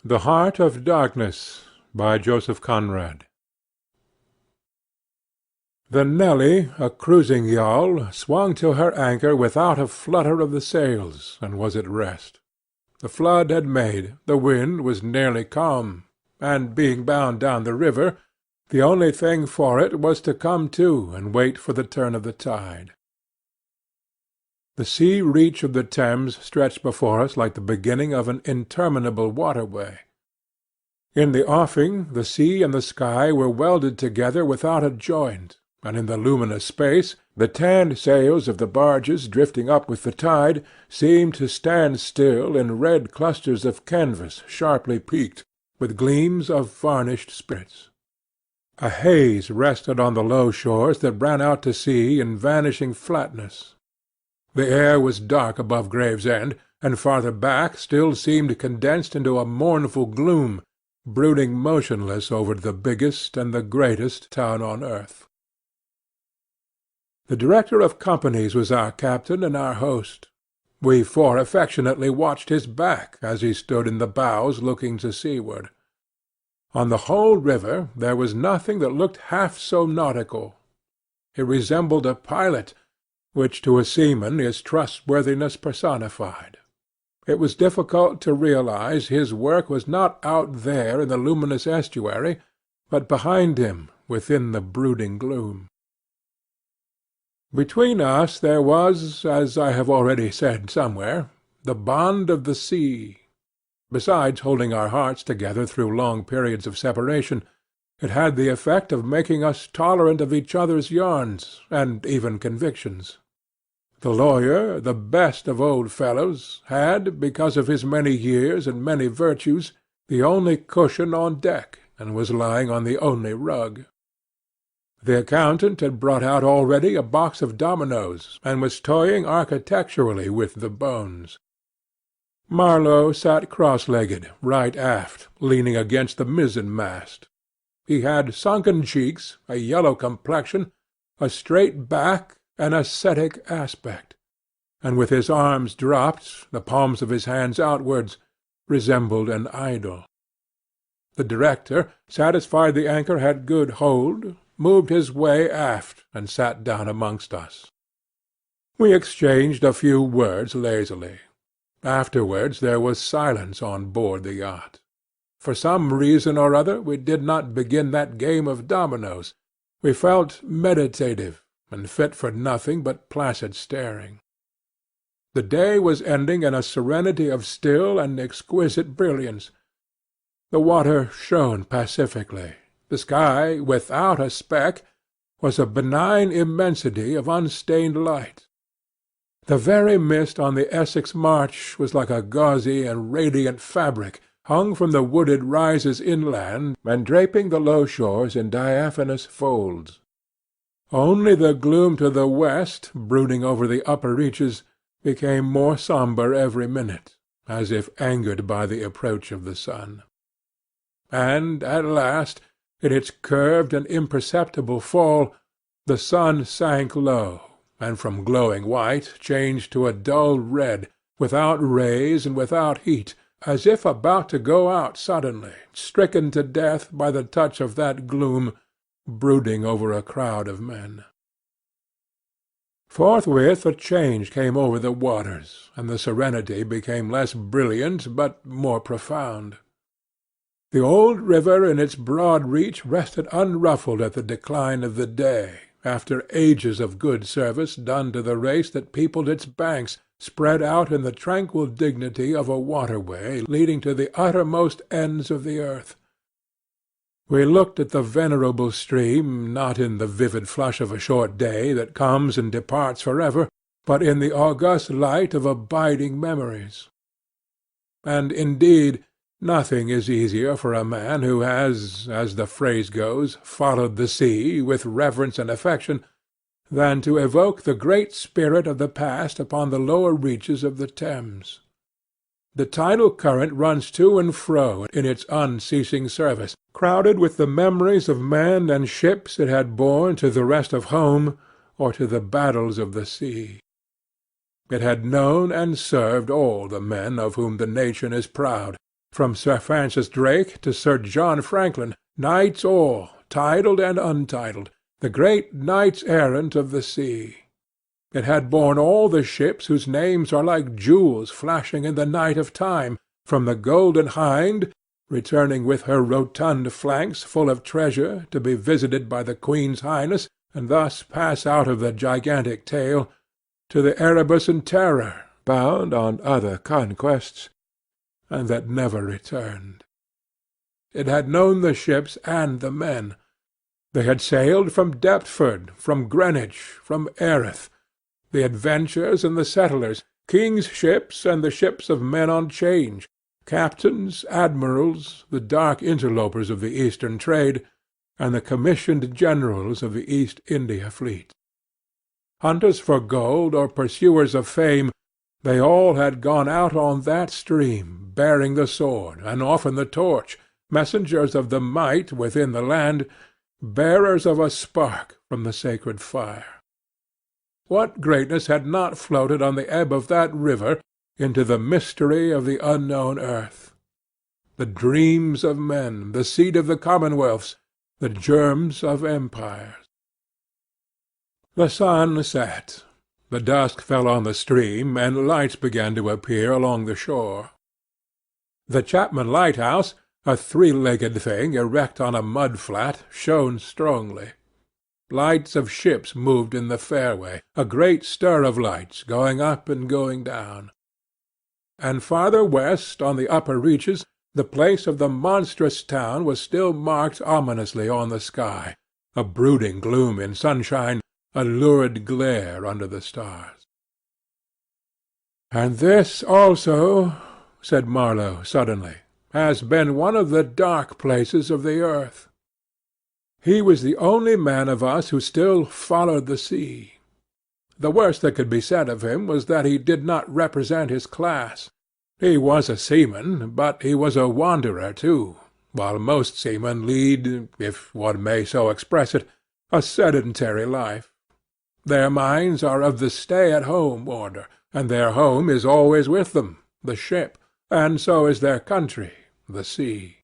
The Heart of Darkness, by Joseph Conrad. The Nelly, a cruising yawl, swung to her anchor without a flutter of the sails, and was at rest. The flood had made, the wind was nearly calm, and, being bound down the river, the only thing for it was to come to and wait for the turn of the tide. The sea reach of the Thames stretched before us like the beginning of an interminable waterway. In the offing the sea and the sky were welded together without a joint, and in the luminous space the tanned sails of the barges drifting up with the tide seemed to stand still in red clusters of canvas sharply peaked, with gleams of varnished spirits. A haze rested on the low shores that ran out to sea in vanishing flatness. The air was dark above Gravesend, and farther back still seemed condensed into a mournful gloom, brooding motionless over the biggest and the greatest town on earth. The director of companies was our captain and our host. We four affectionately watched his back as he stood in the bows looking to seaward. On the whole river there was nothing that looked half so nautical. It resembled a pilot, which to a seaman is trustworthiness personified. It was difficult to realize his work was not out there in the luminous estuary, but behind him within the brooding gloom. Between us there was, as I have already said somewhere, the bond of the sea. Besides holding our hearts together through long periods of separation, it had the effect of making us tolerant of each other's yarns, and even convictions. The lawyer, the best of old fellows, had, because of his many years and many virtues, the only cushion on deck, and was lying on the only rug. The accountant had brought out already a box of dominoes, and was toying architecturally with the bones. Marlow sat cross-legged, right aft, leaning against the mizzen-mast. He had sunken cheeks, a yellow complexion, a straight back, an ascetic aspect, and with his arms dropped, the palms of his hands outwards, resembled an idol. The director, satisfied the anchor had good hold, moved his way aft, and sat down amongst us. We exchanged a few words lazily. Afterwards there was silence on board the yacht. For some reason or other we did not begin that game of dominoes. We felt meditative, and fit for nothing but placid staring. The day was ending in a serenity of still and exquisite brilliance. The water shone pacifically. The sky, without a speck, was a benign immensity of unstained light. The very mist on the Essex marsh was like a gauzy and radiant fabric, hung from the wooded rises inland, and draping the low shores in diaphanous folds. Only the gloom to the west, brooding over the upper reaches, became more sombre every minute, as if angered by the approach of the sun. And at last, in its curved and imperceptible fall, the sun sank low, and from glowing white changed to a dull red, without rays and without heat, as if about to go out suddenly, stricken to death by the touch of that gloom, brooding over a crowd of men. Forthwith a change came over the waters, and the serenity became less brilliant but more profound. The old river in its broad reach rested unruffled at the decline of the day, after ages of good service done to the race that peopled its banks, spread out in the tranquil dignity of a waterway leading to the uttermost ends of the earth. We looked at the venerable stream, not in the vivid flush of a short day that comes and departs for ever, but in the august light of abiding memories. And indeed nothing is easier for a man who has, as the phrase goes, followed the sea with reverence and affection, than to evoke the great spirit of the past upon the lower reaches of the Thames. The tidal current runs to and fro in its unceasing service, crowded with the memories of men and ships it had borne to the rest of home or to the battles of the sea. It had known and served all the men of whom the nation is proud, from Sir Francis Drake to Sir John Franklin, knights all, titled and untitled, the great knights-errant of the sea. It had borne all the ships whose names are like jewels flashing in the night of time, from the Golden Hind, returning with her rotund flanks full of treasure, to be visited by the Queen's Highness, and thus pass out of the gigantic tale, to the Erebus and Terror, bound on other conquests, and that never returned. It had known the ships and the men. They had sailed from Deptford, from Greenwich, from Erith, the adventurers and the settlers, king's ships and the ships of men on change, captains, admirals, the dark interlopers of the Eastern trade, and the commissioned generals of the East India fleet. Hunters for gold or pursuers of fame, they all had gone out on that stream, bearing the sword, and often the torch, messengers of the might within the land, bearers of a spark from the sacred fire. What greatness had not floated on the ebb of that river into the mystery of the unknown earth? The dreams of men, the seed of the commonwealths, the germs of empires. The sun set. The dusk fell on the stream, and lights began to appear along the shore. The Chapman lighthouse, a three-legged thing erect on a mud-flat, shone strongly. Lights of ships moved in the fairway, a great stir of lights going up and going down. And farther west, on the upper reaches, the place of the monstrous town was still marked ominously on the sky, a brooding gloom in sunshine, a lurid glare under the stars. "And this also," said Marlow suddenly, "has been one of the dark places of the earth." He was the only man of us who still followed the sea. The worst that could be said of him was that he did not represent his class. He was a seaman, but he was a wanderer too, while most seamen lead, if one may so express it, a sedentary life. Their minds are of the stay-at-home order, and their home is always with them, the ship, and so is their country, the sea.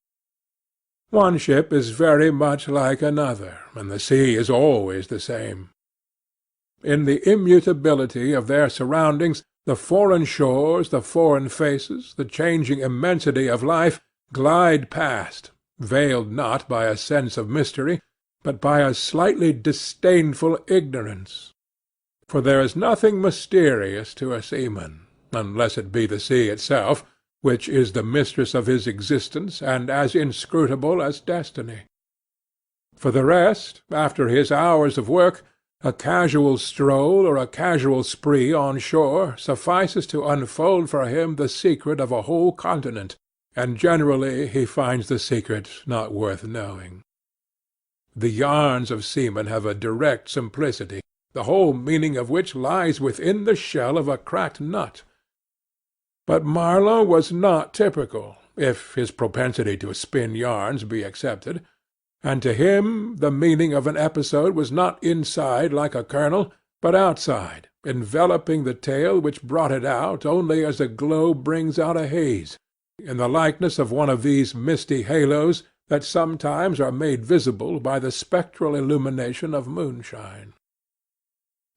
One ship is very much like another, and the sea is always the same. In the immutability of their surroundings, the foreign shores, the foreign faces, the changing immensity of life, glide past, veiled not by a sense of mystery, but by a slightly disdainful ignorance. For there is nothing mysterious to a seaman, unless it be the sea itself, which is the mistress of his existence, and as inscrutable as destiny. For the rest, after his hours of work, a casual stroll or a casual spree on shore suffices to unfold for him the secret of a whole continent, and generally he finds the secret not worth knowing. The yarns of seamen have a direct simplicity, the whole meaning of which lies within the shell of a cracked nut. But Marlow was not typical, if his propensity to spin yarns be accepted, and to him the meaning of an episode was not inside like a kernel, but outside, enveloping the tale which brought it out only as a glow brings out a haze, in the likeness of one of these misty halos that sometimes are made visible by the spectral illumination of moonshine.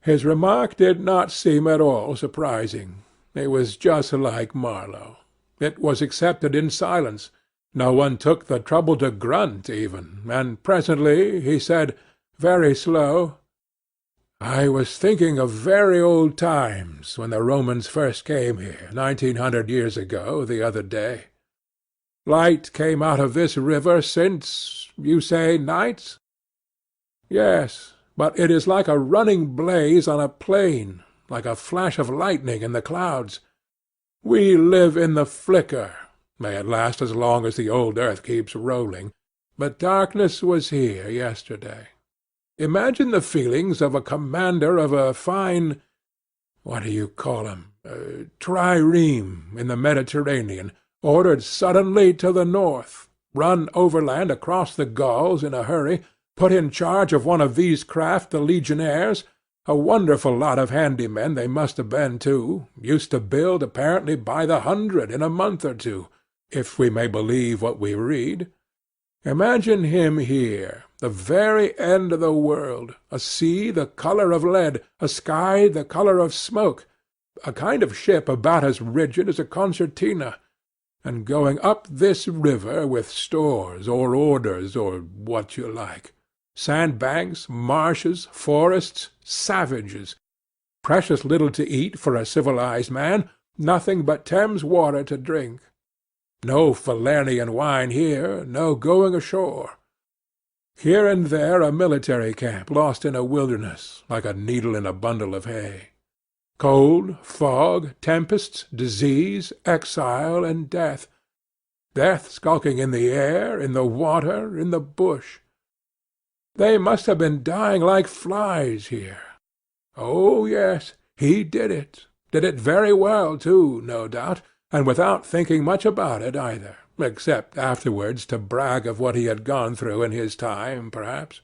His remark did not seem at all surprising. It was just like Marlow. It was accepted in silence. No one took the trouble to grunt even, and presently he said, very slow, "I was thinking of very old times, when the Romans first came here, 1900 years ago, the other day. Light came out of this river since, you say, nights? Yes, but it is like a running blaze on a plain, like a flash of lightning in the clouds. We live in the flicker. May it last as long as the old earth keeps rolling. But darkness was here yesterday. Imagine the feelings of a commander of a fine, what do you call 'em, trireme in the Mediterranean, ordered suddenly to the north, run overland across the Gauls in a hurry, put in charge of one of these craft the legionaries, a wonderful lot of handy men they must have been too, used to build apparently by the hundred in a month or two, if we may believe what we read. Imagine him here, the very end of the world, a sea the colour of lead, a sky the colour of smoke, a kind of ship about as rigid as a concertina, and going up this river with stores, or orders, or what you like. Sandbanks, marshes, forests, savages. Precious little to eat for a civilized man, nothing but Thames water to drink. No Falernian wine here, no going ashore. Here and there a military camp lost in a wilderness, like a needle in a bundle of hay. Cold, fog, tempests, disease, exile, and death. Death skulking in the air, in the water, in the bush. They must have been dying like flies here. Oh, yes, he did it. Did it very well, too, no doubt, and without thinking much about it either, except afterwards to brag of what he had gone through in his time, perhaps.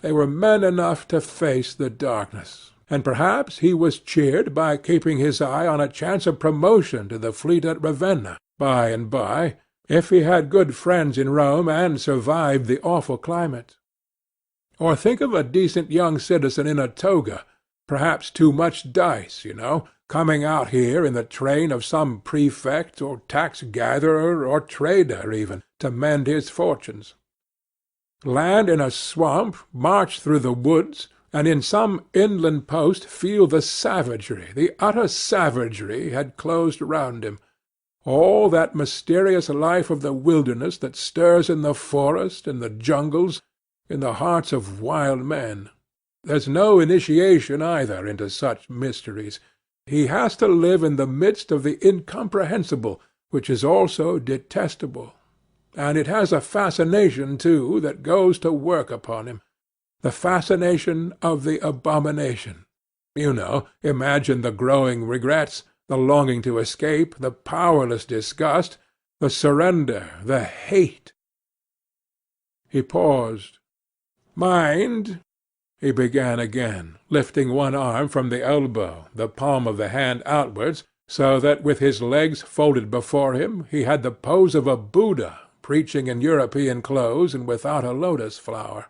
They were men enough to face the darkness, and perhaps he was cheered by keeping his eye on a chance of promotion to the fleet at Ravenna, by and by, if he had good friends in Rome and survived the awful climate. Or think of a decent young citizen in a toga, perhaps too much dice, you know, coming out here in the train of some prefect, or tax-gatherer, or trader even, to mend his fortunes. Land in a swamp, march through the woods, and in some inland post feel the savagery, the utter savagery, had closed round him. All that mysterious life of the wilderness that stirs in the forest, in the jungles, in the hearts of wild men. There's no initiation either into such mysteries. He has to live in the midst of the incomprehensible, which is also detestable. And it has a fascination, too, that goes to work upon him. The fascination of the abomination. You know, imagine the growing regrets, the longing to escape, the powerless disgust, the surrender, the hate. He paused. Mind, he began again, lifting one arm from the elbow, the palm of the hand outwards, so that with his legs folded before him he had the pose of a Buddha, preaching in European clothes and without a lotus flower.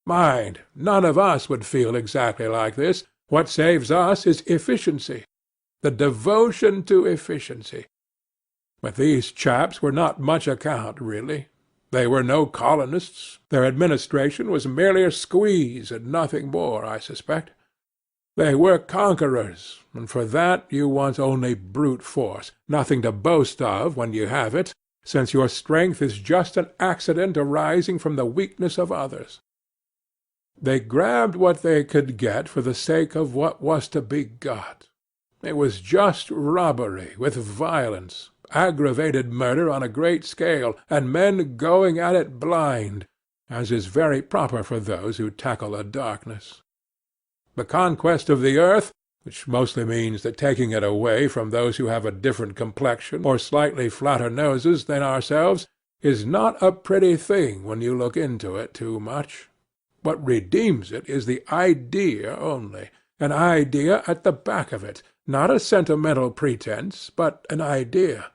Mind, none of us would feel exactly like this. What saves us is efficiency, the devotion to efficiency. But these chaps were not much account, really. They were no colonists. Their administration was merely a squeeze, and nothing more, I suspect. They were conquerors, and for that you want only brute force, nothing to boast of when you have it, since your strength is just an accident arising from the weakness of others. They grabbed what they could get for the sake of what was to be got. It was just robbery with violence, aggravated murder on a great scale, and men going at it blind, as is very proper for those who tackle a darkness. The conquest of the earth, which mostly means the taking it away from those who have a different complexion or slightly flatter noses than ourselves, is not a pretty thing when you look into it too much. What redeems it is the idea only, an idea at the back of it, not a sentimental pretence, but an idea,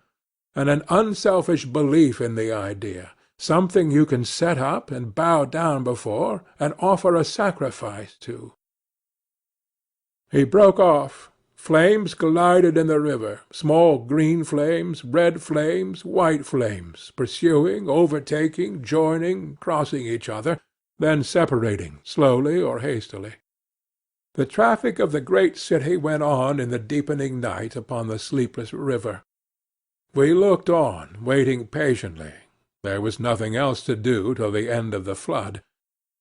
and an unselfish belief in the idea, something you can set up and bow down before, and offer a sacrifice to. He broke off. Flames glided in the river, small green flames, red flames, white flames, pursuing, overtaking, joining, crossing each other, then separating, slowly or hastily. The traffic of the great city went on in the deepening night upon the sleepless river. We looked on, waiting patiently. There was nothing else to do till the end of the flood.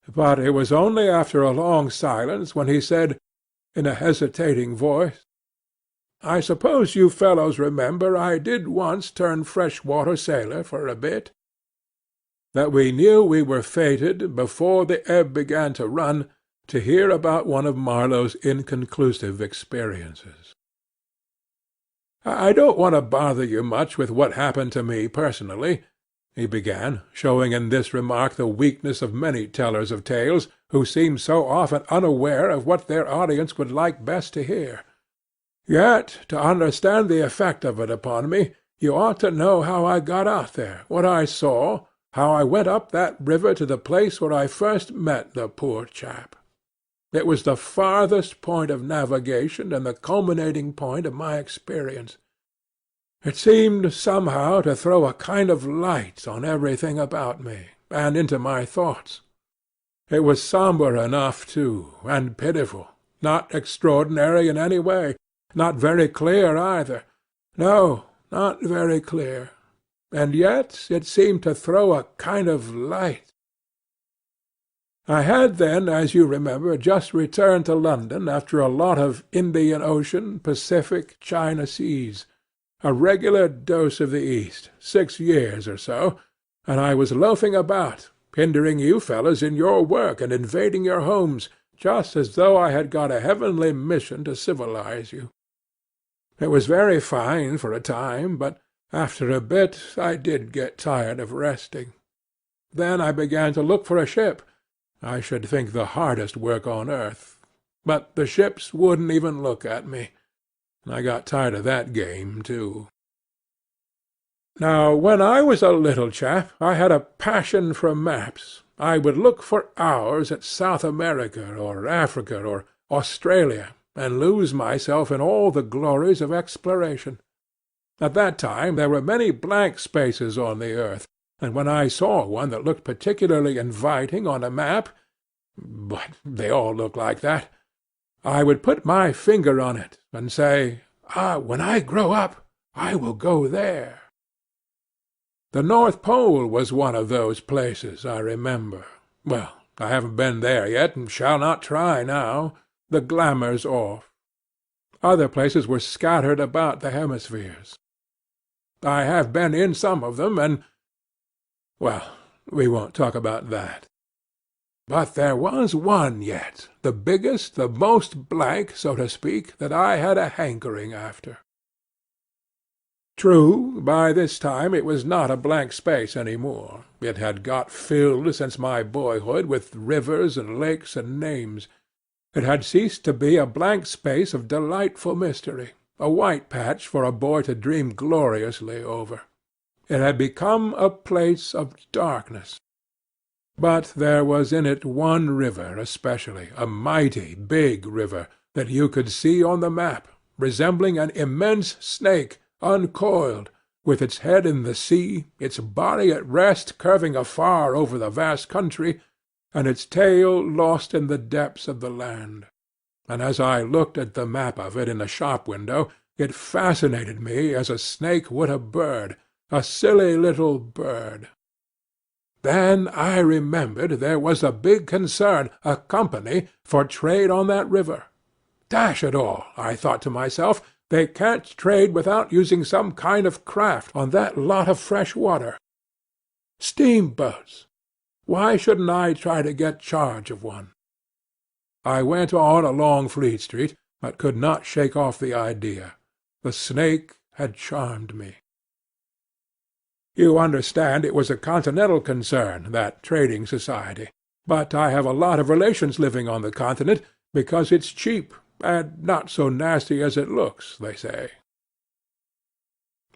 But it was only after a long silence when he said, in a hesitating voice, "I suppose you fellows remember I did once turn fresh-water sailor for a bit?" That we knew we were fated, before the ebb began to run, to hear about one of Marlow's inconclusive experiences. "I don't want to bother you much with what happened to me personally," he began, showing in this remark the weakness of many tellers of tales, who seem so often unaware of what their audience would like best to hear. "Yet, to understand the effect of it upon me, You ought to know how I got out there, what I saw, how I went up that river to the place where I first met the poor chap. It was the farthest point of navigation and the culminating point of my experience. It seemed somehow to throw a kind of light on everything about me, and into my thoughts. It was sombre enough, too, and pitiful, not extraordinary in any way, not very clear either. No, not very clear. And yet it seemed to throw a kind of light. I had then, as you remember, just returned to London after a lot of Indian Ocean, Pacific, China seas, a regular dose of the East, 6 years or so, and I was loafing about, hindering you fellows in your work and invading your homes, just as though I had got a heavenly mission to civilize you. It was very fine for a time, but after a bit I did get tired of resting. Then I began to look for a ship. I should think the hardest work on earth. But the ships wouldn't even look at me. I got tired of that game, too. Now, when I was a little chap, I had a passion for maps. I would look for hours at South America, or Africa, or Australia, and lose myself in all the glories of exploration. At that time there were many blank spaces on the earth, and when I saw one that looked particularly inviting on a map, but they all look like that, I would put my finger on it and say, when I grow up, I will go there. The North Pole was one of those places, I remember. Well, I haven't been there yet, and shall not try now. The glamour's off. Other places were scattered about the hemispheres. I have been in some of them, and, well, we won't talk about that. But there was one yet, the biggest, the most blank, so to speak, that I had a hankering after. True, by this time it was not a blank space any more. It had got filled since my boyhood with rivers and lakes and names. It had ceased to be a blank space of delightful mystery, a white patch for a boy to dream gloriously over. It had become a place of darkness. But there was in it one river especially, a mighty big river, that you could see on the map, resembling an immense snake, uncoiled, with its head in the sea, its body at rest curving afar over the vast country, and its tail lost in the depths of the land. And as I looked at the map of it in the shop window, it fascinated me as a snake would a bird, a silly little bird. Then I remembered there was a big concern, a company, for trade on that river. Dash it all, I thought to myself, they can't trade without using some kind of craft on that lot of fresh water. Steamboats. Why shouldn't I try to get charge of one? I went on along Fleet Street, but could not shake off the idea. The snake had charmed me. You understand it was a continental concern, that trading society. But I have a lot of relations living on the continent, because it's cheap, and not so nasty as it looks, they say.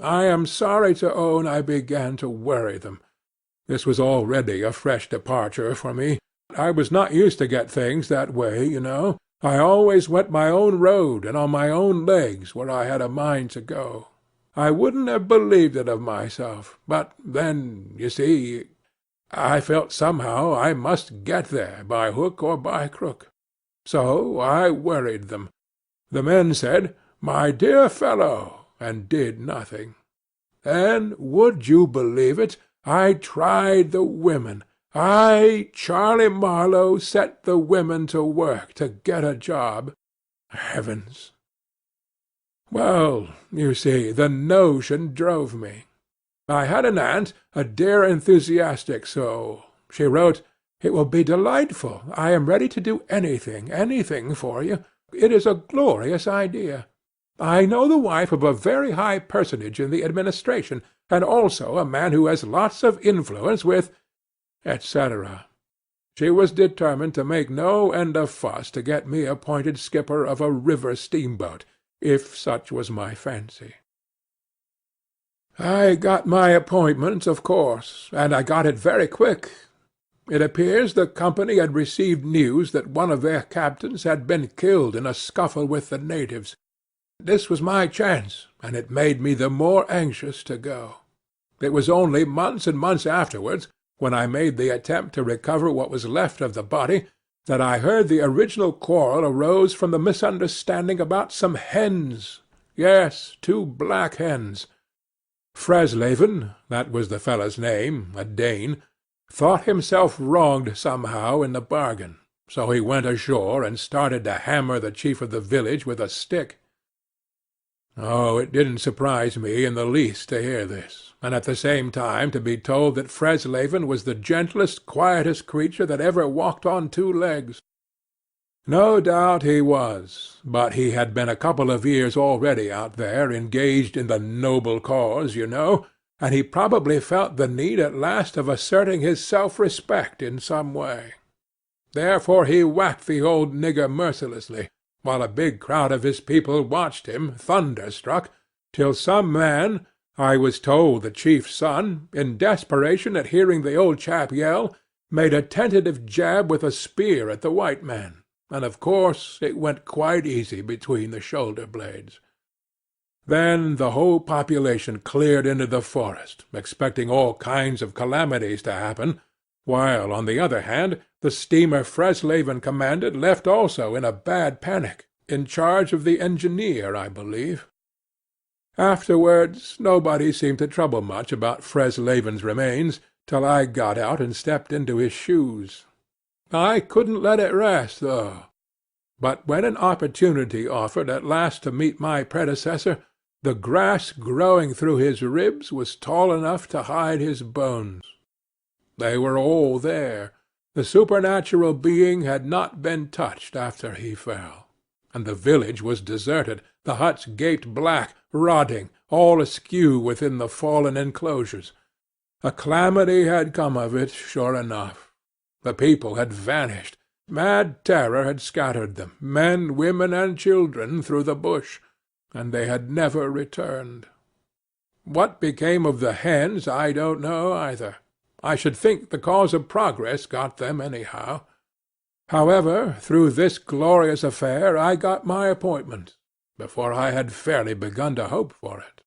I am sorry to own I began to worry them. This was already a fresh departure for me. I was not used to get things that way, you know. I always went my own road and on my own legs where I had a mind to go. I wouldn't have believed it of myself, but then, you see, I felt somehow I must get there by hook or by crook. So I worried them. The men said, "My dear fellow," and did nothing. Then, would you believe it, I tried the women. I, Charlie Marlow, set the women to work to get a job. Heavens! Well, you see, the notion drove me. I had an aunt, a dear enthusiastic soul. She wrote, "It will be delightful. I am ready to do anything for you. It is a glorious idea. I know the wife of a very high personage in the administration, and also a man who has lots of influence with," etc. She was determined to make no end of fuss to get me appointed skipper of a river steamboat, if such was my fancy. I got my appointment, of course, and I got it very quick. It appears the company had received news that one of their captains had been killed in a scuffle with the natives. This was my chance, and it made me the more anxious to go. It was only months and months afterwards, when I made the attempt to recover what was left of the body, that I heard the original quarrel arose from the misunderstanding about some hens. Yes, 2 black hens. Fresleven, that was the fellow's name, a Dane, thought himself wronged somehow in the bargain, so he went ashore and started to hammer the chief of the village with a stick. Oh, it didn't surprise me in the least to hear this, and at the same time to be told that Fresleven was the gentlest, quietest creature that ever walked on 2 legs. No doubt he was, but he had been a couple of years already out there, engaged in the noble cause, you know, and he probably felt the need at last of asserting his self-respect in some way. Therefore he whacked the old nigger mercilessly, while a big crowd of his people watched him, thunderstruck, till some man, I was told the chief's son, in desperation at hearing the old chap yell, made a tentative jab with a spear at the white man, and of course it went quite easy between the shoulder-blades. Then the whole population cleared into the forest, expecting all kinds of calamities to happen, while, on the other hand, the steamer Fresleven commanded left also in a bad panic, in charge of the engineer, I believe. Afterwards nobody seemed to trouble much about Fresleven's remains, till I got out and stepped into his shoes. I couldn't let it rest, though. But when an opportunity offered at last to meet my predecessor, the grass growing through his ribs was tall enough to hide his bones. They were all there. The supernatural being had not been touched after he fell, and the village was deserted, the huts gaped black, rotting, all askew within the fallen enclosures. A calamity had come of it, sure enough. The people had vanished. Mad terror had scattered them, men, women, and children, through the bush, and they had never returned. What became of the hens I don't know either. I should think the cause of progress got them anyhow. However, through this glorious affair I got my appointment, before I had fairly begun to hope for it.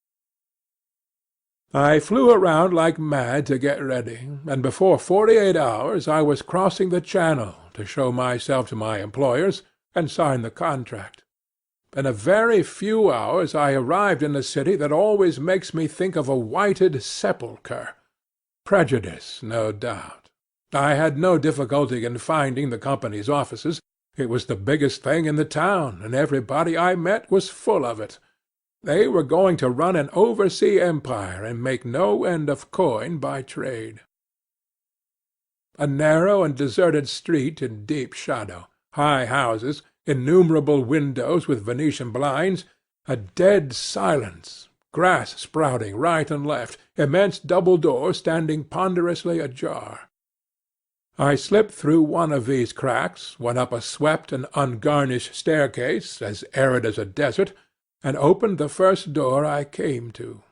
I flew around like mad to get ready, and before 48 hours I was crossing the Channel to show myself to my employers and sign the contract. In a very few hours I arrived in a city that always makes me think of a whited sepulchre. Prejudice, no doubt. I had no difficulty in finding the company's offices. It was the biggest thing in the town, and everybody I met was full of it. They were going to run an oversea empire and make no end of coin by trade. A narrow and deserted street in deep shadow, high houses, innumerable windows with Venetian blinds, a dead silence, grass sprouting right and left, immense double doors standing ponderously ajar. I slipped through one of these cracks, went up a swept and ungarnished staircase, as arid as a desert, and opened the first door I came to.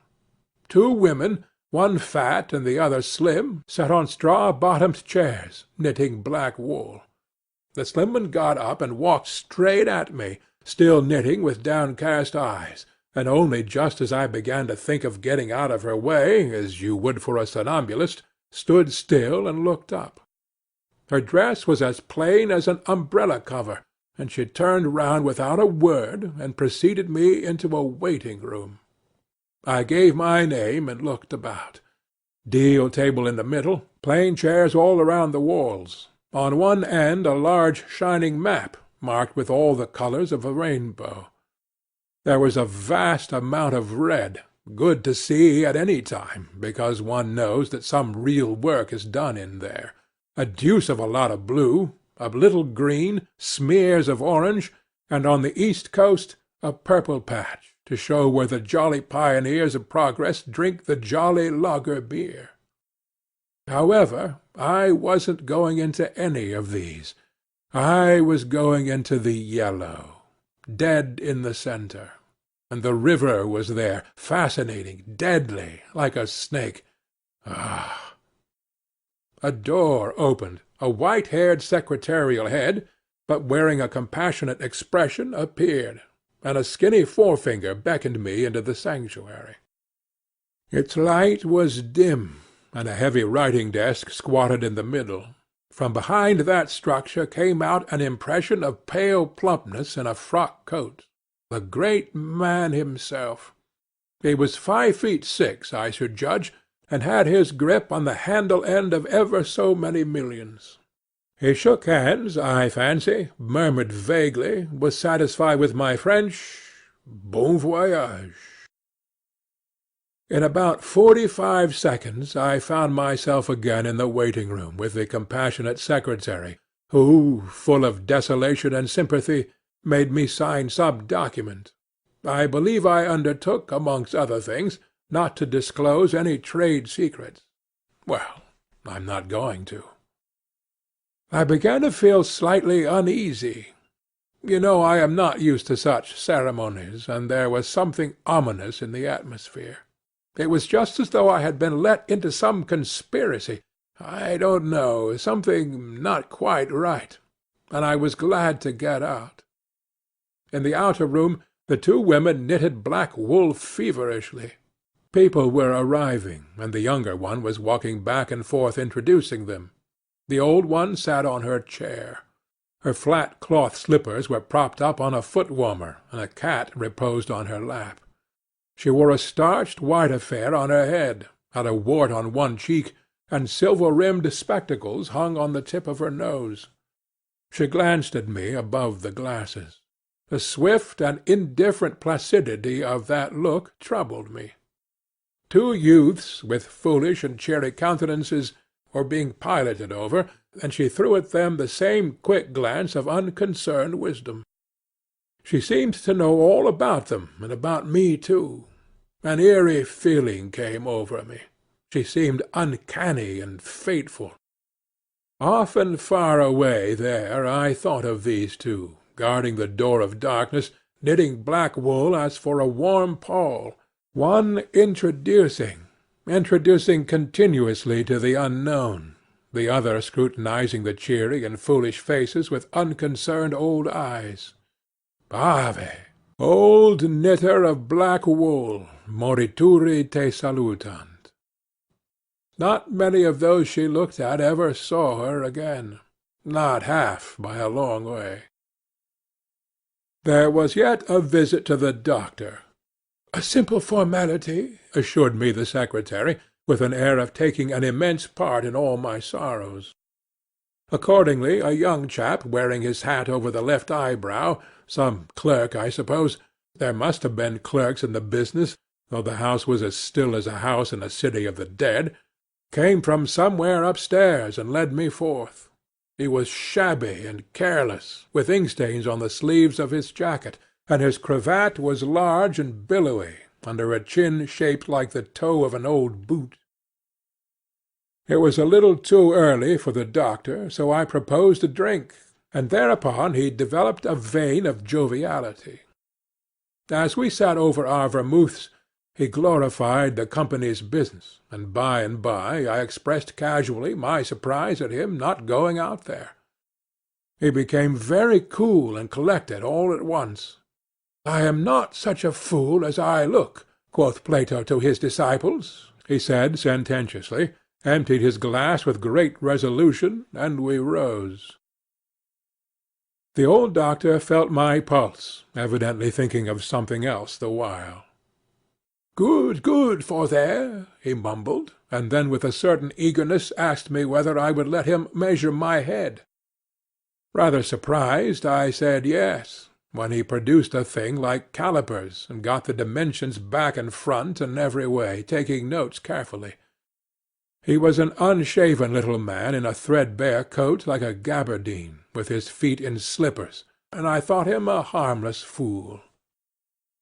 2 women, one fat and the other slim, sat on straw-bottomed chairs, knitting black wool. The slim one got up and walked straight at me, still knitting with downcast eyes, and only just as I began to think of getting out of her way, as you would for a somnambulist, stood still and looked up. Her dress was as plain as an umbrella-cover, and she turned round without a word and preceded me into a waiting-room. I gave my name and looked about. Deal table in the middle, plain chairs all around the walls. On one end a large shining map, marked with all the colours of a rainbow. There was a vast amount of red, good to see at any time, because one knows that some real work is done in there. A deuce of a lot of blue, a little green, smears of orange, and on the east coast a purple patch, to show where the jolly pioneers of progress drink the jolly lager beer. However, I wasn't going into any of these. I was going into the yellow, dead in the centre. and the river was there, fascinating, deadly, like a snake. Ah! A door opened. A white-haired secretarial head, but wearing a compassionate expression, appeared, and a skinny forefinger beckoned me into the sanctuary. Its light was dim, and a heavy writing-desk squatted in the middle. From behind that structure came out an impression of pale plumpness in a frock coat. The great man himself. He was 5 feet 6, I should judge, and had his grip on the handle-end of ever so many millions. He shook hands, I fancy, murmured vaguely, was satisfied with my French, bon voyage. In about 45 seconds I found myself again in the waiting-room with the compassionate secretary, who, full of desolation and sympathy, made me sign some document. I believe I undertook, amongst other things, not to disclose any trade secrets. Well, I'm not going to. I began to feel slightly uneasy. You know I am not used to such ceremonies, and there was something ominous in the atmosphere. It was just as though I had been let into some conspiracy. I don't know, something not quite right, and I was glad to get out. In the outer room the two women knitted black wool feverishly. People were arriving, and the younger one was walking back and forth introducing them. The old one sat on her chair. Her flat cloth slippers were propped up on a foot-warmer, and a cat reposed on her lap. She wore a starched white affair on her head, had a wart on one cheek, and silver-rimmed spectacles hung on the tip of her nose. She glanced at me above the glasses. The swift and indifferent placidity of that look troubled me. Two youths, with foolish and cheery countenances, were being piloted over, and she threw at them the same quick glance of unconcerned wisdom. She seemed to know all about them, and about me too. An eerie feeling came over me. She seemed uncanny and fateful. Often far away there I thought of these two, guarding the door of darkness, knitting black wool as for a warm pall, one introducing continuously to the unknown, the other scrutinizing the cheery and foolish faces with unconcerned old eyes. Ave! Old knitter of black wool, morituri te salutant. Not many of those she looked at ever saw her again. Not half, by a long way. There was yet a visit to the doctor. A simple formality, assured me the secretary, with an air of taking an immense part in all my sorrows. Accordingly a young chap wearing his hat over the left eyebrow, some clerk I suppose, there must have been clerks in the business, though the house was as still as a house in a city of the dead, came from somewhere upstairs and led me forth. He was shabby and careless, with ink-stains on the sleeves of his jacket, and his cravat was large and billowy, under a chin shaped like the toe of an old boot. It was a little too early for the doctor, so I proposed a drink, and thereupon he developed a vein of joviality. As we sat over our vermouths, he glorified the company's business, and by I expressed casually my surprise at him not going out there. He became very cool and collected all at once. "I am not such a fool as I look," quoth Plato to his disciples, he said sententiously, emptied his glass with great resolution, and we rose. The old doctor felt my pulse, evidently thinking of something else the while. "Good, good for there," he mumbled, and then with a certain eagerness asked me whether I would let him measure my head. Rather surprised, I said yes, when he produced a thing like calipers, and got the dimensions back and front and every way, taking notes carefully. He was an unshaven little man in a threadbare coat like a gaberdine, with his feet in slippers, and I thought him a harmless fool.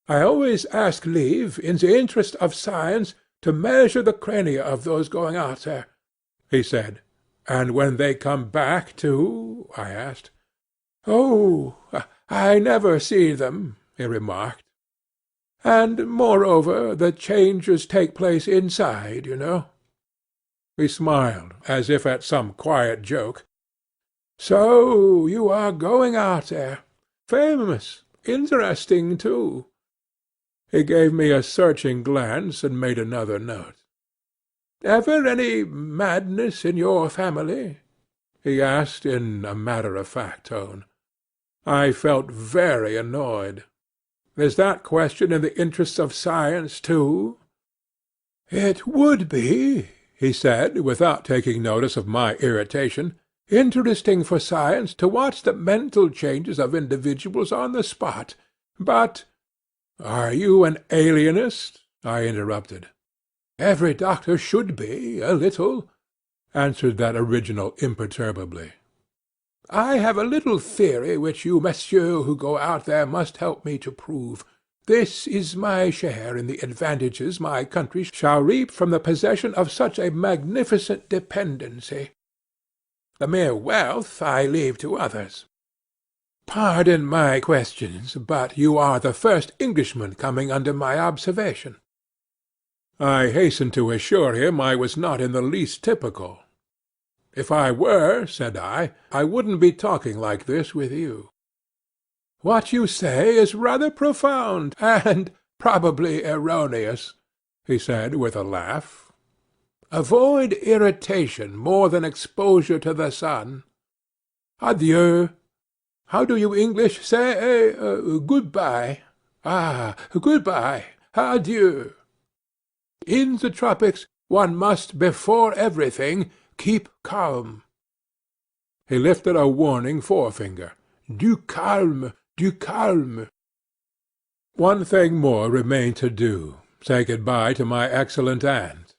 "I always ask leave, in the interest of science, to measure the crania of those going out there," he said. "And when they come back too?" I asked. "Oh, I never see them," he remarked. And, moreover, the changes take place inside, you know." He smiled, as if at some quiet joke. "So you are going out there. Famous. Interesting, too." He gave me a searching glance, and made another note. "Ever any madness in your family?" he asked in a matter-of-fact tone. I felt very annoyed. "Is that question in the interests of science, too?" "It would be," he said, without taking notice of my irritation, "interesting for science to watch the mental changes of individuals on the spot. But—" "Are you an alienist?" I interrupted. "Every doctor should be, a little," answered that original imperturbably. "I have a little theory which you messieurs who go out there must help me to prove. This is my share in the advantages my country shall reap from the possession of such a magnificent dependency. The mere wealth I leave to others. Pardon my questions, but you are the first Englishman coming under my observation." I hastened to assure him I was not in the least typical. "If I were," said I wouldn't be talking like this with you." "What you say is rather profound, and probably erroneous," he said with a laugh. "Avoid irritation more than exposure to the sun. Adieu. How do you English say good-bye? Ah, good-bye. Adieu. In the tropics one must before everything keep calm." He lifted a warning forefinger. "Du calme, du calme." One thing more remained to do, say good-bye to my excellent aunt.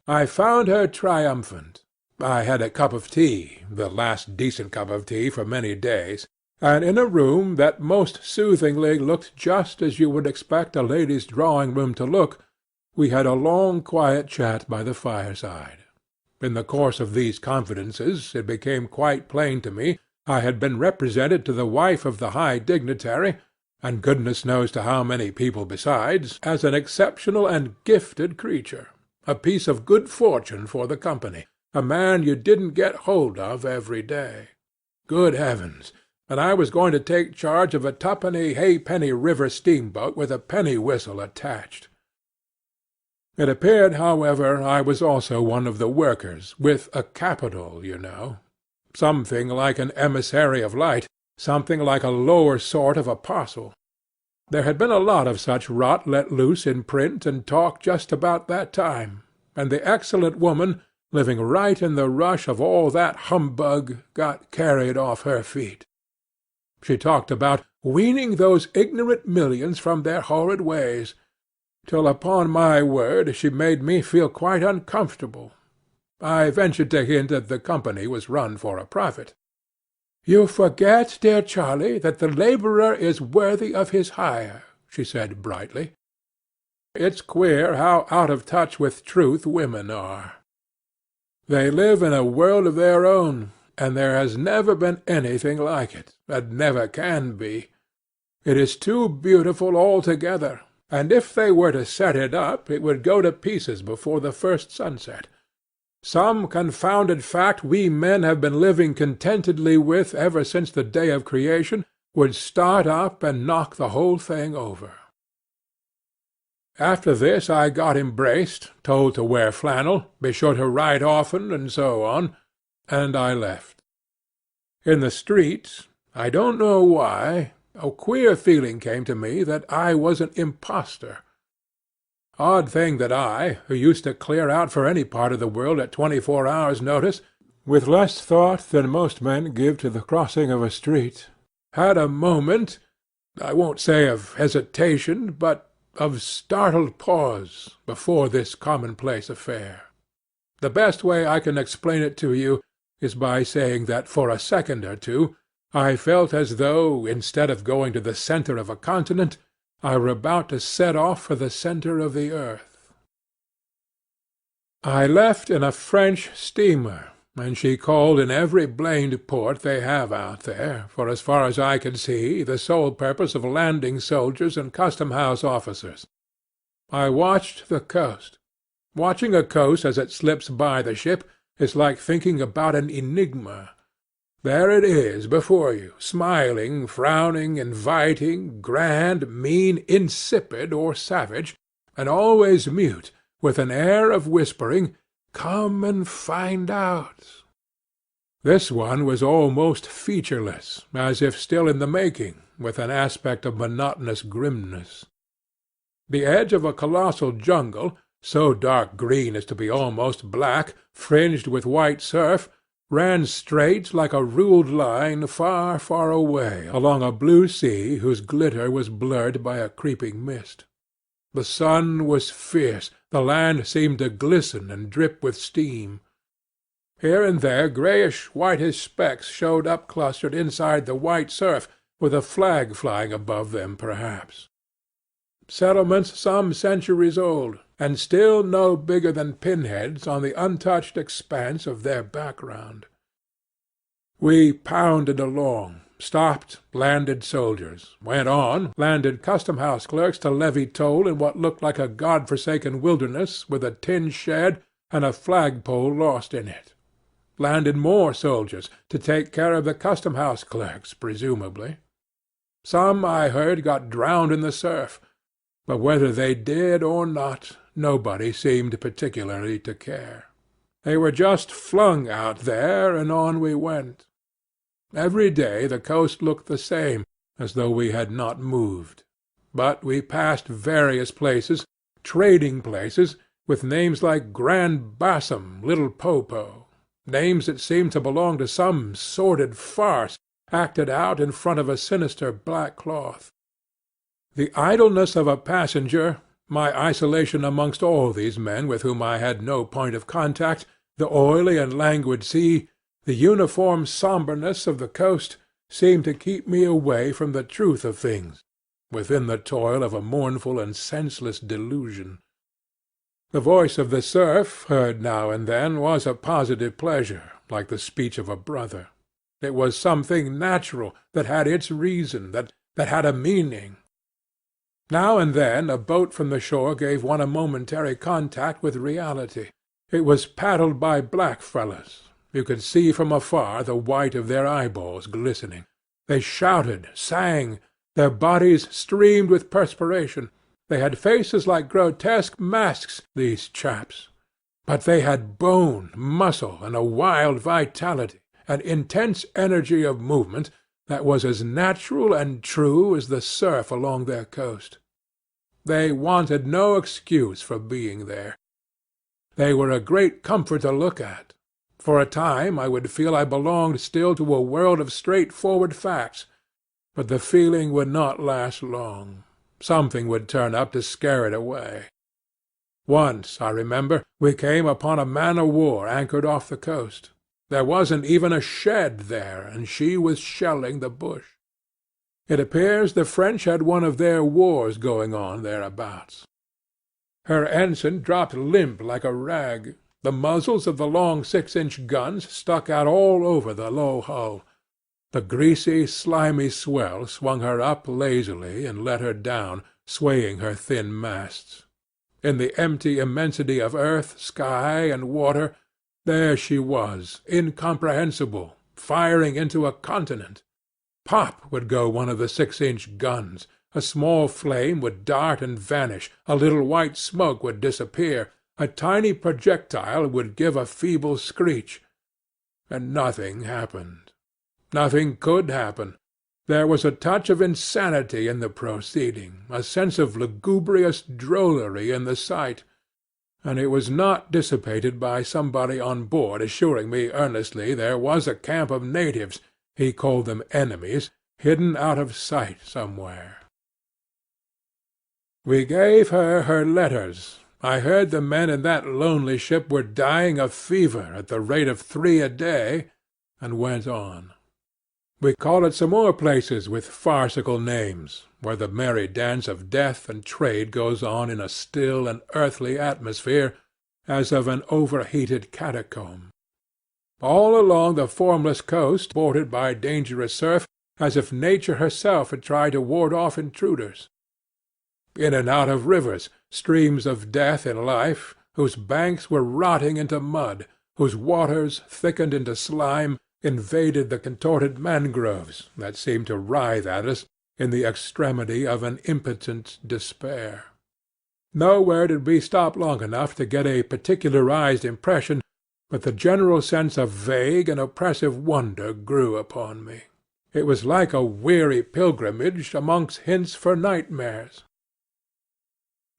I found her triumphant. I had a cup of tea, the last decent cup of tea for many days, and in a room that most soothingly looked just as you would expect a lady's drawing-room to look, we had a long quiet chat by the fireside. In the course of these confidences it became quite plain to me I had been represented to the wife of the high dignitary, and goodness knows to how many people besides, as an exceptional and gifted creature, a piece of good fortune for the company, a man you didn't get hold of every day. Good heavens! And I was going to take charge of a twopenny halfpenny river steamboat with a penny whistle attached. It appeared, however, I was also one of the workers, with a capital, you know. Something like an emissary of light, something like a lower sort of apostle. There had been a lot of such rot let loose in print and talk just about that time, and the excellent woman, living right in the rush of all that humbug, got carried off her feet. She talked about weaning those ignorant millions from their horrid ways, till upon my word she made me feel quite uncomfortable. I ventured to hint that the company was run for a profit. "You forget, dear Charlie, that the labourer is worthy of his hire," she said brightly. It's queer how out of touch with truth women are. They live in a world of their own, and there has never been anything like it, and never can be. It is too beautiful altogether, and if they were to set it up it would go to pieces before the first sunset. Some confounded fact we men have been living contentedly with ever since the day of creation would start up and knock the whole thing over. After this I got embraced, told to wear flannel, be sure to write often, and so on, and I left. In the street, I don't know why, a queer feeling came to me that I was an impostor. Odd thing that I, who used to clear out for any part of the world at 24 hours' notice, with less thought than most men give to the crossing of a street, had a moment, I won't say of hesitation, but of startled pause before this commonplace affair. The best way I can explain it to you is by saying that for a second or two I felt as though, instead of going to the centre of a continent, I were about to set off for the centre of the earth. I left in a French steamer, and she called in every blamed port they have out there, for as far as I could see, the sole purpose of landing soldiers and custom-house officers. I watched the coast. Watching a coast as it slips by the ship is like thinking about an enigma. There it is before you, smiling, frowning, inviting, grand, mean, insipid, or savage, and always mute, with an air of whispering, "Come and find out." This one was almost featureless, as if still in the making, with an aspect of monotonous grimness. The edge of a colossal jungle, so dark green as to be almost black, fringed with white surf, ran straight like a ruled line far, far away along a blue sea whose glitter was blurred by a creeping mist. The sun was fierce, the land seemed to glisten and drip with steam. Here and there greyish-whitish specks showed up clustered inside the white surf, with a flag flying above them perhaps. Settlements some centuries old, and still no bigger than pinheads on the untouched expanse of their background. We pounded along, stopped, landed soldiers, went on, landed custom-house clerks to levy toll in what looked like a God-forsaken wilderness with a tin shed and a flagpole lost in it. Landed more soldiers to take care of the custom-house clerks, presumably. Some, I heard, got drowned in the surf, but whether they did or not, nobody seemed particularly to care. They were just flung out there, and on we went. Every day the coast looked the same, as though we had not moved. But we passed various places, trading places, with names like Grand Bassam, Little Popo, names that seemed to belong to some sordid farce acted out in front of a sinister black cloth. The idleness of a passenger, my isolation amongst all these men with whom I had no point of contact, the oily and languid sea, the uniform sombreness of the coast, seemed to keep me away from the truth of things, within the toil of a mournful and senseless delusion. The voice of the surf, heard now and then, was a positive pleasure, like the speech of a brother. It was something natural, that had its reason, that had a meaning. Now and then a boat from the shore gave one a momentary contact with reality. It was paddled by black fellows. You could see from afar the white of their eyeballs glistening. They shouted, sang. Their bodies streamed with perspiration. They had faces like grotesque masks, these chaps. But they had bone, muscle, and a wild vitality, an intense energy of movement that was as natural and true as the surf along their coast. They wanted no excuse for being there. They were a great comfort to look at. For a time I would feel I belonged still to a world of straightforward facts, but the feeling would not last long. Something would turn up to scare it away. Once, I remember, we came upon a man-of-war anchored off the coast. There wasn't even a shed there, and she was shelling the bush. It appears the French had one of their wars going on thereabouts. Her ensign dropped limp like a rag. The muzzles of the long 6-inch guns stuck out all over the low hull. The greasy, slimy swell swung her up lazily and let her down, swaying her thin masts. In the empty immensity of earth, sky, and water, there she was, incomprehensible, firing into a continent. Pop would go one of the 6-inch guns. A small flame would dart and vanish, a little white smoke would disappear, a tiny projectile would give a feeble screech, and nothing happened. Nothing could happen. There was a touch of insanity in the proceeding, a sense of lugubrious drollery in the sight, and it was not dissipated by somebody on board assuring me earnestly there was a camp of natives, he called them enemies, hidden out of sight somewhere. We gave her her letters. I heard the men in that lonely ship were dying of fever at the rate of 3 a day, and went on. We called at some more places with farcical names, where the merry dance of death and trade goes on in a still and earthly atmosphere, as of an overheated catacomb. all along the formless coast bordered by dangerous surf, as if nature herself had tried to ward off intruders. In and out of rivers, streams of death in life, whose banks were rotting into mud, whose waters, thickened into slime, invaded the contorted mangroves that seemed to writhe at us in the extremity of an impotent despair. Nowhere did we stop long enough to get a particularized impression, but the general sense of vague and oppressive wonder grew upon me. It was like a weary pilgrimage amongst hints for nightmares.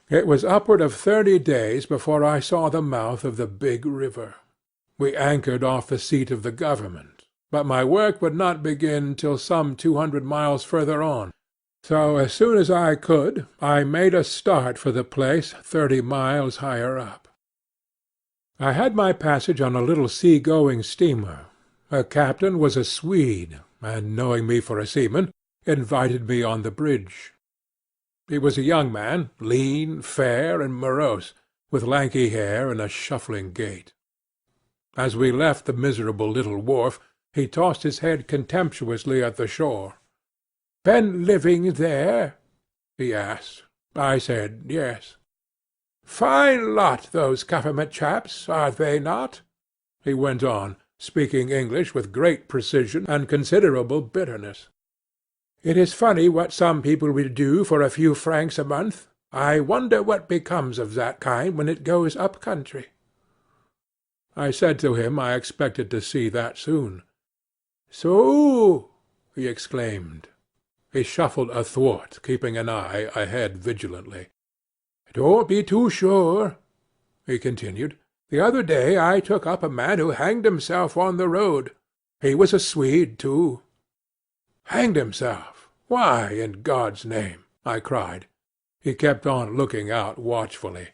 It was upward of 30 days before I saw the mouth of the big river. We anchored off the seat of the government, but my work would not begin till some 200 miles further on, so as soon as I could I made a start for the place 30 miles higher up. I had my passage on a little sea-going steamer. Her captain was a Swede, and knowing me for a seaman, invited me on the bridge. He was a young man, lean, fair, and morose, with lanky hair and a shuffling gait. As we left the miserable little wharf, he tossed his head contemptuously at the shore. "Been living there?" he asked. I said yes. "Fine lot, those government chaps, are they not?" he went on, speaking English with great precision and considerable bitterness. "It is funny what some people will do for a few francs a month. I wonder what becomes of that kind when it goes up country." I said to him I expected to see that soon. "So!" he exclaimed. He shuffled athwart, keeping an eye ahead vigilantly. "Don't be too sure," he continued. "The other day I took up a man who hanged himself on the road. He was a Swede, too." "Hanged himself? Why, in God's name?" I cried. He kept on looking out watchfully.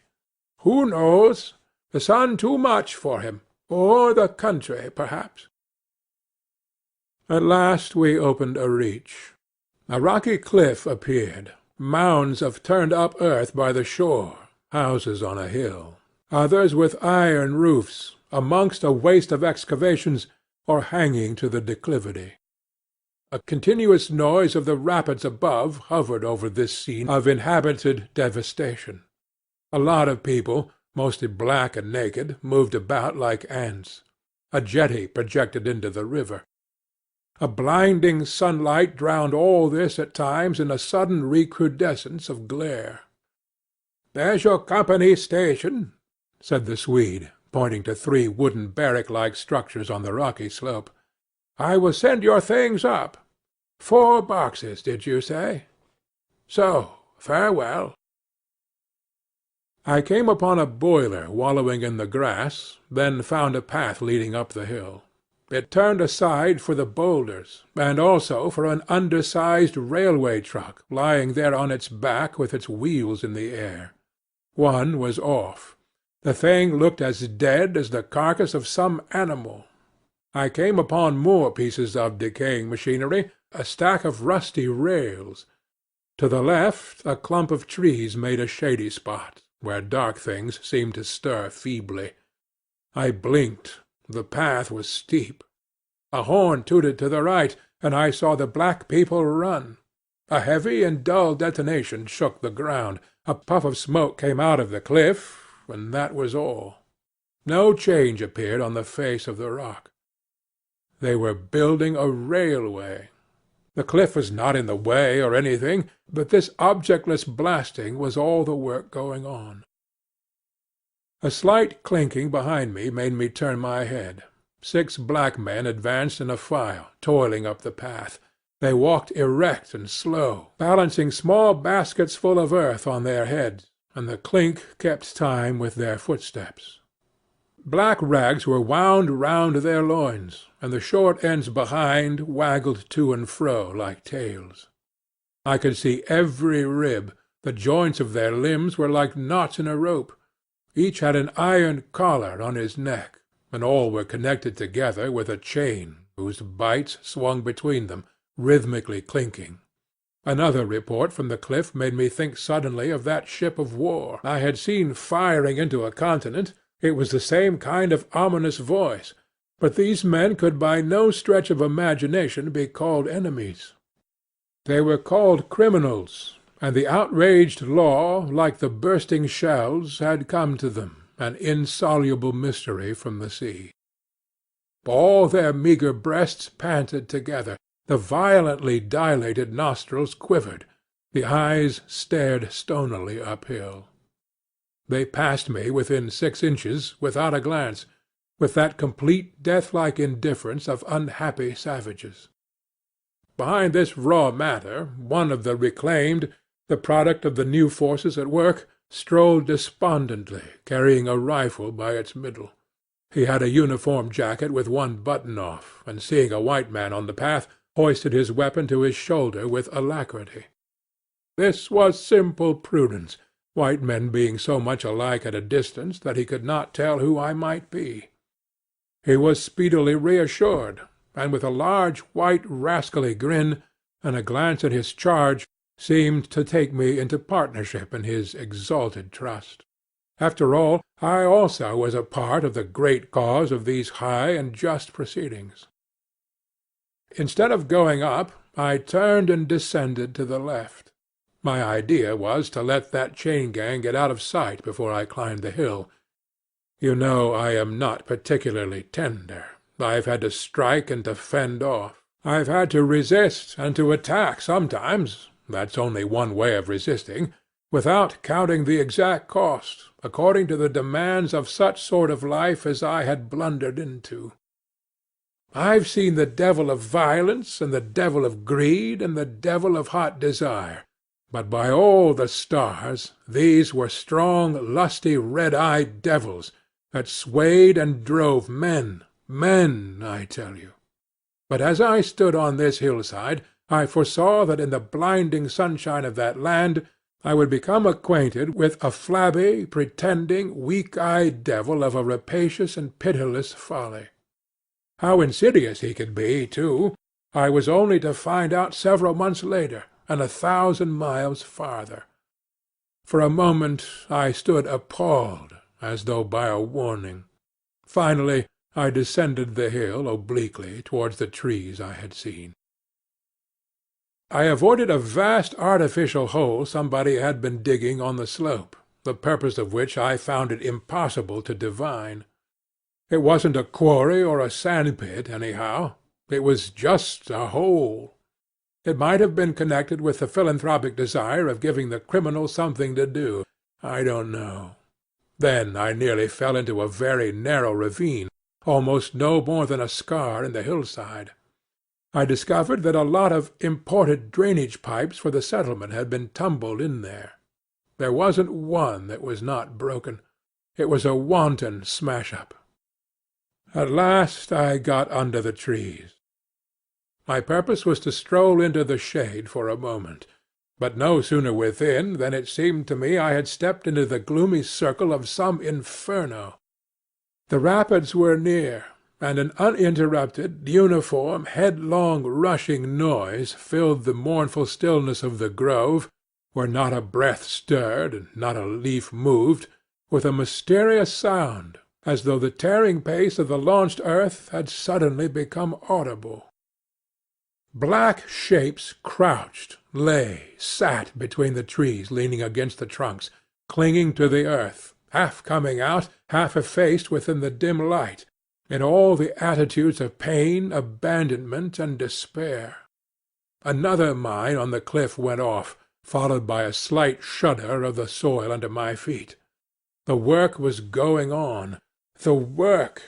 "Who knows? The sun too much for him, or the country, perhaps." At last we opened a reach. A rocky cliff appeared, mounds of turned-up earth by the shore, houses on a hill, others with iron roofs, amongst a waste of excavations, or hanging to the declivity. A continuous noise of the rapids above hovered over this scene of inhabited devastation. A lot of people, mostly black and naked, moved about like ants. A jetty projected into the river. A blinding sunlight drowned all this at times in a sudden recrudescence of glare. "There's your company station," said the Swede, pointing to 3 wooden barrack-like structures on the rocky slope. "I will send your things up. 4 boxes, did you say? So, farewell." I came upon a boiler wallowing in the grass, then found a path leading up the hill. It turned aside for the boulders, and also for an undersized railway truck lying there on its back with its wheels in the air. One was off. The thing looked as dead as the carcass of some animal. I came upon more pieces of decaying machinery, a stack of rusty rails. To the left a clump of trees made a shady spot, where dark things seemed to stir feebly. I blinked. The path was steep. A horn tooted to the right, and I saw the black people run. A heavy and dull detonation shook the ground. A puff of smoke came out of the cliff, and that was all. No change appeared on the face of the rock. They were building a railway. The cliff was not in the way or anything, but this objectless blasting was all the work going on. A slight clinking behind me made me turn my head. 6 black men advanced in a file, toiling up the path. They walked erect and slow, balancing small baskets full of earth on their heads, and the clink kept time with their footsteps. Black rags were wound round their loins, and the short ends behind waggled to and fro like tails. I could see every rib. The joints of their limbs were like knots in a rope. Each had an iron collar on his neck, and all were connected together with a chain whose bights swung between them, rhythmically clinking. Another report from the cliff made me think suddenly of that ship of war I had seen firing into a continent. It was the same kind of ominous voice, But these men could by no stretch of imagination be called enemies. They were called criminals, and the outraged law, like the bursting shells, had come to them, an insoluble mystery from the sea. All their meagre breasts panted together, the violently dilated nostrils quivered, the eyes stared stonily uphill. They passed me within 6 inches without a glance, with that complete death-like indifference of unhappy savages. Behind this raw matter, one of the reclaimed, the product of the new forces at work, strolled despondently, carrying a rifle by its middle. He had a uniform jacket with one button off, and seeing a white man on the path, hoisted his weapon to his shoulder with alacrity. This was simple prudence, white men being so much alike at a distance that he could not tell who I might be. He was speedily reassured, and with a large white rascally grin, and a glance at his charge, seemed to take me into partnership in his exalted trust. After all, I also was a part of the great cause of these high and just proceedings. Instead of going up, I turned and descended to the left. My idea was to let that chain-gang get out of sight before I climbed the hill. You know I am not particularly tender. I've had to strike and to fend off. I've had to resist and to attack sometimes. That's only one way of resisting, without counting the exact cost, according to the demands of such sort of life as I had blundered into. I've seen the devil of violence, and the devil of greed, and the devil of hot desire, but by all the stars, these were strong, lusty, red-eyed devils, that swayed and drove men, I tell you. But as I stood on this hillside, I foresaw that in the blinding sunshine of that land I would become acquainted with a flabby, pretending, weak-eyed devil of a rapacious and pitiless folly. How insidious he could be, too, I was only to find out several months later, and 1,000 miles farther. For a moment I stood appalled, as though by a warning. Finally I descended the hill obliquely towards the trees I had seen. I avoided a vast artificial hole somebody had been digging on the slope, the purpose of which I found it impossible to divine. It wasn't a quarry or a sand-pit, anyhow. It was just a hole. It might have been connected with the philanthropic desire of giving the criminal something to do. I don't know. Then I nearly fell into a very narrow ravine, almost no more than a scar in the hillside. I discovered that a lot of imported drainage pipes for the settlement had been tumbled in there. There wasn't one that was not broken. It was a wanton smash-up. At last I got under the trees. My purpose was to stroll into the shade for a moment, but no sooner within than it seemed to me I had stepped into the gloomy circle of some inferno. The rapids were near, and an uninterrupted, uniform, headlong, rushing noise filled the mournful stillness of the grove, where not a breath stirred and not a leaf moved, with a mysterious sound, as though the tearing pace of the launched earth had suddenly become audible. Black shapes crouched, lay, sat between the trees leaning against the trunks, clinging to the earth, half coming out, half effaced within the dim light, in all the attitudes of pain, abandonment, and despair. Another mine on the cliff went off, followed by a slight shudder of the soil under my feet. The work was going on. The work!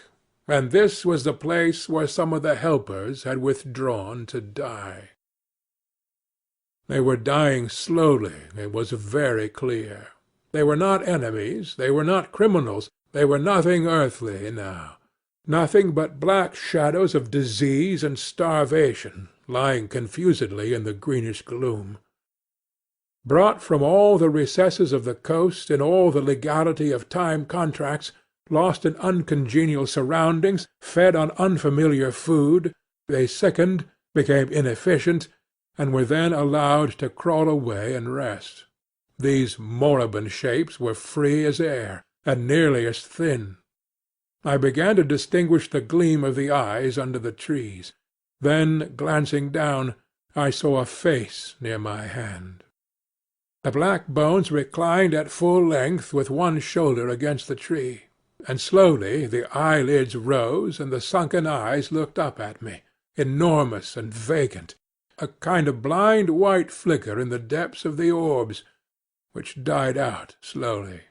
And this was the place where some of the helpers had withdrawn to die. They were dying slowly, it was very clear. They were not enemies, they were not criminals, they were nothing earthly now. Nothing but black shadows of disease and starvation, lying confusedly in the greenish gloom. Brought from all the recesses of the coast in all the legality of time contracts, lost in uncongenial surroundings, fed on unfamiliar food, they sickened, became inefficient, and were then allowed to crawl away and rest. These moribund shapes were free as air, and nearly as thin. I began to distinguish the gleam of the eyes under the trees. Then, glancing down, I saw a face near my hand. The black bones reclined at full length with one shoulder against the tree, and slowly the eyelids rose and the sunken eyes looked up at me, enormous and vacant, a kind of blind white flicker in the depths of the orbs, which died out slowly.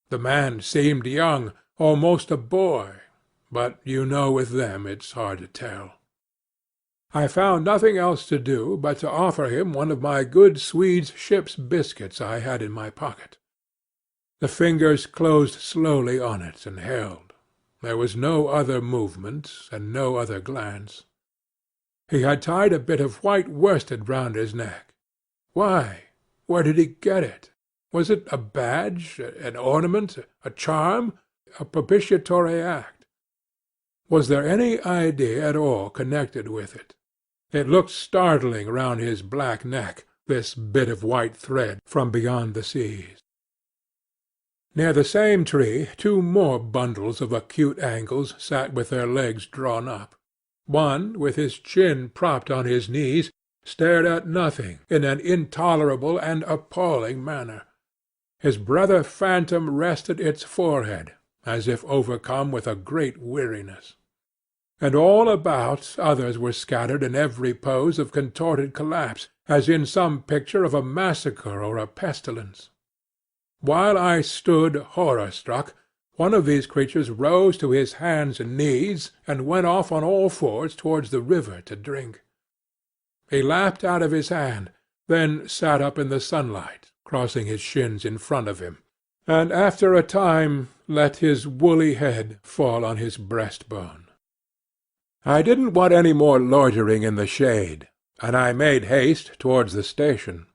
The man seemed young, almost a boy, but you know with them it's hard to tell. I found nothing else to do but to offer him one of my good Swede's ship's biscuits I had in my pocket. The fingers closed slowly on it and held. There was no other movement and no other glance. He had tied a bit of white worsted round his neck. Why? Where did he get it? Was it a badge, an ornament, a charm, a propitiatory act? Was there any idea at all connected with it? It looked startling round his black neck, this bit of white thread from beyond the seas. Near the same tree 2 more bundles of acute angles sat with their legs drawn up. One, with his chin propped on his knees, stared at nothing in an intolerable and appalling manner. His brother phantom rested its forehead, as if overcome with a great weariness. And all about others were scattered in every pose of contorted collapse, as in some picture of a massacre or a pestilence. While I stood horror-struck, one of these creatures rose to his hands and knees, and went off on all fours towards the river to drink. He lapped out of his hand, then sat up in the sunlight, crossing his shins in front of him, and after a time let his woolly head fall on his breastbone. I didn't want any more loitering in the shade, and I made haste towards the station.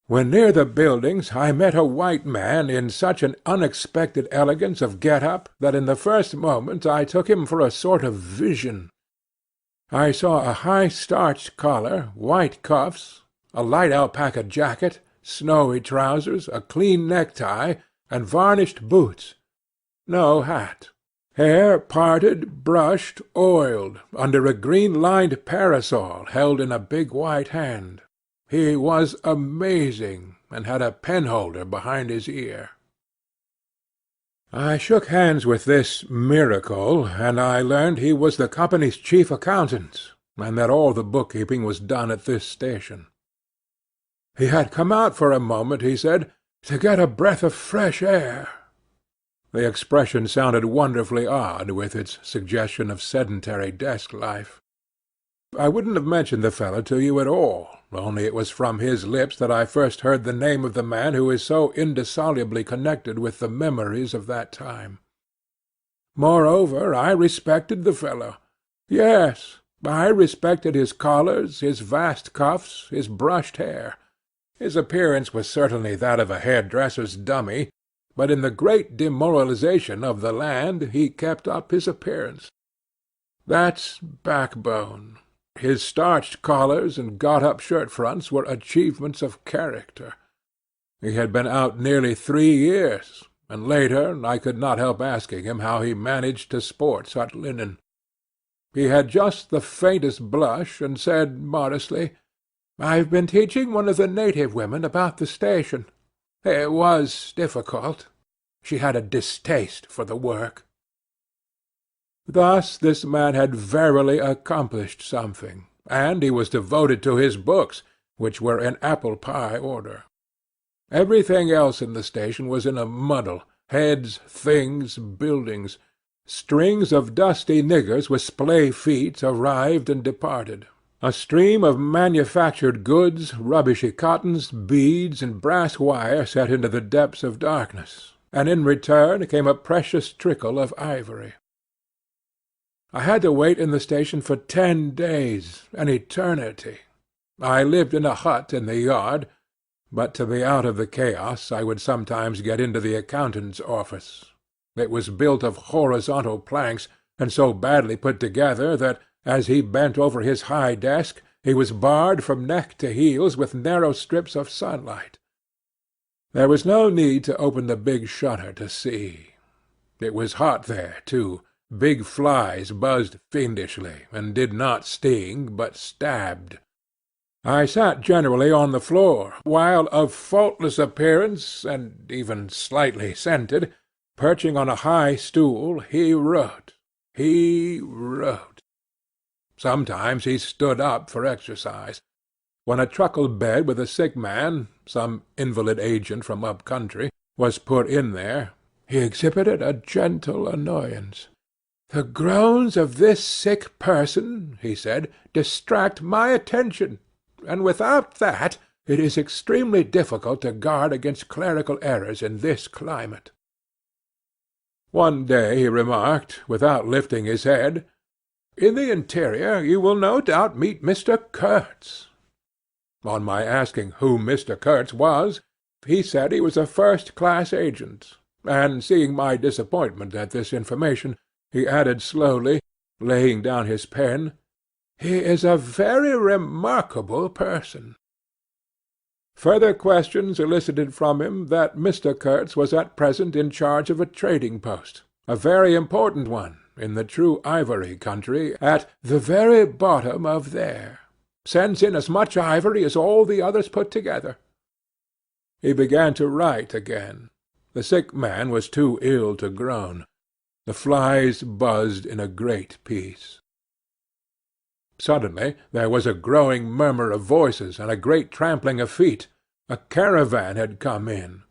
When near the buildings I met a white man in such an unexpected elegance of get-up that in the first moment I took him for a sort of vision. I saw a high starched collar, white cuffs, a light alpaca jacket, snowy trousers, a clean necktie, and varnished boots. No hat. Hair parted, brushed, oiled, under a green-lined parasol held in a big white hand. He was amazing, and had a penholder behind his ear. I shook hands with this miracle, and I learned he was the company's chief accountant, and that all the bookkeeping was done at this station. He had come out for a moment, he said, to get a breath of fresh air. The expression sounded wonderfully odd with its suggestion of sedentary desk life. I wouldn't have mentioned the fellow to you at all, only it was from his lips that I first heard the name of the man who is so indissolubly connected with the memories of that time. Moreover, I respected the fellow. Yes, I respected his collars, his vast cuffs, his brushed hair. His appearance was certainly that of a hairdresser's dummy, but in the great demoralization of the land he kept up his appearance. That's backbone. His starched collars and got-up shirt-fronts were achievements of character. He had been out nearly 3 years, and later I could not help asking him how he managed to sport such linen. He had just the faintest blush, and said modestly, "I've been teaching one of the native women about the station. It was difficult. She had a distaste for the work." Thus this man had verily accomplished something, and he was devoted to his books, which were in apple-pie order. Everything else in the station was in a muddle, heads, things, buildings. Strings of dusty niggers with splay feet arrived and departed. A stream of manufactured goods, rubbishy cottons, beads, and brass wire set into the depths of darkness, and in return came a precious trickle of ivory. I had to wait in the station for 10 days, an eternity. I lived in a hut in the yard, but to be out of the chaos I would sometimes get into the accountant's office. It was built of horizontal planks, and so badly put together that, as he bent over his high desk, he was barred from neck to heels with narrow strips of sunlight. There was no need to open the big shutter to see. It was hot there, too. Big flies buzzed fiendishly, and did not sting, but stabbed. I sat generally on the floor, while, of faultless appearance, and even slightly scented, perching on a high stool, he wrote. He wrote. Sometimes he stood up for exercise. When a truckle bed with a sick man, some invalid agent from up country, was put in there, he exhibited a gentle annoyance. "The groans of this sick person," he said, "distract my attention, and without that it is extremely difficult to guard against clerical errors in this climate." One day he remarked, without lifting his head, "In the interior you will no doubt meet Mr. Kurtz." On my asking who Mr. Kurtz was, he said he was a first-class agent, and seeing my disappointment at this information, he added slowly, laying down his pen, "He is a very remarkable person." Further questions elicited from him that Mr. Kurtz was at present in charge of a trading post, a very important one, in the true ivory country, at the very bottom of there. Sends in as much ivory as all the others put together. He began to write again. The sick man was too ill to groan. The flies buzzed in a great peace. Suddenly there was a growing murmur of voices and a great trampling of feet. A caravan had come in.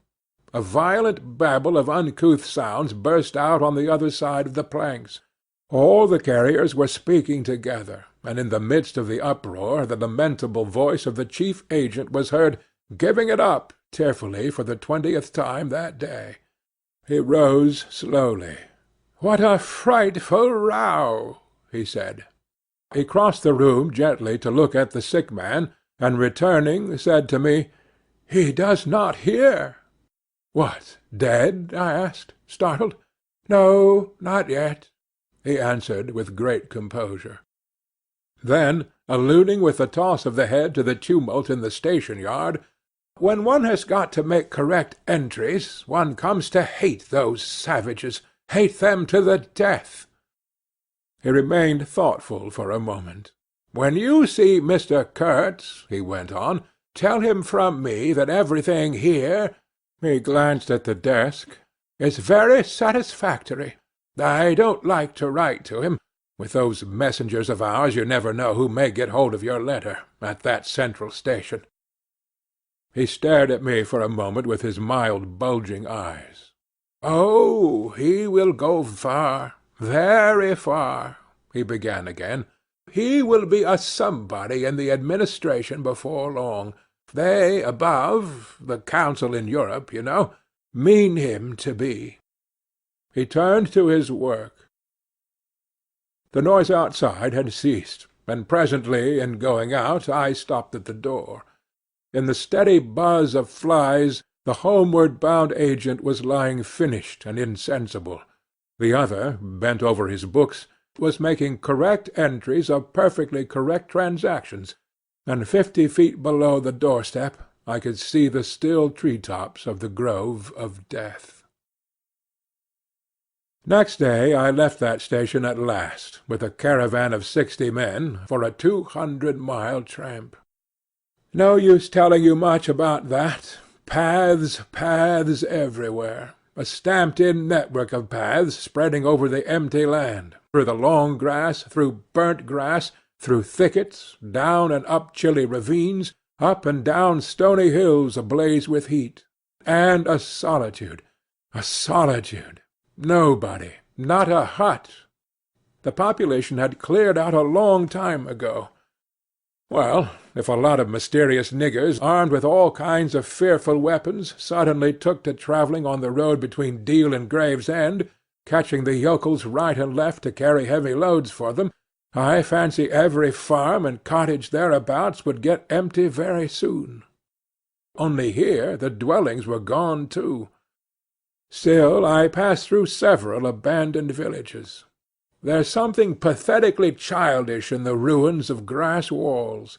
A violent babble of uncouth sounds burst out on the other side of the planks. All the carriers were speaking together, and in the midst of the uproar the lamentable voice of the chief agent was heard giving it up tearfully for the 20th time that day. He rose slowly. "What a frightful row!" he said. He crossed the room gently to look at the sick man, and returning said to me, "He does not hear." "What, dead?" I asked, startled. "No, not yet," he answered with great composure. Then, alluding with a toss of the head to the tumult in the station-yard, "When one has got to make correct entries, one comes to hate those savages, hate them to the death." He remained thoughtful for a moment. "When you see Mr. Kurtz," he went on, "tell him from me that everything here," he glanced at the desk, "is very satisfactory. I don't like to write to him. With those messengers of ours you never know who may get hold of your letter, at that central station." He stared at me for a moment with his mild bulging eyes. "Oh, he will go far, very far," he began again. "He will be a somebody in the administration before long. They above, the council in Europe, you know, mean him to be." He turned to his work. The noise outside had ceased, and presently, in going out, I stopped at the door. In the steady buzz of flies, the homeward-bound agent was lying finished and insensible. The other, bent over his books, was making correct entries of perfectly correct transactions, and 50 feet below the doorstep I could see the still tree-tops of the grove of death. Next day I left that station at last, with a caravan of 60 men, for a 200-mile tramp. No use telling you much about that. Paths, paths everywhere. A stamped-in network of paths spreading over the empty land, through the long grass, through burnt grass, through thickets, down and up chilly ravines, up and down stony hills ablaze with heat. And a solitude, a solitude. Nobody, not a hut. The population had cleared out a long time ago. Well, if a lot of mysterious niggers, armed with all kinds of fearful weapons, suddenly took to travelling on the road between Deal and Gravesend, catching the yokels right and left to carry heavy loads for them, I fancy every farm and cottage thereabouts would get empty very soon. Only here the dwellings were gone too. Still I passed through several abandoned villages. There's something pathetically childish in the ruins of grass walls.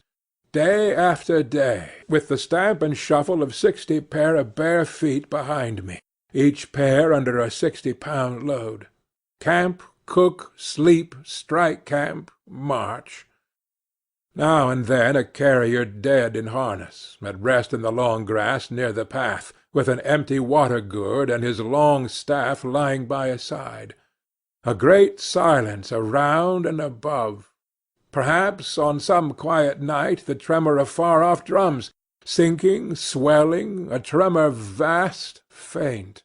Day after day, with the stamp and shuffle of 60 pair of bare feet behind me, each pair under a 60-pound load. Camp, cook, sleep, strike camp, march. Now and then a carrier dead in harness, at rest in the long grass near the path, with an empty water-gourd and his long staff lying by his side. A great silence around and above. Perhaps on some quiet night the tremor of far-off drums, sinking, swelling, a tremor vast, faint.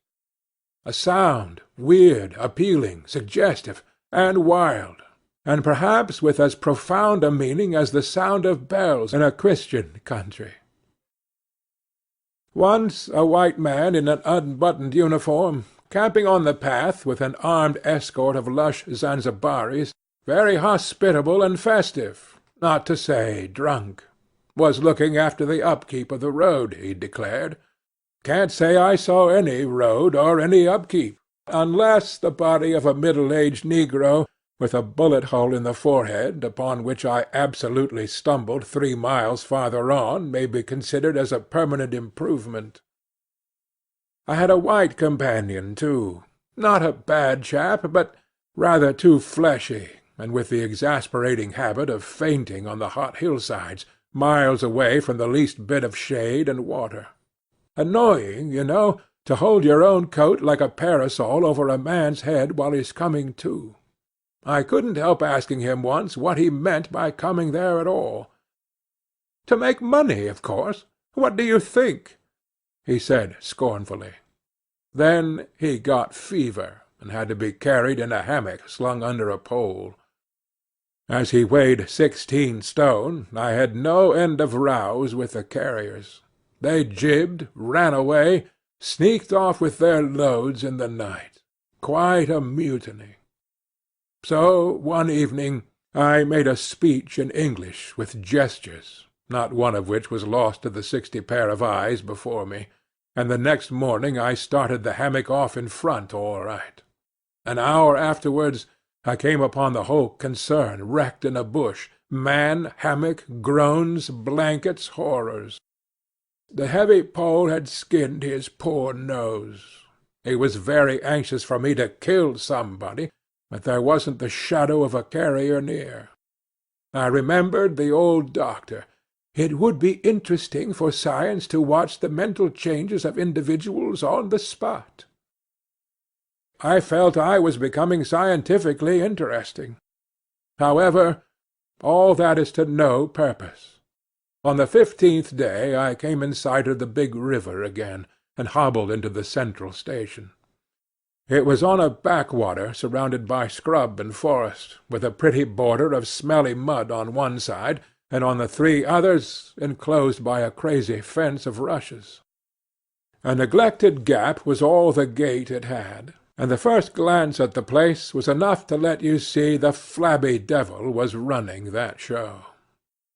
A sound, weird, appealing, suggestive, and wild, and perhaps with as profound a meaning as the sound of bells in a Christian country. Once a white man in an unbuttoned uniform, camping on the path with an armed escort of lush Zanzibaris, very hospitable and festive, not to say drunk, was looking after the upkeep of the road, he declared. Can't say I saw any road or any upkeep, unless the body of a middle-aged negro, with a bullet-hole in the forehead, upon which I absolutely stumbled 3 miles farther on, may be considered as a permanent improvement. I had a white companion, too, not a bad chap, but rather too fleshy, and with the exasperating habit of fainting on the hot hillsides, miles away from the least bit of shade and water. Annoying, you know, to hold your own coat like a parasol over a man's head while he's coming to. I couldn't help asking him once what he meant by coming there at all. "To make money, of course. What do you think?" he said scornfully. Then he got fever, and had to be carried in a hammock slung under a pole. As he weighed 16 stone, I had no end of rows with the carriers. They jibbed, ran away, sneaked off with their loads in the night. Quite a mutiny. So one evening I made a speech in English with gestures, not one of which was lost to the 60 pair of eyes before me, and the next morning I started the hammock off in front all right. An hour afterwards I came upon the whole concern wrecked in a bush, man, hammock, groans, blankets, horrors. The heavy pole had skinned his poor nose. He was very anxious for me to kill somebody, but there wasn't the shadow of a carrier near. I remembered the old doctor. It would be interesting for science to watch the mental changes of individuals on the spot. I felt I was becoming scientifically interesting. However, all that is to no purpose. On the 15th day I came in sight of the big river again, and hobbled into the central station. It was on a backwater surrounded by scrub and forest, with a pretty border of smelly mud on one side, and on the 3 others enclosed by a crazy fence of rushes. A neglected gap was all the gate it had, and the first glance at the place was enough to let you see the flabby devil was running that show.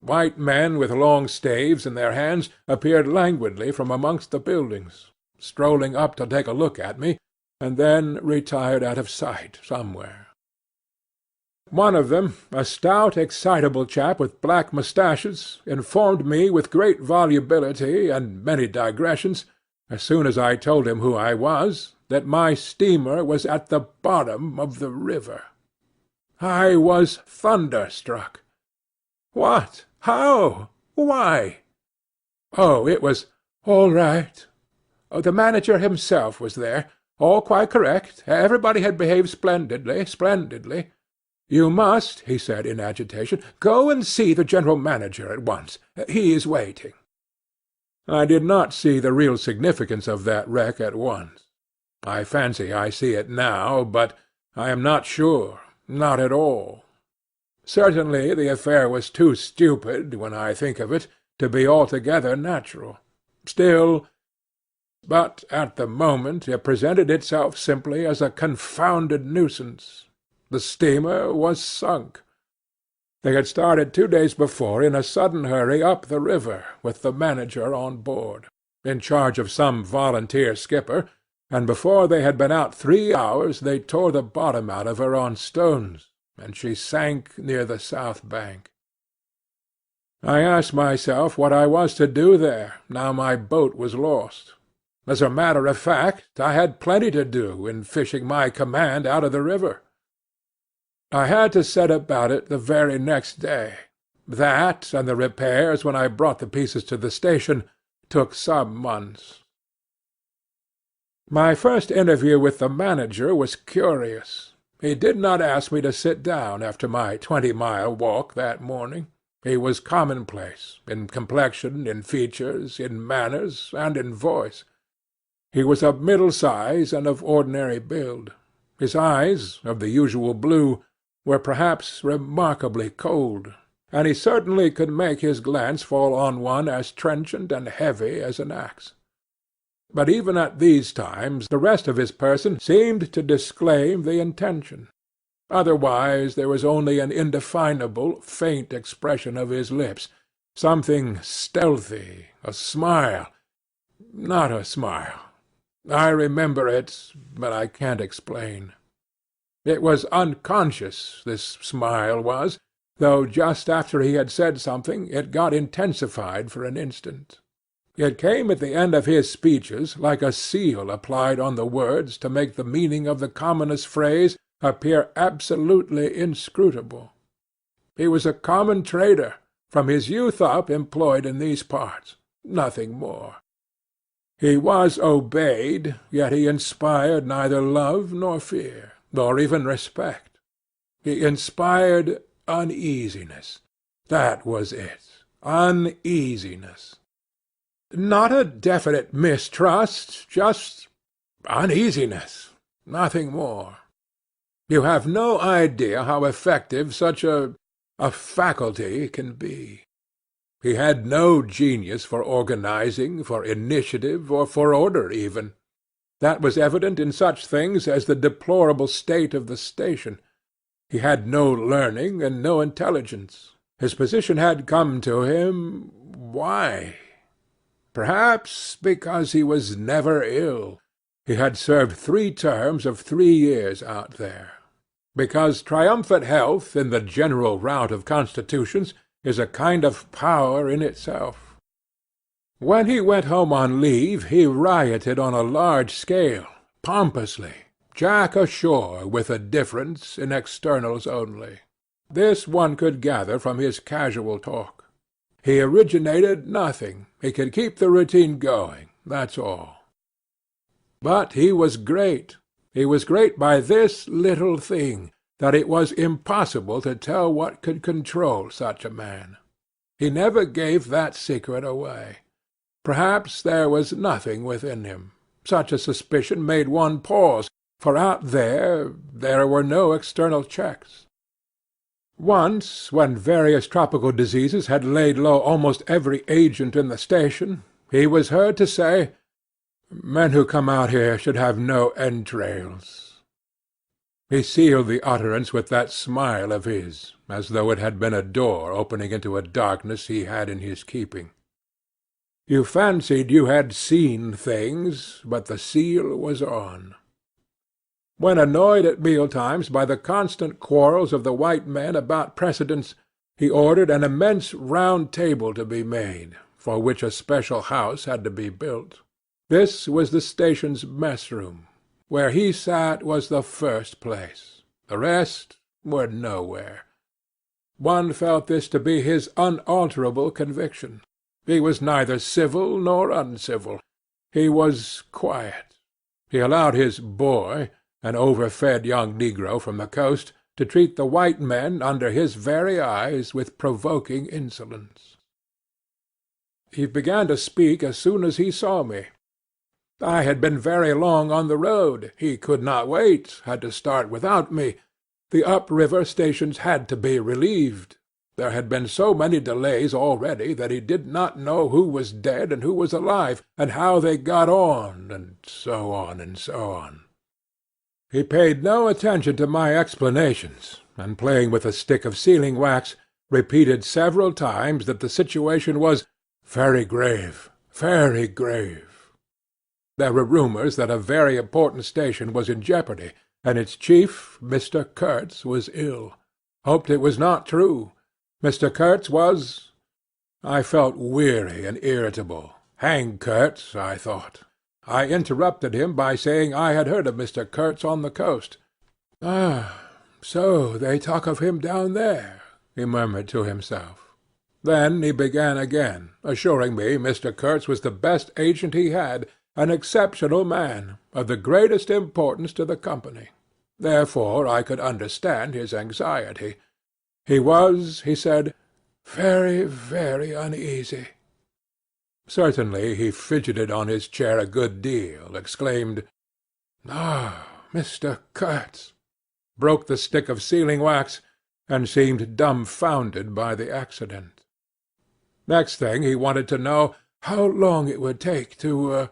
White men with long staves in their hands appeared languidly from amongst the buildings, strolling up to take a look at me, and then retired out of sight somewhere. One of them, a stout, excitable chap with black moustaches, informed me with great volubility and many digressions, as soon as I told him who I was, that my steamer was at the bottom of the river. I was thunderstruck. What? How? Why? Oh, it was all right. The manager himself was there. All quite correct. Everybody had behaved splendidly, splendidly. You must, he said in agitation, go and see the general manager at once. He is waiting. I did not see the real significance of that wreck at once. I fancy I see it now, but I am not sure, not at all. Certainly the affair was too stupid, when I think of it, to be altogether natural. Still, but at the moment it presented itself simply as a confounded nuisance. The steamer was sunk. They had started 2 days before in a sudden hurry up the river, with the manager on board, in charge of some volunteer skipper, and before they had been out 3 hours they tore the bottom out of her on stones, and she sank near the south bank. I asked myself what I was to do there, now my boat was lost. As a matter of fact, I had plenty to do in fishing my command out of the river. I had to set about it the very next day. That, and the repairs when I brought the pieces to the station, took some months. My first interview with the manager was curious. He did not ask me to sit down after my 20-mile walk that morning. He was commonplace, in complexion, in features, in manners, and in voice. He was of middle size and of ordinary build. His eyes, of the usual blue, were perhaps remarkably cold, and he certainly could make his glance fall on one as trenchant and heavy as an axe. But even at these times the rest of his person seemed to disclaim the intention. Otherwise there was only an indefinable, faint expression of his lips, something stealthy, a smile. Not a smile. I remember it, but I can't explain. It was unconscious, this smile was, though just after he had said something it got intensified for an instant. It came at the end of his speeches like a seal applied on the words to make the meaning of the commonest phrase appear absolutely inscrutable. He was a common trader, from his youth up employed in these parts, nothing more. He was obeyed, yet he inspired neither love nor fear, nor even respect. He inspired uneasiness. That was it. Uneasiness. Not a definite mistrust, just uneasiness, nothing more. You have no idea how effective such a faculty can be. He had no genius for organizing, for initiative, or for order even. That was evident in such things as the deplorable state of the station. He had no learning and no intelligence. His position had come to him. Why? Perhaps because he was never ill. He had served 3 terms of 3 years out there. Because triumphant health, in the general rout of constitutions, is a kind of power in itself. When he went home on leave he rioted on a large scale, pompously, Jack ashore with a difference in externals only. This one could gather from his casual talk. He originated nothing. He could keep the routine going, that's all. But he was great. He was great by this little thing, that it was impossible to tell what could control such a man. He never gave that secret away. Perhaps there was nothing within him. Such a suspicion made one pause, for out there were no external checks. Once, when various tropical diseases had laid low almost every agent in the station, he was heard to say, "Men who come out here should have no entrails." He sealed the utterance with that smile of his, as though it had been a door opening into a darkness he had in his keeping. You fancied you had seen things, but the seal was on. When annoyed at meal-times by the constant quarrels of the white men about precedence, he ordered an immense round table to be made, for which a special house had to be built. This was the station's mess-room. Where he sat was the first place. The rest were nowhere. One felt this to be his unalterable conviction. He was neither civil nor uncivil. He was quiet. He allowed his boy, an overfed young negro from the coast, to treat the white men under his very eyes with provoking insolence. He began to speak as soon as he saw me. I had been very long on the road. He could not wait, had to start without me. The up-river stations had to be relieved. There had been so many delays already that he did not know who was dead and who was alive, and how they got on, and so on and so on. He paid no attention to my explanations, and playing with a stick of sealing-wax, repeated several times that the situation was very grave, very grave. There were rumours that a very important station was in jeopardy, and its chief, Mr. Kurtz, was ill. Hoped it was not true. Mr. Kurtz was— I felt weary and irritable. Hang Kurtz, I thought. I interrupted him by saying I had heard of Mr. Kurtz on the coast. "Ah, so they talk of him down there," he murmured to himself. Then he began again, assuring me Mr. Kurtz was the best agent he had, an exceptional man, of the greatest importance to the company. Therefore I could understand his anxiety. He was, he said, very, very uneasy. Certainly he fidgeted on his chair a good deal, exclaimed, "Ah, Mr. Kurtz," broke the stick of sealing-wax, and seemed dumbfounded by the accident. Next thing he wanted to know how long it would take to—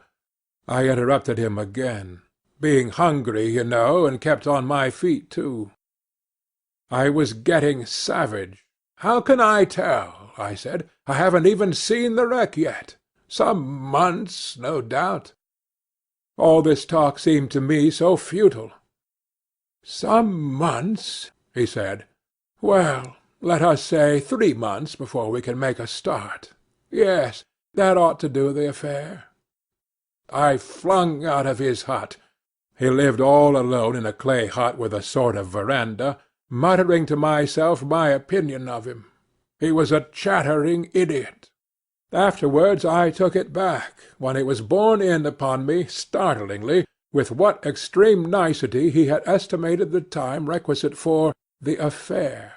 I interrupted him again, being hungry, you know, and kept on my feet too. I was getting savage. "How can I tell?" I said. "I haven't even seen the wreck yet. Some months, no doubt." All this talk seemed to me so futile. "Some months," he said. "Well, let us say 3 months before we can make a start. Yes, that ought to do the affair." I flung out of his hut. He lived all alone in a clay hut with a sort of verandah, muttering to myself my opinion of him. He was a chattering idiot. Afterwards I took it back, when it was borne in upon me, startlingly, with what extreme nicety he had estimated the time requisite for the affair.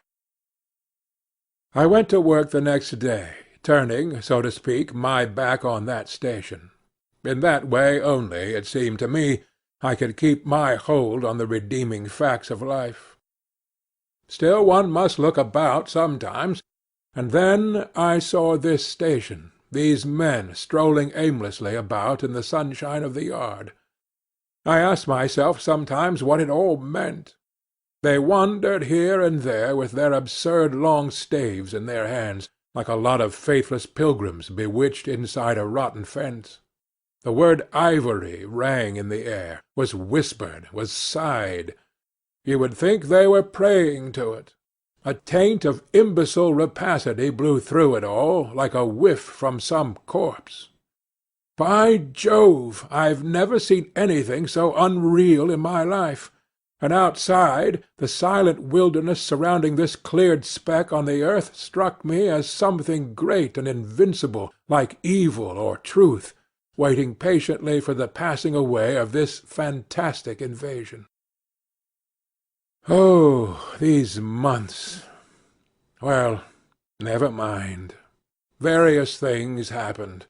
I went to work the next day, turning, so to speak, my back on that station. In that way only, it seemed to me, I could keep my hold on the redeeming facts of life. Still one must look about sometimes, and then I saw this station, these men strolling aimlessly about in the sunshine of the yard. I asked myself sometimes what it all meant. They wandered here and there with their absurd long staves in their hands, like a lot of faithless pilgrims bewitched inside a rotten fence. The word ivory rang in the air, was whispered, was sighed. You would think they were praying to it. A taint of imbecile rapacity blew through it all, like a whiff from some corpse. By Jove, I've never seen anything so unreal in my life. And outside, the silent wilderness surrounding this cleared speck on the earth struck me as something great and invincible, like evil or truth, waiting patiently for the passing away of this fantastic invasion. Oh, these months! Well, never mind. Various things happened.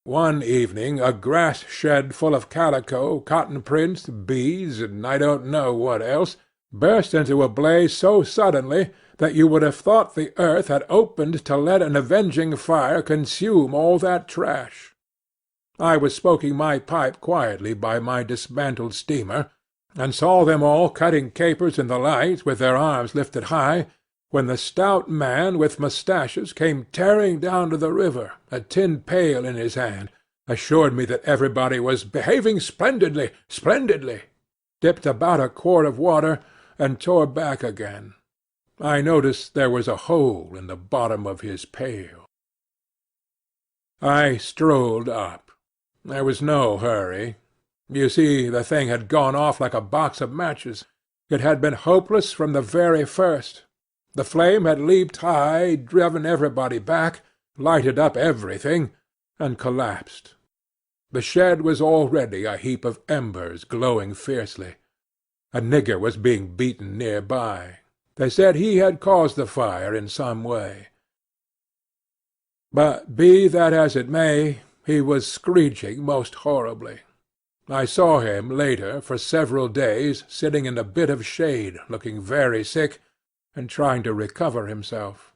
One evening a grass shed full of calico, cotton prints, bees, and I don't know what else, burst into a blaze so suddenly that you would have thought the earth had opened to let an avenging fire consume all that trash. I was smoking my pipe quietly by my dismantled steamer, and saw them all cutting capers in the light with their arms lifted high, when the stout man with moustaches came tearing down to the river, a tin pail in his hand, assured me that everybody was behaving splendidly, splendidly, dipped about a quart of water, and tore back again. I noticed there was a hole in the bottom of his pail. I strolled up. There was no hurry. You see, the thing had gone off like a box of matches. It had been hopeless from the very first. The flame had leaped high, driven everybody back, lighted up everything, and collapsed. The shed was already a heap of embers glowing fiercely. A nigger was being beaten near by. They said he had caused the fire in some way. But be that as it may, he was screeching most horribly. I saw him later, for several days, sitting in a bit of shade, looking very sick, and trying to recover himself.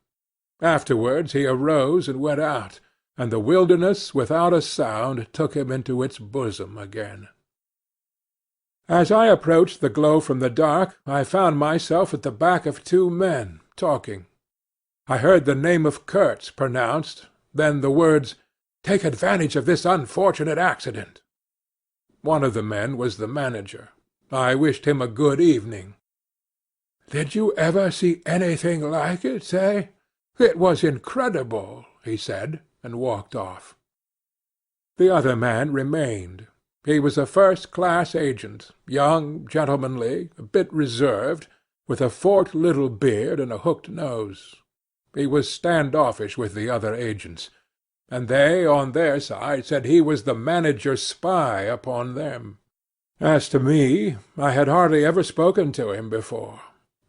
Afterwards he arose and went out, and the wilderness without a sound took him into its bosom again. As I approached the glow from the dark, I found myself at the back of 2 men, talking. I heard the name of Kurtz pronounced, then the words, "Take advantage of this unfortunate accident." One of the men was the manager. I wished him a good evening. "Did you ever see anything like it, say? It was incredible," he said, and walked off. The other man remained. He was a first-class agent, young, gentlemanly, a bit reserved, with a forked little beard and a hooked nose. He was standoffish with the other agents, and they, on their side, said he was the manager's spy upon them. As to me, I had hardly ever spoken to him before.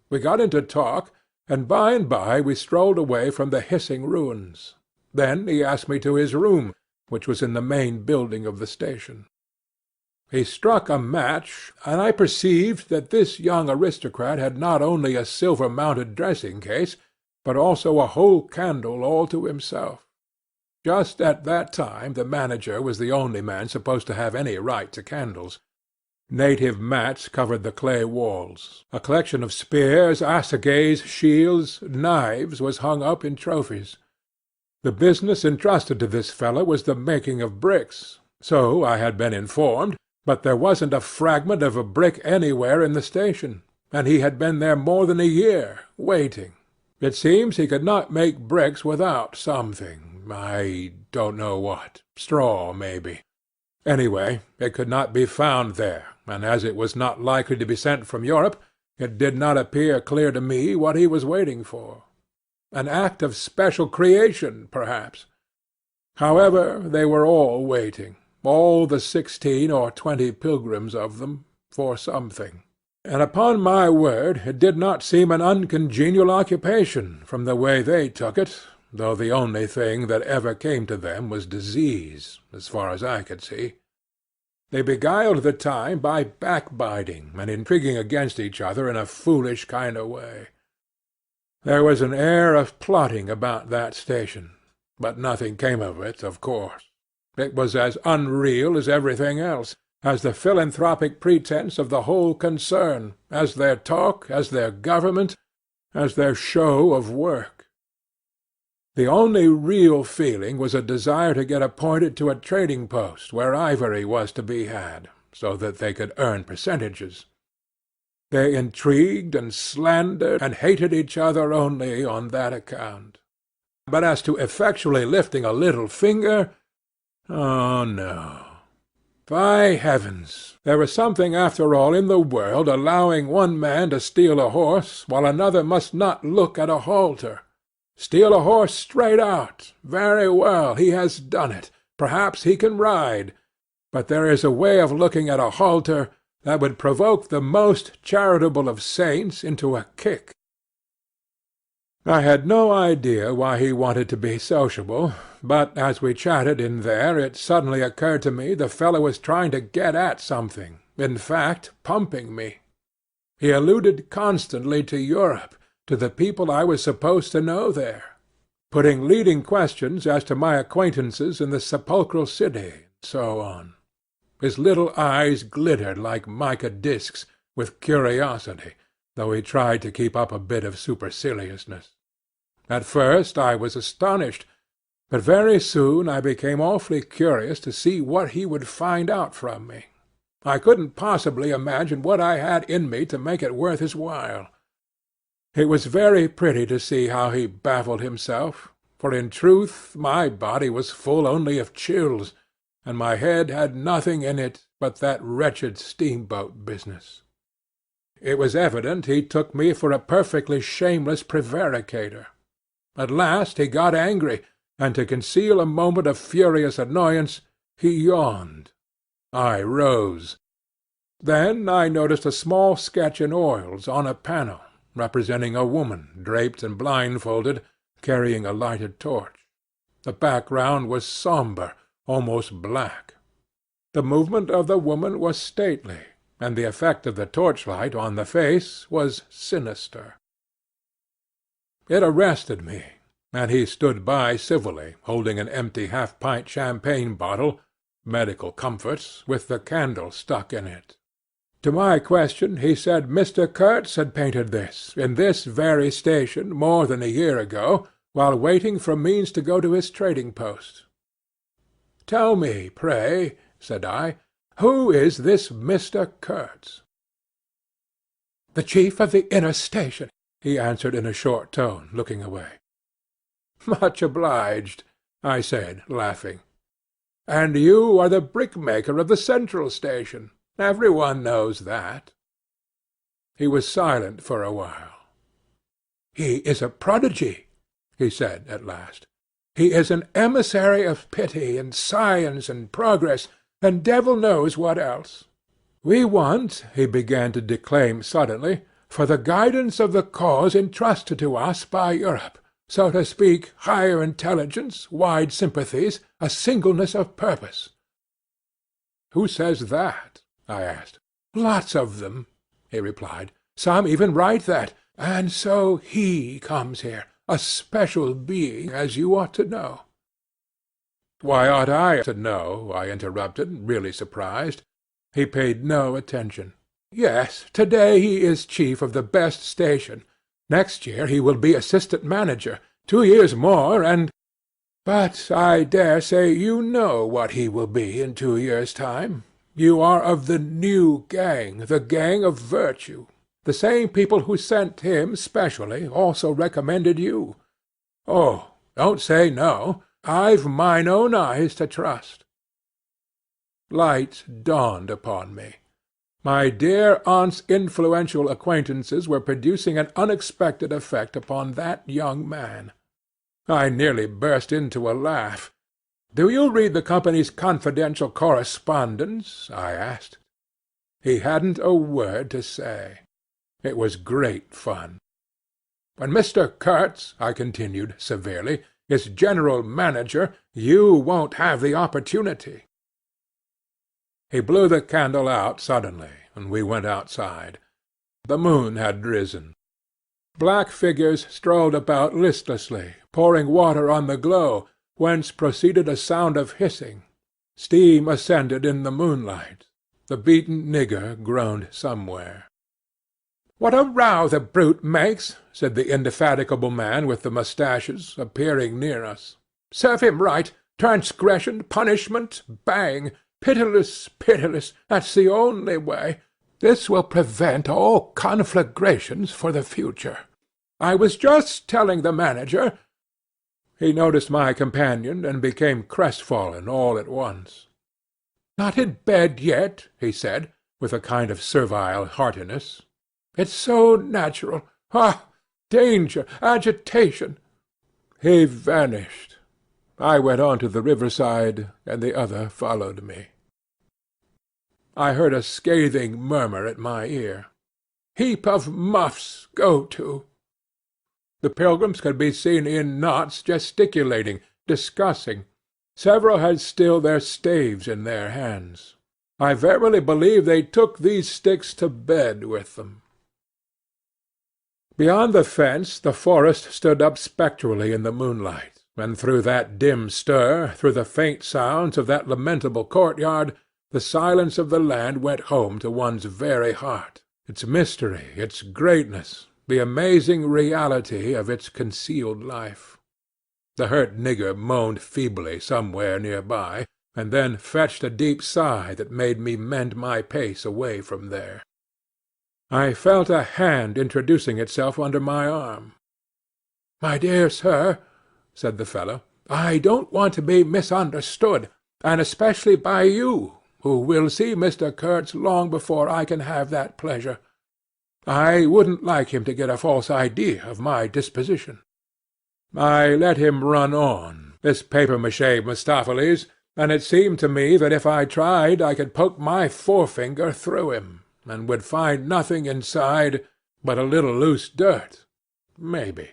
We got into talk, and by we strolled away from the hissing ruins. Then he asked me to his room, which was in the main building of the station. He struck a match, and I perceived that this young aristocrat had not only a silver-mounted dressing-case, but also a whole candle all to himself. Just at that time the manager was the only man supposed to have any right to candles. Native mats covered the clay walls. A collection of spears, assegais, shields, knives was hung up in trophies. The business entrusted to this fellow was the making of bricks. So I had been informed, but there wasn't a fragment of a brick anywhere in the station, and he had been there more than a year, waiting. It seems he could not make bricks without something, I don't know what, straw, maybe. Anyway, it could not be found there, and as it was not likely to be sent from Europe, it did not appear clear to me what he was waiting for. An act of special creation, perhaps. However, they were all waiting, all the 16 or 20 pilgrims of them, for something. And upon my word, it did not seem an uncongenial occupation, from the way they took it, though the only thing that ever came to them was disease, as far as I could see. They beguiled the time by backbiting and intriguing against each other in a foolish kind of way. There was an air of plotting about that station, but nothing came of it, of course. It was as unreal as everything else, as the philanthropic pretence of the whole concern, as their talk, as their government, as their show of work. The only real feeling was a desire to get appointed to a trading post where ivory was to be had, so that they could earn percentages. They intrigued and slandered and hated each other only on that account. But as to effectually lifting a little finger, oh no. By heavens, there was something after all in the world allowing one man to steal a horse, while another must not look at a halter. Steal a horse straight out. Very well, he has done it. Perhaps he can ride. But there is a way of looking at a halter that would provoke the most charitable of saints into a kick. I had no idea why he wanted to be sociable, but as we chatted in there it suddenly occurred to me the fellow was trying to get at something, in fact pumping me. He alluded constantly to Europe, to the people I was supposed to know there, putting leading questions as to my acquaintances in the sepulchral city, and so on. His little eyes glittered like mica discs with curiosity, though he tried to keep up a bit of superciliousness. At first I was astonished, but very soon I became awfully curious to see what he would find out from me. I couldn't possibly imagine what I had in me to make it worth his while. It was very pretty to see how he baffled himself, for in truth my body was full only of chills, and my head had nothing in it but that wretched steamboat business. It was evident he took me for a perfectly shameless prevaricator. At last he got angry, and to conceal a moment of furious annoyance, he yawned. I rose. Then I noticed a small sketch in oils on a panel, representing a woman draped and blindfolded, carrying a lighted torch. The background was sombre, almost black. The movement of the woman was stately, and the effect of the torchlight on the face was sinister. It arrested me, and he stood by civilly, holding an empty half-pint champagne bottle, medical comforts, with the candle stuck in it. To my question he said Mr. Kurtz had painted this, in this very station, more than a year ago, while waiting for means to go to his trading post. "Tell me, pray," said I, "who is this Mr. Kurtz?" "The chief of the inner station," he answered in a short tone, looking away. "Much obliged," I said, laughing. And you are the brickmaker of the Central Station. Every one knows that." He was silent for a while. "He is a prodigy," he said at last. "He is an emissary of pity and science and progress, and devil knows what else. We want," he began to declaim suddenly, "for the guidance of the cause entrusted to us by Europe, so to speak, higher intelligence, wide sympathies, a singleness of purpose." "Who says that?" I asked. "Lots of them," he replied. "Some even write that. And so he comes here, a special being, as you ought to know." "Why ought I to know?" I interrupted, really surprised. He paid no attention. "Yes, to-day he is chief of the best station. Next year he will be assistant manager. 2 years more, and— But I dare say you know what he will be in 2 years' time. You are of the new gang, the gang of virtue. The same people who sent him specially also recommended you. Oh, don't say no. I've mine own eyes to trust." Light dawned upon me. My dear aunt's influential acquaintances were producing an unexpected effect upon that young man. I nearly burst into a laugh. "Do you read the company's confidential correspondence?" I asked. He hadn't a word to say. It was great fun. "When Mr. Kurtz," I continued severely, "is general manager, you won't have the opportunity." He blew the candle out suddenly, and we went outside. The moon had risen. Black figures strolled about listlessly, pouring water on the glow, whence proceeded a sound of hissing. Steam ascended in the moonlight. The beaten nigger groaned somewhere. "What a row the brute makes!" said the indefatigable man with the moustaches, appearing near us. "Serve him right! Transgression, punishment, bang! Pitiless, pitiless! That's the only way. This will prevent all conflagrations for the future. I was just telling the manager—" He noticed my companion, and became crestfallen all at once. "Not in bed yet," he said, with a kind of servile heartiness. "It's so natural. Ah! Danger! Agitation!" He vanished. I went on to the riverside, and the other followed me. I heard a scathing murmur at my ear. "Heap of muffs, go to!" The pilgrims could be seen in knots gesticulating, discussing. Several had still their staves in their hands. I verily believe they took these sticks to bed with them. Beyond the fence the forest stood up spectrally in the moonlight, and through that dim stir, through the faint sounds of that lamentable courtyard, the silence of the land went home to one's very heart, its mystery, its greatness, the amazing reality of its concealed life. The hurt nigger moaned feebly somewhere near by, and then fetched a deep sigh that made me mend my pace away from there. I felt a hand introducing itself under my arm. "My dear sir," said the fellow, "I don't want to be misunderstood, and especially by you, who will see Mr. Kurtz long before I can have that pleasure. I wouldn't like him to get a false idea of my disposition." I let him run on, this papier-mâché Mephistopheles, and it seemed to me that if I tried I could poke my forefinger through him, and would find nothing inside but a little loose dirt, maybe.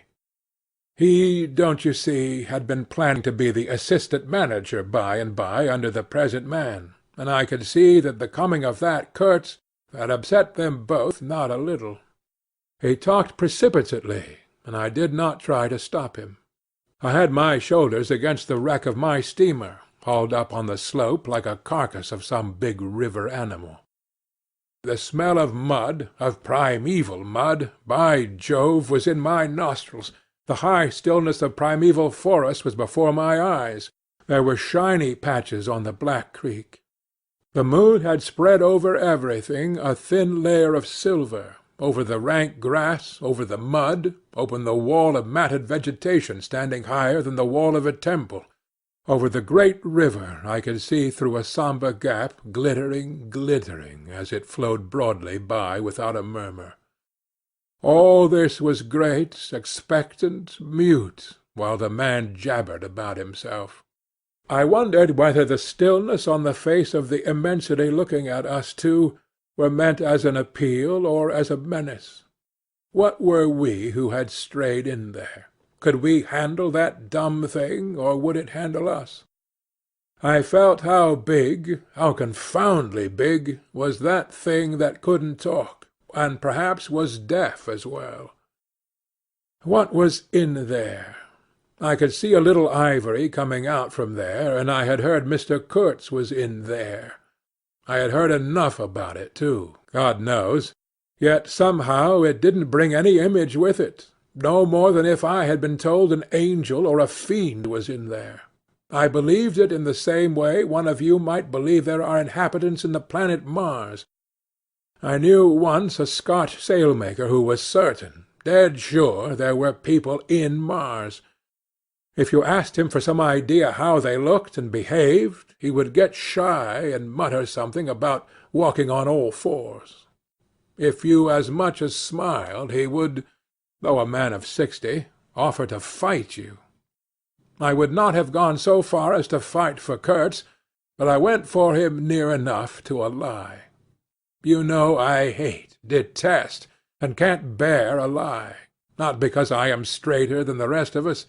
He, don't you see, had been planning to be the assistant manager by and by under the present man, and I could see that the coming of that Kurtz had upset them both not a little. He talked precipitately, and I did not try to stop him. I had my shoulders against the wreck of my steamer, hauled up on the slope like a carcass of some big river animal. The smell of mud, of primeval mud, by Jove, was in my nostrils. The high stillness of primeval forest was before my eyes. There were shiny patches on the Black Creek. The moon had spread over everything a thin layer of silver, over the rank grass, over the mud, over the wall of matted vegetation standing higher than the wall of a temple, Over the great river I could see through a sombre gap, glittering, glittering, as it flowed broadly by without a murmur. All this was great, expectant, mute, while the man jabbered about himself. I wondered whether the stillness on the face of the immensity looking at us two were meant as an appeal or as a menace. What were we who had strayed in there? Could we handle that dumb thing, or would it handle us? I felt how big, how confoundedly big, was that thing that couldn't talk, and perhaps was deaf as well. What was in there? I could see a little ivory coming out from there, and I had heard Mr. Kurtz was in there. I had heard enough about it, too, God knows, yet somehow it didn't bring any image with it, no more than if I had been told an angel or a fiend was in there. I believed it in the same way one of you might believe there are inhabitants in the planet Mars. I knew once a Scotch sailmaker who was certain, dead sure, there were people in Mars. If you asked him for some idea how they looked and behaved, he would get shy and mutter something about walking on all fours. If you as much as smiled, he would, though a man of 60, offer to fight you. I would not have gone so far as to fight for Kurtz, but I went for him near enough to a lie. You know I hate, detest, and can't bear a lie, not because I am straighter than the rest of us,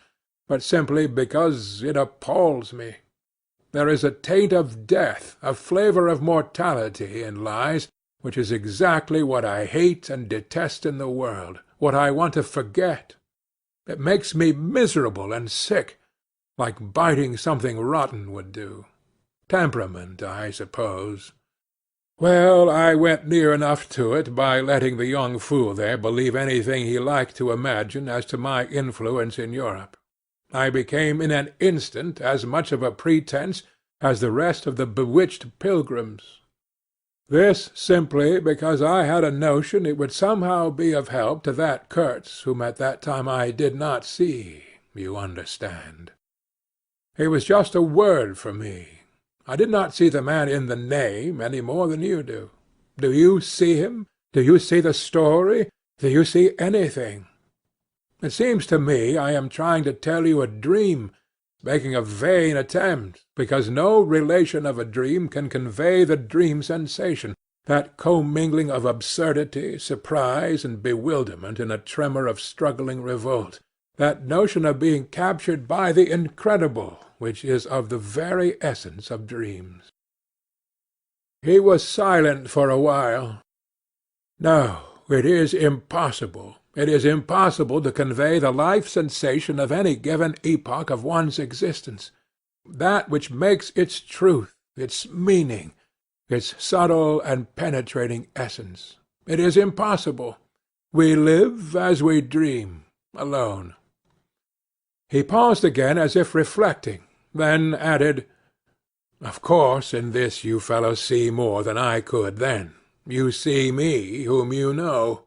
but simply because it appalls me. There is a taint of death, a flavour of mortality in lies, which is exactly what I hate and detest in the world, what I want to forget. It makes me miserable and sick, like biting something rotten would do. Temperament, I suppose. Well, I went near enough to it by letting the young fool there believe anything he liked to imagine as to my influence in Europe. I became in an instant as much of a pretence as the rest of the bewitched pilgrims. This simply because I had a notion it would somehow be of help to that Kurtz whom at that time I did not see, you understand. He was just a word for me. I did not see the man in the name any more than you do. Do you see him? Do you see the story? Do you see anything? It seems to me I am trying to tell you a dream, making a vain attempt, because no relation of a dream can convey the dream sensation, that commingling of absurdity, surprise, and bewilderment in a tremor of struggling revolt, that notion of being captured by the incredible, which is of the very essence of dreams. He was silent for a while. No, it is impossible. It is impossible to convey the life sensation of any given epoch of one's existence, that which makes its truth, its meaning, its subtle and penetrating essence. It is impossible. We live as we dream, alone. He paused again as if reflecting, then added, "Of course in this you fellows see more than I could then. You see me, whom you know."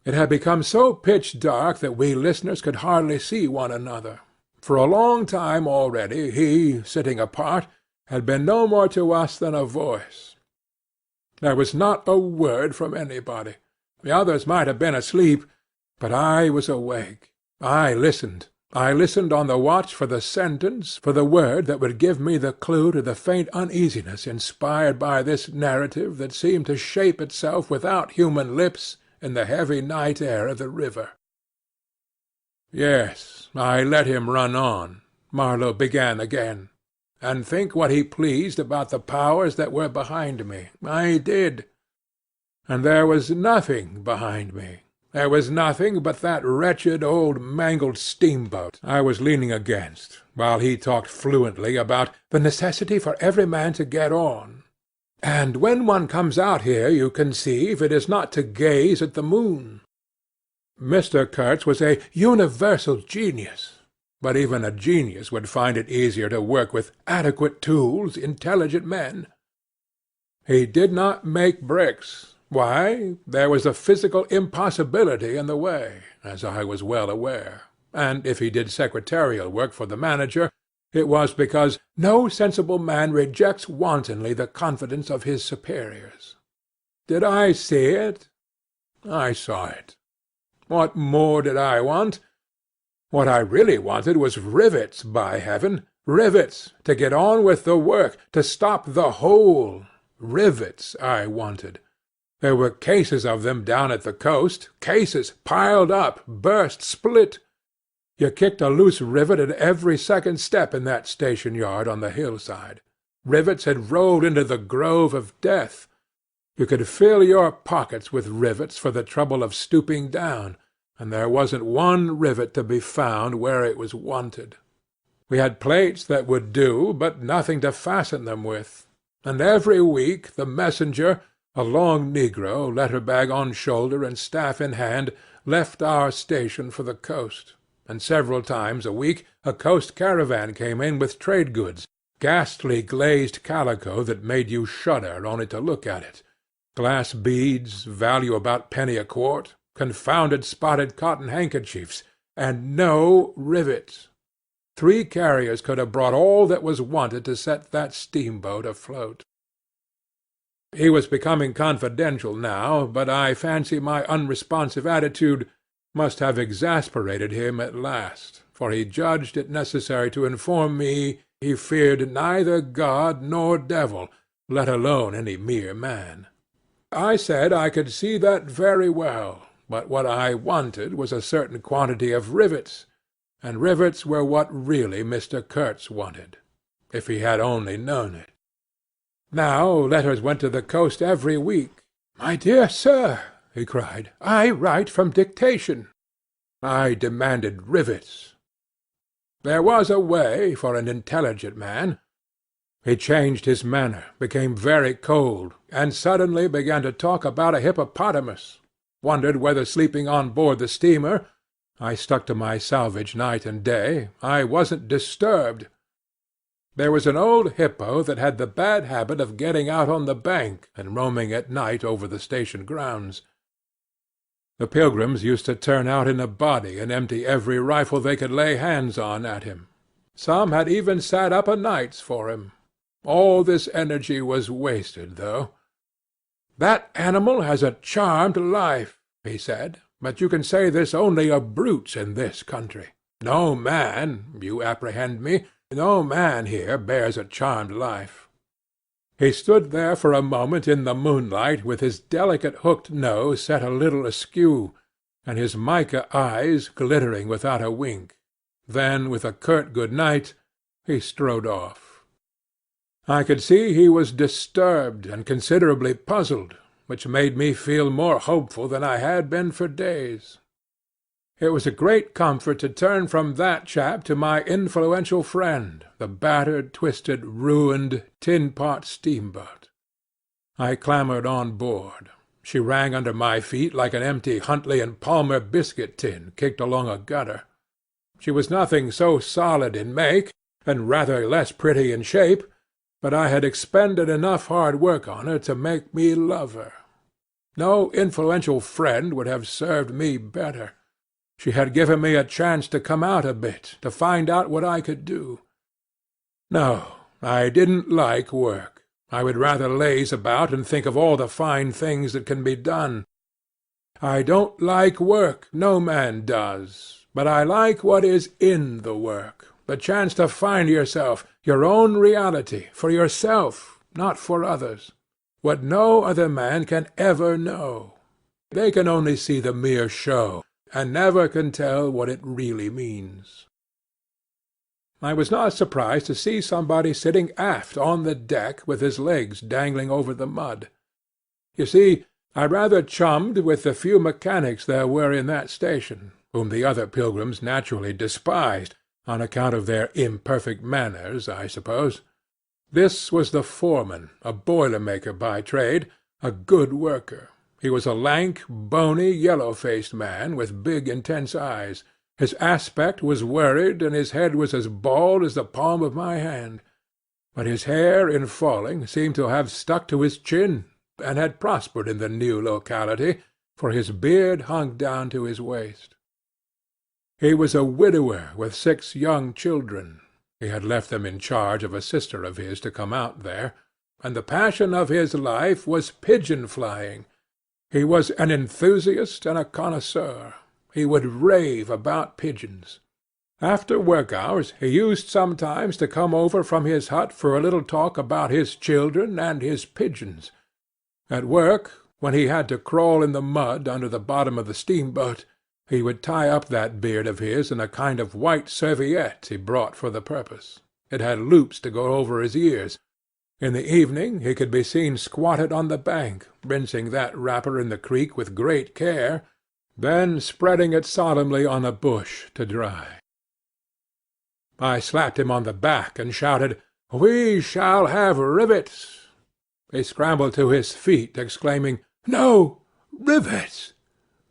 It had become so pitch dark that we listeners could hardly see one another. For a long time already he, sitting apart, had been no more to us than a voice. There was not a word from anybody. The others might have been asleep, but I was awake. I listened. I listened on the watch for the sentence, for the word that would give me the clue to the faint uneasiness inspired by this narrative that seemed to shape itself without human lips in the heavy night air of the river. "Yes, I let him run on," Marlow began again, "and think what he pleased about the powers that were behind me. I did. And there was nothing behind me. There was nothing but that wretched old mangled steamboat I was leaning against, while he talked fluently about the necessity for every man to get on. And when one comes out here, you conceive, it is not to gaze at the moon. Mr. Kurtz was a universal genius, but even a genius would find it easier to work with adequate tools, intelligent men. He did not make bricks. Why, there was a physical impossibility in the way, as I was well aware, and if he did secretarial work for the manager, It was because no sensible man rejects wantonly the confidence of his superiors. Did I see it? I saw it. What more did I want? What I really wanted was rivets, by heaven! Rivets, to get on with the work, to stop the hole. Rivets I wanted. There were cases of them down at the coast, cases, piled up, burst, split. You kicked a loose rivet at every second step in that station-yard on the hillside. Rivets had rolled into the grove of death. You could fill your pockets with rivets for the trouble of stooping down, and there wasn't one rivet to be found where it was wanted. We had plates that would do, but nothing to fasten them with, and every week the messenger, a long negro, letter-bag on shoulder and staff in hand, left our station for the coast, and several times a week a coast caravan came in with trade goods, ghastly glazed calico that made you shudder only to look at it, glass beads, value about penny a quart, confounded spotted cotton handkerchiefs, and no rivets. 3 carriers could have brought all that was wanted to set that steamboat afloat. He was becoming confidential now, but I fancy my unresponsive attitude must have exasperated him at last, for he judged it necessary to inform me he feared neither God nor devil, let alone any mere man. I said I could see that very well, but what I wanted was a certain quantity of rivets, and rivets were what really Mr. Kurtz wanted, if he had only known it. Now letters went to the coast every week. "My dear sir," he cried, "I write from dictation." I demanded rivets. There was a way for an intelligent man. He changed his manner, became very cold, and suddenly began to talk about a hippopotamus. Wondered whether sleeping on board the steamer (I stuck to my salvage night and day) I wasn't disturbed. There was an old hippo that had the bad habit of getting out on the bank and roaming at night over the station grounds. The pilgrims used to turn out in a body and empty every rifle they could lay hands on at him. Some had even sat up o' nights for him. All this energy was wasted, though. "That animal has a charmed life," he said, "but you can say this only of brutes in this country. No man, you apprehend me, no man here bears a charmed life." He stood there for a moment in the moonlight with his delicate hooked nose set a little askew, and his mica eyes glittering without a wink. Then, with a curt good night, he strode off. I could see he was disturbed and considerably puzzled, which made me feel more hopeful than I had been for days. It was a great comfort to turn from that chap to my influential friend, the battered, twisted, ruined, tin-pot steamboat. I clambered on board. She rang under my feet like an empty Huntley and Palmer biscuit tin kicked along a gutter. She was nothing so solid in make, and rather less pretty in shape, but I had expended enough hard work on her to make me love her. No influential friend would have served me better. She had given me a chance to come out a bit, to find out what I could do. No, I didn't like work. I would rather laze about and think of all the fine things that can be done. I don't like work, no man does, but I like what is in the work, the chance to find yourself, your own reality, for yourself, not for others, what no other man can ever know. They can only see the mere show, and never can tell what it really means. I was not surprised to see somebody sitting aft on the deck with his legs dangling over the mud. You see, I rather chummed with the few mechanics there were in that station, whom the other pilgrims naturally despised, on account of their imperfect manners, I suppose. This was the foreman, a boiler-maker by trade, a good worker. He was a lank, bony, yellow-faced man, with big, intense eyes. His aspect was worried, and his head was as bald as the palm of my hand. But his hair, in falling, seemed to have stuck to his chin, and had prospered in the new locality, for his beard hung down to his waist. He was a widower with 6 young children. He had left them in charge of a sister of his to come out there, and the passion of his life was pigeon-flying. He was an enthusiast and a connoisseur. He would rave about pigeons. After work hours he used sometimes to come over from his hut for a little talk about his children and his pigeons. At work, when he had to crawl in the mud under the bottom of the steamboat, he would tie up that beard of his in a kind of white serviette he brought for the purpose. It had loops to go over his ears. In the evening he could be seen squatted on the bank, rinsing that wrapper in the creek with great care, then spreading it solemnly on a bush to dry. I slapped him on the back and shouted, "We shall have rivets!" He scrambled to his feet, exclaiming, "No, rivets!"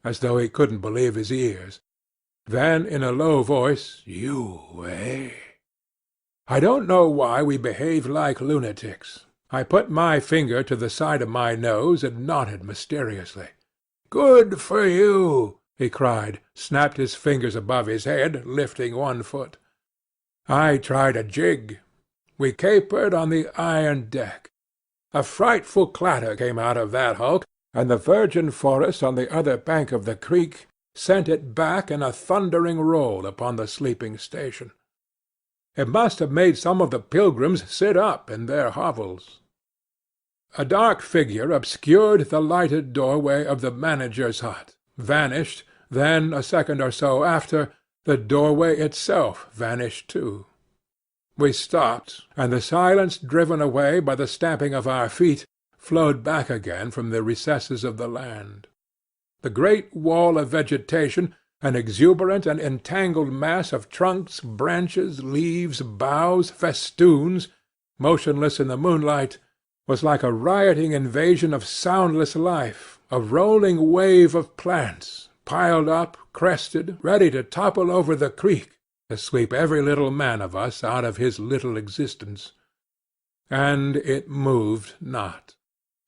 as though he couldn't believe his ears. Then, in a low voice, "You, eh?" I don't know why we behaved like lunatics. I put my finger to the side of my nose and nodded mysteriously. "Good for you!" he cried, snapped his fingers above his head, lifting one foot. I tried a jig. We capered on the iron deck. A frightful clatter came out of that hulk, and the virgin forest on the other bank of the creek sent it back in a thundering roll upon the sleeping station. It must have made some of the pilgrims sit up in their hovels. A dark figure obscured the lighted doorway of the manager's hut, vanished, then, a second or so after, the doorway itself vanished too. We stopped, and the silence driven away by the stamping of our feet flowed back again from the recesses of the land. The great wall of vegetation, an exuberant and entangled mass of trunks, branches, leaves, boughs, festoons, motionless in the moonlight, was like a rioting invasion of soundless life, a rolling wave of plants, piled up, crested, ready to topple over the creek, to sweep every little man of us out of his little existence. And it moved not.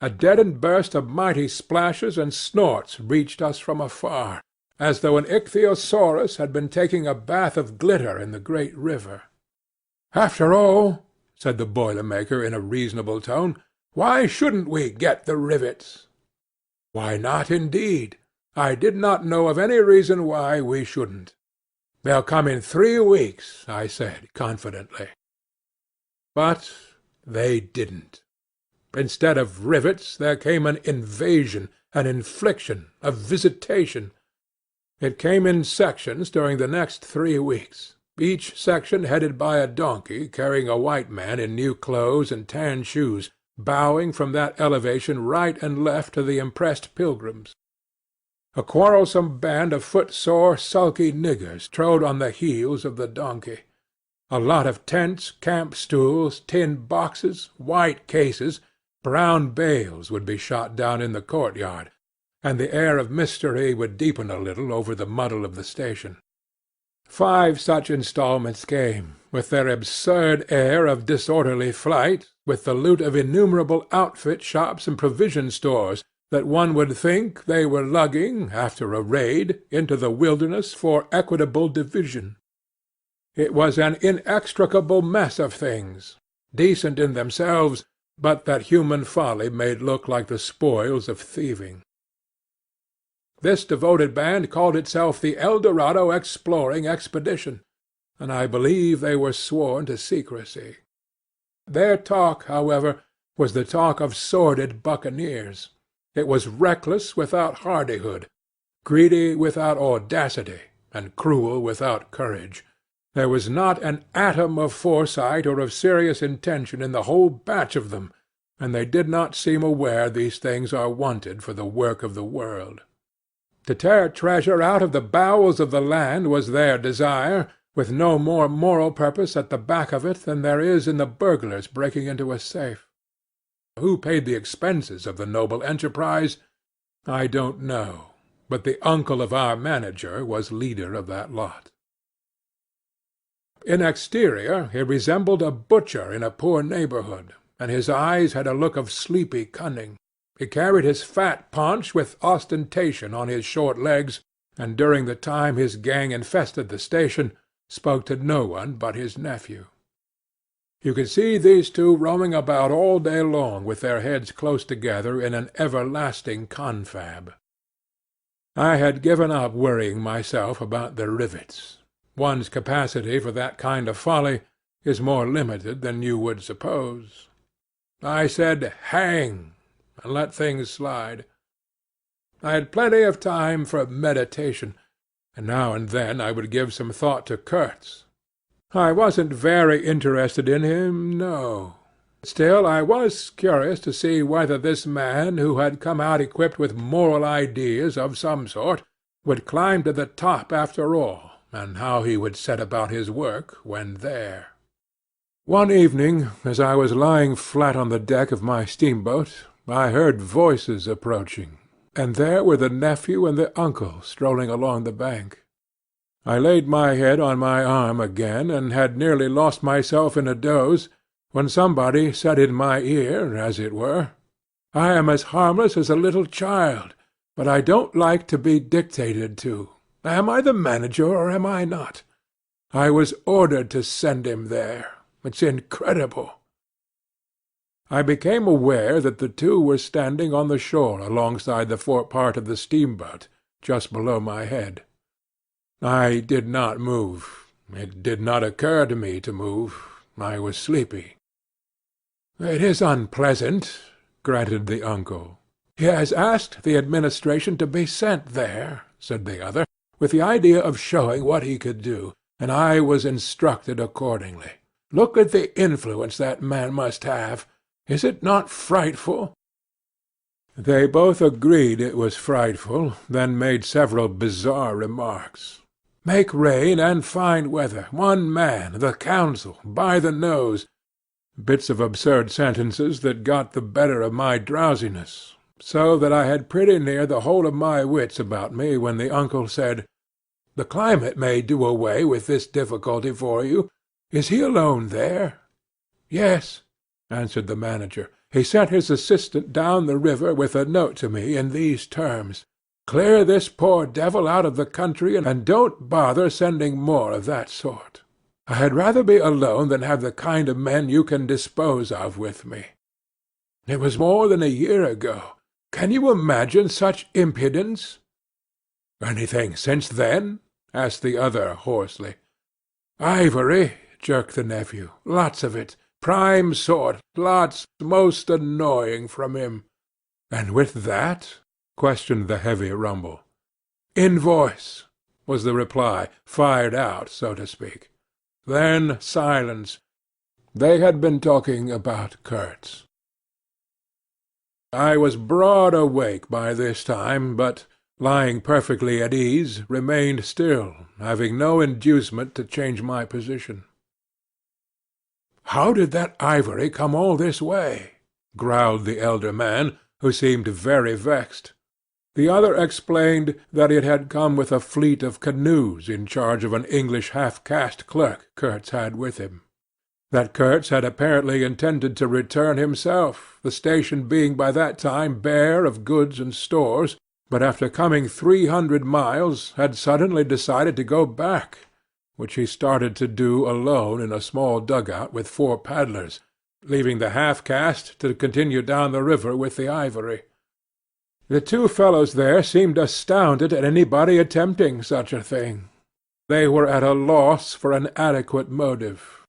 A deadened burst of mighty splashes and snorts reached us from afar, as though an ichthyosaurus had been taking a bath of glitter in the great river. "After all," said the boiler-maker in a reasonable tone, "why shouldn't we get the rivets?" Why not, indeed? I did not know of any reason why we shouldn't. "They'll come in 3 weeks," I said confidently. But they didn't. Instead of rivets there came an invasion, an infliction, a visitation. It came in sections during the next 3 weeks, each section headed by a donkey carrying a white man in new clothes and tan shoes, bowing from that elevation right and left to the impressed pilgrims. A quarrelsome band of footsore, sulky niggers trode on the heels of the donkey. A lot of tents, camp stools, tin boxes, white cases, brown bales would be shot down in the courtyard, and the air of mystery would deepen a little over the muddle of the station. 5 such instalments came, with their absurd air of disorderly flight, with the loot of innumerable outfit shops and provision stores, that one would think they were lugging, after a raid, into the wilderness for equitable division. It was an inextricable mess of things, decent in themselves, but that human folly made look like the spoils of thieving. This devoted band called itself the Eldorado Exploring Expedition, and I believe they were sworn to secrecy. Their talk, however, was the talk of sordid buccaneers. It was reckless without hardihood, greedy without audacity, and cruel without courage. There was not an atom of foresight or of serious intention in the whole batch of them, and they did not seem aware these things are wanted for the work of the world. To tear treasure out of the bowels of the land was their desire, with no more moral purpose at the back of it than there is in the burglar's breaking into a safe. Who paid the expenses of the noble enterprise, I don't know, but the uncle of our manager was leader of that lot. In exterior he resembled a butcher in a poor neighborhood, and his eyes had a look of sleepy cunning. He carried his fat paunch with ostentation on his short legs, and during the time his gang infested the station spoke to no one but his nephew. You could see these two roaming about all day long with their heads close together in an everlasting confab. I had given up worrying myself about the rivets. One's capacity for that kind of folly is more limited than you would suppose. I said hang, and let things slide. I had plenty of time for meditation, and now and then I would give some thought to Kurtz. I wasn't very interested in him, no. Still, I was curious to see whether this man, who had come out equipped with moral ideas of some sort, would climb to the top after all, and how he would set about his work when there. One evening, as I was lying flat on the deck of my steamboat, I heard voices approaching, and there were the nephew and the uncle strolling along the bank. I laid my head on my arm again, and had nearly lost myself in a doze, when somebody said in my ear, as it were, "I am as harmless as a little child, but I don't like to be dictated to. Am I the manager, or am I not? I was ordered to send him there. It's incredible." I became aware that the two were standing on the shore alongside the forepart of the steamboat, just below my head. I did not move. It did not occur to me to move. I was sleepy. "It is unpleasant," granted the uncle. "He has asked the administration to be sent there," said the other, "with the idea of showing what he could do, and I was instructed accordingly. Look at the influence that man must have. Is it not frightful?" They both agreed it was frightful, then made several bizarre remarks. Make rain and fine weather, one man, the council, by the nose, bits of absurd sentences that got the better of my drowsiness, so that I had pretty near the whole of my wits about me when the uncle said, "The climate may do away with this difficulty for you. Is he alone there?" "Yes," answered the manager. "He sent his assistant down the river with a note to me in these terms: 'Clear this poor devil out of the country, and don't bother sending more of that sort. I had rather be alone than have the kind of men you can dispose of with me.' It was more than a year ago. Can you imagine such impudence?" "Anything since then?" asked the other hoarsely. "Ivory," jerked the nephew. "Lots of it. Prime sort. Lots. Most annoying from him." "And with that?" questioned the heavy rumble. "Invoice," was the reply, fired out, so to speak. Then silence. They had been talking about Kurtz. I was broad awake by this time, but, lying perfectly at ease, remained still, having no inducement to change my position. "How did that ivory come all this way?" growled the elder man, who seemed very vexed. The other explained that it had come with a fleet of canoes in charge of an English half-caste clerk Kurtz had with him. That Kurtz had apparently intended to return himself, the station being by that time bare of goods and stores, but after coming 300 miles had suddenly decided to go back, which he started to do alone in a small dugout with 4 paddlers, leaving the half-caste to continue down the river with the ivory. The 2 fellows there seemed astounded at anybody attempting such a thing. They were at a loss for an adequate motive.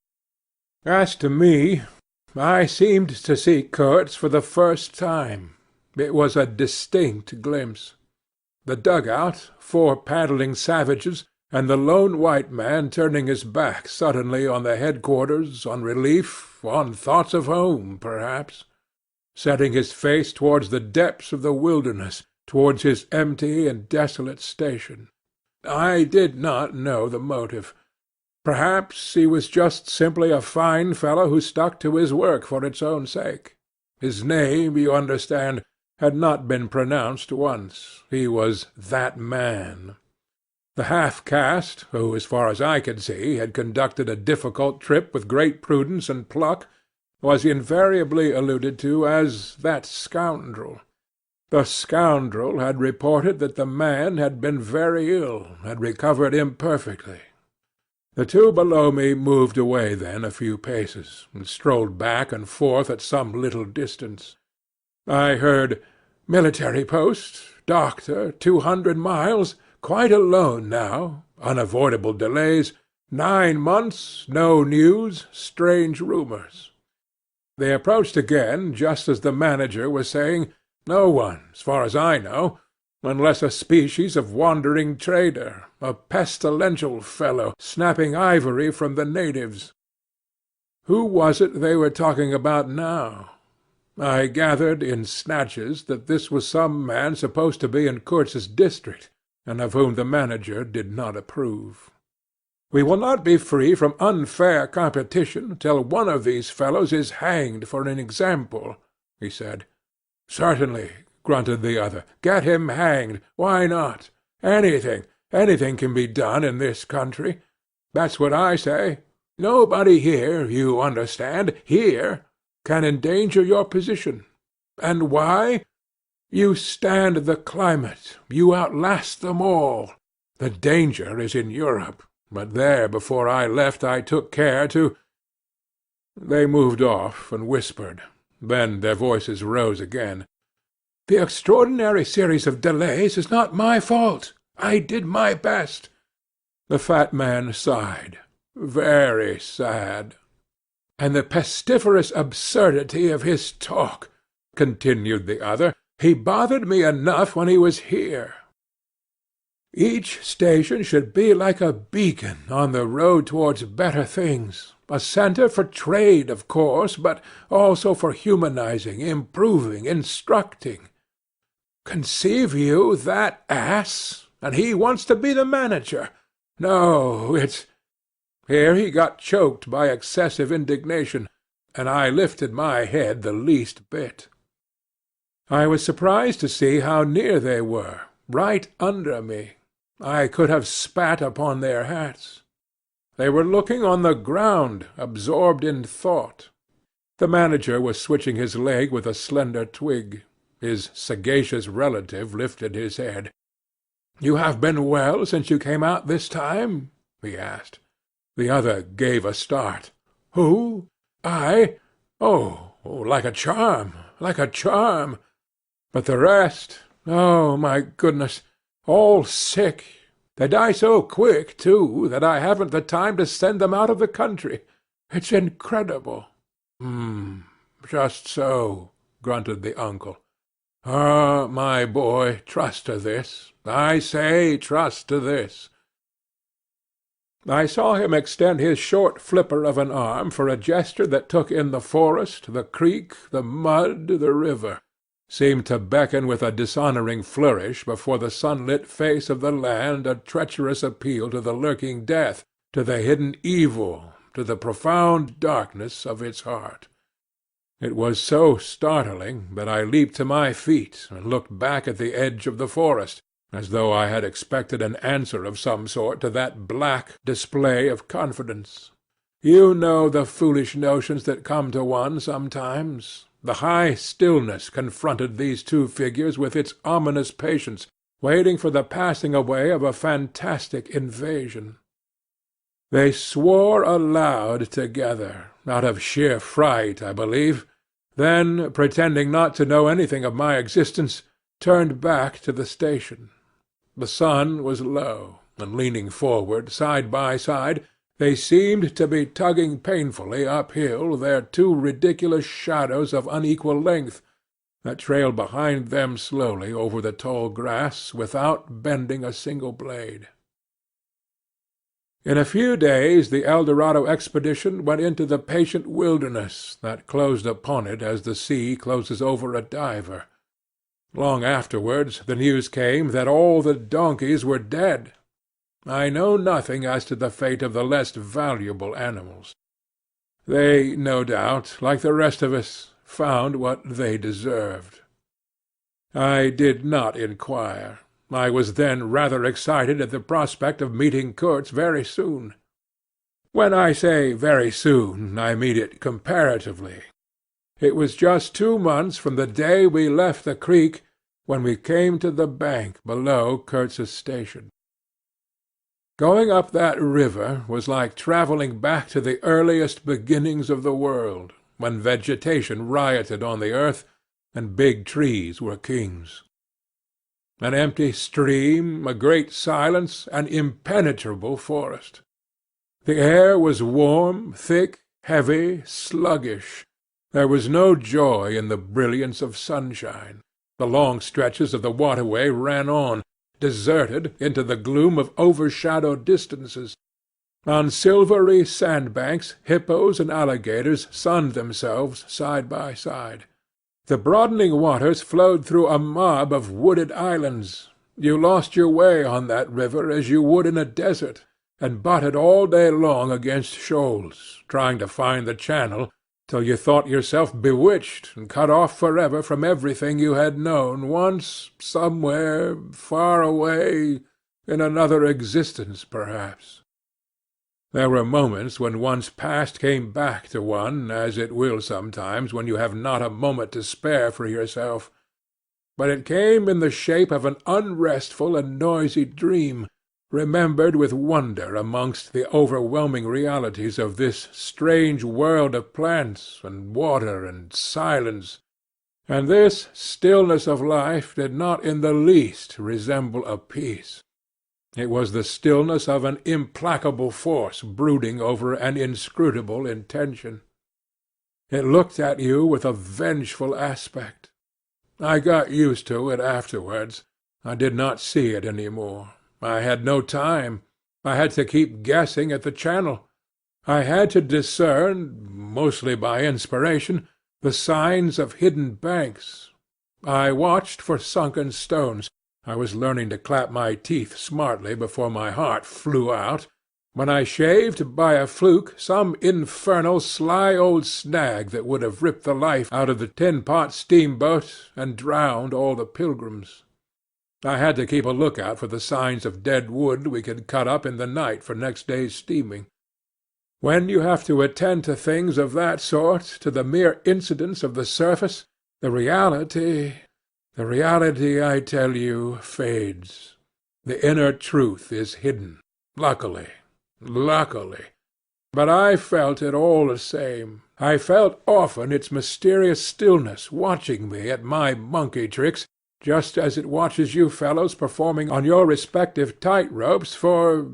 As to me, I seemed to see Kurtz for the first time. It was a distinct glimpse. The dugout, 4 paddling savages, and the lone white man turning his back suddenly on the headquarters, on relief, on thoughts of home, perhaps, setting his face towards the depths of the wilderness, towards his empty and desolate station. I did not know the motive. Perhaps he was just simply a fine fellow who stuck to his work for its own sake. His name, you understand, had not been pronounced once. He was that man. The half-caste, who, as far as I could see, had conducted a difficult trip with great prudence and pluck, was invariably alluded to as that scoundrel. The scoundrel had reported that the man had been very ill, had recovered imperfectly. The two below me moved away then a few paces, and strolled back and forth at some little distance. I heard, "Military post, doctor, 200 miles, quite alone now, unavoidable delays, 9 months, no news, strange rumours." They approached again just as the manager was saying, "No one, as far as I know, unless a species of wandering trader, a pestilential fellow, snapping ivory from the natives." Who was it they were talking about now? I gathered in snatches that this was some man supposed to be in Kurtz's district, and of whom the manager did not approve. "We will not be free from unfair competition till one of these fellows is hanged for an example," he said. "Certainly," grunted the other. "Get him hanged. Why not? Anything can be done in this country. That's what I say. Nobody here, you understand, here, can endanger your position. And why? You stand the climate. You outlast them all. The danger is in Europe. But there, before I left, I took care to—" They moved off and whispered. Then their voices rose again. "The extraordinary series of delays is not my fault. I did my best." The fat man sighed. "Very sad." "And the pestiferous absurdity of his talk," continued the other. "He bothered me enough when he was here. Each station should be like a beacon on the road towards better things, a centre for trade, of course, but also for humanizing, improving, instructing. Conceive you that ass, and he wants to be the manager. No, it's—" Here he got choked by excessive indignation, and I lifted my head the least bit. I was surprised to see how near they were, right under me. I could have spat upon their hats. They were looking on the ground, absorbed in thought. The manager was switching his leg with a slender twig. His sagacious relative lifted his head. "You have been well since you came out this time?" he asked. The other gave a start. "Who? I? Oh, like a charm, like a charm. But the rest, oh, my goodness, all sick. They die so quick, too, that I haven't the time to send them out of the country. It's incredible." Just so," grunted the uncle. "Ah, my boy, trust to this. I say trust to this." I saw him extend his short flipper of an arm for a gesture that took in the forest, the creek, the mud, the river, seemed to beckon with a dishonouring flourish before the sunlit face of the land a treacherous appeal to the lurking death, to the hidden evil, to the profound darkness of its heart. It was so startling that I leaped to my feet and looked back at the edge of the forest, as though I had expected an answer of some sort to that black display of confidence. You know the foolish notions that come to one sometimes. The high stillness confronted these two figures with its ominous patience, waiting for the passing away of a fantastic invasion. They swore aloud together, out of sheer fright, I believe, then, pretending not to know anything of my existence, turned back to the station. The sun was low, and leaning forward, side by side, they seemed to be tugging painfully uphill their two ridiculous shadows of unequal length, that trailed behind them slowly over the tall grass without bending a single blade. In a few days the El Dorado expedition went into the patient wilderness that closed upon it as the sea closes over a diver. Long afterwards the news came that all the donkeys were dead. I know nothing as to the fate of the less valuable animals. They, no doubt, like the rest of us, found what they deserved. I did not inquire. I was then rather excited at the prospect of meeting Kurtz very soon. When I say very soon, I mean it comparatively. It was just 2 months from the day we left the creek when we came to the bank below Kurtz's station. Going up that river was like travelling back to the earliest beginnings of the world, when vegetation rioted on the earth, and big trees were kings. An empty stream, a great silence, an impenetrable forest. The air was warm, thick, heavy, sluggish. There was no joy in the brilliance of sunshine. The long stretches of the waterway ran on, deserted, into the gloom of overshadowed distances. On silvery sandbanks hippos and alligators sunned themselves side by side. The broadening waters flowed through a mob of wooded islands. You lost your way on that river as you would in a desert, and butted all day long against shoals, trying to find the channel, till you thought yourself bewitched and cut off forever from everything you had known once, somewhere, far away, in another existence perhaps. There were moments when one's past came back to one, as it will sometimes when you have not a moment to spare for yourself. But it came in the shape of an unrestful and noisy dream, remembered with wonder amongst the overwhelming realities of this strange world of plants and water and silence, and this stillness of life did not in the least resemble a peace. It was the stillness of an implacable force brooding over an inscrutable intention. It looked at you with a vengeful aspect. I got used to it afterwards. I did not see it any more. I had no time. I had to keep guessing at the channel. I had to discern, mostly by inspiration, the signs of hidden banks. I watched for sunken stones. I was learning to clap my teeth smartly before my heart flew out, when I shaved by a fluke some infernal sly old snag that would have ripped the life out of the tin-pot steamboat and drowned all the pilgrims. I had to keep a lookout for the signs of dead wood we could cut up in the night for next day's steaming. When you have to attend to things of that sort, to the mere incidents of the surface, the reality, I tell you, fades. The inner truth is hidden, luckily. But I felt it all the same. I felt often its mysterious stillness watching me at my monkey tricks, just as it watches you fellows performing on your respective tight-ropes for,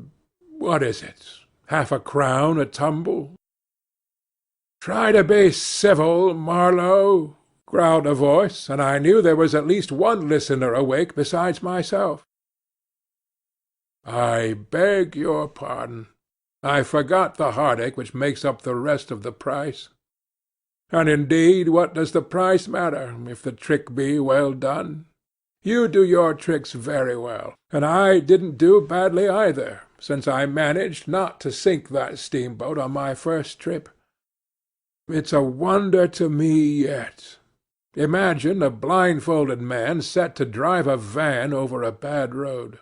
what is it, half a crown a tumble? "Try to be civil, Marlow," growled a voice, and I knew there was at least one listener awake besides myself. "I beg your pardon. I forgot the heartache which makes up the rest of the price. And indeed, what does the price matter, if the trick be well done? You do your tricks very well, and I didn't do badly either, since I managed not to sink that steamboat on my first trip. It's a wonder to me yet. Imagine a blindfolded man set to drive a van over a bad road.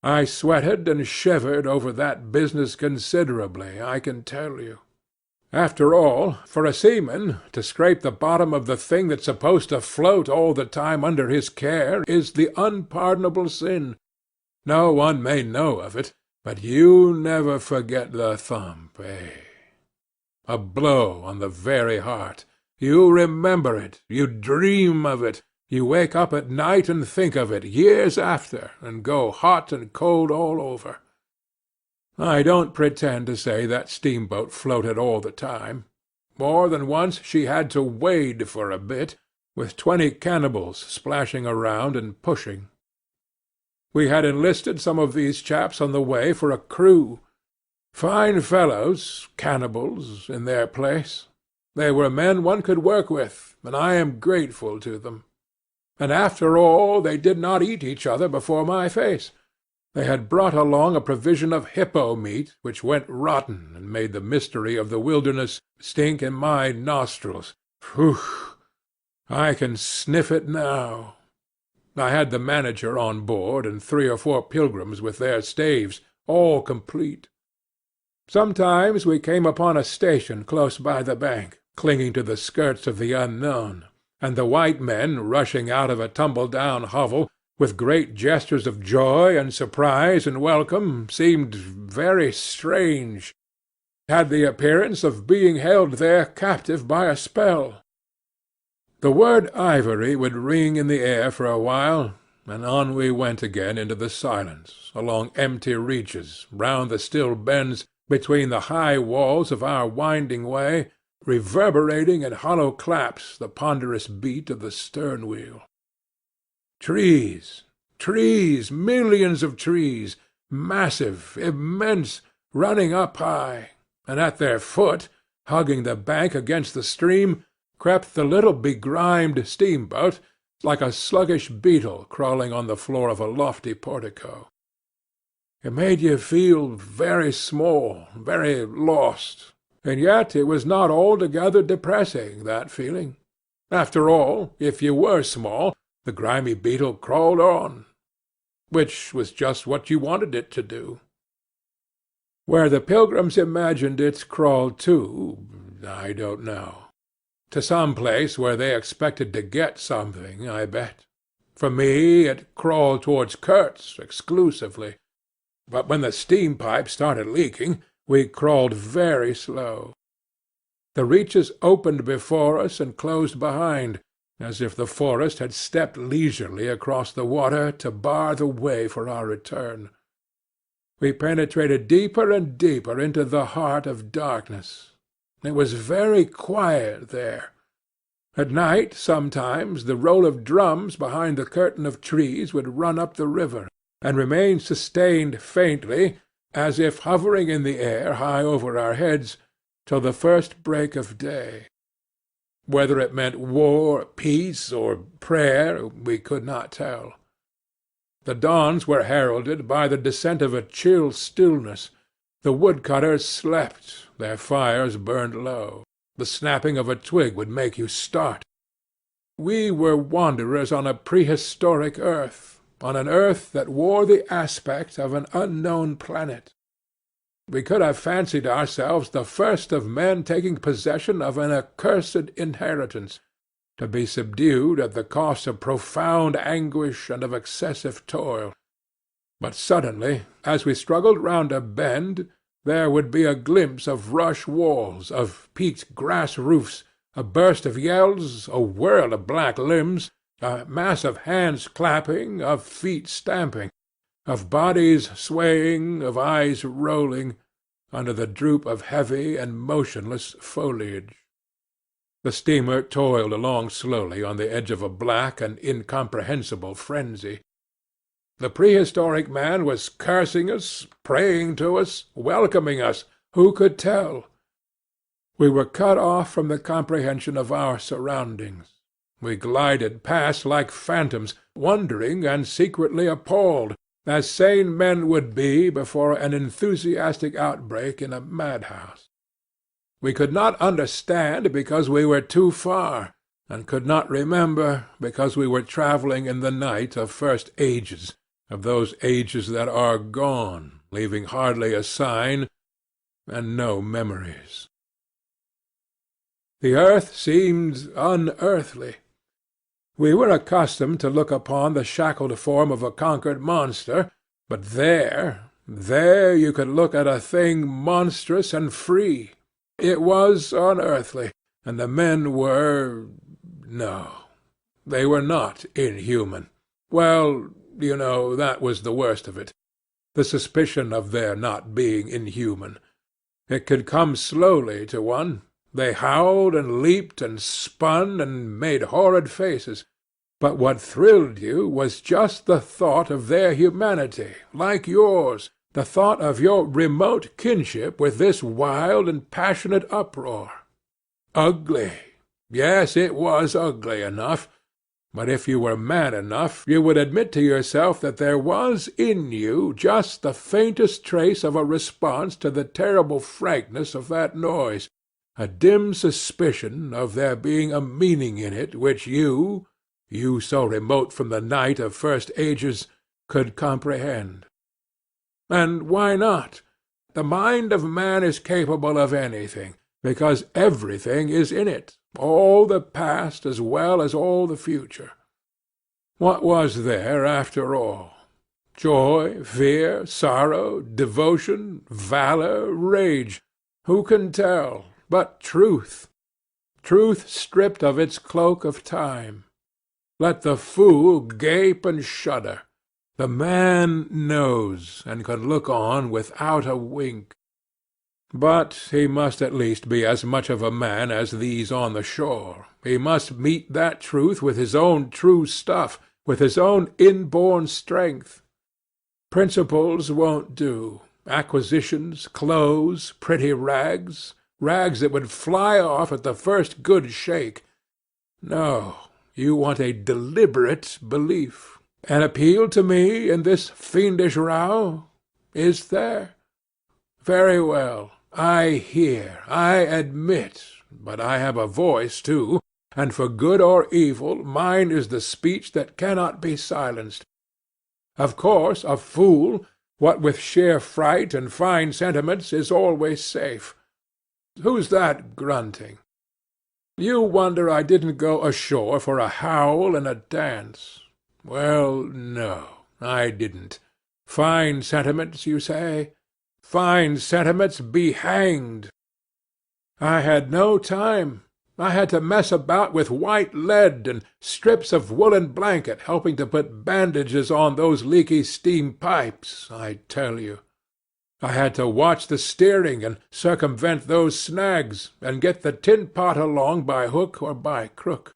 I sweated and shivered over that business considerably, I can tell you. After all, for a seaman, to scrape the bottom of the thing that's supposed to float all the time under his care is the unpardonable sin. No one may know of it, but you never forget the thump, eh? A blow on the very heart. You remember it, you dream of it, you wake up at night and think of it years after, and go hot and cold all over. I don't pretend to say that steamboat floated all the time. More than once she had to wade for a bit, with 20 cannibals splashing around and pushing. We had enlisted some of these chaps on the way for a crew. Fine fellows, cannibals, in their place. They were men one could work with, and I am grateful to them. And after all, they did not eat each other before my face. They had brought along a provision of hippo meat, which went rotten and made the mystery of the wilderness stink in my nostrils. Phew! I can sniff it now. I had the manager on board, and 3 or 4 pilgrims with their staves, all complete. Sometimes we came upon a station close by the bank, clinging to the skirts of the unknown, and the white men rushing out of a tumble-down hovel with great gestures of joy and surprise and welcome, seemed very strange, had the appearance of being held there captive by a spell. The word ivory would ring in the air for a while, and on we went again into the silence, along empty reaches, round the still bends, between the high walls of our winding way, reverberating in hollow claps the ponderous beat of the stern-wheel. Trees, trees, millions of trees, massive, immense, running up high, and at their foot, hugging the bank against the stream, crept the little begrimed steamboat, like a sluggish beetle crawling on the floor of a lofty portico. It made you feel very small, very lost, and yet it was not altogether depressing, that feeling. After all, if you were small, the grimy beetle crawled on, which was just what you wanted it to do. Where the pilgrims imagined it crawled to, I don't know. To some place where they expected to get something, I bet. For me, it crawled towards Kurtz exclusively. But when the steam pipe started leaking, we crawled very slow. The reaches opened before us and closed behind, as if the forest had stepped leisurely across the water to bar the way for our return. We penetrated deeper and deeper into the heart of darkness. It was very quiet there. At night, sometimes, the roll of drums behind the curtain of trees would run up the river, and remain sustained faintly, as if hovering in the air high over our heads, till the first break of day. Whether it meant war, peace, or prayer, we could not tell. The dawns were heralded by the descent of a chill stillness. The woodcutters slept, their fires burned low. The snapping of a twig would make you start. We were wanderers on a prehistoric earth, on an earth that wore the aspect of an unknown planet. We could have fancied ourselves the first of men taking possession of an accursed inheritance, to be subdued at the cost of profound anguish and of excessive toil. But suddenly, as we struggled round a bend, there would be a glimpse of rush walls, of peaked grass roofs, a burst of yells, a whirl of black limbs, a mass of hands clapping, of feet stamping, of bodies swaying, of eyes rolling, under the droop of heavy and motionless foliage. The steamer toiled along slowly on the edge of a black and incomprehensible frenzy. The prehistoric man was cursing us, praying to us, welcoming us, who could tell? We were cut off from the comprehension of our surroundings. We glided past like phantoms, wondering and secretly appalled, as sane men would be before an enthusiastic outbreak in a madhouse. We could not understand because we were too far, and could not remember because we were travelling in the night of first ages, of those ages that are gone, leaving hardly a sign and no memories. The earth seemed unearthly. We were accustomed to look upon the shackled form of a conquered monster, but there you could look at a thing monstrous and free. It was unearthly, and the men were— no, they were not inhuman. Well, you know, that was the worst of it, the suspicion of their not being inhuman. It could come slowly to one. They howled and leaped and spun and made horrid faces. But what thrilled you was just the thought of their humanity, like yours, the thought of your remote kinship with this wild and passionate uproar. Ugly. Yes, it was ugly enough. But if you were man enough, you would admit to yourself that there was in you just the faintest trace of a response to the terrible frankness of that noise, a dim suspicion of there being a meaning in it which you so remote from the night of first ages, could comprehend. And why not? The mind of man is capable of anything, because everything is in it, all the past as well as all the future. What was there, after all? Joy, fear, sorrow, devotion, valor, rage, who can tell? But truth, truth stripped of its cloak of time. Let the fool gape and shudder. The man knows, and can look on without a wink. But he must at least be as much of a man as these on the shore. He must meet that truth with his own true stuff, with his own inborn strength. Principles won't do. Acquisitions, clothes, pretty rags, rags that would fly off at the first good shake. No, you want a deliberate belief. An appeal to me in this fiendish row? Is there? Very well. I hear, I admit, but I have a voice too, and for good or evil mine is the speech that cannot be silenced. Of course, a fool, what with sheer fright and fine sentiments, is always safe. Who's that grunting? You wonder I didn't go ashore for a howl and a dance. Well, no, I didn't. Fine sentiments, you say? Fine sentiments be hanged! I had no time. I had to mess about with white lead and strips of woolen blanket, helping to put bandages on those leaky steam pipes, I tell you. I had to watch the steering and circumvent those snags, and get the tin pot along by hook or by crook.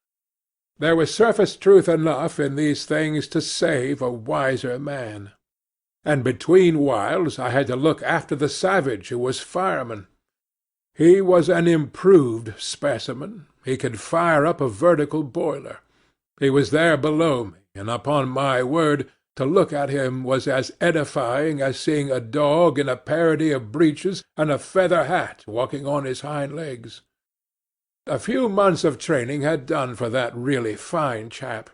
There was surface truth enough in these things to save a wiser man. And between whiles I had to look after the savage who was fireman. He was an improved specimen. He could fire up a vertical boiler. He was there below me, and upon my word, to look at him was as edifying as seeing a dog in a parody of breeches and a feather hat walking on his hind legs. A few months of training had done for that really fine chap.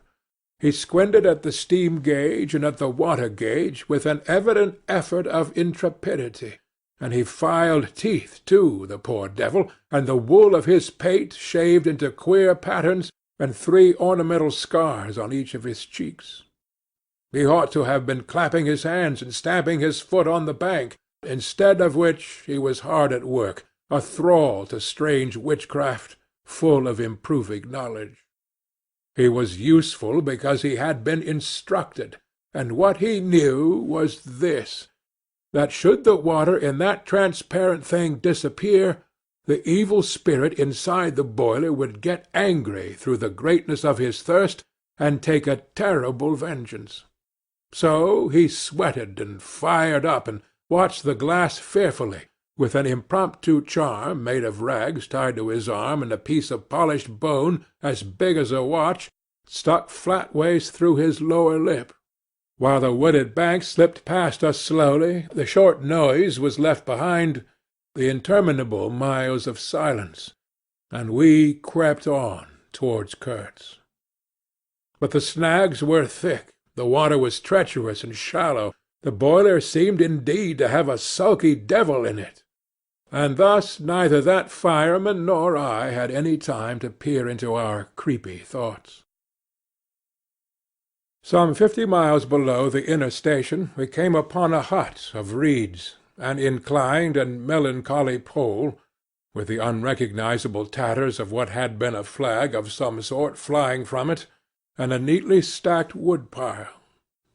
He squinted at the steam gauge and at the water gauge with an evident effort of intrepidity. And he filed teeth, too, the poor devil, and the wool of his pate shaved into queer patterns, and 3 ornamental scars on each of his cheeks. He ought to have been clapping his hands and stamping his foot on the bank, instead of which he was hard at work, a thrall to strange witchcraft, full of improving knowledge. He was useful because he had been instructed, and what he knew was this, that should the water in that transparent thing disappear, the evil spirit inside the boiler would get angry through the greatness of his thirst and take a terrible vengeance. So he sweated and fired up and watched the glass fearfully, with an impromptu charm made of rags tied to his arm and a piece of polished bone as big as a watch stuck flatways through his lower lip. While the wooded bank slipped past us slowly, the short noise was left behind, the interminable miles of silence, and we crept on towards Kurtz. But the snags were thick, the water was treacherous and shallow, the boiler seemed indeed to have a sulky devil in it, and thus neither that fireman nor I had any time to peer into our creepy thoughts. Some 50 miles below the inner station we came upon a hut of reeds, an inclined and melancholy pole, with the unrecognizable tatters of what had been a flag of some sort flying from it, and a neatly stacked wood-pile.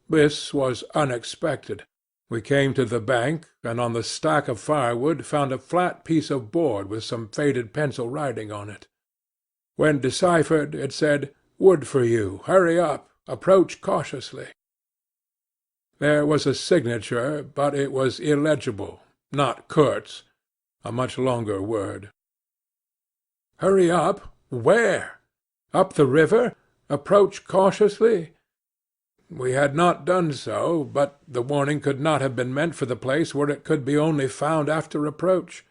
This was unexpected. We came to the bank, and on the stack of firewood found a flat piece of board with some faded pencil writing on it. When deciphered, it said, "Wood for you. Hurry up. Approach cautiously." There was a signature, but it was illegible, not Kurtz, a much longer word. Hurry up? Where? Up the river? Approach cautiously? We had not done so, but the warning could not have been meant for the place where it could be only found after approach.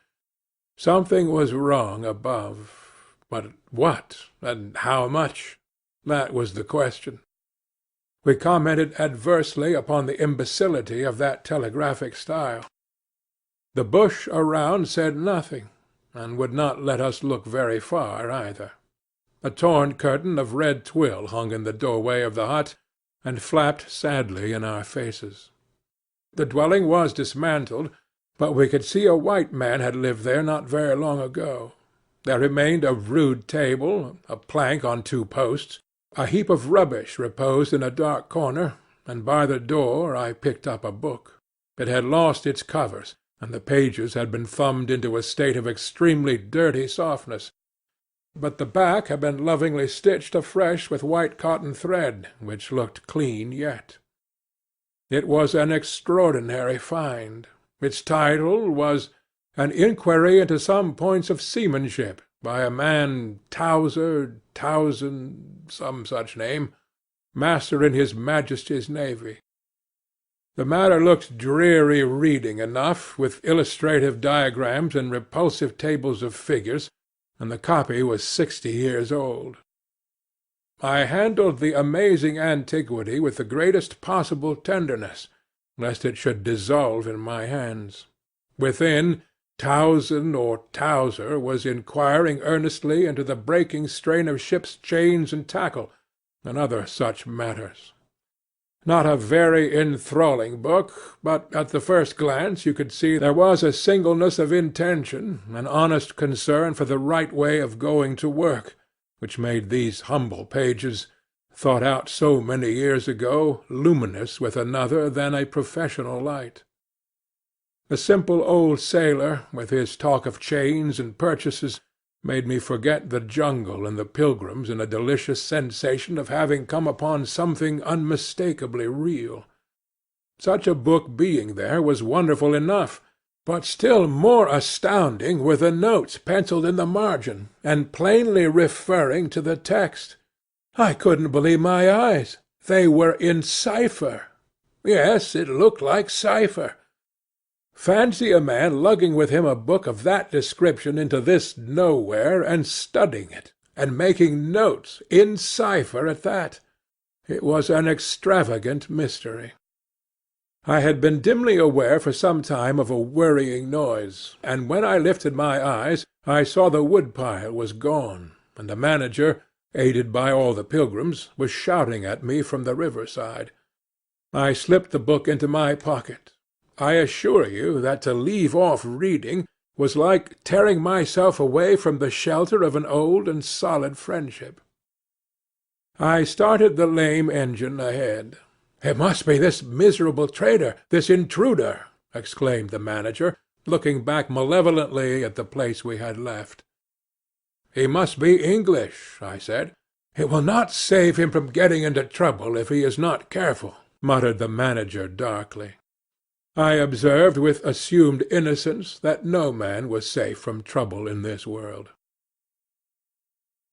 Something was wrong above, but what, and how much? That was the question. We commented adversely upon the imbecility of that telegraphic style. The bush around said nothing, and would not let us look very far either. A torn curtain of red twill hung in the doorway of the hut, and flapped sadly in our faces. The dwelling was dismantled, but we could see a white man had lived there not very long ago. There remained a rude table, a plank on 2 posts, a heap of rubbish reposed in a dark corner, and by the door I picked up a book. It had lost its covers, and the pages had been thumbed into a state of extremely dirty softness, but the back had been lovingly stitched afresh with white cotton thread, which looked clean yet. It was an extraordinary find. Its title was An Inquiry into Some Points of Seamanship, by a man Towser, Towson, some such name, master in his Majesty's Navy. The matter looked dreary reading enough, with illustrative diagrams and repulsive tables of figures, and the copy was 60 years old. I handled the amazing antiquity with the greatest possible tenderness, lest it should dissolve in my hands. Within, Towson or Towser was inquiring earnestly into the breaking strain of ships' chains and tackle, and other such matters. Not a very enthralling book, but at the first glance you could see there was a singleness of intention, an honest concern for the right way of going to work, which made these humble pages, thought out so many years ago, luminous with another than a professional light. The simple old sailor, with his talk of chains and purchases, made me forget the jungle and the pilgrims in a delicious sensation of having come upon something unmistakably real. Such a book being there was wonderful enough, but still more astounding were the notes penciled in the margin, and plainly referring to the text. I couldn't believe my eyes. They were in cipher. Yes, it looked like cipher. Fancy a man lugging with him a book of that description into this nowhere, and studying it, and making notes, in cipher at that. It was an extravagant mystery. I had been dimly aware for some time of a worrying noise, and when I lifted my eyes I saw the wood-pile was gone, and the manager, aided by all the pilgrims, was shouting at me from the river-side. I slipped the book into my pocket. I assure you that to leave off reading was like tearing myself away from the shelter of an old and solid friendship. I started the lame engine ahead. "It must be this miserable trader, this intruder," exclaimed the manager, looking back malevolently at the place we had left. "He must be English," I said. "It will not save him from getting into trouble if he is not careful," muttered the manager darkly. I observed with assumed innocence that no man was safe from trouble in this world.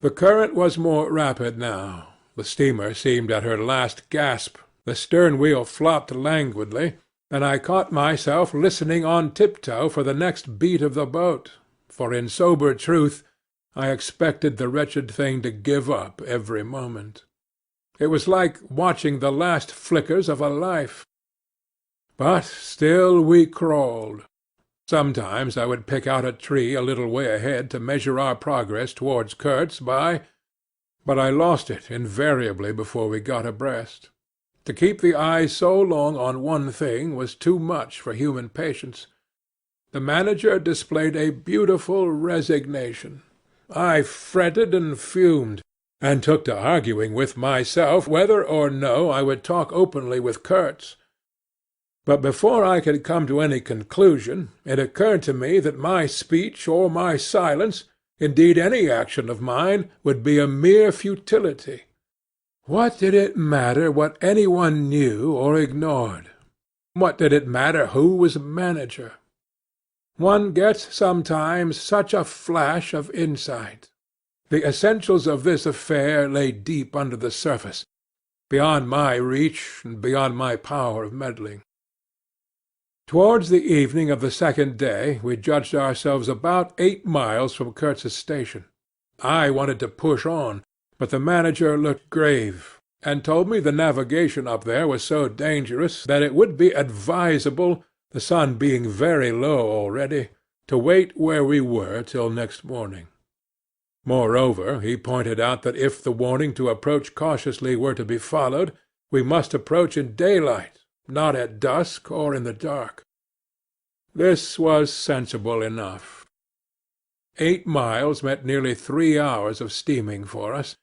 The current was more rapid now. The steamer seemed at her last gasp. The stern wheel flopped languidly, and I caught myself listening on tiptoe for the next beat of the boat, for in sober truth I expected the wretched thing to give up every moment. It was like watching the last flickers of a life. But still we crawled. Sometimes I would pick out a tree a little way ahead to measure our progress towards Kurtz by, but I lost it invariably before we got abreast. To keep the eye so long on one thing was too much for human patience. The manager displayed a beautiful resignation. I fretted and fumed, and took to arguing with myself whether or no I would talk openly with Kurtz. But before I could come to any conclusion, it occurred to me that my speech or my silence, indeed any action of mine, would be a mere futility. What did it matter what any one knew or ignored? What did it matter who was manager? One gets sometimes such a flash of insight. The essentials of this affair lay deep under the surface, beyond my reach and beyond my power of meddling. Towards the evening of the second day we judged ourselves about 8 miles from Kurtz's station. I wanted to push on, but the manager looked grave, and told me the navigation up there was so dangerous that it would be advisable, the sun being very low already, to wait where we were till next morning. Moreover, he pointed out that if the warning to approach cautiously were to be followed, We must approach in daylight, not at dusk or in the dark. This was sensible enough. 8 miles meant nearly 3 hours of steaming for us,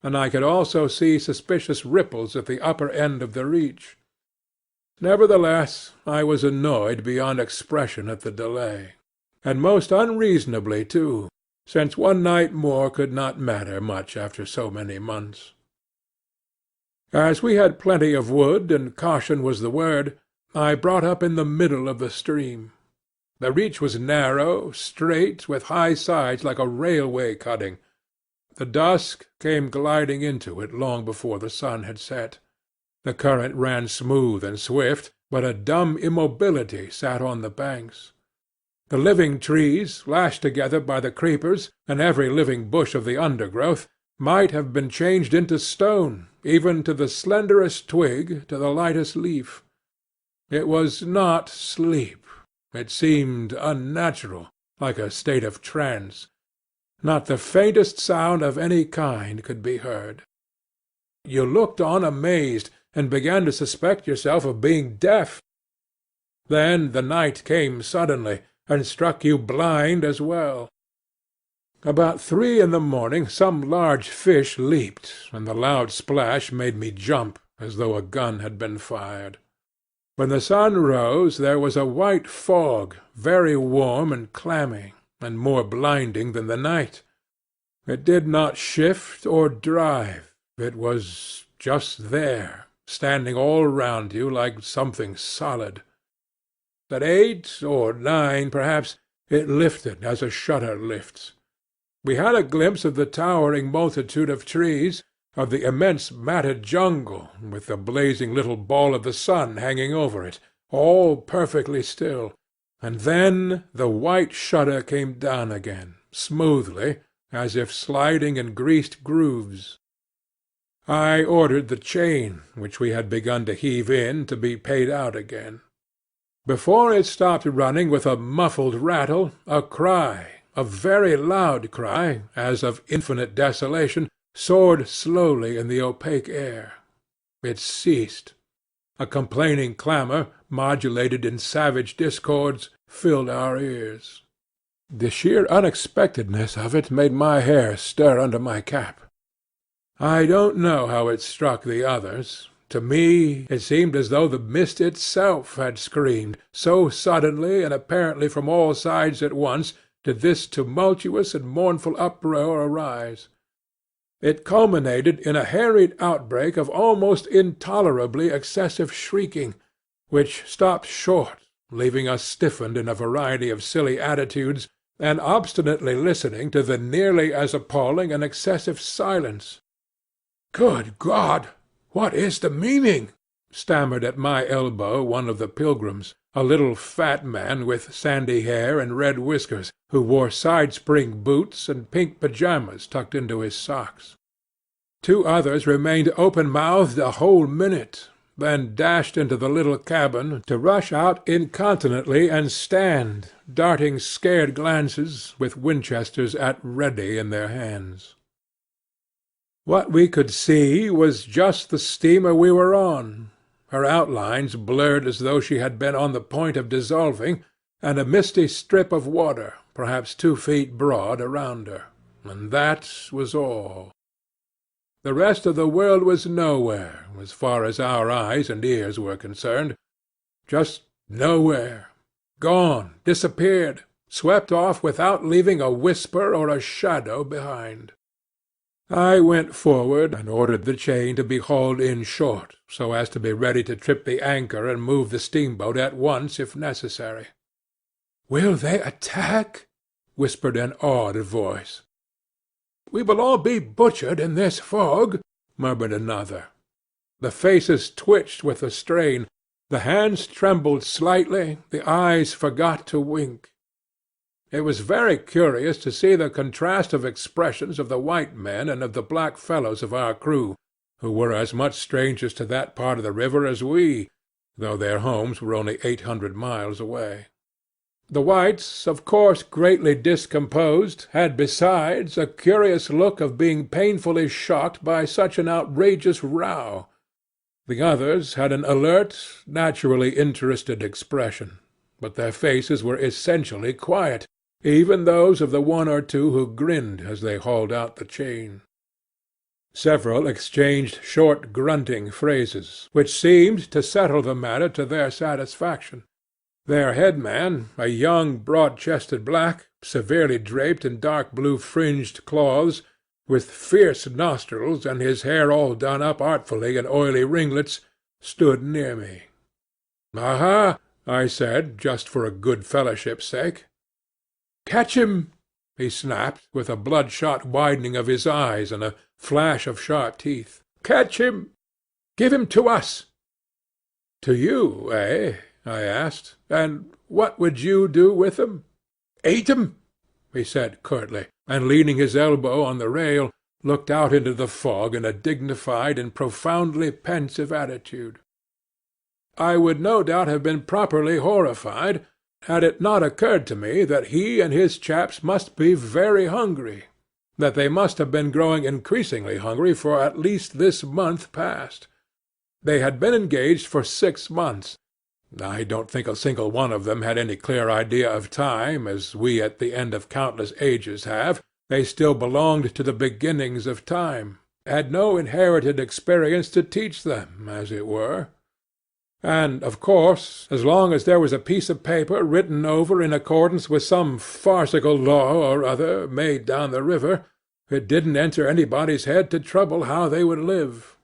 and I could also see suspicious ripples at the upper end of the reach. Nevertheless, I was annoyed beyond expression at the delay, and most unreasonably too, since one night more could not matter much after so many months. As we had plenty of wood, and caution was the word, I brought up in the middle of the stream. The reach was narrow, straight, with high sides like a railway cutting. The dusk came gliding into it long before the sun had set. The current ran smooth and swift, but a dumb immobility sat on the banks. The living trees, lashed together by the creepers, and every living bush of the undergrowth, might have been changed into stone, even to the slenderest twig, to the lightest leaf. It was not sleep. It seemed unnatural, like a state of trance. Not the faintest sound of any kind could be heard. You looked on amazed, and began to suspect yourself of being deaf. Then the night came suddenly, and struck you blind as well. About 3 in the morning some large fish leaped, and the loud splash made me jump, as though a gun had been fired. When the sun rose there was a white fog, very warm and clammy, and more blinding than the night. It did not shift or drive. It was just there, standing all round you like something solid. At 8 or 9, perhaps, it lifted as a shutter lifts. We had a glimpse of the towering multitude of trees, of the immense matted jungle, with the blazing little ball of the sun hanging over it, all perfectly still, and then the white shutter came down again, smoothly, as if sliding in greased grooves. I ordered the chain, which we had begun to heave in, to be paid out again. Before it stopped running with a muffled rattle, a cry, a very loud cry, as of infinite desolation, soared slowly in the opaque air. It ceased. A complaining clamour, modulated in savage discords, filled our ears. The sheer unexpectedness of it made my hair stir under my cap. I don't know how it struck the others. To me it seemed as though the mist itself had screamed, so suddenly and apparently from all sides at once did this tumultuous and mournful uproar arise. It culminated in a harried outbreak of almost intolerably excessive shrieking, which stopped short, leaving us stiffened in a variety of silly attitudes, and obstinately listening to the nearly as appalling and excessive silence. "Good God! What is the meaning?" stammered at my elbow one of the pilgrims, a little fat man with sandy hair and red whiskers, who wore side-spring boots and pink pyjamas tucked into his socks. 2 others remained open-mouthed a whole minute, then dashed into the little cabin to rush out incontinently and stand, darting scared glances, with Winchesters at ready in their hands. What we could see was just the steamer we were on, her outlines blurred as though she had been on the point of dissolving, and a misty strip of water, perhaps 2 feet broad, around her, and that was all. The rest of the world was nowhere, as far as our eyes and ears were concerned. Just nowhere. Gone, disappeared, swept off without leaving a whisper or a shadow behind. I went forward and ordered the chain to be hauled in short, so as to be ready to trip the anchor and move the steamboat at once if necessary. "Will they attack?" whispered an awed voice. "We will all be butchered in this fog," murmured another. The faces twitched with the strain, the hands trembled slightly, the eyes forgot to wink. It was very curious to see the contrast of expressions of the white men and of the black fellows of our crew, who were as much strangers to that part of the river as we, though their homes were only 800 miles away. The whites, of course greatly discomposed, had besides a curious look of being painfully shocked by such an outrageous row. The others had an alert, naturally interested expression, but their faces were essentially quiet, even those of the one or two who grinned as they hauled out the chain. Several exchanged short grunting phrases, which seemed to settle the matter to their satisfaction. Their headman, a young broad-chested black, severely draped in dark blue fringed cloths, with fierce nostrils and his hair all done up artfully in oily ringlets, stood near me. "Aha!" I said, just for a good fellowship's sake. "Catch him!" he snapped, with a bloodshot widening of his eyes and a flash of sharp teeth. "Catch him! Give him to us!" "To you, eh?" I asked. "And what would you do with him?" "Eat 'em," he said curtly, and leaning his elbow on the rail, looked out into the fog in a dignified and profoundly pensive attitude. I would no doubt have been properly horrified, had it not occurred to me that he and his chaps must be very hungry, that they must have been growing increasingly hungry for at least this month past. They had been engaged for 6 months. I don't think a single one of them had any clear idea of time, as we at the end of countless ages have. They still belonged to the beginnings of time, had no inherited experience to teach them, as it were. And, of course, as long as there was a piece of paper written over in accordance with some farcical law or other made down the river, it didn't enter anybody's head to trouble how they would live.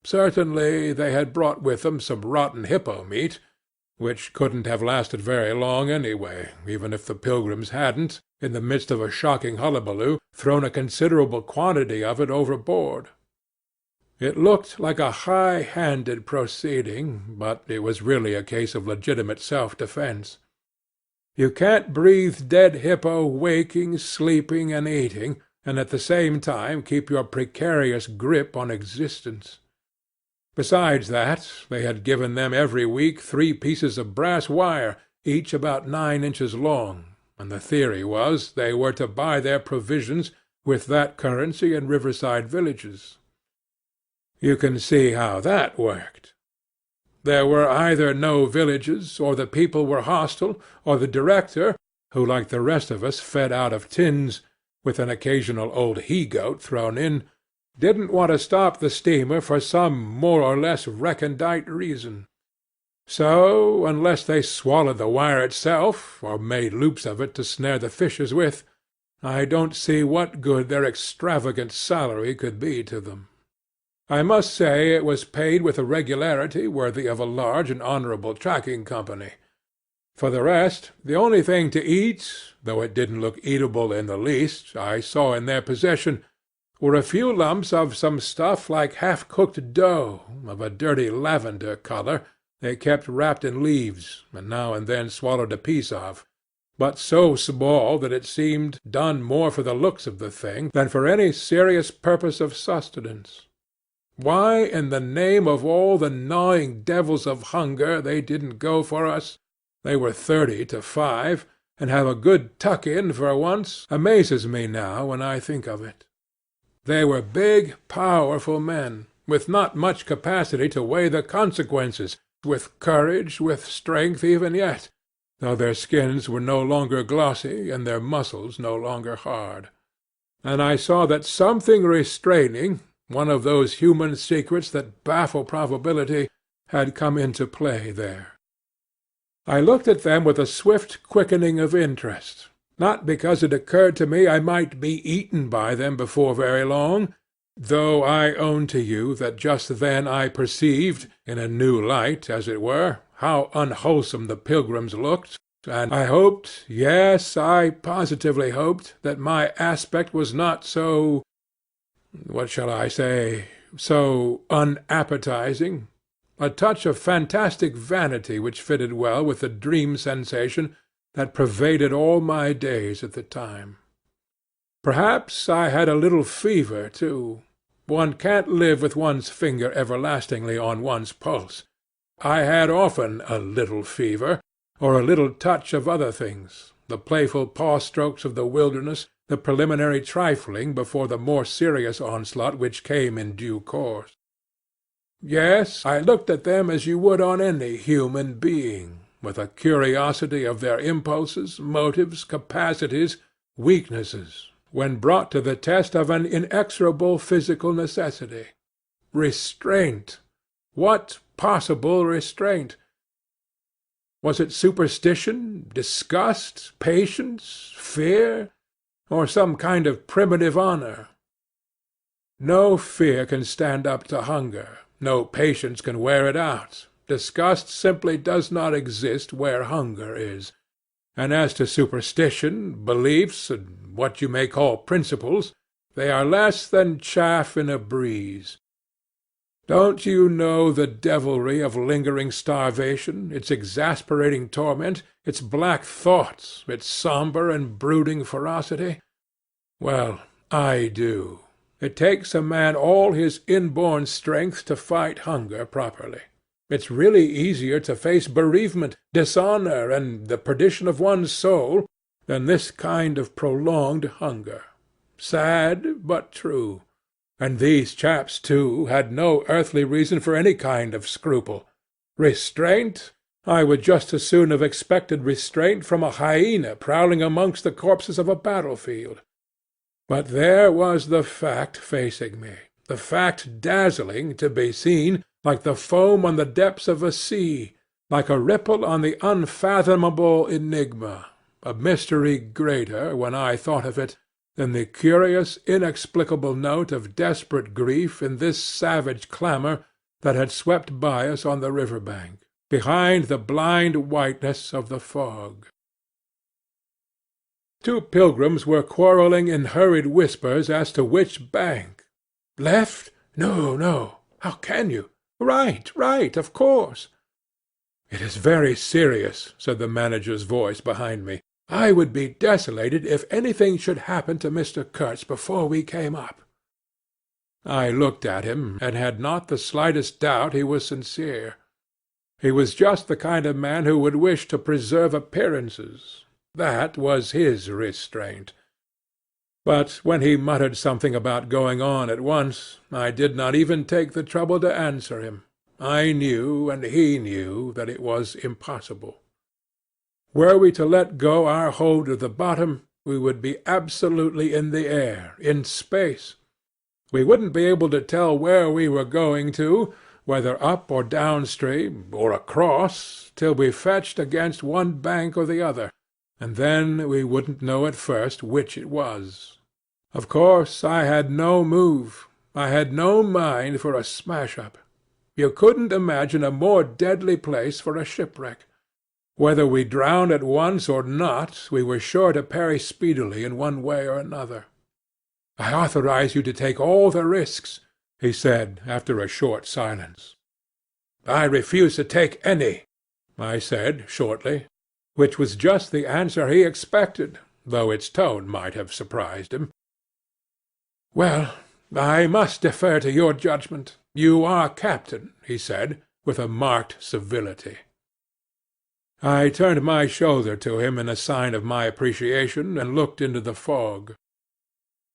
Certainly they had brought with them some rotten hippo meat, which couldn't have lasted very long anyway, even if the pilgrims hadn't, in the midst of a shocking hullabaloo, thrown a considerable quantity of it overboard. It looked like a high-handed proceeding, but it was really a case of legitimate self-defence. You can't breathe dead hippo waking, sleeping, and eating, and at the same time keep your precarious grip on existence. Besides that, they had given them every week 3 pieces of brass wire, each about 9 inches long, and the theory was they were to buy their provisions with that currency in riverside villages. You can see how that worked. There were either no villages, or the people were hostile, or the director, who like the rest of us fed out of tins, with an occasional old he-goat thrown in, didn't want to stop the steamer for some more or less recondite reason. So, unless they swallowed the wire itself, or made loops of it to snare the fishes with, I don't see what good their extravagant salary could be to them. I must say it was paid with a regularity worthy of a large and honourable tracking company. For the rest, the only thing to eat, though it didn't look eatable in the least, I saw in their possession, were a few lumps of some stuff like half-cooked dough, of a dirty lavender colour, they kept wrapped in leaves, and now and then swallowed a piece of, but so small that it seemed done more for the looks of the thing than for any serious purpose of sustenance. Why in the name of all the gnawing devils of hunger they didn't go for us, they were 30 to 5, and have a good tuck-in for once, amazes me now when I think of it. They were big, powerful men, with not much capacity to weigh the consequences, with courage, with strength even yet, though their skins were no longer glossy and their muscles no longer hard. And I saw that something restraining, one of those human secrets that baffle probability, had come into play there. I looked at them with a swift quickening of interest, not because it occurred to me I might be eaten by them before very long, though I own to you that just then I perceived, in a new light, as it were, how unwholesome the pilgrims looked, and I hoped, yes, I positively hoped, that my aspect was not so, what shall I say, so unappetizing, a touch of fantastic vanity which fitted well with the dream sensation that pervaded all my days at the time. Perhaps I had a little fever too. One can't live with one's finger everlastingly on one's pulse. I had often a little fever, or a little touch of other things, the playful paw-strokes of the wilderness, the preliminary trifling before the more serious onslaught which came in due course. Yes, I looked at them as you would on any human being, with a curiosity of their impulses, motives, capacities, weaknesses, when brought to the test of an inexorable physical necessity. Restraint! What possible restraint? Was it superstition, disgust, patience, fear, or some kind of primitive honor? No fear can stand up to hunger. No patience can wear it out. Disgust simply does not exist where hunger is. And as to superstition, beliefs, and what you may call principles, they are less than chaff in a breeze. Don't you know the devilry of lingering starvation, its exasperating torment, its black thoughts, its sombre and brooding ferocity? Well, I do. It takes a man all his inborn strength to fight hunger properly. It's really easier to face bereavement, dishonor, and the perdition of one's soul than this kind of prolonged hunger. Sad, but true. And these chaps, too, had no earthly reason for any kind of scruple. Restraint? I would just as soon have expected restraint from a hyena prowling amongst the corpses of a battlefield. But there was the fact facing me, the fact dazzling to be seen, like the foam on the depths of a sea, like a ripple on the unfathomable enigma, a mystery greater, when I thought of it, than the curious, inexplicable note of desperate grief in this savage clamour that had swept by us on the river-bank, behind the blind whiteness of the fog. Two pilgrims were quarrelling in hurried whispers as to which bank. Left? No, no. How can you? Right, right, of course. It is very serious, said the manager's voice behind me. I would be desolated if anything should happen to Mr. Kurtz before we came up. I looked at him, and had not the slightest doubt he was sincere. He was just the kind of man who would wish to preserve appearances. That was his restraint. But when he muttered something about going on at once, I did not even take the trouble to answer him. I knew, and he knew, that it was impossible. Were we to let go our hold of the bottom, we would be absolutely in the air, in space. We wouldn't be able to tell where we were going to, whether up or downstream, or across, till we fetched against one bank or the other, and then we wouldn't know at first which it was. Of course I had no move. I had no mind for a smash-up. You couldn't imagine a more deadly place for a shipwreck. Whether we drowned at once or not, we were sure to perish speedily in one way or another. I authorize you to take all the risks, he said, after a short silence. I refuse to take any, I said shortly, which was just the answer he expected, though its tone might have surprised him. Well, I must defer to your judgment. You are captain, he said, with a marked civility. I turned my shoulder to him in a sign of my appreciation, and looked into the fog.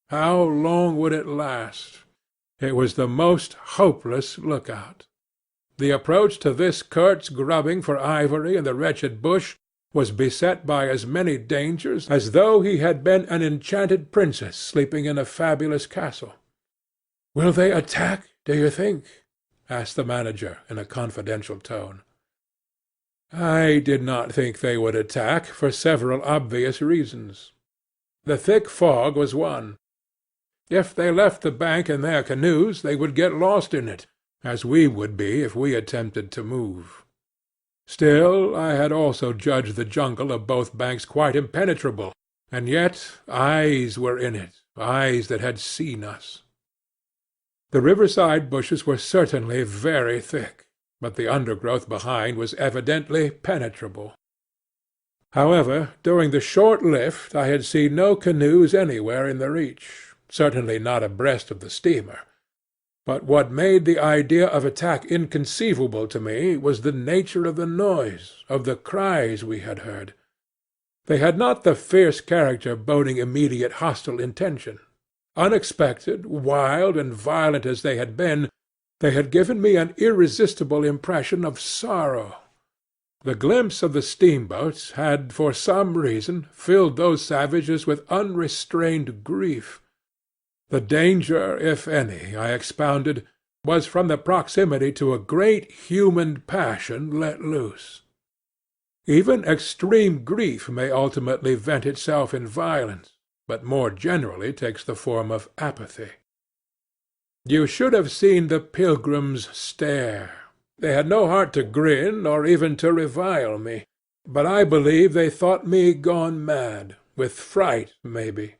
How long would it last? It was the most hopeless lookout. The approach to this Kurtz grubbing for ivory in the wretched bush was beset by as many dangers as though he had been an enchanted princess sleeping in a fabulous castle. "Will they attack, do you think?" asked the manager in a confidential tone. I did not think they would attack, for several obvious reasons. The thick fog was one. If they left the bank in their canoes, they would get lost in it, as we would be if we attempted to move. Still, I had also judged the jungle of both banks quite impenetrable, and yet eyes were in it, eyes that had seen us. The riverside bushes were certainly very thick, but the undergrowth behind was evidently penetrable. However, during the short lift I had seen no canoes anywhere in the reach, certainly not abreast of the steamer. But what made the idea of attack inconceivable to me was the nature of the noise, of the cries we had heard. They had not the fierce character boding immediate hostile intention. Unexpected, wild, and violent as they had been, They had given me an irresistible impression of sorrow. The glimpse of the steamboats had for some reason filled those savages with unrestrained grief. The danger, if any, I expounded, was from the proximity to a great human passion let loose. Even extreme grief may ultimately vent itself in violence, but more generally takes the form of apathy. You should have seen the pilgrims stare. They had no heart to grin, or even to revile me, but I believe they thought me gone mad, with fright maybe.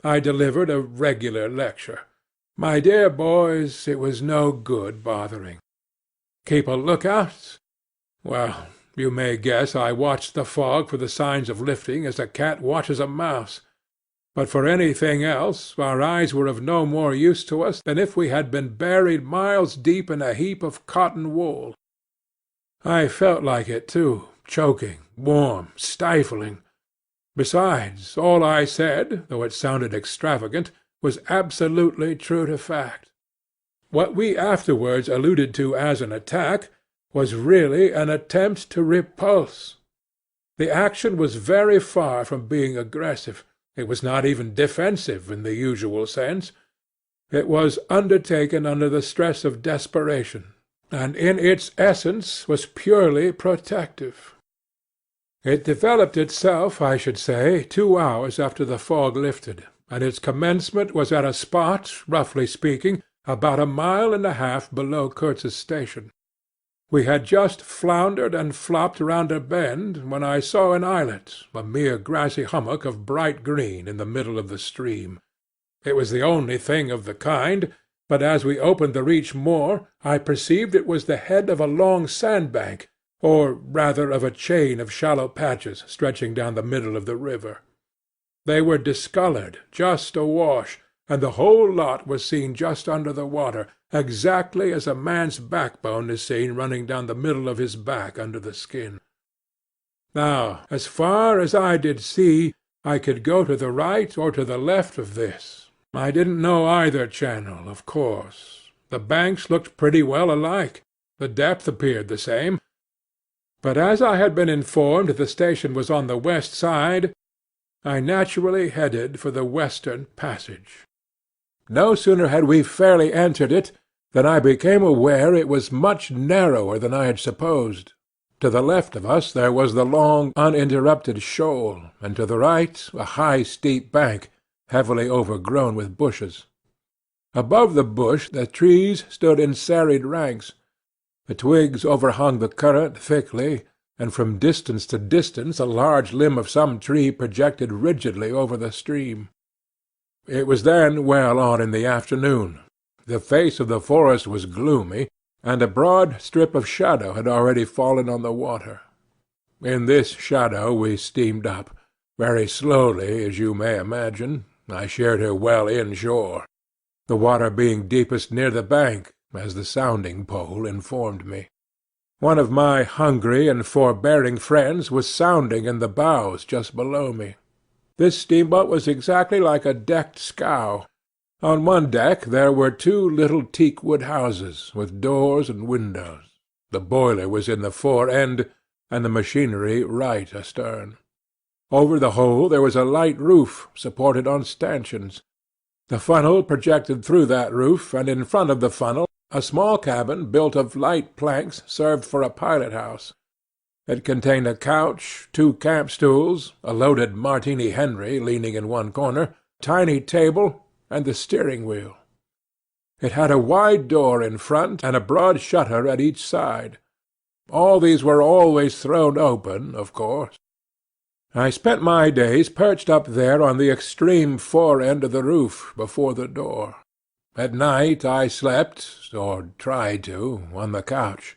I delivered a regular lecture. My dear boys, it was no good bothering. Keep a lookout? Well, you may guess I watched the fog for the signs of lifting as a cat watches a mouse. But for anything else, our eyes were of no more use to us than if we had been buried miles deep in a heap of cotton wool. I felt like it, too, choking, warm, stifling. Besides, all I said, though it sounded extravagant, was absolutely true to fact. What we afterwards alluded to as an attack was really an attempt to repulse. The action was very far from being aggressive. It was not even defensive in the usual sense. It was undertaken under the stress of desperation, and in its essence was purely protective. It developed itself, I should say, 2 hours after the fog lifted, and its commencement was at a spot, roughly speaking, about 1.5 miles below Kurtz's station. We had just floundered and flopped round a bend when I saw an islet, a mere grassy hummock of bright green in the middle of the stream. It was the only thing of the kind, but as we opened the reach more, I perceived it was the head of a long sandbank, or rather of a chain of shallow patches stretching down the middle of the river. They were discoloured, just awash, and the whole lot was seen just under the water, exactly as a man's backbone is seen running down the middle of his back under the skin. Now, as far as I did see, I could go to the right or to the left of this. I didn't know either channel, of course. The banks looked pretty well alike. The depth appeared the same. But as I had been informed the station was on the west side, I naturally headed for the western passage. No sooner had we fairly entered it than I became aware it was much narrower than I had supposed. To the left of us there was the long, uninterrupted shoal, and to the right a high, steep bank, heavily overgrown with bushes. Above the bush the trees stood in serried ranks. The twigs overhung the current thickly, and from distance to distance a large limb of some tree projected rigidly over the stream. It was then well on in the afternoon. The face of the forest was gloomy, and a broad strip of shadow had already fallen on the water. In this shadow we steamed up, very slowly, as you may imagine. I shared her well inshore, the water being deepest near the bank, as the sounding-pole informed me. One of my hungry and forbearing friends was sounding in the bows just below me. This steamboat was exactly like a decked scow. On one deck there were 2 little teakwood houses, with doors and windows. The boiler was in the fore end, and the machinery right astern. Over the whole there was a light roof, supported on stanchions. The funnel projected through that roof, and in front of the funnel a small cabin built of light planks served for a pilot-house. It contained a couch, 2 camp-stools, a loaded Martini Henry leaning in one corner, a tiny table, and the steering-wheel. It had a wide door in front, and a broad shutter at each side. All these were always thrown open, of course. I spent my days perched up there on the extreme fore end of the roof, before the door. At night I slept, or tried to, on the couch.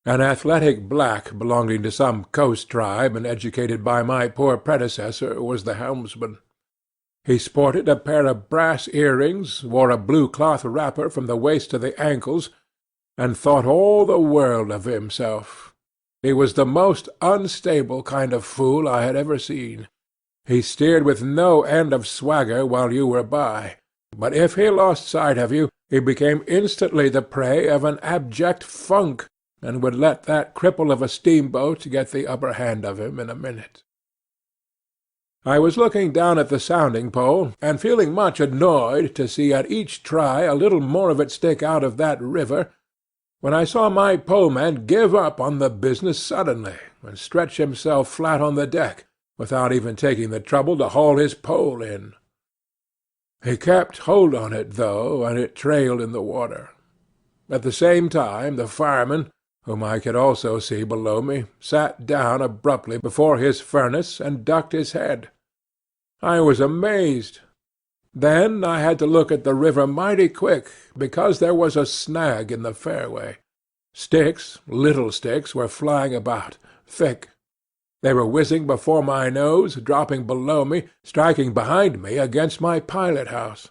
An athletic black belonging to some coast tribe and educated by my poor predecessor was the helmsman. He sported a pair of brass earrings, wore a blue cloth wrapper from the waist to the ankles, and thought all the world of himself. He was the most unstable kind of fool I had ever seen. He steered with no end of swagger while you were by, but if he lost sight of you, he became instantly the prey of an abject funk, and would let that cripple of a steamboat get the upper hand of him in a minute. I was looking down at the sounding-pole, and feeling much annoyed to see at each try a little more of it stick out of that river, when I saw my poleman give up on the business suddenly, and stretch himself flat on the deck, without even taking the trouble to haul his pole in. He kept hold on it, though, and it trailed in the water. At the same time the fireman, whom I could also see below me, sat down abruptly before his furnace and ducked his head. I was amazed. Then I had to look at the river mighty quick, because there was a snag in the fairway. Sticks, little sticks, were flying about, thick. They were whizzing before my nose, dropping below me, striking behind me against my pilot-house.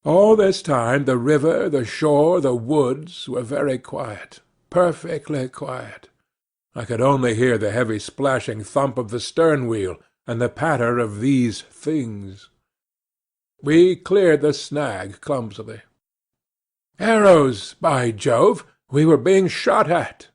All this time the river, the shore, the woods, were very quiet, perfectly quiet. I could only hear the heavy splashing thump of the stern-wheel, and the patter of these things. We cleared the snag clumsily. Arrows, by Jove! We were being shot at.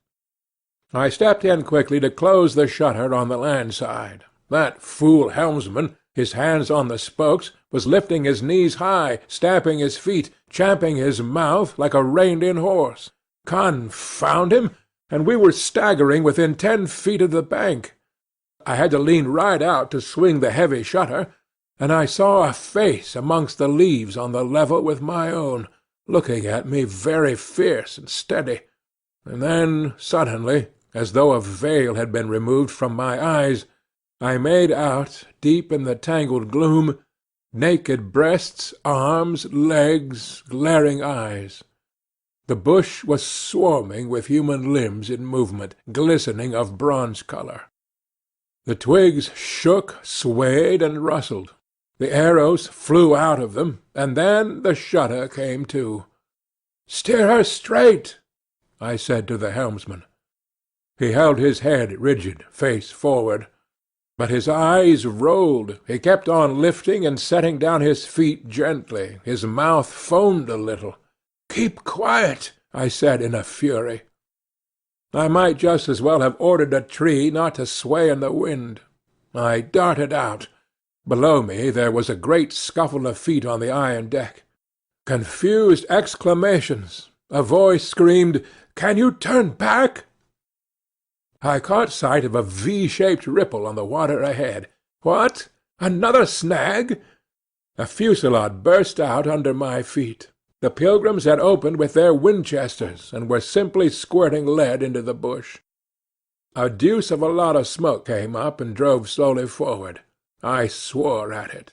I stepped in quickly to close the shutter on the land side. That fool helmsman, his hands on the spokes, was lifting his knees high, stamping his feet, champing his mouth like a reined-in horse. Confound him! And we were staggering within 10 feet of the bank. I had to lean right out to swing the heavy shutter, and I saw a face amongst the leaves on the level with my own, looking at me very fierce and steady. And then, suddenly, as though a veil had been removed from my eyes, I made out, deep in the tangled gloom, naked breasts, arms, legs, glaring eyes. The bush was swarming with human limbs in movement, glistening of bronze colour. The twigs shook, swayed, and rustled. The arrows flew out of them, and then the shutter came to. "Steer her straight," I said to the helmsman. He held his head rigid, face forward. But his eyes rolled, he kept on lifting and setting down his feet gently, his mouth foamed a little. "Keep quiet," I said in a fury. I might just as well have ordered a tree not to sway in the wind. I darted out. Below me there was a great scuffle of feet on the iron deck. Confused exclamations. A voice screamed, "Can you turn back?" I caught sight of a V-shaped ripple on the water ahead. What? Another snag? A fusillade burst out under my feet. The pilgrims had opened with their Winchesters, and were simply squirting lead into the bush. A deuce of a lot of smoke came up and drove slowly forward. I swore at it.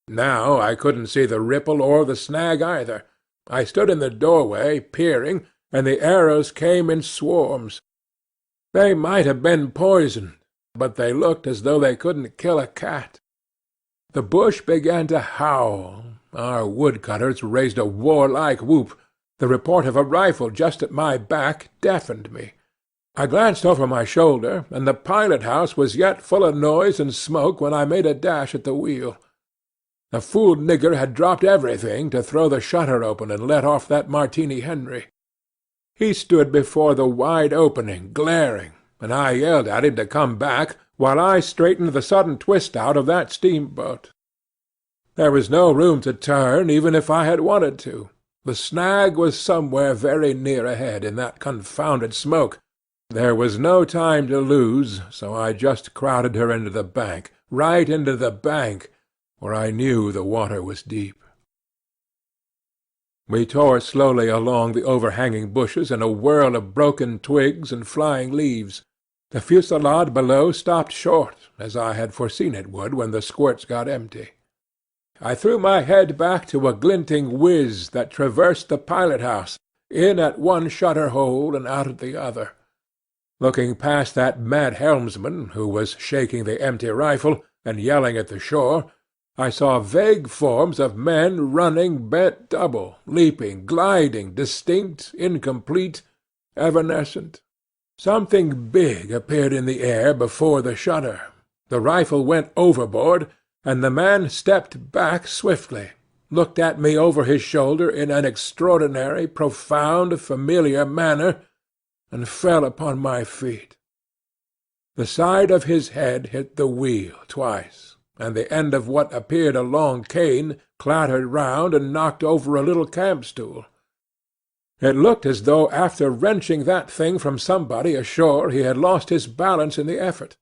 Now I couldn't see the ripple or the snag either. I stood in the doorway, peering, and the arrows came in swarms. They might have been poisoned, but they looked as though they couldn't kill a cat. The bush began to howl. Our woodcutters raised a warlike whoop. The report of a rifle just at my back deafened me. I glanced over my shoulder, and the pilot-house was yet full of noise and smoke when I made a dash at the wheel. The fool nigger had dropped everything to throw the shutter open and let off that Martini Henry. He stood before the wide opening, glaring, and I yelled at him to come back, while I straightened the sudden twist out of that steamboat. There was no room to turn, even if I had wanted to. The snag was somewhere very near ahead in that confounded smoke. There was no time to lose, so I just crowded her into the bank, right into the bank, where I knew the water was deep. We tore slowly along the overhanging bushes in a whirl of broken twigs and flying leaves. The fusillade below stopped short, as I had foreseen it would when the squirts got empty. I threw my head back to a glinting whiz that traversed the pilot-house, in at one shutter-hole and out at the other. Looking past that mad helmsman, who was shaking the empty rifle and yelling at the shore, I saw vague forms of men running bent double, leaping, gliding, distinct, incomplete, evanescent. Something big appeared in the air before the shutter. The rifle went overboard, and the man stepped back swiftly, looked at me over his shoulder in an extraordinary, profound, familiar manner, and fell upon my feet. The side of his head hit the wheel twice, and the end of what appeared a long cane clattered round and knocked over a little camp-stool. It looked as though after wrenching that thing from somebody ashore he had lost his balance in the effort.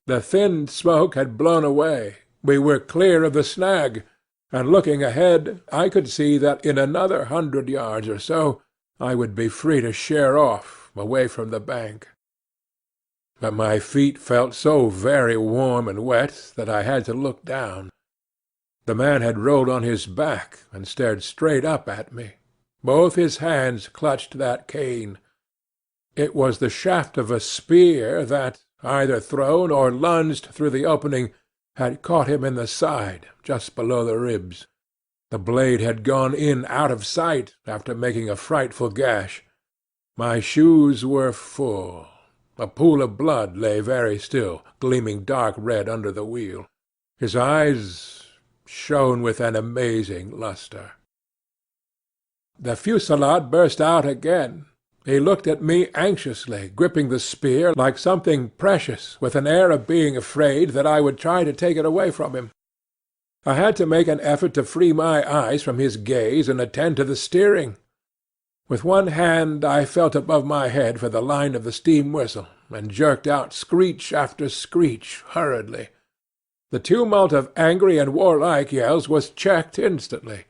The thin smoke had blown away. We were clear of the snag, and looking ahead I could see that in another 100 yards or so I would be free to sheer off, away from the bank. But my feet felt so very warm and wet that I had to look down. The man had rolled on his back and stared straight up at me. Both his hands clutched that cane. It was the shaft of a spear that, either thrown or lunged through the opening, had caught him in the side, just below the ribs. The blade had gone in out of sight after making a frightful gash. My shoes were full. A pool of blood lay very still, gleaming dark red under the wheel. His eyes shone with an amazing lustre. The fusillade burst out again. He looked at me anxiously, gripping the spear like something precious, with an air of being afraid that I would try to take it away from him. I had to make an effort to free my eyes from his gaze and attend to the steering. With one hand I felt above my head for the line of the steam whistle, and jerked out screech after screech hurriedly. The tumult of angry and warlike yells was checked instantly,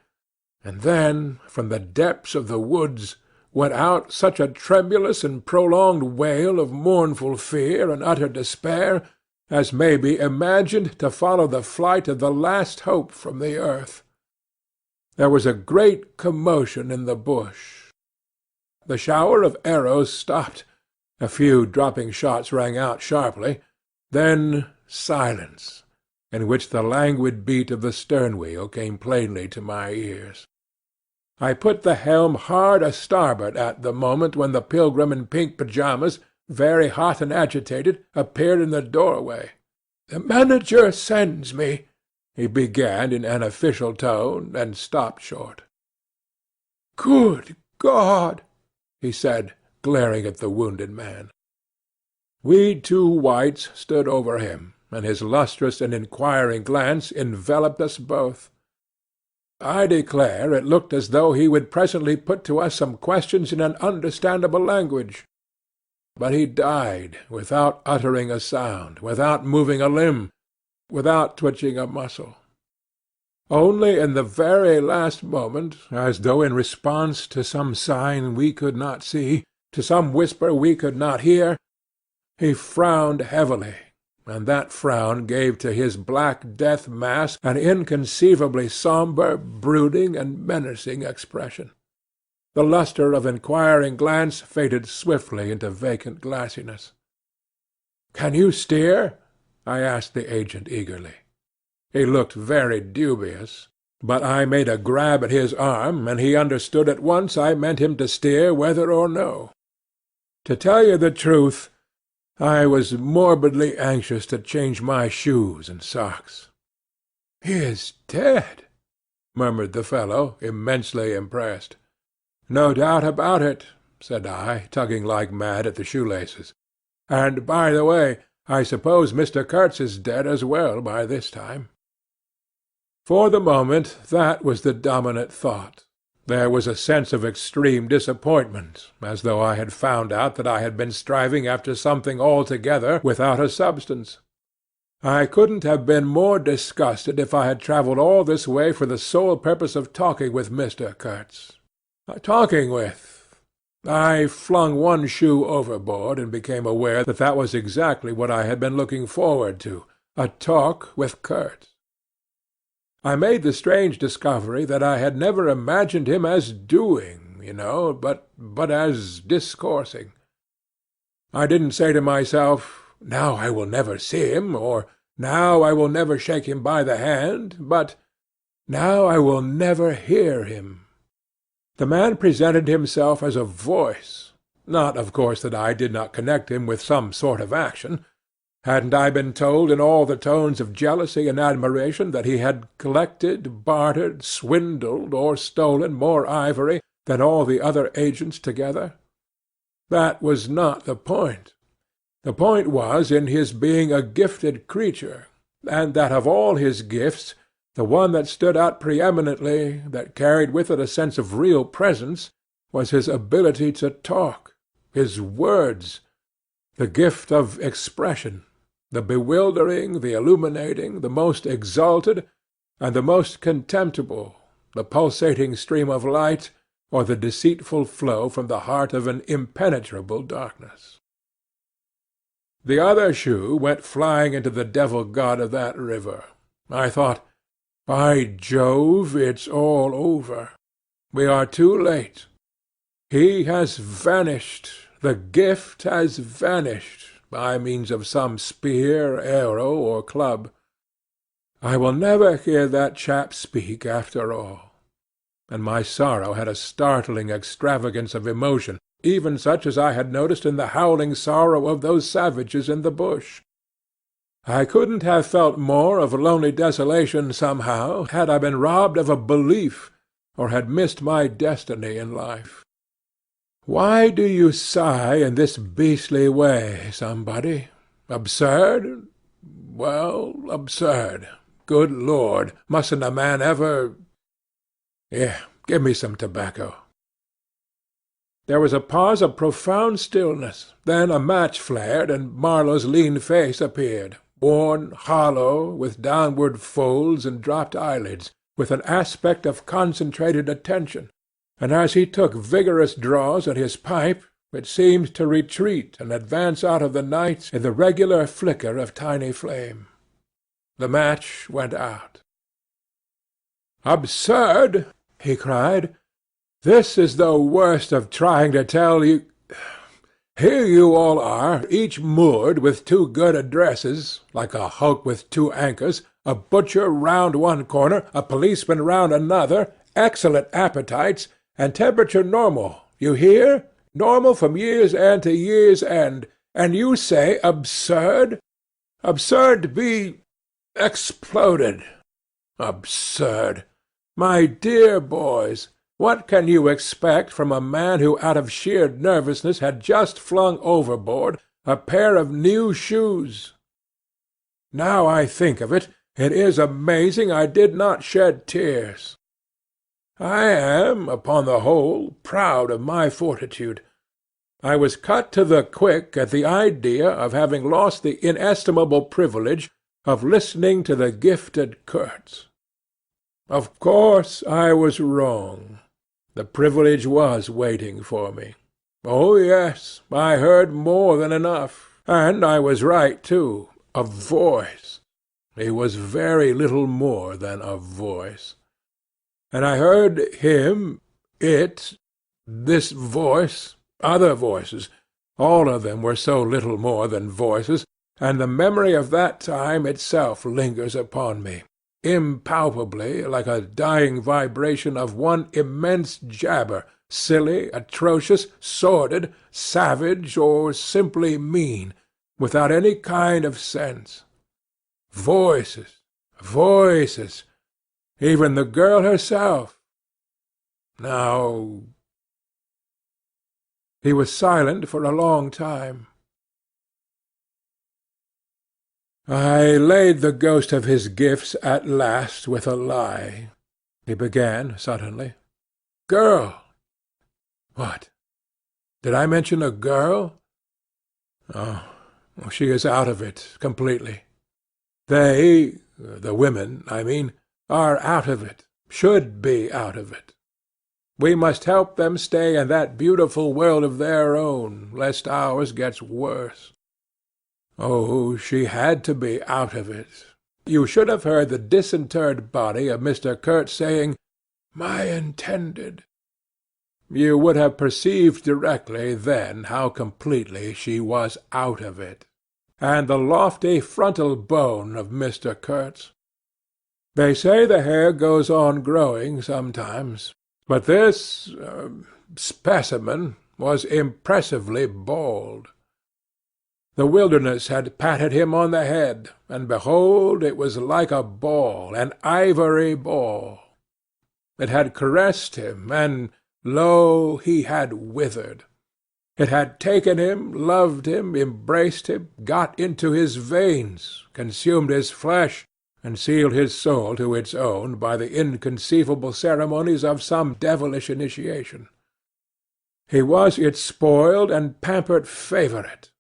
and then from the depths of the woods went out such a tremulous and prolonged wail of mournful fear and utter despair as may be imagined to follow the flight of the last hope from the earth. There was a great commotion in the bush. The shower of arrows stopped. A few dropping shots rang out sharply. Then silence, in which the languid beat of the stern-wheel came plainly to my ears. I put the helm hard a-starboard at the moment when the pilgrim in pink pyjamas, very hot and agitated, appeared in the doorway. "The manager sends me," he began in an official tone, and stopped short. "Good God!" he said, glaring at the wounded man. We two whites stood over him, and his lustrous and inquiring glance enveloped us both. I declare it looked as though he would presently put to us some questions in an understandable language. But he died without uttering a sound, without moving a limb, without twitching a muscle. Only in the very last moment, as though in response to some sign we could not see, to some whisper we could not hear, he frowned heavily, and that frown gave to his black death mask an inconceivably sombre, brooding, and menacing expression. The lustre of inquiring glance faded swiftly into vacant glassiness. "Can you steer?" I asked the agent eagerly. He looked very dubious, but I made a grab at his arm, and he understood at once I meant him to steer whether or no. To tell you the truth, I was morbidly anxious to change my shoes and socks. "He is dead," murmured the fellow, immensely impressed. "No doubt about it," said I, tugging like mad at the shoelaces. "And, by the way, I suppose Mr. Kurtz is dead as well by this time." For the moment that was the dominant thought. There was a sense of extreme disappointment, as though I had found out that I had been striving after something altogether without a substance. I couldn't have been more disgusted if I had travelled all this way for the sole purpose of talking with Mr. Kurtz. Talking with. I flung one shoe overboard and became aware that that was exactly what I had been looking forward to, a talk with Kurtz. I made the strange discovery that I had never imagined him as doing, but as discoursing. I didn't say to myself, "Now I will never see him," or "Now I will never shake him by the hand," but "Now I will never hear him." The man presented himself as a voice. Not, of course, that I did not connect him with some sort of action. Hadn't I been told in all the tones of jealousy and admiration that he had collected, bartered, swindled, or stolen more ivory than all the other agents together? That was not the point. The point was in his being a gifted creature, and that of all his gifts, the one that stood out preeminently, that carried with it a sense of real presence, was his ability to talk, his words, the gift of expression, the bewildering, the illuminating, the most exalted, and the most contemptible, the pulsating stream of light, or the deceitful flow from the heart of an impenetrable darkness. The other shoe went flying into the devil-god of that river. I thought, by Jove, it's all over. We are too late. He has vanished. The gift has vanished, by means of some spear, arrow, or club. I will never hear that chap speak after all. And my sorrow had a startling extravagance of emotion, even such as I had noticed in the howling sorrow of those savages in the bush. I couldn't have felt more of lonely desolation somehow, had I been robbed of a belief, or had missed my destiny in life. Why do you sigh in this beastly way, somebody? Absurd? Well, absurd. Good Lord, mustn't a man ever— Here, give me some tobacco. There was a pause of profound stillness. Then a match flared, and Marlow's lean face appeared, worn, hollow, with downward folds and dropped eyelids, with an aspect of concentrated attention, and as he took vigorous draws at his pipe, it seemed to retreat and advance out of the night in the regular flicker of tiny flame. The match went out. "Absurd!" he cried. "This is the worst of trying to tell you. Here you all are, each moored with two good addresses, like a hulk with two anchors, a butcher round one corner, a policeman round another, excellent appetites, and temperature normal, you hear? Normal from year's end to year's end, and you say absurd? Absurd be exploded. Absurd! My dear boys, what can you expect from a man who out of sheer nervousness had just flung overboard a pair of new shoes? Now I think of it, it is amazing I did not shed tears. I am, upon the whole, proud of my fortitude. I was cut to the quick at the idea of having lost the inestimable privilege of listening to the gifted Kurtz. Of course I was wrong. The privilege was waiting for me. Oh, yes, I heard more than enough, and I was right, too. A voice. He was very little more than a voice. And I heard him, it, this voice, other voices, all of them were so little more than voices, and the memory of that time itself lingers upon me, impalpably, like a dying vibration of one immense jabber, silly, atrocious, sordid, savage, or simply mean, without any kind of sense. Voices, voices, even the girl herself. Now— He was silent for a long time. I laid the ghost of his gifts at last with a lie. He began suddenly. Girl! What? Did I mention a girl? Oh, she is out of it completely. They, the women, I mean, are out of it, should be out of it. We must help them stay in that beautiful world of their own, lest ours gets worse. Oh, she had to be out of it. You should have heard the disinterred body of Mr. Kurtz saying, "My intended." You would have perceived directly then how completely she was out of it. And the lofty frontal bone of Mr. Kurtz. They say the hair goes on growing sometimes, but this specimen was impressively bald. The wilderness had patted him on the head, and behold, it was like a ball, an ivory ball. It had caressed him, and lo, he had withered. It had taken him, loved him, embraced him, got into his veins, consumed his flesh, and sealed his soul to its own by the inconceivable ceremonies of some devilish initiation. He was its spoiled and pampered favourite.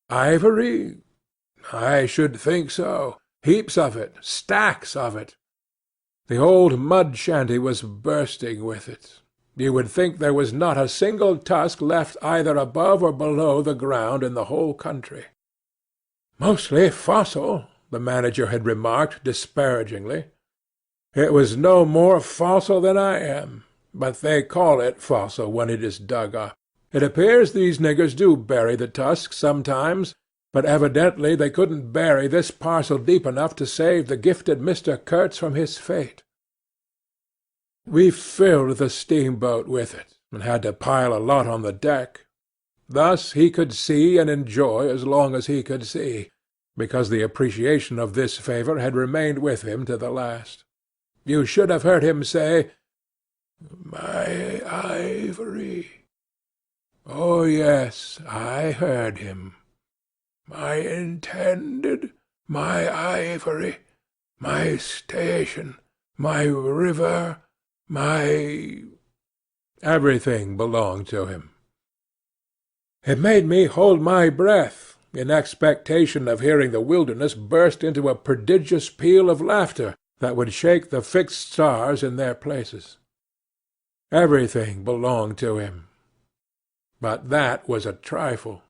Ivory? I should think so. Heaps of it, stacks of it. The old mud shanty was bursting with it. You would think there was not a single tusk left either above or below the ground in the whole country. Mostly fossil, the manager had remarked disparagingly. It was no more fossil than I am, but they call it fossil when it is dug up. It appears these niggers do bury the tusks sometimes, but evidently they couldn't bury this parcel deep enough to save the gifted Mr. Kurtz from his fate. We filled the steamboat with it, and had to pile a lot on the deck. Thus he could see and enjoy as long as he could see, because the appreciation of this favour had remained with him to the last. You should have heard him say, "My ivory." Oh, yes, I heard him. My intended, my ivory, my station, my river, my... Everything belonged to him. It made me hold my breath, in expectation of hearing the wilderness burst into a prodigious peal of laughter that would shake the fixed stars in their places. Everything belonged to him. But that was a trifle.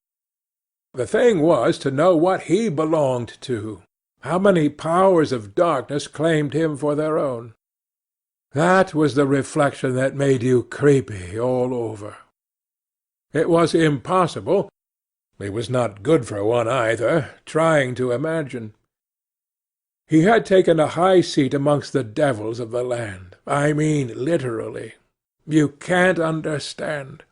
The thing was to know what he belonged to, how many powers of darkness claimed him for their own. That was the reflection that made you creepy all over. It was impossible, it was not good for one either, trying to imagine. He had taken a high seat amongst the devils of the land. I mean literally. You can't understand.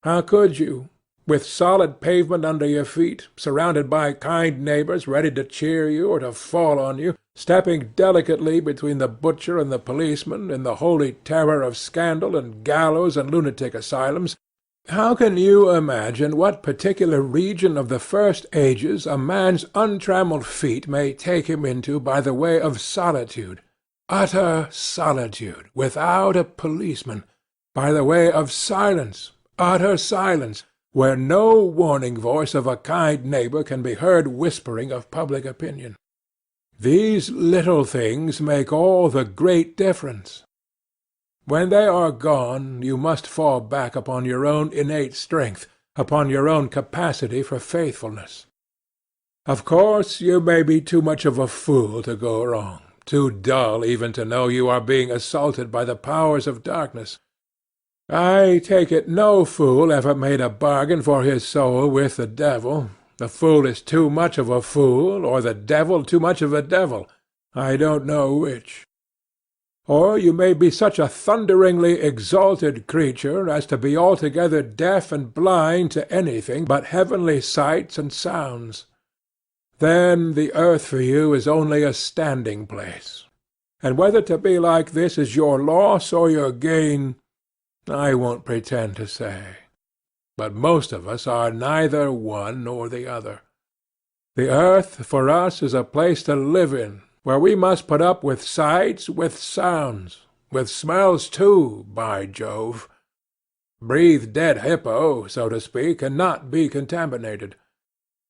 How could you? With solid pavement under your feet, surrounded by kind neighbours ready to cheer you or to fall on you, stepping delicately between the butcher and the policeman in the holy terror of scandal and gallows and lunatic asylums, how can you imagine what particular region of the first ages a man's untrammelled feet may take him into by the way of solitude, utter solitude, without a policeman, by the way of silence, utter silence, where no warning voice of a kind neighbour can be heard whispering of public opinion? These little things make all the great difference. When they are gone, you must fall back upon your own innate strength, upon your own capacity for faithfulness. Of course, you may be too much of a fool to go wrong, too dull even to know you are being assaulted by the powers of darkness. I take it no fool ever made a bargain for his soul with the devil. The fool is too much of a fool, or the devil too much of a devil. I don't know which. Or you may be such a thunderingly exalted creature as to be altogether deaf and blind to anything but heavenly sights and sounds. Then the earth for you is only a standing place. And whether to be like this is your loss or your gain, I won't pretend to say. But most of us are neither one nor the other. The earth for us is a place to live in, where we must put up with sights, with sounds, with smells too, by Jove. Breathe dead hippo, so to speak, and not be contaminated.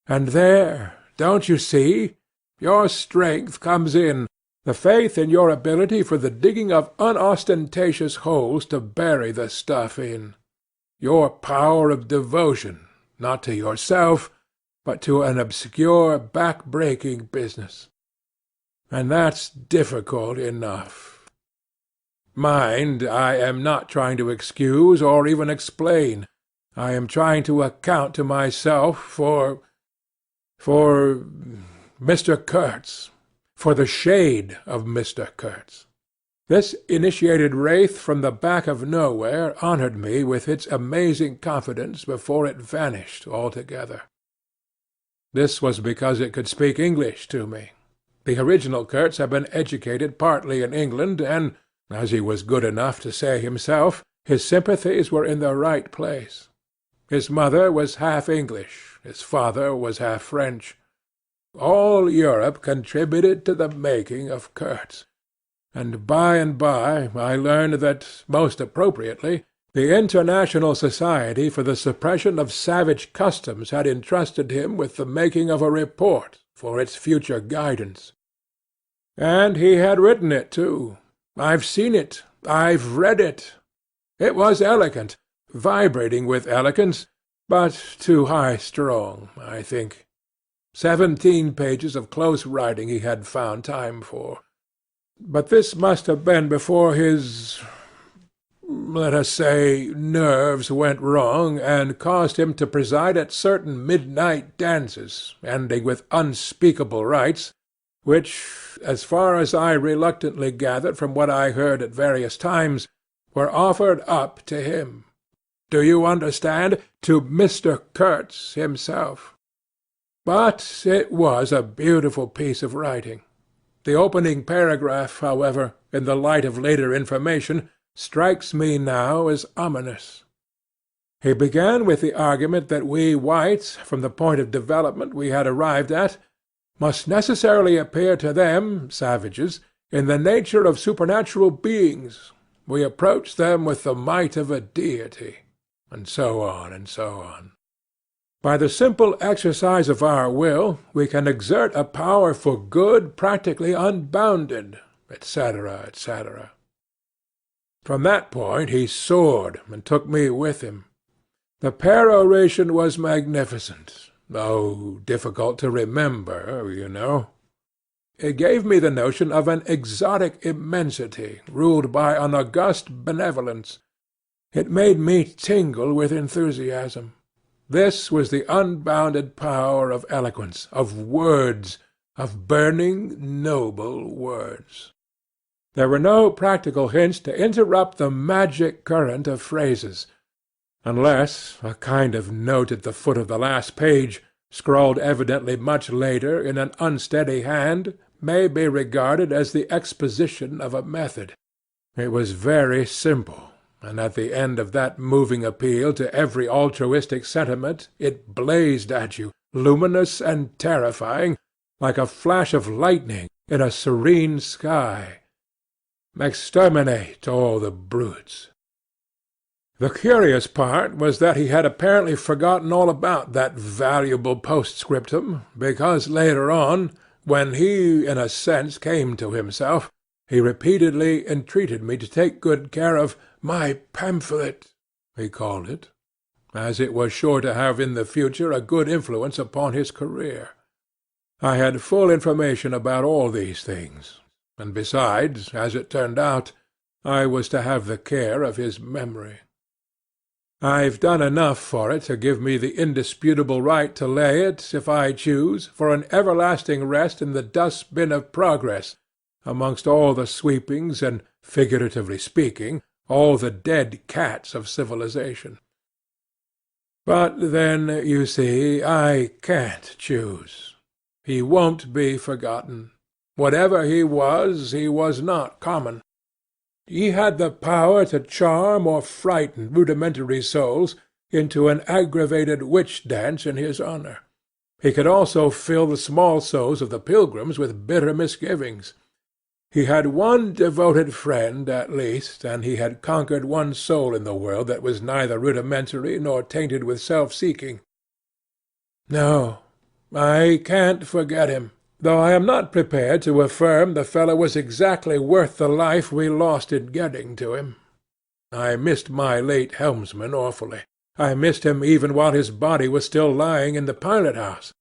And there, don't you see, your strength comes in, the faith in your ability for the digging of unostentatious holes to bury the stuff in. Your power of devotion, not to yourself, but to an obscure, back-breaking business. And that's difficult enough. Mind, I am not trying to excuse or even explain. I am trying to account to myself for Mr. Kurtz, for the shade of Mr. Kurtz. This initiated wraith from the back of nowhere honoured me with its amazing confidence before it vanished altogether. This was because it could speak English to me. The original Kurtz had been educated partly in England, and, as he was good enough to say himself, his sympathies were in the right place. His mother was half English, his father was half French. All Europe contributed to the making of Kurtz, and by I learned that, most appropriately, the International Society for the Suppression of Savage Customs had entrusted him with the making of a report for its future guidance. And he had written it, too. I've seen it. I've read it. It was elegant, vibrating with elegance, but too high-strung, I think. 17 pages of close writing he had found time for. But this must have been before his, let us say, nerves went wrong, and caused him to preside at certain midnight dances, ending with unspeakable rites, which, as far as I reluctantly gathered from what I heard at various times, were offered up to him. Do you understand? To Mr. Kurtz himself. But it was a beautiful piece of writing. The opening paragraph, however, in the light of later information, strikes me now as ominous. He began with the argument that we whites, from the point of development we had arrived at, must necessarily appear to them, savages, in the nature of supernatural beings. We approach them with the might of a deity, and so on, and so on. By the simple exercise of our will, we can exert a power for good practically unbounded, etc., etc. From that point he soared, and took me with him. The peroration was magnificent, though difficult to remember, you know. It gave me the notion of an exotic immensity, ruled by an august benevolence. It made me tingle with enthusiasm. This was the unbounded power of eloquence, of words, of burning, noble words. There were no practical hints to interrupt the magic current of phrases, unless a kind of note at the foot of the last page, scrawled evidently much later in an unsteady hand, may be regarded as the exposition of a method. It was very simple, and at the end of that moving appeal to every altruistic sentiment it blazed at you, luminous and terrifying, like a flash of lightning in a serene sky. Exterminate all the brutes. The curious part was that he had apparently forgotten all about that valuable postscriptum, because later on, when he in a sense came to himself, he repeatedly entreated me to take good care of my pamphlet, he called it, as it was sure to have in the future a good influence upon his career. I had full information about all these things, and besides, as it turned out, I was to have the care of his memory. I've done enough for it to give me the indisputable right to lay it, if I choose, for an everlasting rest in the dust-bin of progress, amongst all the sweepings and, figuratively speaking, all the dead cats of civilization. But then, you see, I can't choose. He won't be forgotten. Whatever he was not common. He had the power to charm or frighten rudimentary souls into an aggravated witch-dance in his honour. He could also fill the small souls of the pilgrims with bitter misgivings. He had one devoted friend at least, and he had conquered one soul in the world that was neither rudimentary nor tainted with self-seeking. No, I can't forget him, though I am not prepared to affirm the fellow was exactly worth the life we lost in getting to him. I missed my late helmsman awfully. I missed him even while his body was still lying in the pilot-house.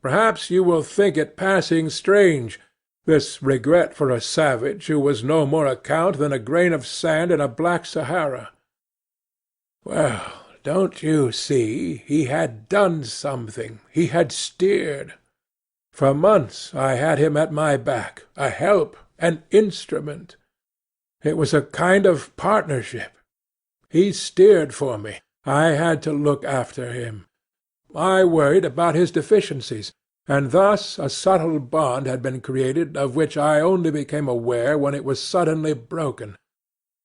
Perhaps you will think it passing strange, this regret for a savage who was no more account than a grain of sand in a black Sahara. Well, don't you see, he had done something. He had steered. For months I had him at my back, a help, an instrument. It was a kind of partnership. He steered for me. I had to look after him. I worried about his deficiencies, and thus a subtle bond had been created of which I only became aware when it was suddenly broken.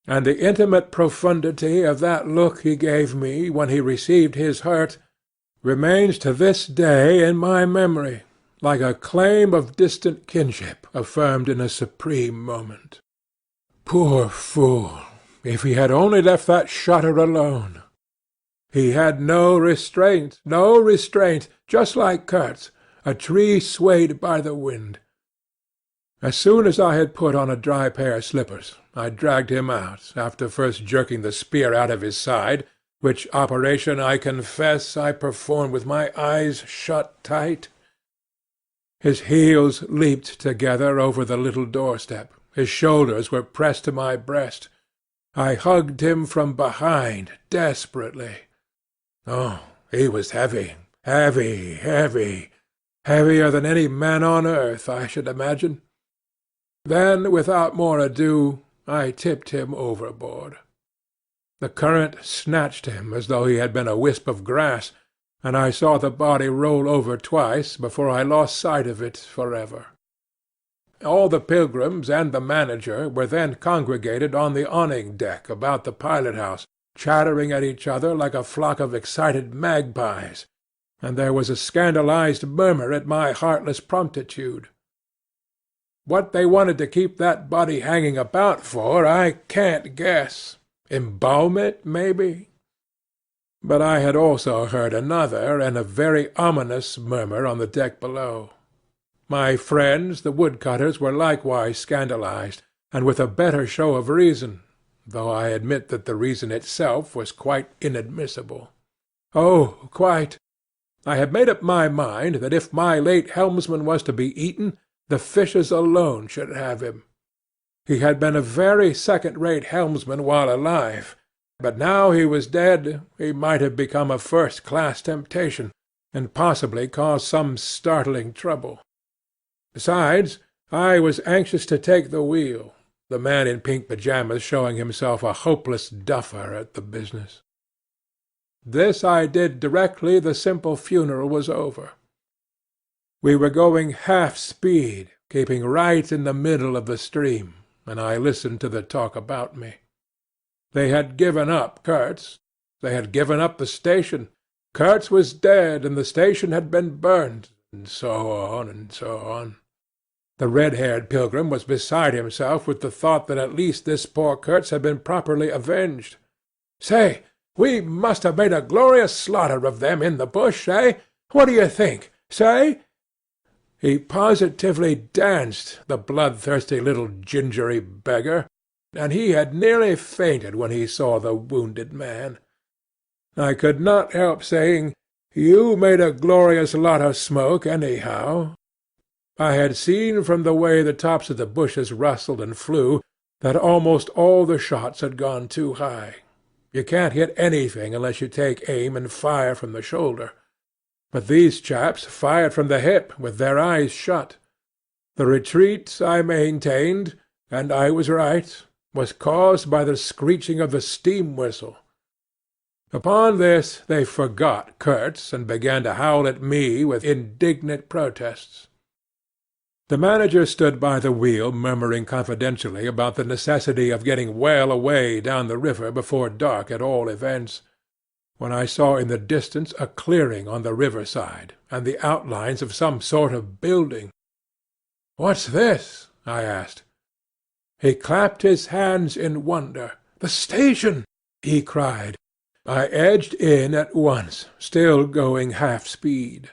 And the intimate profundity of that look he gave me when he received his hurt remains to this day in my memory, like a claim of distant kinship affirmed in a supreme moment. Poor fool! If he had only left that shutter alone! He had no restraint, just like Kurtz, a tree swayed by the wind. As soon as I had put on a dry pair of slippers, I dragged him out, after first jerking the spear out of his side, which operation, I confess, I performed with my eyes shut tight. His heels leaped together over the little doorstep. His shoulders were pressed to my breast. I hugged him from behind, desperately. Oh, he was heavy, heavier than any man on earth, I should imagine. Then, without more ado, I tipped him overboard. The current snatched him as though he had been a wisp of grass, and I saw the body roll over twice before I lost sight of it forever. All the pilgrims and the manager were then congregated on the awning deck about the pilot-house, chattering at each other like a flock of excited magpies, and there was a scandalized murmur at my heartless promptitude. What they wanted to keep that body hanging about for, I can't guess. Embalm it, maybe? But I had also heard another and a very ominous murmur on the deck below. My friends, the woodcutters, were likewise scandalized, and with a better show of reason, though I admit that the reason itself was quite inadmissible. Oh, quite. I had made up my mind that if my late helmsman was to be eaten, the fishes alone should have him. He had been a very second-rate helmsman while alive, but now he was dead, he might have become a first-class temptation, and possibly cause some startling trouble. Besides, I was anxious to take the wheel, the man in pink pyjamas showing himself a hopeless duffer at the business. This I did directly the simple funeral was over. We were going half speed, keeping right in the middle of the stream, and I listened to the talk about me. They had given up Kurtz. They had given up the station. Kurtz was dead, and the station had been burnt, and so on, and so on. The red-haired pilgrim was beside himself with the thought that at least this poor Kurtz had been properly avenged. Say, we must have made a glorious slaughter of them in the bush, eh? What do you think? Say? He positively danced, the bloodthirsty little gingery beggar, and he had nearly fainted when he saw the wounded man. I could not help saying, "You made a glorious lot of smoke, anyhow." I had seen from the way the tops of the bushes rustled and flew that almost all the shots had gone too high. You can't hit anything unless you take aim and fire from the shoulder. But these chaps fired from the hip, with their eyes shut. The retreat, I maintained, and I was right, was caused by the screeching of the steam-whistle. Upon this they forgot Kurtz, and began to howl at me with indignant protests. The manager stood by the wheel murmuring confidentially about the necessity of getting well away down the river before dark at all events, when I saw in the distance a clearing on the river-side, and the outlines of some sort of building. "What's this?" I asked. He clapped his hands in wonder. "The station!" he cried. I edged in at once, still going half-speed.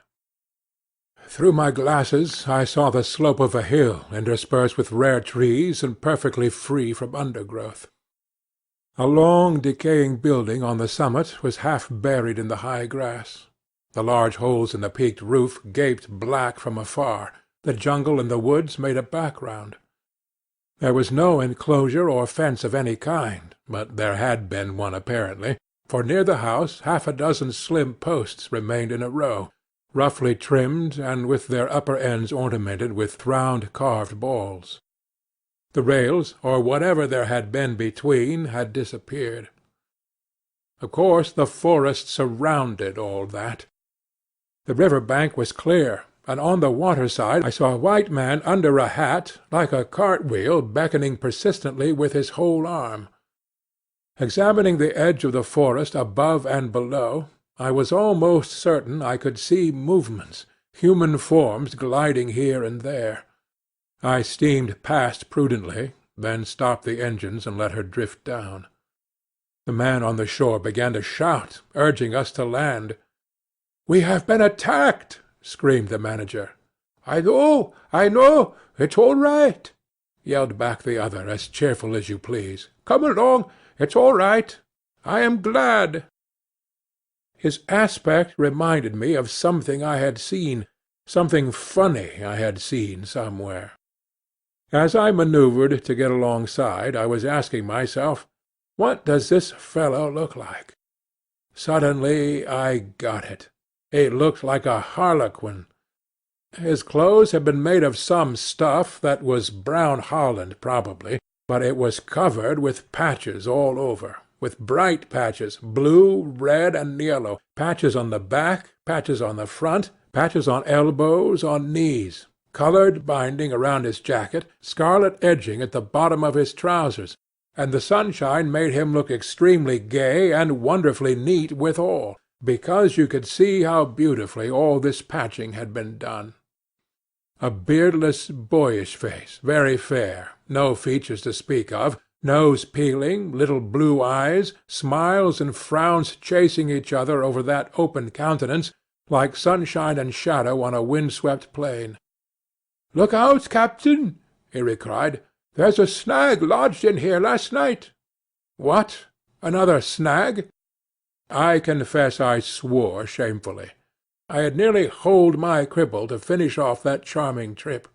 Through my glasses I saw the slope of a hill interspersed with rare trees and perfectly free from undergrowth. A long decaying building on the summit was half buried in the high grass. The large holes in the peaked roof gaped black from afar. The jungle and the woods made a background. There was no enclosure or fence of any kind, but there had been one apparently, for near the house half a dozen slim posts remained in a row, roughly trimmed and with their upper ends ornamented with round carved balls. The rails, or whatever there had been between, had disappeared. Of course the forest surrounded all that. The river bank was clear, and on the water side I saw a white man under a hat, like a cartwheel, beckoning persistently with his whole arm. Examining the edge of the forest above and below, I was almost certain I could see movements, human forms gliding here and there. I steamed past prudently, then stopped the engines and let her drift down. The man on the shore began to shout, urging us to land. "We have been attacked!" screamed the manager. "I know, it's all right," yelled back the other, as cheerful as you please. "Come along, it's all right. I am glad." His aspect reminded me of something I had seen, something funny I had seen somewhere. As I manoeuvred to get alongside, I was asking myself, what does this fellow look like? Suddenly I got it. He looked like a harlequin. His clothes had been made of some stuff that was brown holland probably, but it was covered with patches all over, with bright patches, blue, red, and yellow, patches on the back, patches on the front, patches on elbows, on knees, coloured binding around his jacket, scarlet edging at the bottom of his trousers, and the sunshine made him look extremely gay and wonderfully neat withal, because you could see how beautifully all this patching had been done. A beardless, boyish face, very fair, no features to speak of, nose peeling, little blue eyes, smiles and frowns chasing each other over that open countenance, like sunshine and shadow on a wind-swept plain. "Look out, captain!" he cried. "There's a snag lodged in here last night." "What? Another snag?" I confess I swore shamefully. I had nearly holed my cripple to finish off that charming trip.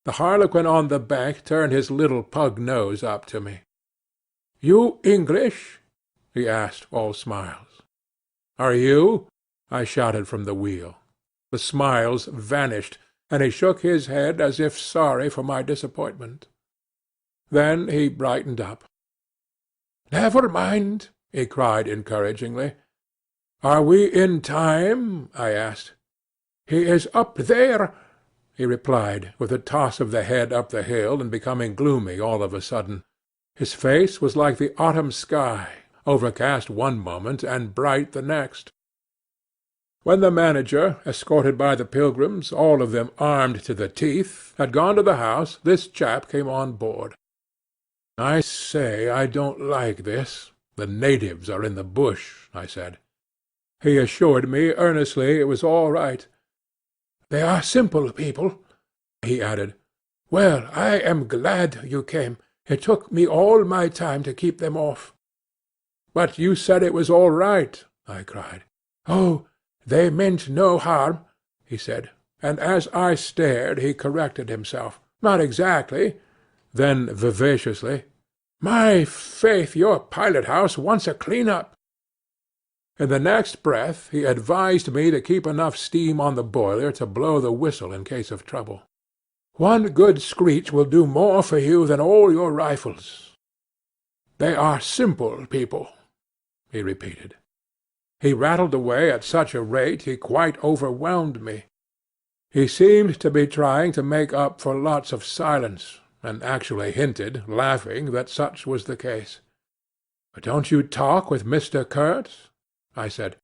The harlequin on the bank turned his little pug nose up to me. "You English?" he asked, all smiles. "Are you?" I shouted from the wheel. The smiles vanished, and he shook his head as if sorry for my disappointment. Then he brightened up. "Never mind," he cried encouragingly. "Are we in time?" I asked. "He is up there," he replied, with a toss of the head up the hill, and becoming gloomy all of a sudden. His face was like the autumn sky, overcast one moment and bright the next. When the manager, escorted by the pilgrims, all of them armed to the teeth, had gone to the house, this chap came on board. "I say, I don't like this. The natives are in the bush," I said. He assured me earnestly it was all right. "They are simple people," he added. "Well, I am glad you came. It took me all my time to keep them off." "But you said it was all right," I cried. "Oh, they meant no harm," he said, and as I stared he corrected himself. "Not exactly." Then vivaciously, "My faith, your pilot-house wants a clean-up." In the next breath he advised me to keep enough steam on the boiler to blow the whistle in case of trouble. "One good screech will do more for you than all your rifles." "They are simple people," he repeated. He rattled away at such a rate he quite overwhelmed me. He seemed to be trying to make up for lots of silence, and actually hinted, laughing, that such was the case. "Don't you talk with Mr. Kurtz?" I said.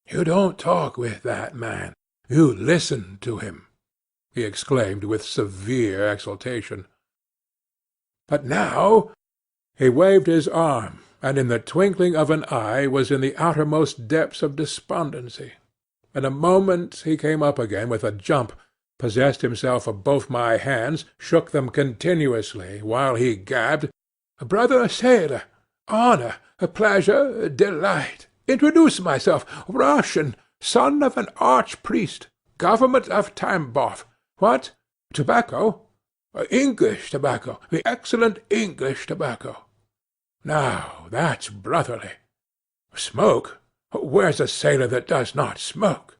"You don't talk with that man. You listen to him," he exclaimed with severe exultation. "But now—" He waved his arm, and in the twinkling of an eye was in the outermost depths of despondency. In a moment he came up again with a jump, possessed himself of both my hands, shook them continuously, while he gabbed, "Brother sailor, honour, pleasure, delight. Introduce myself. Russian, son of an archpriest. Government of Tambov. What? Tobacco? English tobacco. The excellent English tobacco. Now, that's brotherly. Smoke? Where's a sailor that does not smoke?"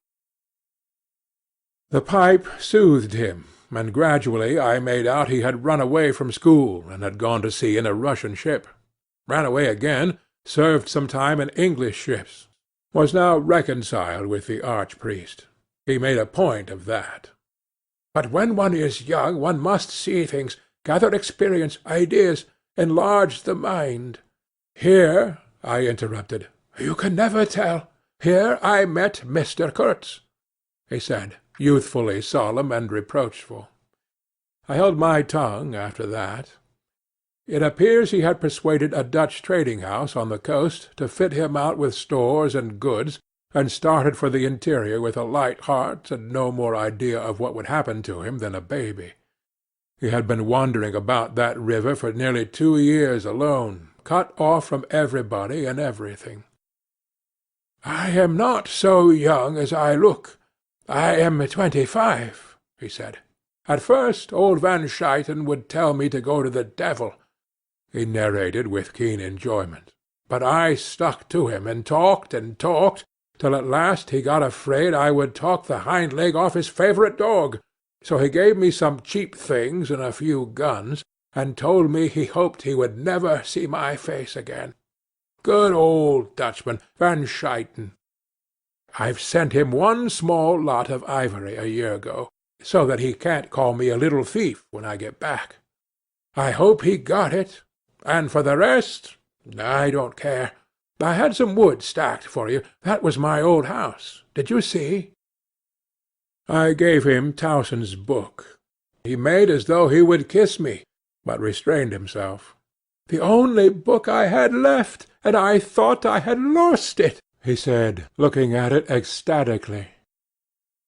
The pipe soothed him, and gradually I made out he had run away from school and had gone to sea in a Russian ship. Ran away again, served some time in English ships. was now reconciled with the archpriest. He made a point of that. "But when one is young, one must see things, gather experience, ideas, enlarge the mind." "Here," I interrupted, "you can never tell. Here I met Mr. Kurtz," he said, youthfully solemn and reproachful. I held my tongue after that. It appears he had persuaded a Dutch trading-house on the coast to fit him out with stores and goods, and started for the interior with a light heart and no more idea of what would happen to him than a baby. He had been wandering about that river for nearly 2 years alone, cut off from everybody and everything. "I am not so young as I look. I am 25, he said. "At first old Van Schaiten would tell me to go to the devil," he narrated with keen enjoyment. "But I stuck to him, and talked, till at last he got afraid I would talk the hind leg off his favourite dog, so he gave me some cheap things and a few guns, and told me he hoped he would never see my face again. Good old Dutchman, Van Schaiten. I've sent him one small lot of ivory a year ago, so that he can't call me a little thief when I get back. I hope he got it, and for the rest, I don't care. I had some wood stacked for you. That was my old house. Did you see?" I gave him Towson's book. He made as though he would kiss me, but restrained himself. "The only book I had left, and I thought I had lost it," he said, looking at it ecstatically.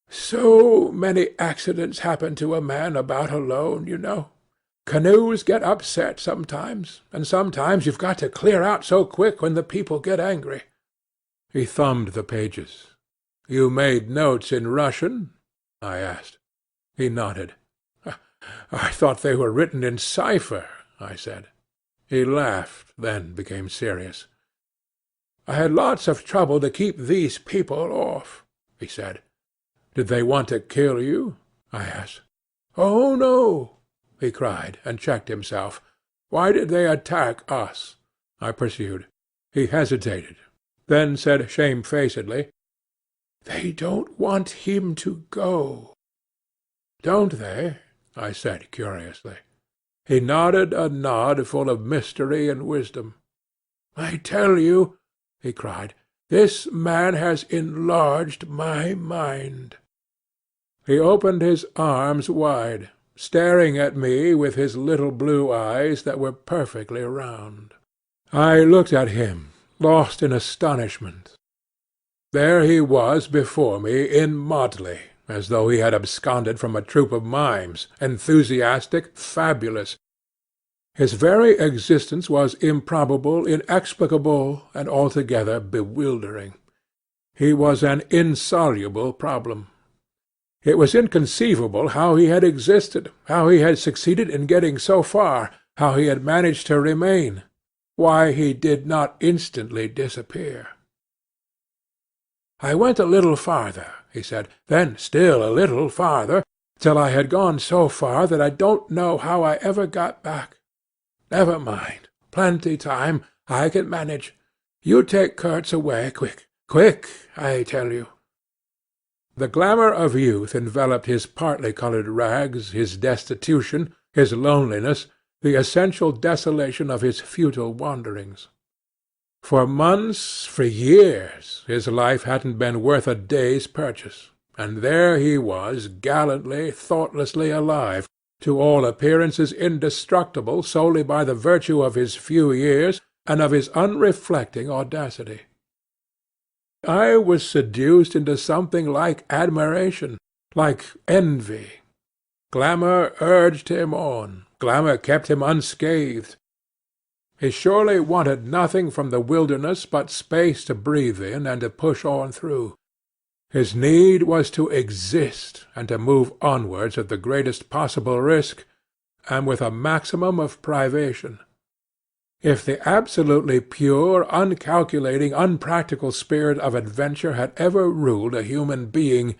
"So many accidents happen to a man about alone, you know. Canoes get upset sometimes, and sometimes you've got to clear out so quick when the people get angry." He thumbed the pages. "You made notes in Russian?" I asked. He nodded. "I thought they were written in cipher," I said. He laughed, then became serious. "I had lots of trouble to keep these people off," he said. "Did they want to kill you?" I asked. "Oh, no," he cried, and checked himself. "Why did they attack us?" I pursued. He hesitated, then said shamefacedly, "They don't want him to go." "Don't they?" I said curiously. He nodded a nod full of mystery and wisdom. "I tell you," he cried, "this man has enlarged my mind." He opened his arms wide, staring at me with his little blue eyes that were perfectly round. I looked at him, lost in astonishment. There he was before me in motley, as though he had absconded from a troupe of mimes, enthusiastic, fabulous. His very existence was improbable, inexplicable, and altogether bewildering. He was an insoluble problem. It was inconceivable how he had existed, how he had succeeded in getting so far, how he had managed to remain, why he did not instantly disappear. "I went a little farther," he said, "then still a little farther, till I had gone so far that I don't know how I ever got back. Never mind. Plenty time. I can manage. You take Kurtz away, quick. Quick, I tell you." The glamour of youth enveloped his partly coloured rags, his destitution, his loneliness, the essential desolation of his futile wanderings. For months, for years, his life hadn't been worth a day's purchase, and there he was, gallantly, thoughtlessly alive, to all appearances indestructible solely by the virtue of his few years and of his unreflecting audacity. I was seduced into something like admiration, like envy. Glamour urged him on, glamour kept him unscathed. He surely wanted nothing from the wilderness but space to breathe in and to push on through. His need was to exist, and to move onwards at the greatest possible risk, and with a maximum of privation. If the absolutely pure, uncalculating, unpractical spirit of adventure had ever ruled a human being,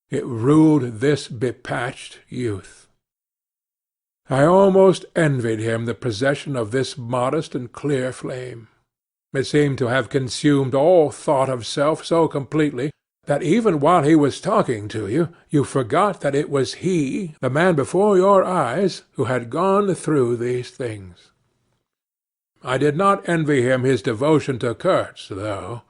it ruled this bepatched youth. I almost envied him the possession of this modest and clear flame. It seemed to have consumed all thought of self so completely that even while he was talking to you, you forgot that it was he, the man before your eyes, who had gone through these things. I did not envy him his devotion to Kurtz, though.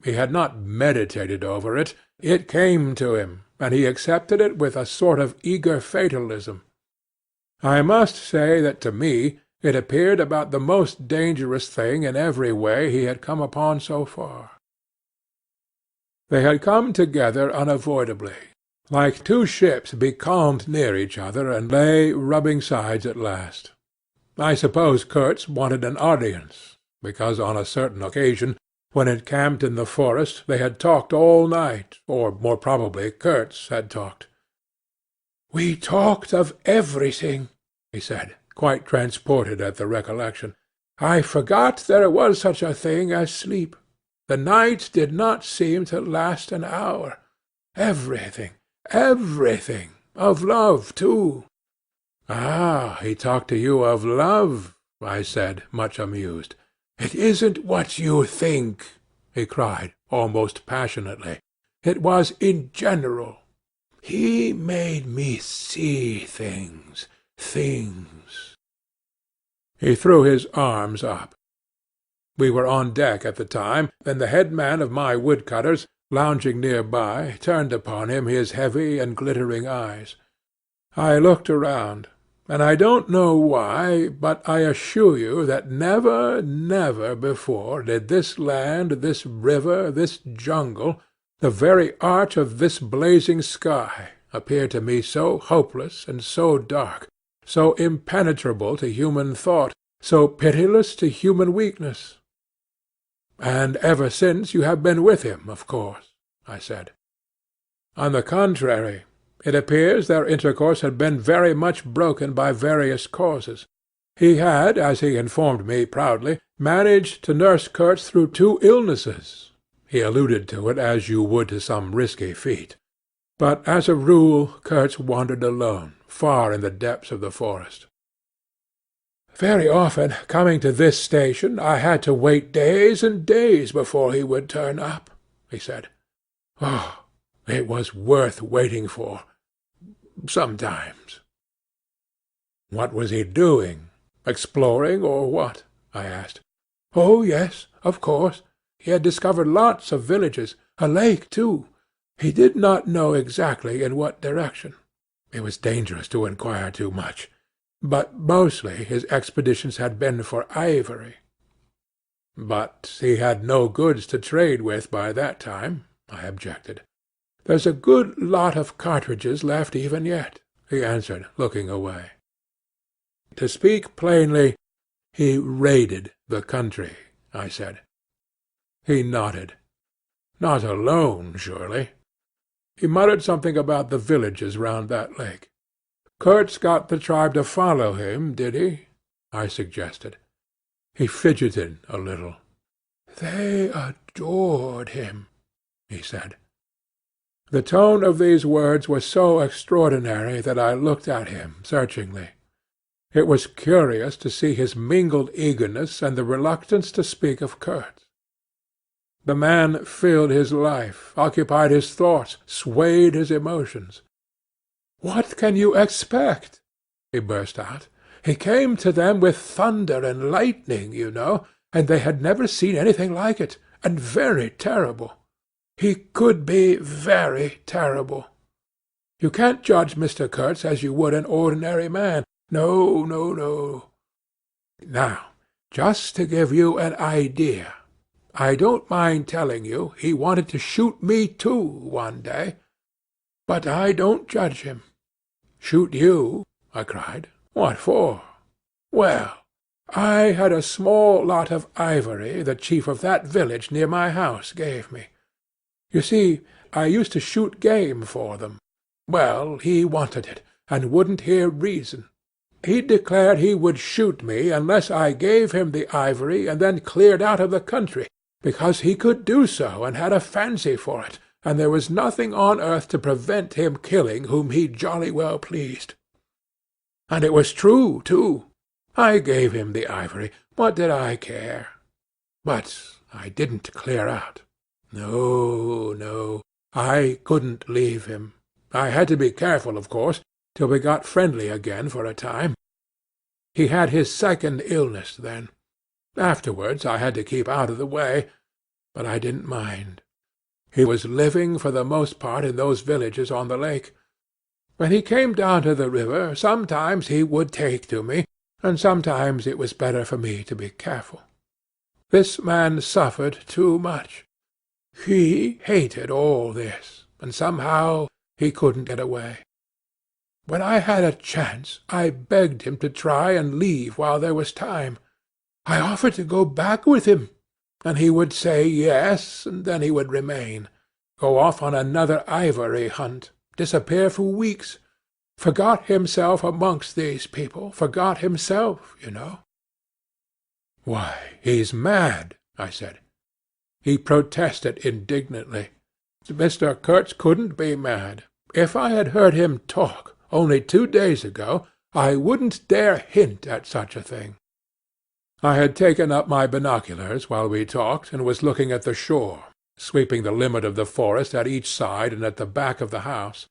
He had not meditated over it. It came to him, and he accepted it with a sort of eager fatalism. I must say that to me it appeared about the most dangerous thing in every way he had come upon so far. They had come together unavoidably, like two ships becalmed near each other and lay rubbing sides at last. I suppose Kurtz wanted an audience, because on a certain occasion, when encamped in the forest, they had talked all night, or more probably Kurtz had talked. "We talked of everything," he said, quite transported at the recollection. "I forgot there was such a thing as sleep. The night did not seem to last an hour. Everything, everything. Of love, too." "Ah, he talked to you of love," I said, much amused. "It isn't what you think," he cried, almost passionately. "It was in general. He made me see things. He threw his arms up. We were on deck at the time, and the headman of my woodcutters, lounging near by, turned upon him his heavy and glittering eyes. I looked around, and I don't know why, but I assure you that never, never before did this land, this river, this jungle, the very arch of this blazing sky, appear to me so hopeless and so dark, so impenetrable to human thought, so pitiless to human weakness. "And ever since you have been with him, of course," I said. "On the contrary, it appears their intercourse had been very much broken by various causes. He had, as he informed me proudly, managed to nurse Kurtz through 2 illnesses. He alluded to it as you would to some risky feat. But as a rule Kurtz wandered alone, far in the depths of the forest. Very often, coming to this station, I had to wait days and days before he would turn up," he said. "Oh, it was worth waiting for. Sometimes." "What was he doing? Exploring, or what?" I asked. "Oh, yes, of course. He had discovered lots of villages, a lake, too. He did not know exactly in what direction. It was dangerous to inquire too much. But mostly his expeditions had been for ivory." "But he had no goods to trade with by that time," I objected. "There's a good lot of cartridges left even yet," he answered, looking away. "To speak plainly, he raided the country," I said. He nodded. "Not alone, surely?" He muttered something about the villages round that lake. "Kurtz got the tribe to follow him, did he?" I suggested. He fidgeted a little. "They adored him," he said. The tone of these words was so extraordinary that I looked at him searchingly. It was curious to see his mingled eagerness and the reluctance to speak of Kurtz. The man filled his life, occupied his thoughts, swayed his emotions. "What can you expect?" he burst out. "He came to them with thunder and lightning, you know, and they had never seen anything like it, and very terrible. He could be very terrible. You can't judge Mr. Kurtz as you would an ordinary man. No, no, no. Now, just to give you an idea, I don't mind telling you he wanted to shoot me too one day. But I don't judge him." "Shoot you?" I cried. "What for?" "Well, I had a small lot of ivory the chief of that village near my house gave me. You see, I used to shoot game for them. Well, he wanted it, and wouldn't hear reason. He declared he would shoot me unless I gave him the ivory and then cleared out of the country, because he could do so and had a fancy for it, and there was nothing on earth to prevent him killing whom he jolly well pleased. And it was true, too. I gave him the ivory. What did I care? But I didn't clear out. No, no, I couldn't leave him. I had to be careful, of course, till we got friendly again for a time. He had his second illness then. Afterwards I had to keep out of the way, but I didn't mind. He was living for the most part in those villages on the lake. When he came down to the river, sometimes he would take to me, and sometimes it was better for me to be careful. This man suffered too much. He hated all this, and somehow he couldn't get away. When I had a chance, I begged him to try and leave while there was time. I offered to go back with him, and he would say yes, and then he would remain, go off on another ivory hunt, disappear for weeks, forgot himself amongst these people, forgot himself, you know. Why, he's mad, I said. He protested indignantly. Mr. Kurtz couldn't be mad. If I had heard him talk only 2 days ago, I wouldn't dare hint at such a thing. I had taken up my binoculars while we talked, and was looking at the shore, sweeping the limit of the forest at each side and at the back of the house.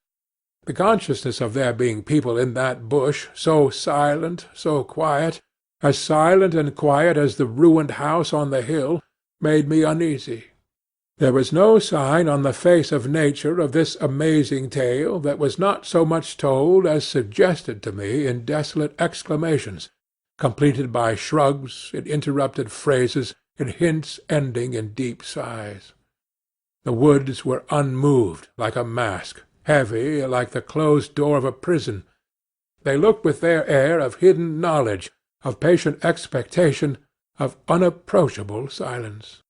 The consciousness of there being people in that bush, so silent, so quiet, as silent and quiet as the ruined house on the hill, made me uneasy. There was no sign on the face of nature of this amazing tale that was not so much told as suggested to me in desolate exclamations, completed by shrugs, in interrupted phrases, in hints ending in deep sighs. The woods were unmoved, like a mask, heavy, like the closed door of a prison. They looked with their air of hidden knowledge, of patient expectation, of unapproachable silence.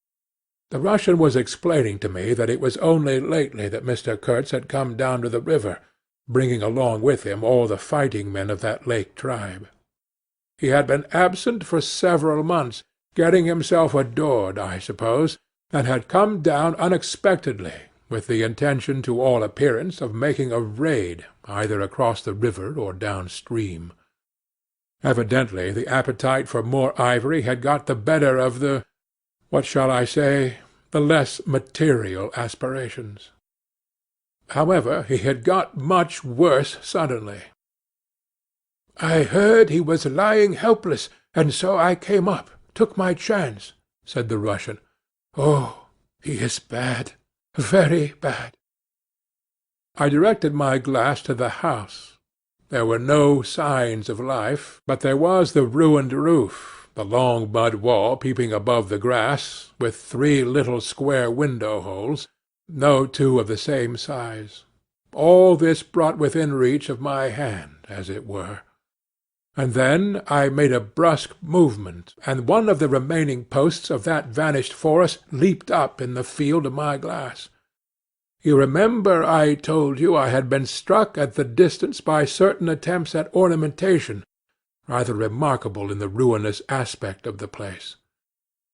The Russian was explaining to me that it was only lately that Mr. Kurtz had come down to the river, bringing along with him all the fighting men of that lake tribe. He had been absent for several months, getting himself adored, I suppose, and had come down unexpectedly, with the intention to all appearance of making a raid either across the river or down stream. Evidently the appetite for more ivory had got the better of the, what shall I say, the less material aspirations. However, he had got much worse suddenly. "I heard he was lying helpless, and so I came up, took my chance," said the Russian. "Oh, he is bad, very bad." I directed my glass to the house. There were no signs of life, but there was the ruined roof, the long mud wall peeping above the grass, with 3 little square window-holes, no 2 of the same size. All this brought within reach of my hand, as it were. And then I made a brusque movement, and one of the remaining posts of that vanished forest leaped up in the field of my glass. You remember I told you I had been struck at the distance by certain attempts at ornamentation, rather remarkable in the ruinous aspect of the place.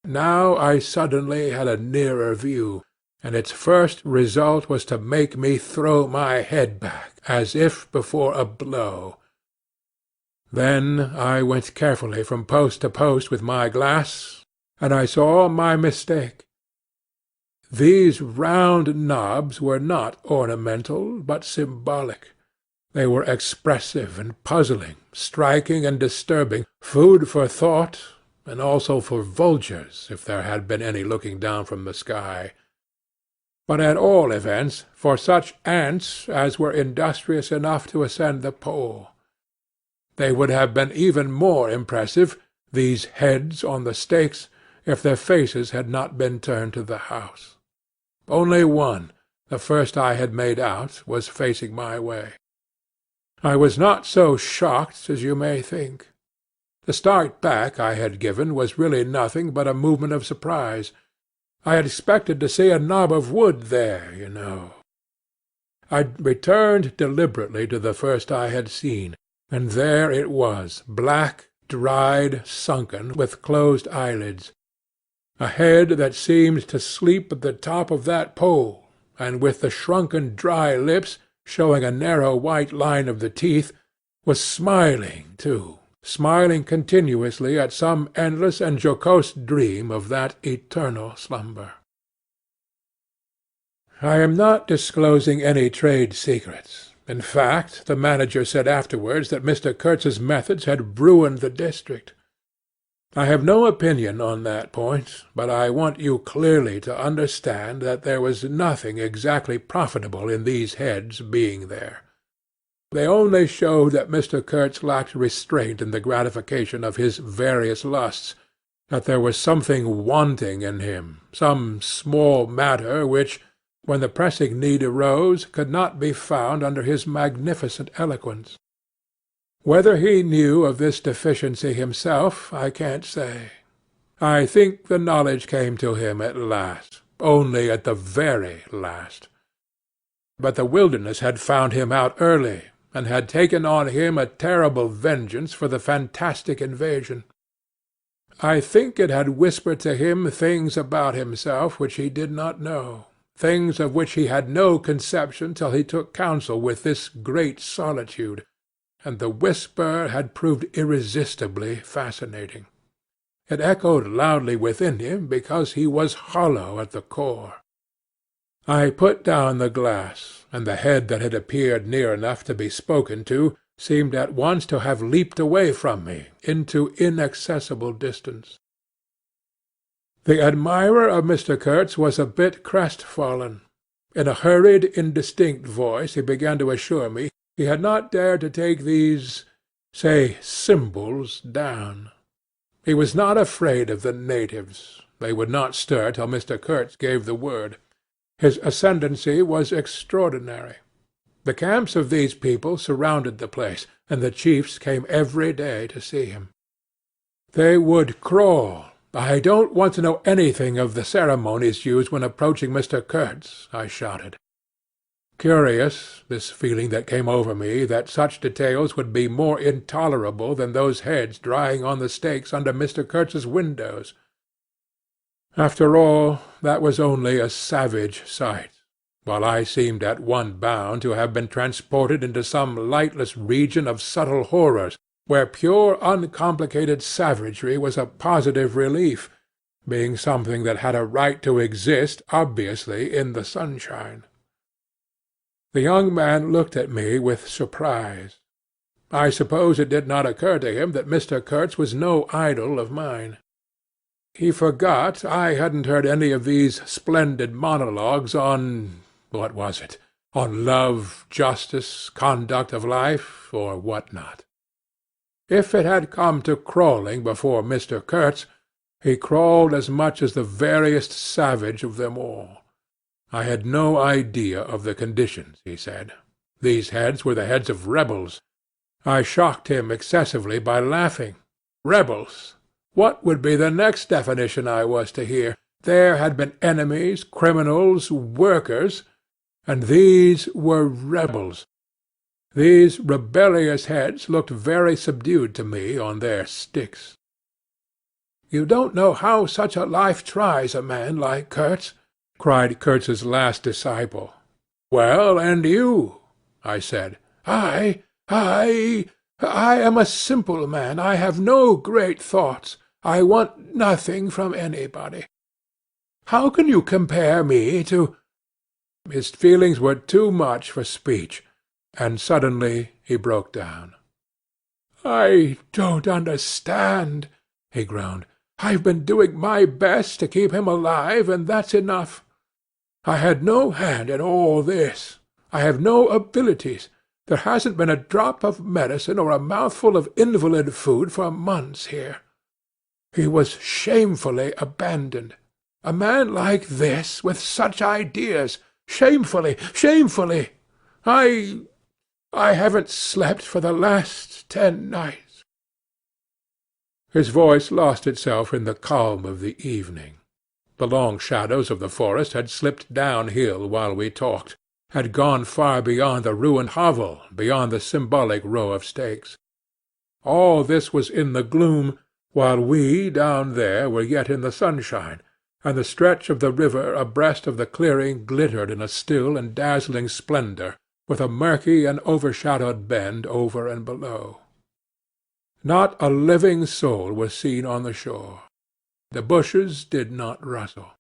Now I suddenly had a nearer view, and its first result was to make me throw my head back, as if before a blow. Then I went carefully from post to post with my glass, and I saw my mistake. These round knobs were not ornamental, but symbolic. They were expressive and puzzling, striking and disturbing, food for thought, and also for vultures, if there had been any looking down from the sky. But at all events for such ants as were industrious enough to ascend the pole. They would have been even more impressive, these heads on the stakes, if their faces had not been turned to the house. Only one, the first I had made out, was facing my way. I was not so shocked as you may think. The start back I had given was really nothing but a movement of surprise. I had expected to see a knob of wood there, you know. I returned deliberately to the first I had seen, and there it was, black, dried, sunken, with closed eyelids. A head that seemed to sleep at the top of that pole, and with the shrunken dry lips, showing a narrow white line of the teeth, was smiling too, smiling continuously at some endless and jocose dream of that eternal slumber. I am not disclosing any trade secrets. In fact, the manager said afterwards that Mr. Kurtz's methods had ruined the district. I have no opinion on that point, but I want you clearly to understand that there was nothing exactly profitable in these heads being there. They only showed that Mr. Kurtz lacked restraint in the gratification of his various lusts, that there was something wanting in him, some small matter which, when the pressing need arose, could not be found under his magnificent eloquence. Whether he knew of this deficiency himself, I can't say. I think the knowledge came to him at last, only at the very last. But the wilderness had found him out early, and had taken on him a terrible vengeance for the fantastic invasion. I think it had whispered to him things about himself which he did not know, things of which he had no conception till he took counsel with this great solitude, and the whisper had proved irresistibly fascinating. It echoed loudly within him because he was hollow at the core. I put down the glass, and the head that had appeared near enough to be spoken to seemed at once to have leaped away from me into inaccessible distance. The admirer of Mr. Kurtz was a bit crestfallen. In a hurried, indistinct voice he began to assure me he had not dared to take these, say, symbols down. He was not afraid of the natives. They would not stir till Mr. Kurtz gave the word. His ascendancy was extraordinary. The camps of these people surrounded the place, and the chiefs came every day to see him. They would crawl. "I don't want to know anything of the ceremonies used when approaching Mr. Kurtz," I shouted. Curious, this feeling that came over me that such details would be more intolerable than those heads drying on the stakes under Mr. Kurtz's windows. After all, that was only a savage sight, while I seemed at one bound to have been transported into some lightless region of subtle horrors, where pure uncomplicated savagery was a positive relief, being something that had a right to exist obviously in the sunshine. The young man looked at me with surprise. I suppose it did not occur to him that Mr. Kurtz was no idol of mine. He forgot I hadn't heard any of these splendid monologues on what was it? On love, justice, conduct of life, or what not. If it had come to crawling before Mr. Kurtz, he crawled as much as the veriest savage of them all. I had no idea of the conditions, he said. These heads were the heads of rebels. I shocked him excessively by laughing. Rebels! What would be the next definition I was to hear? There had been enemies, criminals, workers, and these were rebels. These rebellious heads looked very subdued to me on their sticks. "You don't know how such a life tries a man like Kurtz," cried Kurtz's last disciple. "Well, and you?" I said. I am a simple man. I have no great thoughts. I want nothing from anybody. How can you compare me to—" His feelings were too much for speech, and suddenly he broke down. "I don't understand," he groaned. "I've been doing my best to keep him alive, and that's enough. I had no hand in all this. I have no abilities. There hasn't been a drop of medicine or a mouthful of invalid food for months here. He was shamefully abandoned. A man like this, with such ideas, shamefully, shamefully. I haven't slept for the last 10 nights." His voice lost itself in the calm of the evening. The long shadows of the forest had slipped downhill while we talked, had gone far beyond the ruined hovel, beyond the symbolic row of stakes. All this was in the gloom, while we down there were yet in the sunshine, and the stretch of the river abreast of the clearing glittered in a still and dazzling splendour, with a murky and overshadowed bend over and below. Not a living soul was seen on the shore. The bushes did not rustle.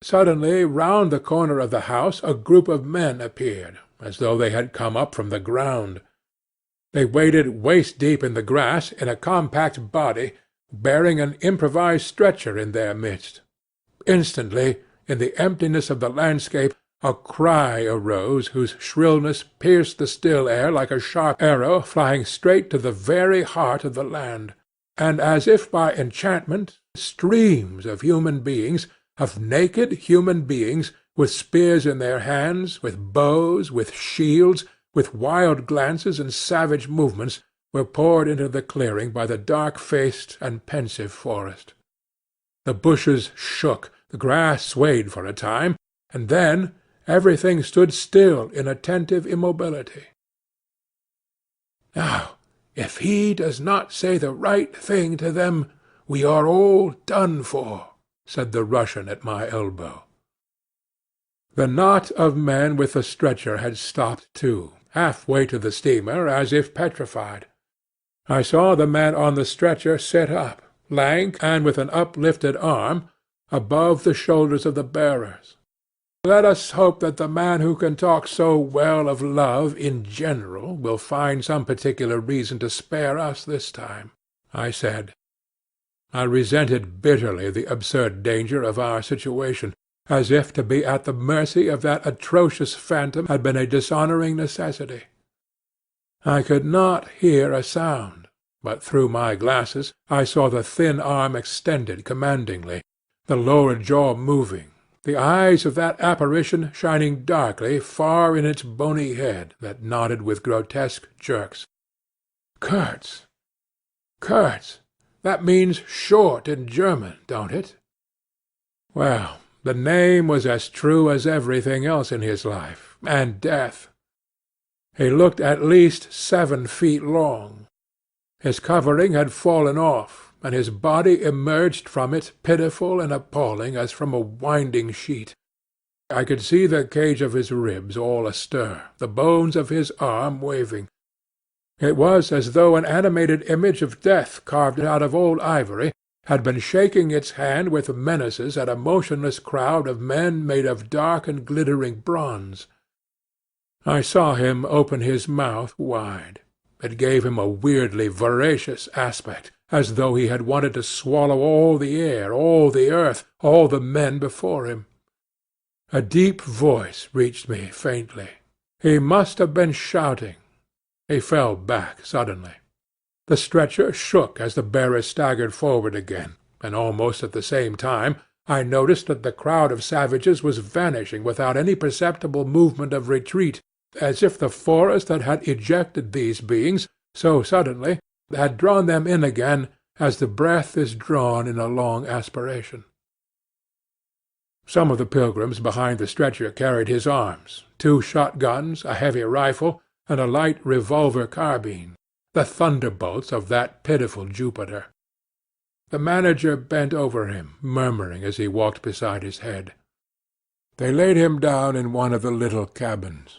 Suddenly, round the corner of the house, a group of men appeared, as though they had come up from the ground. They waded waist-deep in the grass, in a compact body, bearing an improvised stretcher in their midst. Instantly, in the emptiness of the landscape, a cry arose whose shrillness pierced the still air like a sharp arrow flying straight to the very heart of the land, and as if by enchantment, streams of human beings, of naked human beings, with spears in their hands, with bows, with shields, with wild glances and savage movements, were poured into the clearing by the dark-faced and pensive forest. The bushes shook, the grass swayed for a time, and then everything stood still in attentive immobility. "Now, if he does not say the right thing to them, we are all done for," said the Russian at my elbow. The knot of men with the stretcher had stopped too, half-way to the steamer, as if petrified. I saw the man on the stretcher sit up, lank and with an uplifted arm, above the shoulders of the bearers. "Let us hope that the man who can talk so well of love in general will find some particular reason to spare us this time," I said. I resented bitterly the absurd danger of our situation, as if to be at the mercy of that atrocious phantom had been a dishonouring necessity. I could not hear a sound, but through my glasses I saw the thin arm extended commandingly, the lower jaw moving, the eyes of that apparition shining darkly far in its bony head that nodded with grotesque jerks. Kurtz! Kurtz! That means short in German, don't it? Well, the name was as true as everything else in his life, and death. He looked at least 7 feet long. His covering had fallen off, and his body emerged from it pitiful and appalling as from a winding sheet. I could see the cage of his ribs all astir, the bones of his arm waving. It was as though an animated image of death carved out of old ivory had been shaking its hand with menaces at a motionless crowd of men made of dark and glittering bronze. I saw him open his mouth wide. It gave him a weirdly voracious aspect, as though he had wanted to swallow all the air, all the earth, all the men before him. A deep voice reached me faintly. He must have been shouting. He fell back suddenly. The stretcher shook as the bearer staggered forward again, and almost at the same time I noticed that the crowd of savages was vanishing without any perceptible movement of retreat, as if the forest that had ejected these beings so suddenly had drawn them in again as the breath is drawn in a long aspiration. Some of the pilgrims behind the stretcher carried his arms, 2 shotguns, a heavy rifle, and a light revolver carbine, the thunderbolts of that pitiful Jupiter. The manager bent over him, murmuring as he walked beside his head. They laid him down in one of the little cabins.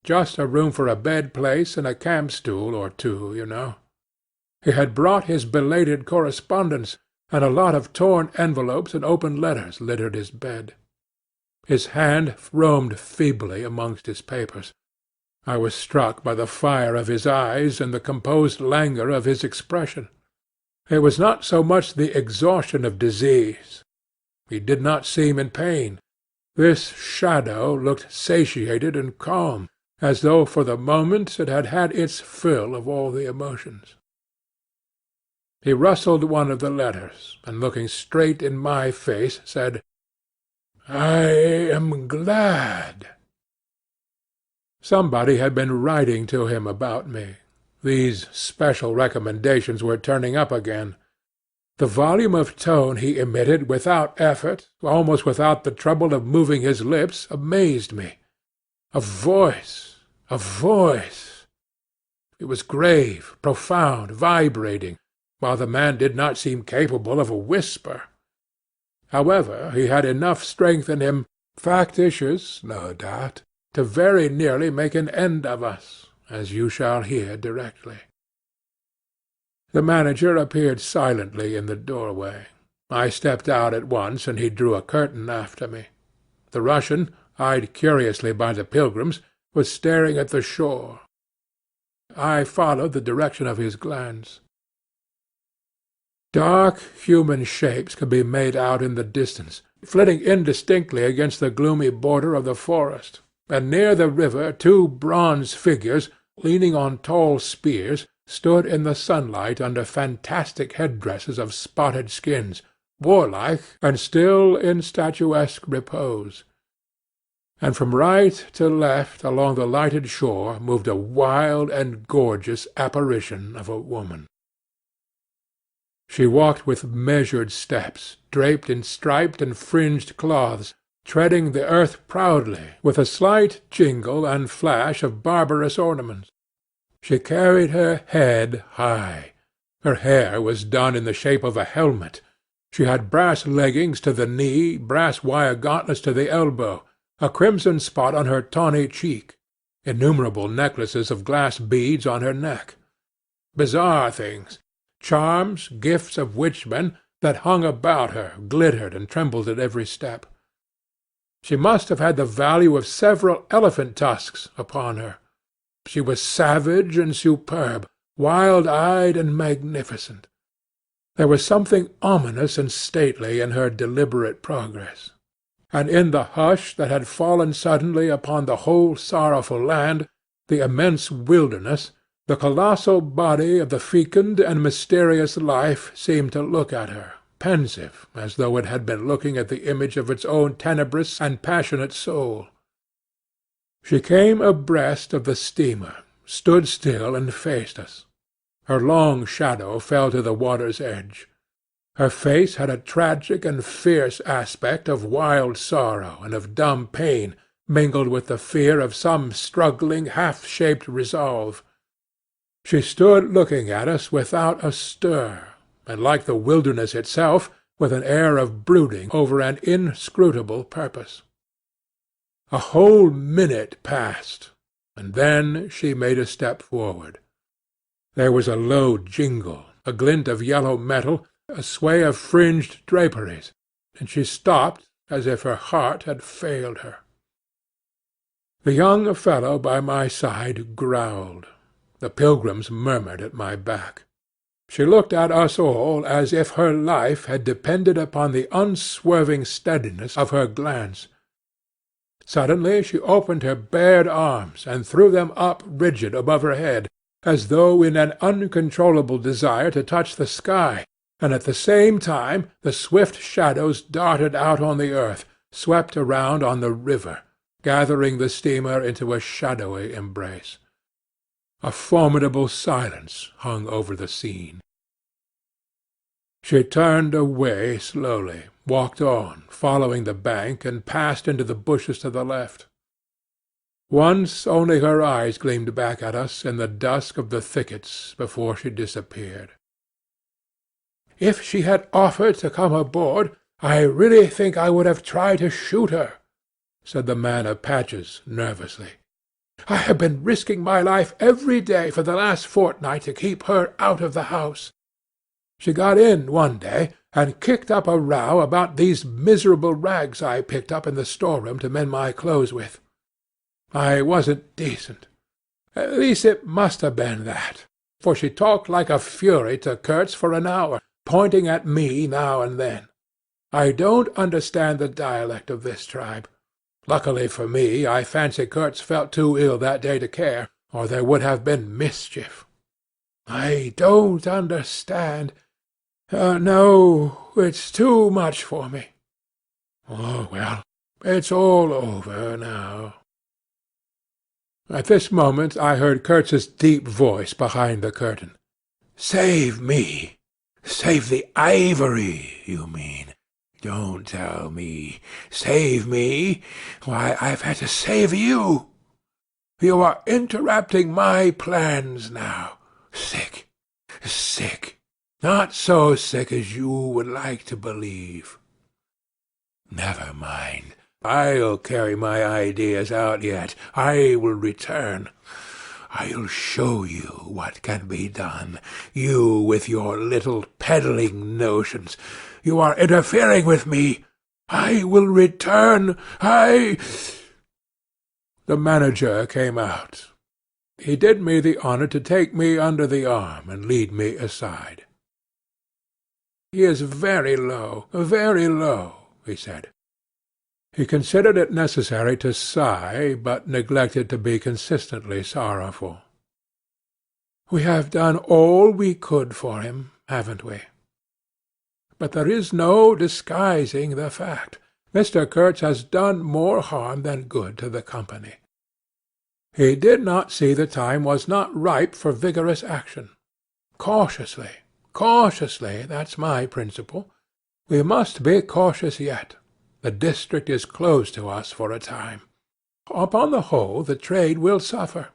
Just a room for a bed-place and a camp-stool or 2, you know. He had brought his belated correspondence, and a lot of torn envelopes and open letters littered his bed. His hand roamed feebly amongst his papers. I was struck by the fire of his eyes and the composed languor of his expression. It was not so much the exhaustion of disease. He did not seem in pain. This shadow looked satiated and calm, as though for the moment it had had its fill of all the emotions. He rustled one of the letters, and looking straight in my face, said, "I am glad." Somebody had been writing to him about me. These special recommendations were turning up again. The volume of tone he emitted without effort, almost without the trouble of moving his lips, amazed me. A voice! A voice! It was grave, profound, vibrating, while the man did not seem capable of a whisper. However, he had enough strength in him, factitious, no doubt, to very nearly make an end of us, as you shall hear directly. The manager appeared silently in the doorway. I stepped out at once, and he drew a curtain after me. The Russian, eyed curiously by the pilgrims, was staring at the shore. I followed the direction of his glance. Dark human shapes could be made out in the distance, flitting indistinctly against the gloomy border of the forest, and near the river 2 bronze figures, leaning on tall spears, stood in the sunlight under fantastic headdresses of spotted skins, warlike and still in statuesque repose. And from right to left along the lighted shore moved a wild and gorgeous apparition of a woman. She walked with measured steps, draped in striped and fringed cloths, treading the earth proudly, with a slight jingle and flash of barbarous ornaments. She carried her head high. Her hair was done in the shape of a helmet. She had brass leggings to the knee, brass wire gauntlets to the elbow, a crimson spot on her tawny cheek, innumerable necklaces of glass beads on her neck. Bizarre things, charms, gifts of witchmen, that hung about her, glittered and trembled at every step. She must have had the value of several elephant tusks upon her. She was savage and superb, wild-eyed and magnificent. There was something ominous and stately in her deliberate progress, and in the hush that had fallen suddenly upon the whole sorrowful land, the immense wilderness, the colossal body of the fecund and mysterious life seemed to look at her, pensive, as though it had been looking at the image of its own tenebrous and passionate soul. She came abreast of the steamer, stood still and faced us. Her long shadow fell to the water's edge. Her face had a tragic and fierce aspect of wild sorrow and of dumb pain, mingled with the fear of some struggling, half-shaped resolve. She stood looking at us without a stir, and like the wilderness itself, with an air of brooding over an inscrutable purpose. A whole minute passed, and then she made a step forward. There was a low jingle, a glint of yellow metal, a sway of fringed draperies, and she stopped as if her heart had failed her. The young fellow by my side growled. The pilgrims murmured at my back. She looked at us all as if her life had depended upon the unswerving steadiness of her glance. Suddenly she opened her bared arms and threw them up rigid above her head, as though in an uncontrollable desire to touch the sky, and at the same time the swift shadows darted out on the earth, swept around on the river, gathering the steamer into a shadowy embrace. A formidable silence hung over the scene. She turned away slowly, walked on, following the bank, and passed into the bushes to the left. Once only her eyes gleamed back at us in the dusk of the thickets before she disappeared. If she had offered to come aboard, I really think I would have tried to shoot her, said the man of patches nervously. I have been risking my life every day for the last fortnight to keep her out of the house. She got in one day, and kicked up a row about these miserable rags I picked up in the storeroom to mend my clothes with. I wasn't decent. At least it must have been that, for she talked like a fury to Kurtz for an hour, pointing at me now and then. I don't understand the dialect of this tribe. Luckily for me, I fancy Kurtz felt too ill that day to care, or there would have been mischief. I don't understand. No, it's too much for me. Oh, well, it's all over now. At this moment I heard Kurtz's deep voice behind the curtain. Save me. Save the ivory, you mean. Don't tell me. Save me? Why, I've had to save you. You are interrupting my plans now. Sick. Sick. Not so sick as you would like to believe. Never mind. I'll carry my ideas out yet. I will return. I'll show you what can be done. You with your little peddling notions. You are interfering with me. I will return. The manager came out. He did me the honour to take me under the arm and lead me aside. He is very low, he said. He considered it necessary to sigh, but neglected to be consistently sorrowful. We have done all we could for him, haven't we? But there is no disguising the fact. Mr. Kurtz has done more harm than good to the company. He did not see the time was not ripe for vigorous action. Cautiously, that's my principle. We must be cautious yet. The district is closed to us for a time. Upon the whole, the trade will suffer.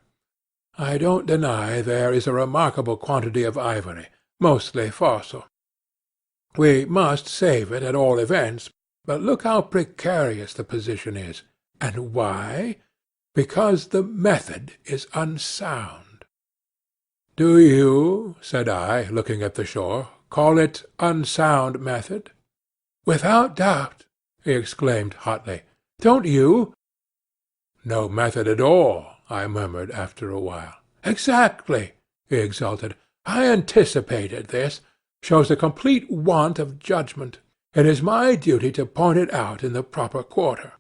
I don't deny there is a remarkable quantity of ivory, mostly fossil. We must save it at all events, but look how precarious the position is. And why? Because the method is unsound. Do you, said I, looking at the shore, call it unsound method? Without doubt, he exclaimed hotly. Don't you? No method at all, I murmured after a while. Exactly, he exulted. I anticipated this. Shows a complete want of judgment. It is my duty to point it out in the proper quarter.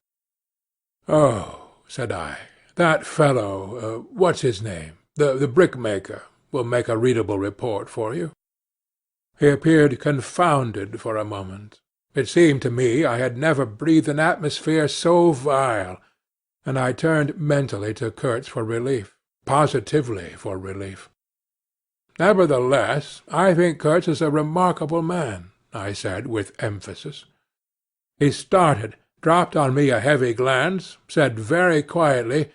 Oh, said I, that fellow, what's his name, the brickmaker, will make a readable report for you. He appeared confounded for a moment. It seemed to me I had never breathed an atmosphere so vile, and I turned mentally to Kurtz for relief, positively for relief. Nevertheless, I think Kurtz is a remarkable man, I said with emphasis. He started, dropped on me a heavy glance, said very quietly,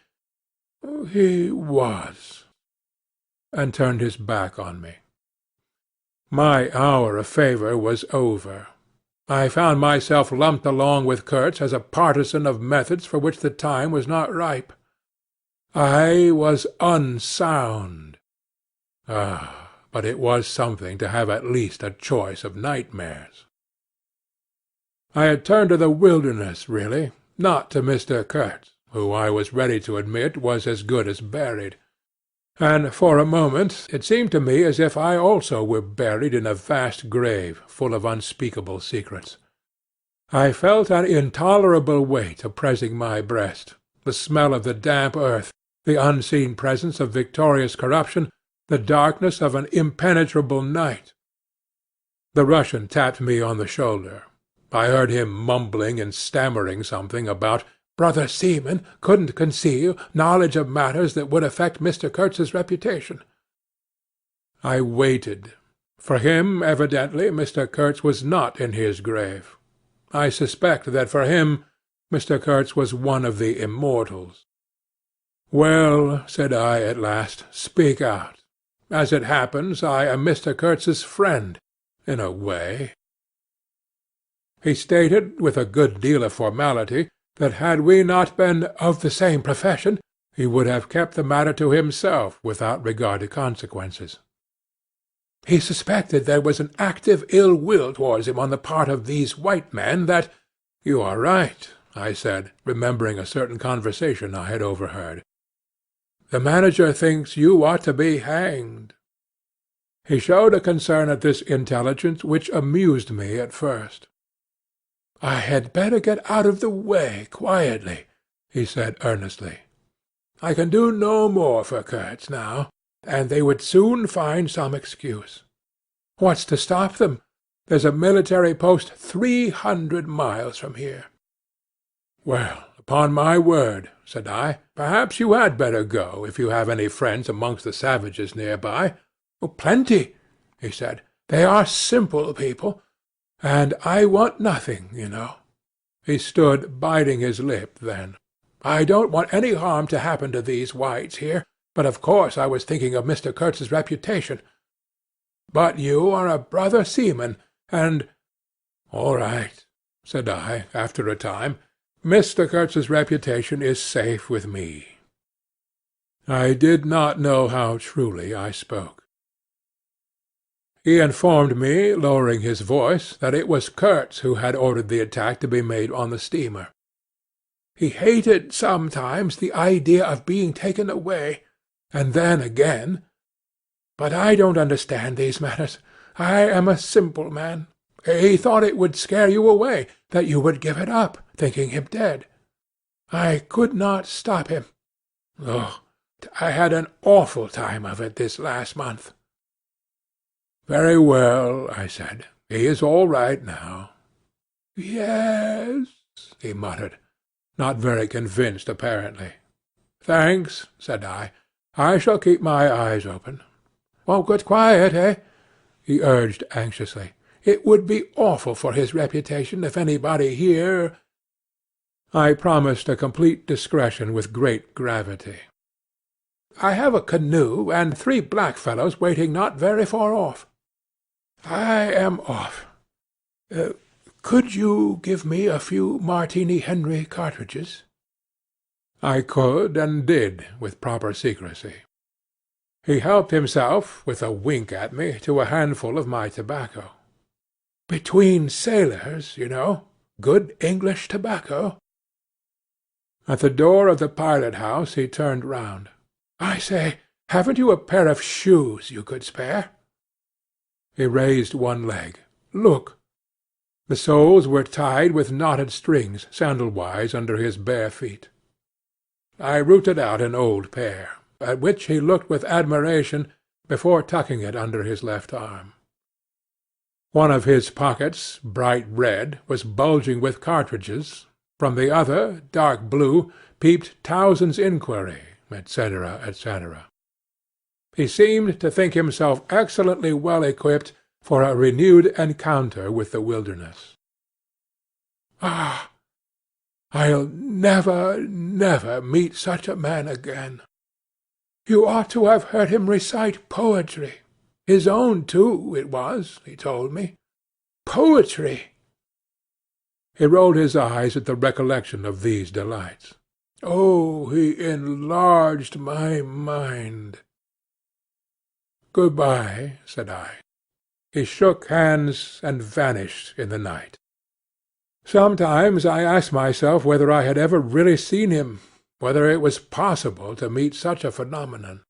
"He was," and turned his back on me. My hour of favour was over. I found myself lumped along with Kurtz as a partisan of methods for which the time was not ripe. I was unsound. But it was something to have at least a choice of nightmares. I had turned to the wilderness, really, not to Mr. Kurtz, who I was ready to admit was as good as buried. And for a moment it seemed to me as if I also were buried in a vast grave full of unspeakable secrets. I felt an intolerable weight oppressing my breast, the smell of the damp earth, the unseen presence of victorious corruption, the darkness of an impenetrable night. The Russian tapped me on the shoulder. I heard him mumbling and stammering something about Brother Seaman couldn't conceal knowledge of matters that would affect Mr. Kurtz's reputation. I waited. For him, evidently, Mr. Kurtz was not in his grave. I suspect that for him Mr. Kurtz was one of the immortals. Well, said I at last, speak out. As it happens, I am Mr. Kurtz's friend, in a way. He stated, with a good deal of formality, that had we not been of the same profession, he would have kept the matter to himself without regard to consequences. He suspected there was an active ill will towards him on the part of these white men that— You are right, I said, remembering a certain conversation I had overheard. The manager thinks you ought to be hanged. He showed a concern at this intelligence which amused me at first. I had better get out of the way quietly, he said earnestly. I can do no more for Kurtz now, and they would soon find some excuse. What's to stop them? There's a military post 300 miles from here. Well, upon my word, said I, perhaps you had better go if you have any friends amongst the savages near by. Oh, plenty, he said. They are simple people. And I want nothing, you know. He stood biting his lip then. I don't want any harm to happen to these whites here, but of course I was thinking of Mr. Kurtz's reputation. But you are a brother seaman, and— All right, said I, after a time. Mr. Kurtz's reputation is safe with me. I did not know how truly I spoke. He informed me, lowering his voice, that it was Kurtz who had ordered the attack to be made on the steamer. He hated sometimes the idea of being taken away, and then again. But I don't understand these matters. I am a simple man. He thought it would scare you away, that you would give it up, thinking him dead. I could not stop him. Oh, I had an awful time of it this last month. Very well, I said. He is all right now. Yes, he muttered, not very convinced apparently. Thanks, said I. I shall keep my eyes open. Won't get quiet, eh? He urged anxiously. It would be awful for his reputation if anybody here— I promised a complete discretion with great gravity. I have a canoe and 3 blackfellows waiting not very far off. I am off. Could you give me a few Martini Henry cartridges? I could and did, with proper secrecy. He helped himself, with a wink at me, to a handful of my tobacco. Between sailors, you know. Good English tobacco. At the door of the pilot-house he turned round. I say, haven't you a pair of shoes you could spare? He raised one leg. Look. The soles were tied with knotted strings, sandal-wise, under his bare feet. I rooted out an old pair, at which he looked with admiration before tucking it under his left arm. One of his pockets, bright red, was bulging with cartridges. From the other, dark blue, peeped Towson's Inquiry, etc., etc. He seemed to think himself excellently well equipped for a renewed encounter with the wilderness. Ah! I'll never, never meet such a man again. You ought to have heard him recite poetry. His own, too, it was, he told me. Poetry! He rolled his eyes at the recollection of these delights. Oh, he enlarged my mind. Good-bye, said I. He shook hands and vanished in the night. Sometimes I asked myself whether I had ever really seen him, whether it was possible to meet such a phenomenon.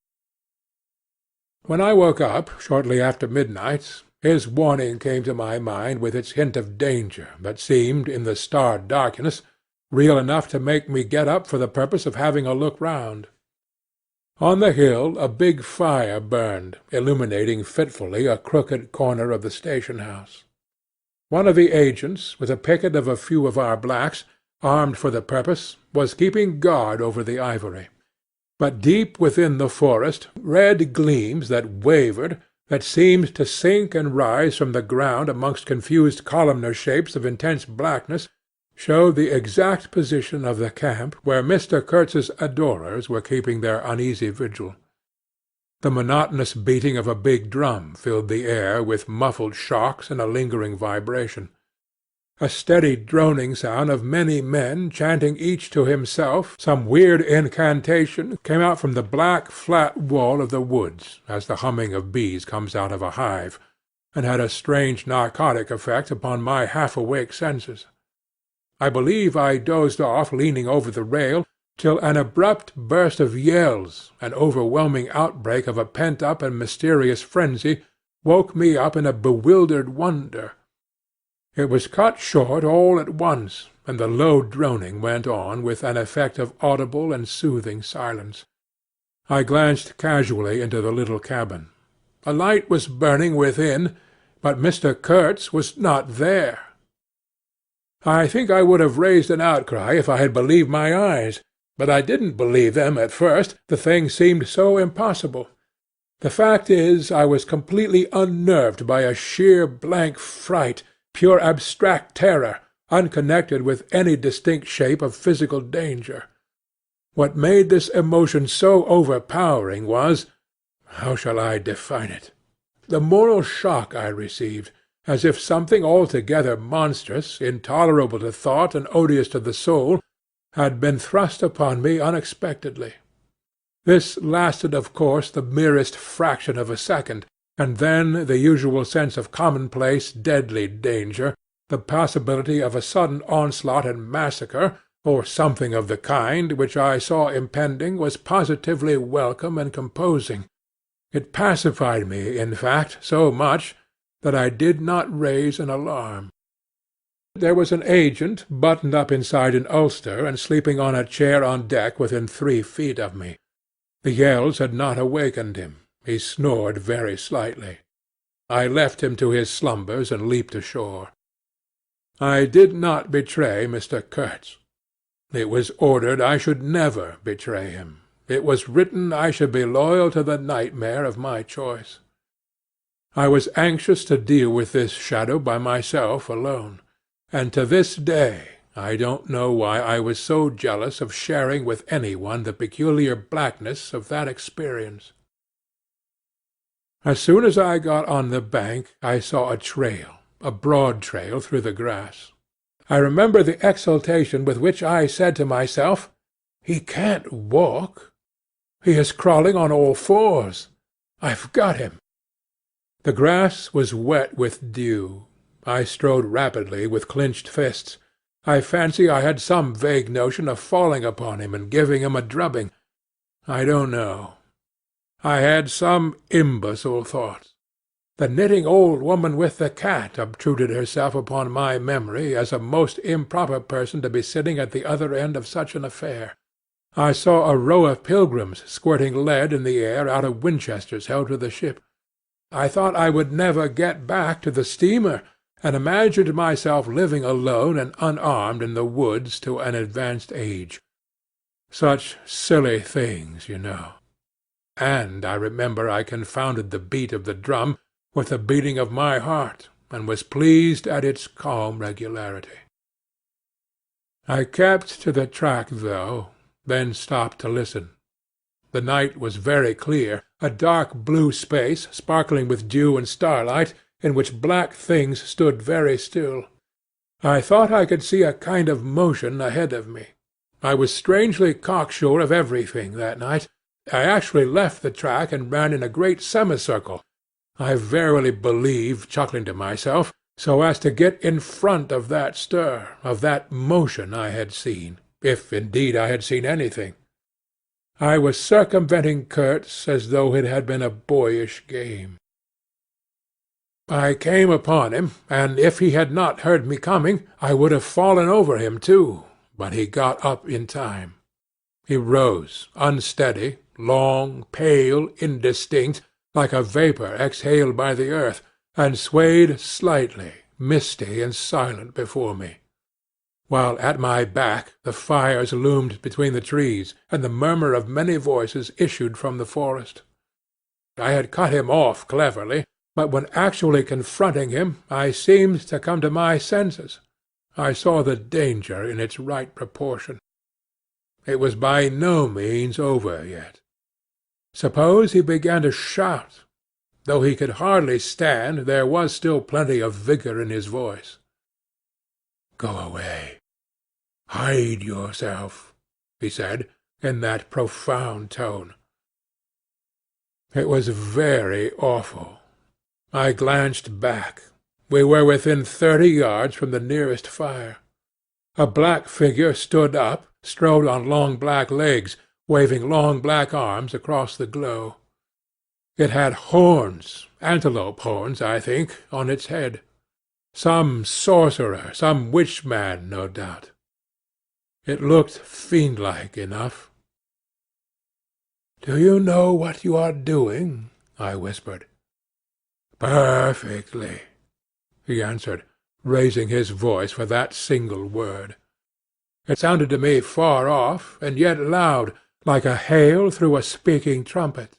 When I woke up, shortly after midnight, his warning came to my mind with its hint of danger that seemed, in the starred darkness, real enough to make me get up for the purpose of having a look round. On the hill a big fire burned, illuminating fitfully a crooked corner of the station-house. One of the agents, with a picket of a few of our blacks, armed for the purpose, was keeping guard over the ivory. But deep within the forest, red gleams that wavered, that seemed to sink and rise from the ground amongst confused columnar shapes of intense blackness, showed the exact position of the camp where Mr. Kurtz's adorers were keeping their uneasy vigil. The monotonous beating of a big drum filled the air with muffled shocks and a lingering vibration. A steady droning sound of many men chanting each to himself some weird incantation came out from the black flat wall of the woods, as the humming of bees comes out of a hive, and had a strange narcotic effect upon my half-awake senses. I believe I dozed off leaning over the rail, till an abrupt burst of yells, an overwhelming outbreak of a pent-up and mysterious frenzy, woke me up in a bewildered wonder. It was cut short all at once, and the low droning went on with an effect of audible and soothing silence. I glanced casually into the little cabin. A light was burning within, but Mr. Kurtz was not there. I think I would have raised an outcry if I had believed my eyes, but I didn't believe them at first, the thing seemed so impossible. The fact is, I was completely unnerved by a sheer blank fright, pure abstract terror, unconnected with any distinct shape of physical danger. What made this emotion so overpowering was, how shall I define it? The moral shock I received, as if something altogether monstrous, intolerable to thought and odious to the soul, had been thrust upon me unexpectedly. This lasted, of course, the merest fraction of a second, and then the usual sense of commonplace, deadly danger, the possibility of a sudden onslaught and massacre, or something of the kind, which I saw impending, was positively welcome and composing. It pacified me, in fact, so much, that I did not raise an alarm. There was an agent, buttoned up inside an ulster, and sleeping on a chair on deck within 3 feet of me. The yells had not awakened him. He snored very slightly. I left him to his slumbers and leaped ashore. I did not betray Mr. Kurtz. It was ordered I should never betray him. It was written I should be loyal to the nightmare of my choice. I was anxious to deal with this shadow by myself alone, and to this day I don't know why I was so jealous of sharing with any one the peculiar blackness of that experience. As soon as I got on the bank I saw a trail, a broad trail through the grass. I remember the exultation with which I said to myself, "He can't walk. He is crawling on all fours. I've got him." The grass was wet with dew. I strode rapidly with clenched fists. I fancy I had some vague notion of falling upon him and giving him a drubbing. I don't know. I had some imbecile thoughts. The knitting old woman with the cat obtruded herself upon my memory as a most improper person to be sitting at the other end of such an affair. I saw a row of pilgrims squirting lead in the air out of Winchesters held to the ship. I thought I would never get back to the steamer, and imagined myself living alone and unarmed in the woods to an advanced age. Such silly things, you know. And I remember I confounded the beat of the drum with the beating of my heart, and was pleased at its calm regularity. I kept to the track, though, then stopped to listen. The night was very clear, a dark blue space, sparkling with dew and starlight, in which black things stood very still. I thought I could see a kind of motion ahead of me. I was strangely cocksure of everything that night. I actually left the track and ran in a great semicircle, I verily believe, chuckling to myself, so as to get in front of that stir, of that motion I had seen, if indeed I had seen anything. I was circumventing Kurtz as though it had been a boyish game. I came upon him, and if he had not heard me coming, I would have fallen over him too, but he got up in time. He rose, unsteady, long, pale, indistinct, like a vapour exhaled by the earth, and swayed slightly, misty and silent before me, while at my back the fires loomed between the trees, and the murmur of many voices issued from the forest. I had cut him off cleverly, but when actually confronting him I seemed to come to my senses. I saw the danger in its right proportion. It was by no means over yet. Suppose he began to shout. Though he could hardly stand, there was still plenty of vigour in his voice. "Go away. Hide yourself," he said, in that profound tone. It was very awful. I glanced back. We were within 30 yards from the nearest fire. A black figure stood up, strode on long black legs, waving long black arms across the glow. It had horns, antelope horns, I think, on its head. Some sorcerer, some witch-man, no doubt. It looked fiend-like enough. "Do you know what you are doing?" I whispered. "Perfectly," he answered, raising his voice for that single word. It sounded to me far off, and yet loud, like a hail through a speaking trumpet.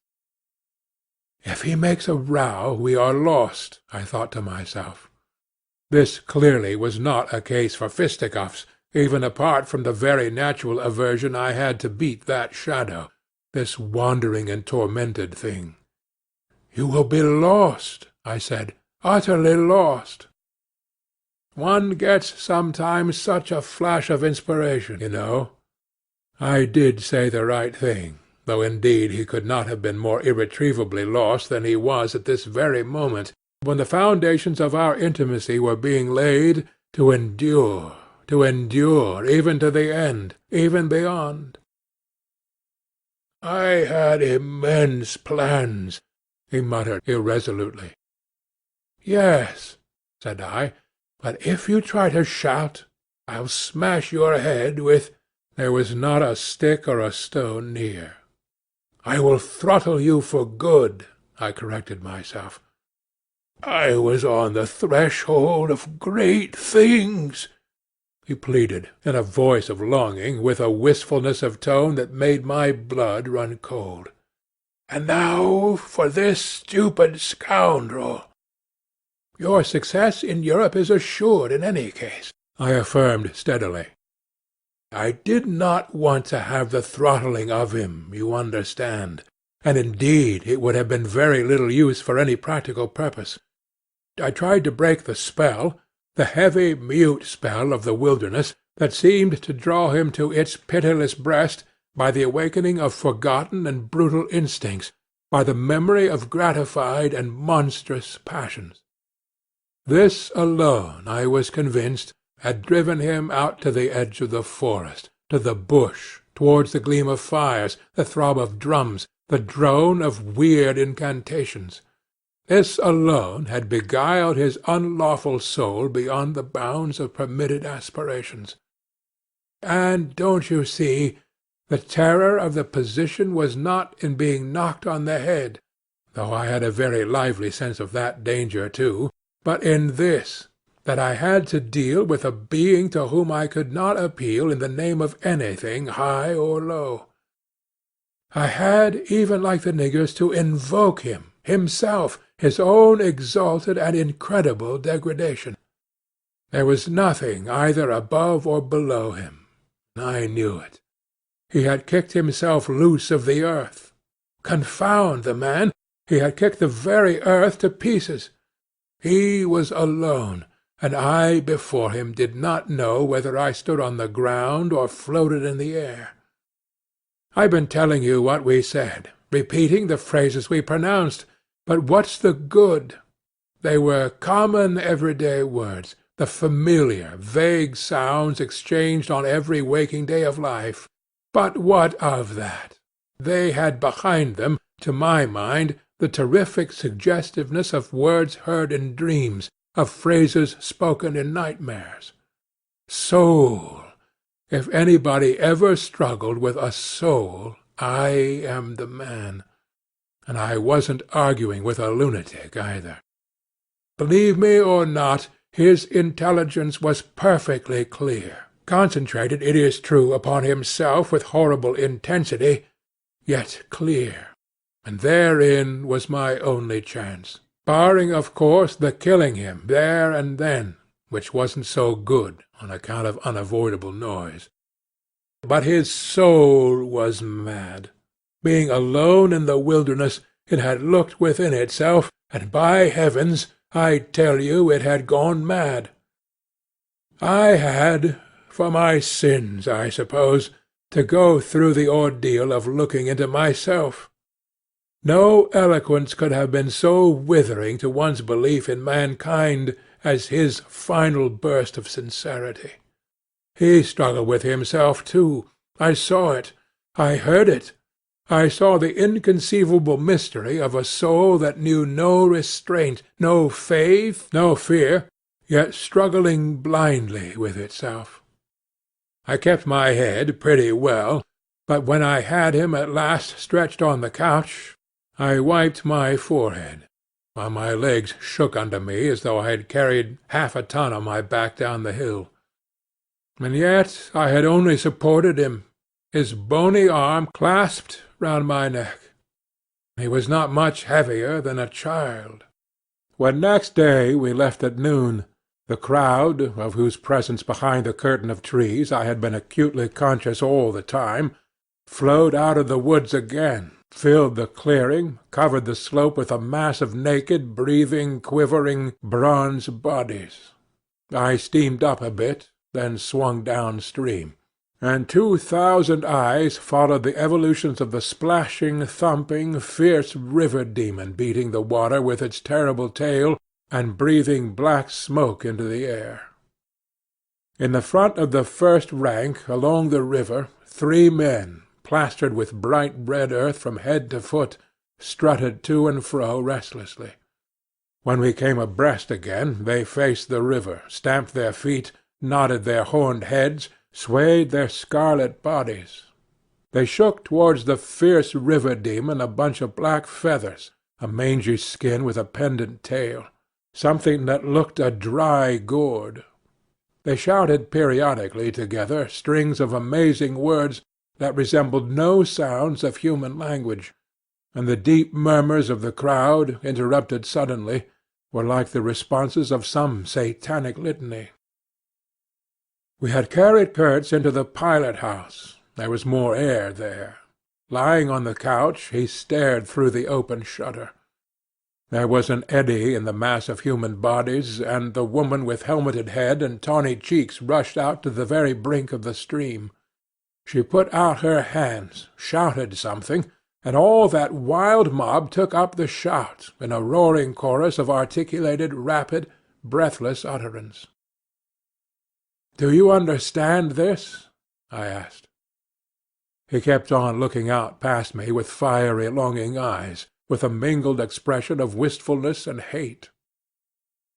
If he makes a row, we are lost, I thought to myself. This clearly was not a case for fisticuffs, even apart from the very natural aversion I had to beat that shadow, this wandering and tormented thing. "You will be lost," I said, "utterly lost." One gets sometimes such a flash of inspiration, you know. I did say the right thing. though indeed he could not have been more irretrievably lost than he was at this very moment, when the foundations of our intimacy were being laid to endure even to the end, even beyond. "I had immense plans," he muttered irresolutely. "Yes," said I, "but if you try to shout, I'll smash your head with—" There was not a stick or a stone near. "I will throttle you for good," I corrected myself. "I was on the threshold of great things," he pleaded, in a voice of longing, with a wistfulness of tone that made my blood run cold. "And now for this stupid scoundrel." "Your success in Europe is assured in any case," I affirmed steadily. "I did not want to have the throttling of him, you understand, and indeed it would have been very little use for any practical purpose. I tried to break the spell, the heavy mute spell of the wilderness, that seemed to draw him to its pitiless breast, by the awakening of forgotten and brutal instincts, by the memory of gratified and monstrous passions. This alone, I was convinced, had driven him out to the edge of the forest, to the bush, towards the gleam of fires, the throb of drums, the drone of weird incantations. This alone had beguiled his unlawful soul beyond the bounds of permitted aspirations. And, don't you see, the terror of the position was not in being knocked on the head, though I had a very lively sense of that danger too, but in this, that I had to deal with a being to whom I could not appeal in the name of anything high or low. I had, even like the niggers, to invoke him, himself, his own exalted and incredible degradation. There was nothing either above or below him. I knew it. He had kicked himself loose of the earth. Confound the man! He had kicked the very earth to pieces. He was alone, and I before him did not know whether I stood on the ground or floated in the air. I've been telling you what we said, repeating the phrases we pronounced, but what's the good? They were common everyday words, the familiar, vague sounds exchanged on every waking day of life. But what of that? They had behind them, to my mind, the terrific suggestiveness of words heard in dreams, of phrases spoken in nightmares. Soul! If anybody ever struggled with a soul, I am the man. And I wasn't arguing with a lunatic either. Believe me or not, his intelligence was perfectly clear, concentrated, it is true, upon himself with horrible intensity, yet clear, and therein was my only chance, barring, of course, the killing him there and then, which wasn't so good on account of unavoidable noise. But his soul was mad. Being alone in the wilderness, it had looked within itself, and by heavens, I tell you it had gone mad. I had, for my sins, I suppose, to go through the ordeal of looking into myself. No eloquence could have been so withering to one's belief in mankind as his final burst of sincerity. He struggled with himself too. I saw it. I heard it. I saw the inconceivable mystery of a soul that knew no restraint, no faith, no fear, yet struggling blindly with itself. I kept my head pretty well, but when I had him at last stretched on the couch, I wiped my forehead, while my legs shook under me as though I had carried half a ton on my back down the hill. And yet I had only supported him, his bony arm clasped round my neck. He was not much heavier than a child. When next day we left at noon, the crowd, of whose presence behind the curtain of trees I had been acutely conscious all the time, flowed out of the woods again, filled the clearing, covered the slope with a mass of naked, breathing, quivering, bronze bodies. I steamed up a bit, then swung down stream, and 2,000 eyes followed the evolutions of the splashing, thumping, fierce river demon beating the water with its terrible tail and breathing black smoke into the air. In the front of the first rank, along the river, 3 men, plastered with bright red earth from head to foot, strutted to and fro restlessly. When we came abreast again, they faced the river, stamped their feet, nodded their horned heads, swayed their scarlet bodies. They shook towards the fierce river demon a bunch of black feathers, a mangy skin with a pendant tail, something that looked a dry gourd. They shouted periodically together strings of amazing words that resembled no sounds of human language, and the deep murmurs of the crowd, interrupted suddenly, were like the responses of some satanic litany. We had carried Kurtz into the pilot-house. There was more air there. Lying on the couch, he stared through the open shutter. There was an eddy in the mass of human bodies, and the woman with helmeted head and tawny cheeks rushed out to the very brink of the stream. She put out her hands, shouted something, and all that wild mob took up the shout in a roaring chorus of articulated, rapid, breathless utterance. "Do you understand this?" I asked. He kept on looking out past me with fiery, longing eyes, with a mingled expression of wistfulness and hate.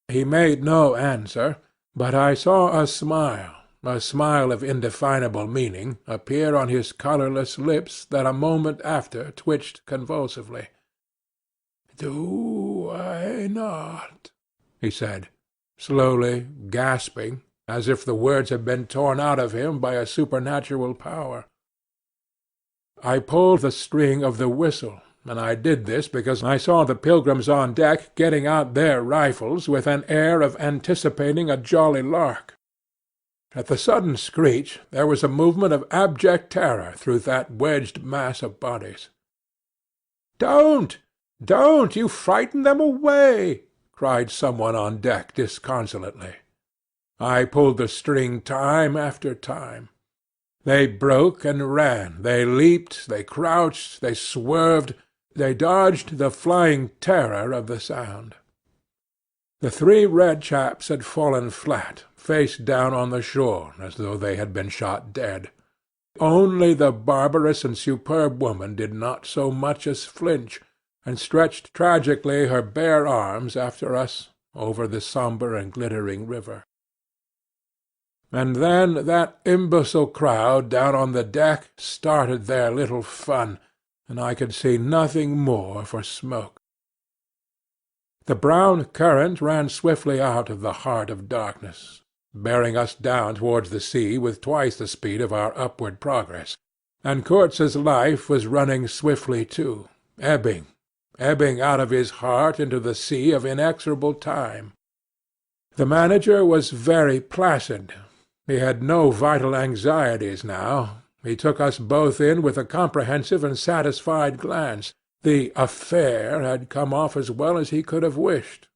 He made no answer, but I saw a smile of indefinable meaning, appear on his colourless lips that a moment after twitched convulsively. "Do I not?" he said, slowly, gasping, as if the words had been torn out of him by a supernatural power. I pulled the string of the whistle, and I did this because I saw the pilgrims on deck getting out their rifles with an air of anticipating a jolly lark. At the sudden screech there was a movement of abject terror through that wedged mass of bodies. "Don't! Don't! You frighten them away!" cried some one on deck disconsolately. I pulled the string time after time. They broke and ran, they leaped, they crouched, they swerved, they dodged the flying terror of the sound. The 3 red chaps had fallen flat, face down on the shore, as though they had been shot dead. Only the barbarous and superb woman did not so much as flinch, and stretched tragically her bare arms after us over the sombre and glittering river. And then that imbecile crowd down on the deck started their little fun, and I could see nothing more for smoke. The brown current ran swiftly out of the heart of darkness, bearing us down towards the sea with twice the speed of our upward progress, and Kurtz's life was running swiftly too, ebbing out of his heart into the sea of inexorable time. The manager was very placid. He had no vital anxieties now. He took us both in with a comprehensive and satisfied glance. The affair had come off as well as he could have wished.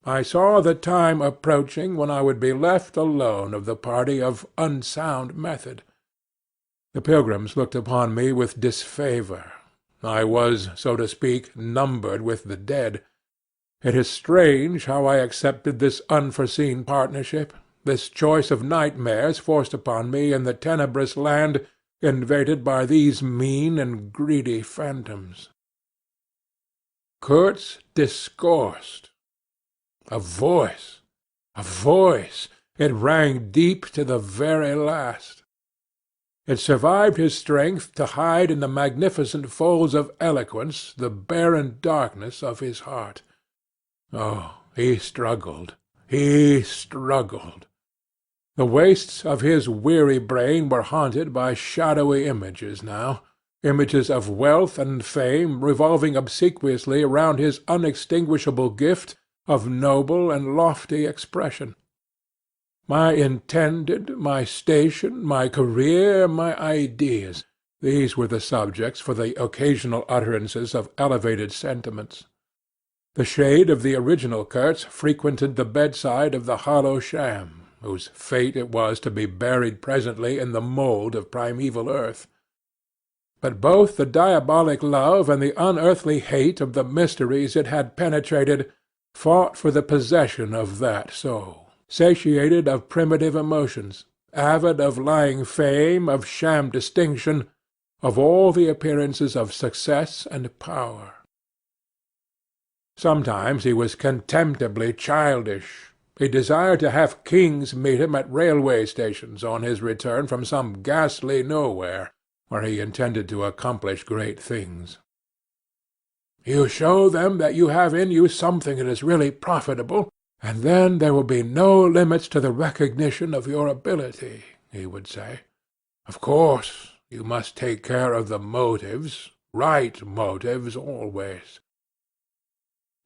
I saw the time approaching when I would be left alone of the party of unsound method. The pilgrims looked upon me with disfavour. I was, so to speak, numbered with the dead. It is strange how I accepted this unforeseen partnership, this choice of nightmares forced upon me in the tenebrous land invaded by these mean and greedy phantoms. Kurtz discoursed. A voice! It rang deep to the very last. It survived his strength to hide in the magnificent folds of eloquence the barren darkness of his heart. Oh, he struggled. The wastes of his weary brain were haunted by shadowy images now, images of wealth and fame revolving obsequiously around his unextinguishable gift of noble and lofty expression. My intended, my station, my career, my ideas, these were the subjects for the occasional utterances of elevated sentiments. The shade of the original Kurtz frequented the bedside of the hollow sham, whose fate it was to be buried presently in the mould of primeval earth. But both the diabolic love and the unearthly hate of the mysteries it had penetrated fought for the possession of that soul, satiated of primitive emotions, avid of lying fame, of sham distinction, of all the appearances of success and power. Sometimes he was contemptibly childish. He desired to have kings meet him at railway stations on his return from some ghastly nowhere, where he intended to accomplish great things. "You show them that you have in you something that is really profitable, and then there will be no limits to the recognition of your ability," he would say. "Of course, you must take care of the motives, right motives always."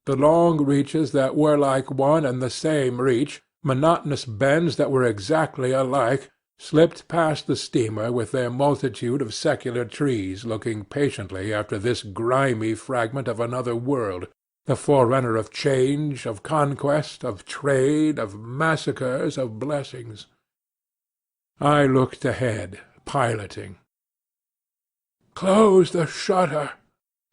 The long reaches that were like one and the same reach, monotonous bends that were exactly alike, slipped past the steamer with their multitude of secular trees looking patiently after this grimy fragment of another world, the forerunner of change, of conquest, of trade, of massacres, of blessings. I looked ahead, piloting. "Close the shutter,"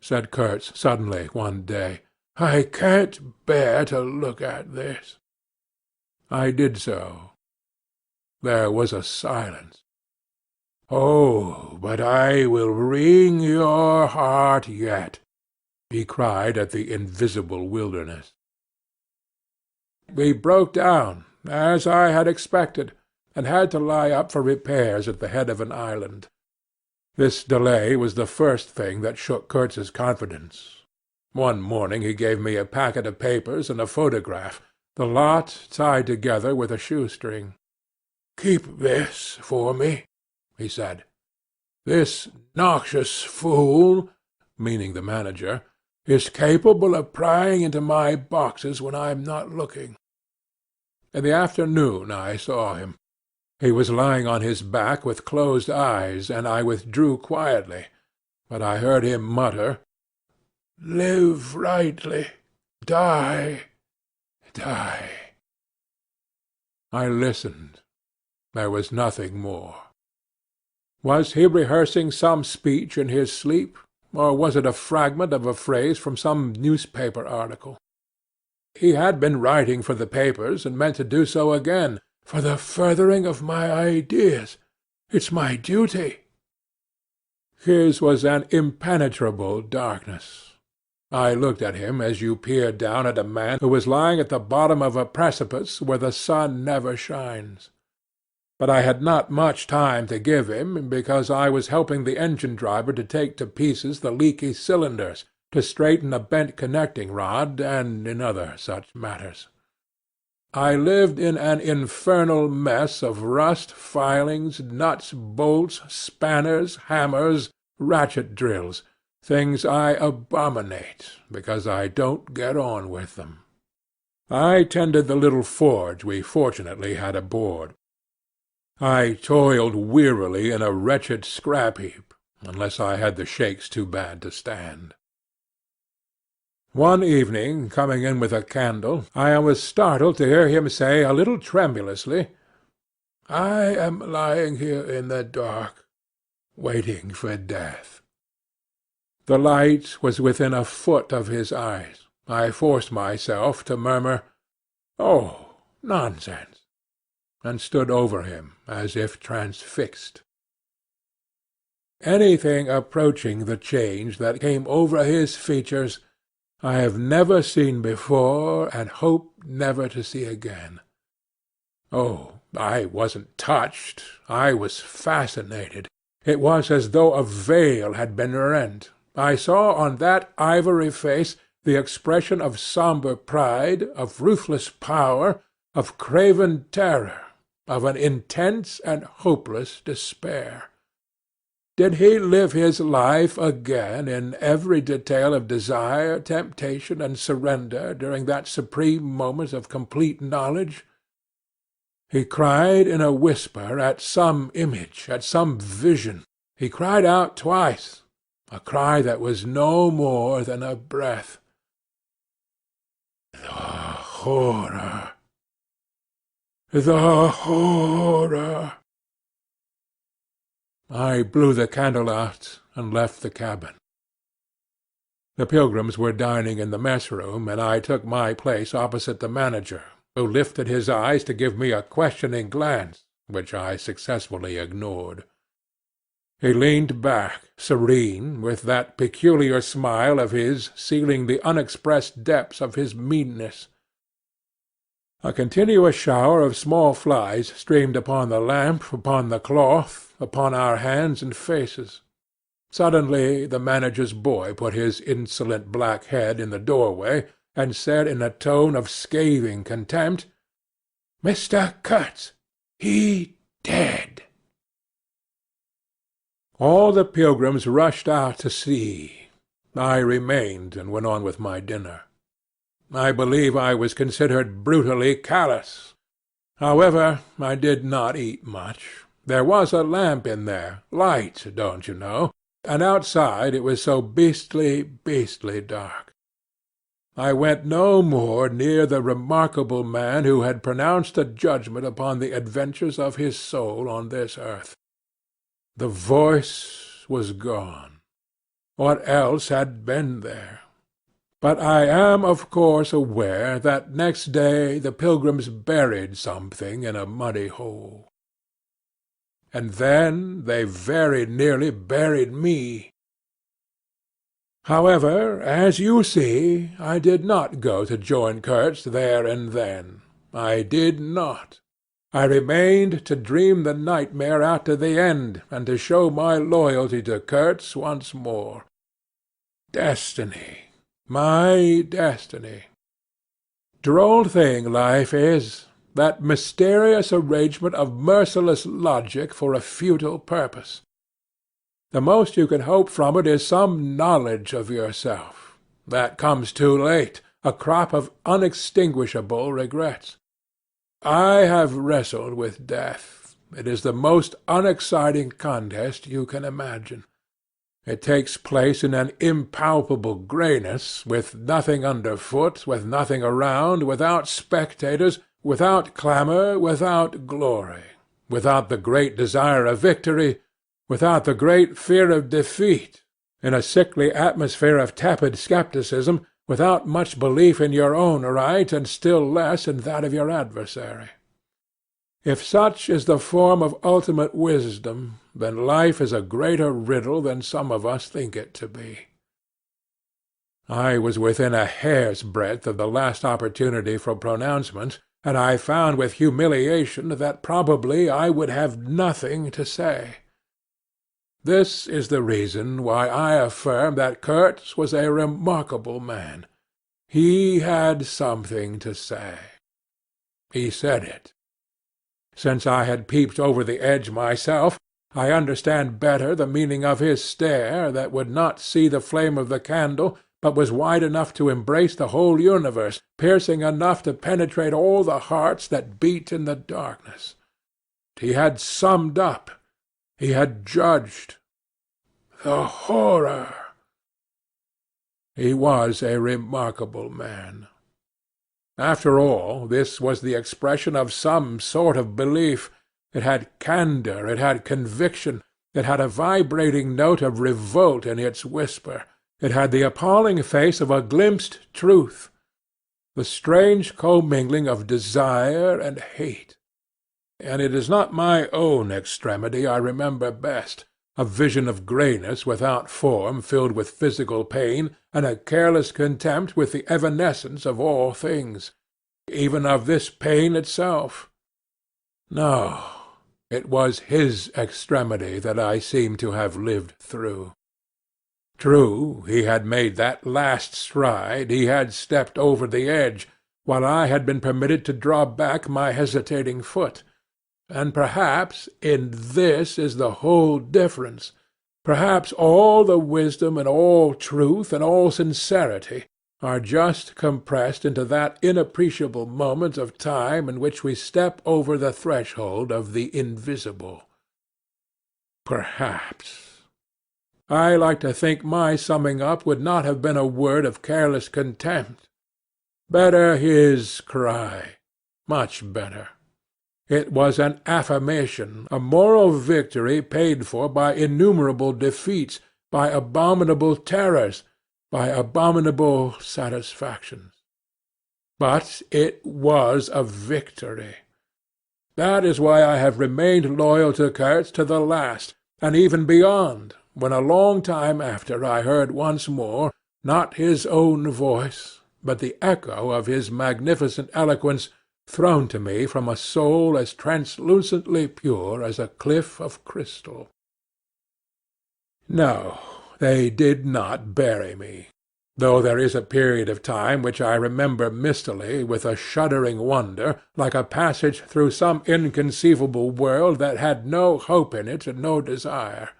said Kurtz suddenly one day. "I can't bear to look at this." I did so. There was a silence. "Oh, but I will wring your heart yet," he cried at the invisible wilderness. We broke down, as I had expected, and had to lie up for repairs at the head of an island. This delay was the first thing that shook Kurtz's confidence. One morning he gave me a packet of papers and a photograph, the lot tied together with a shoestring. "Keep this for me," he said. "This noxious fool," meaning the manager, "is capable of prying into my boxes when I am not looking." In the afternoon I saw him. He was lying on his back with closed eyes, and I withdrew quietly, but I heard him mutter, "Live rightly. Die. Die." I listened. There was nothing more. Was he rehearsing some speech in his sleep, or was it a fragment of a phrase from some newspaper article? He had been writing for the papers, and meant to do so again, "for the furthering of my ideas. It's my duty." His was an impenetrable darkness. I looked at him as you peer down at a man who is lying at the bottom of a precipice where the sun never shines. But I had not much time to give him, because I was helping the engine-driver to take to pieces the leaky cylinders, to straighten a bent connecting rod, and in other such matters. I lived in an infernal mess of rust filings, nuts, bolts, spanners, hammers, ratchet drills, things I abominate, because I don't get on with them. I tended the little forge we fortunately had aboard. I toiled wearily in a wretched scrap-heap, unless I had the shakes too bad to stand. One evening, coming in with a candle, I was startled to hear him say a little tremulously, "I am lying here in the dark, waiting for death." The light was within a foot of his eyes. I forced myself to murmur, "Oh, nonsense," and stood over him as if transfixed. Anything approaching the change that came over his features I have never seen before, and hope never to see again. Oh, I wasn't touched. I was fascinated. It was as though a veil had been rent. I saw on that ivory face the expression of sombre pride, of ruthless power, of craven terror, of an intense and hopeless despair. Did he live his life again in every detail of desire, temptation, and surrender during that supreme moment of complete knowledge? He cried in a whisper at some image, at some vision. He cried out twice, a cry that was no more than a breath. The horror! The horror!" I blew the candle out and left the cabin. The pilgrims were dining in the mess-room, and I took my place opposite the manager, who lifted his eyes to give me a questioning glance, which I successfully ignored. He leaned back, serene, with that peculiar smile of his sealing the unexpressed depths of his meanness. A continuous shower of small flies streamed upon the lamp, upon the cloth, upon our hands and faces. Suddenly the manager's boy put his insolent black head in the doorway, and said in a tone of scathing contempt, "Mr. Kurtz, he dead." All the pilgrims rushed out to see. I remained, and went on with my dinner. I believe I was considered brutally callous. However, I did not eat much. There was a lamp in there, light, don't you know, and outside it was so beastly dark. I went no more near the remarkable man who had pronounced a judgment upon the adventures of his soul on this earth. The voice was gone. What else had been there? But I am of course aware that next day the pilgrims buried something in a muddy hole. And then they very nearly buried me. However, as you see, I did not go to join Kurtz there and then. I did not. I remained to dream the nightmare out to the end, and to show my loyalty to Kurtz once more. Destiny. My destiny. Droll thing life is, that mysterious arrangement of merciless logic for a futile purpose. The most you can hope from it is some knowledge of yourself. That comes too late, a crop of unextinguishable regrets. I have wrestled with death. It is the most unexciting contest you can imagine. It takes place in an impalpable grayness, with nothing underfoot, with nothing around, without spectators, without clamour, without glory, without the great desire of victory, without the great fear of defeat, in a sickly atmosphere of tepid scepticism, without much belief in your own right, and still less in that of your adversary. If such is the form of ultimate wisdom, then life is a greater riddle than some of us think it to be. I was within a hair's breadth of the last opportunity for pronouncement, and I found with humiliation that probably I would have nothing to say. This is the reason why I affirm that Kurtz was a remarkable man. He had something to say. He said it. Since I had peeped over the edge myself, I understand better the meaning of his stare, that would not see the flame of the candle, but was wide enough to embrace the whole universe, piercing enough to penetrate all the hearts that beat in the darkness. He had summed up. He had judged. The horror! He was a remarkable man. After all, this was the expression of some sort of belief. It had candour, it had conviction, it had a vibrating note of revolt in its whisper, it had the appalling face of a glimpsed truth, the strange commingling of desire and hate. And it is not my own extremity I remember best, a vision of grayness without form filled with physical pain, and a careless contempt with the evanescence of all things, even of this pain itself. No, it was his extremity that I seemed to have lived through. True, he had made that last stride, he had stepped over the edge, while I had been permitted to draw back my hesitating foot. And perhaps in this is the whole difference. Perhaps all the wisdom and all truth and all sincerity are just compressed into that inappreciable moment of time in which we step over the threshold of the invisible. Perhaps. I like to think my summing up would not have been a word of careless contempt. Better his cry, much better. It was an affirmation, a moral victory paid for by innumerable defeats, by abominable terrors, by abominable satisfactions. But it was a victory. That is why I have remained loyal to Kurtz to the last, and even beyond, when a long time after I heard once more, not his own voice, but the echo of his magnificent eloquence thrown to me from a soul as translucently pure as a cliff of crystal. No, they did not bury me, though there is a period of time which I remember mistily, with a shuddering wonder, like a passage through some inconceivable world that had no hope in it and no desire.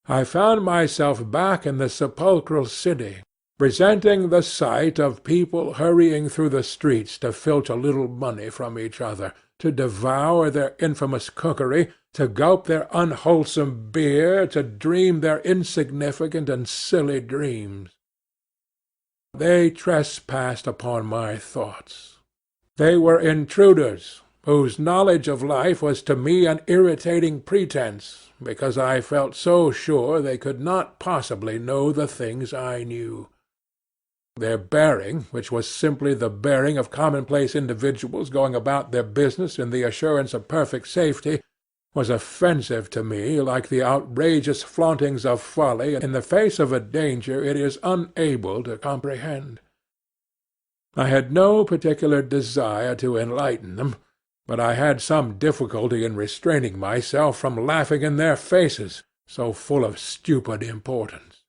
I found myself back in the sepulchral city, resenting the sight of people hurrying through the streets to filch a little money from each other, to devour their infamous cookery, to gulp their unwholesome beer, to dream their insignificant and silly dreams. They trespassed upon my thoughts. They were intruders, whose knowledge of life was to me an irritating pretence, because I felt so sure they could not possibly know the things I knew. Their bearing, which was simply the bearing of commonplace individuals going about their business in the assurance of perfect safety, was offensive to me like the outrageous flauntings of folly in the face of a danger it is unable to comprehend. I had no particular desire to enlighten them, but I had some difficulty in restraining myself from laughing in their faces, so full of stupid importance.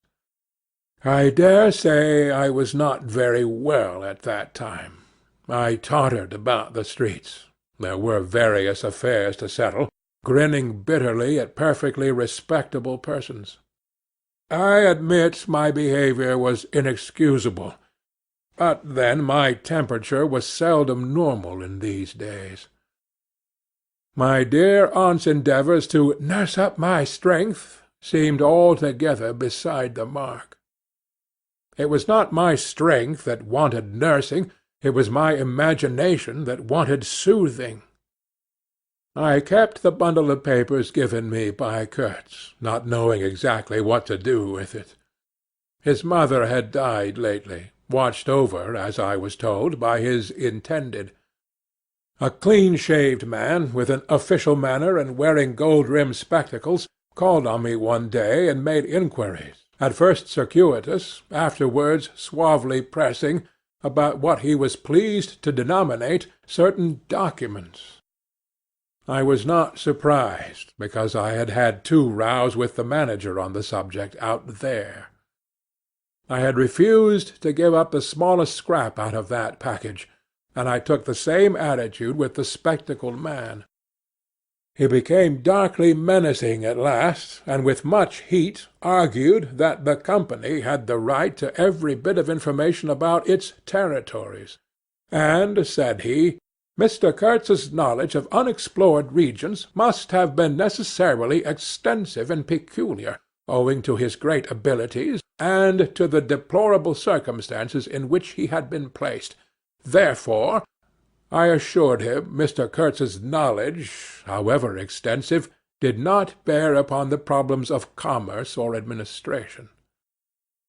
I dare say I was not very well at that time. I tottered about the streets. There were various affairs to settle, grinning bitterly at perfectly respectable persons. I admit my behaviour was inexcusable, but then my temperature was seldom normal in these days. My dear aunt's endeavours to nurse up my strength seemed altogether beside the mark. It was not my strength that wanted nursing, it was my imagination that wanted soothing. I kept the bundle of papers given me by Kurtz, not knowing exactly what to do with it. His mother had died lately, watched over, as I was told, by his intended. A clean-shaved man, with an official manner and wearing gold-rimmed spectacles, called on me one day and made inquiries, at first circuitous, afterwards suavely pressing, about what he was pleased to denominate certain documents. I was not surprised, because I had had 2 rows with the manager on the subject out there. I had refused to give up the smallest scrap out of that package, and I took the same attitude with the spectacled man. He became darkly menacing at last, and with much heat argued that the company had the right to every bit of information about its territories, and, said he, Mr. Kurtz's knowledge of unexplored regions must have been necessarily extensive and peculiar, owing to his great abilities, and to the deplorable circumstances in which he had been placed. Therefore, I assured him Mr. Kurtz's knowledge, however extensive, did not bear upon the problems of commerce or administration.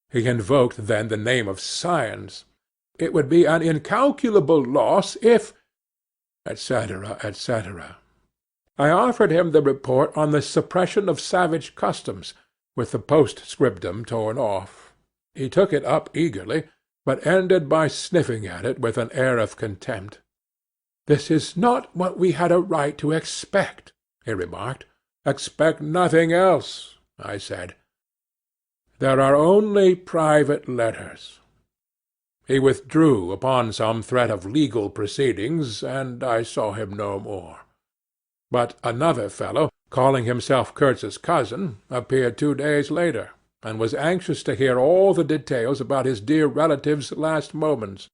He invoked then the name of science. It would be an incalculable loss if, etc., etc. I offered him the report on the suppression of savage customs, with the postscriptum torn off. He took it up eagerly, but ended by sniffing at it with an air of contempt. "This is not what we had a right to expect," he remarked. "Expect nothing else," I said. "There are only private letters." He withdrew upon some threat of legal proceedings, and I saw him no more. But another fellow, calling himself Kurtz's cousin, appeared 2 days later, and was anxious to hear all the details about his dear relative's last moments.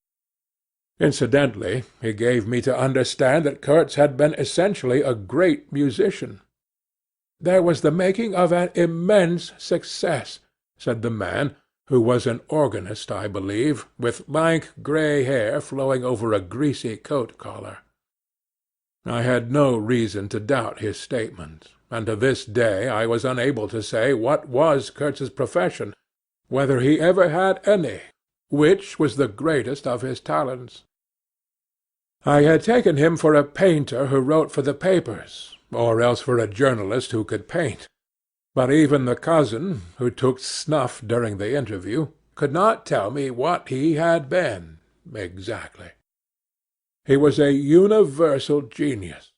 Incidentally, he gave me to understand that Kurtz had been essentially a great musician. "There was the making of an immense success," said the man, who was an organist, I believe, with lank grey hair flowing over a greasy coat-collar. I had no reason to doubt his statement, and to this day I was unable to say what was Kurtz's profession, whether he ever had any, which was the greatest of his talents. I had taken him for a painter who wrote for the papers, or else for a journalist who could paint, but even the cousin, who took snuff during the interview, could not tell me what he had been exactly. He was a universal genius.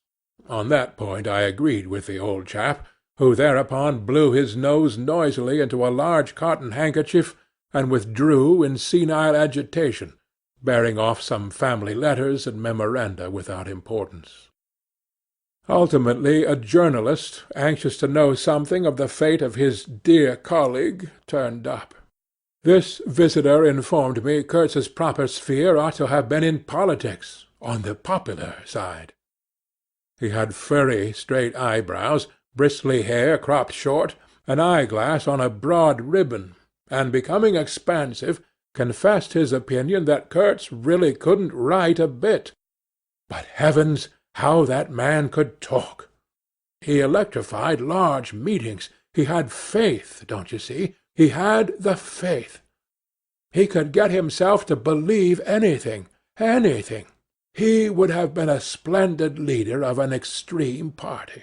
On that point I agreed with the old chap, who thereupon blew his nose noisily into a large cotton handkerchief and withdrew in senile agitation, bearing off some family letters and memoranda without importance. Ultimately a journalist, anxious to know something of the fate of his dear colleague, turned up. This visitor informed me Kurtz's proper sphere ought to have been in politics, on the popular side. He had furry, straight eyebrows, bristly hair cropped short, an eyeglass on a broad ribbon, and, becoming expansive, confessed his opinion that Kurtz really couldn't write a bit. But heavens, how that man could talk! He electrified large meetings. He had faith, don't you see? He had the faith. He could get himself to believe anything, anything. He would have been a splendid leader of an extreme party.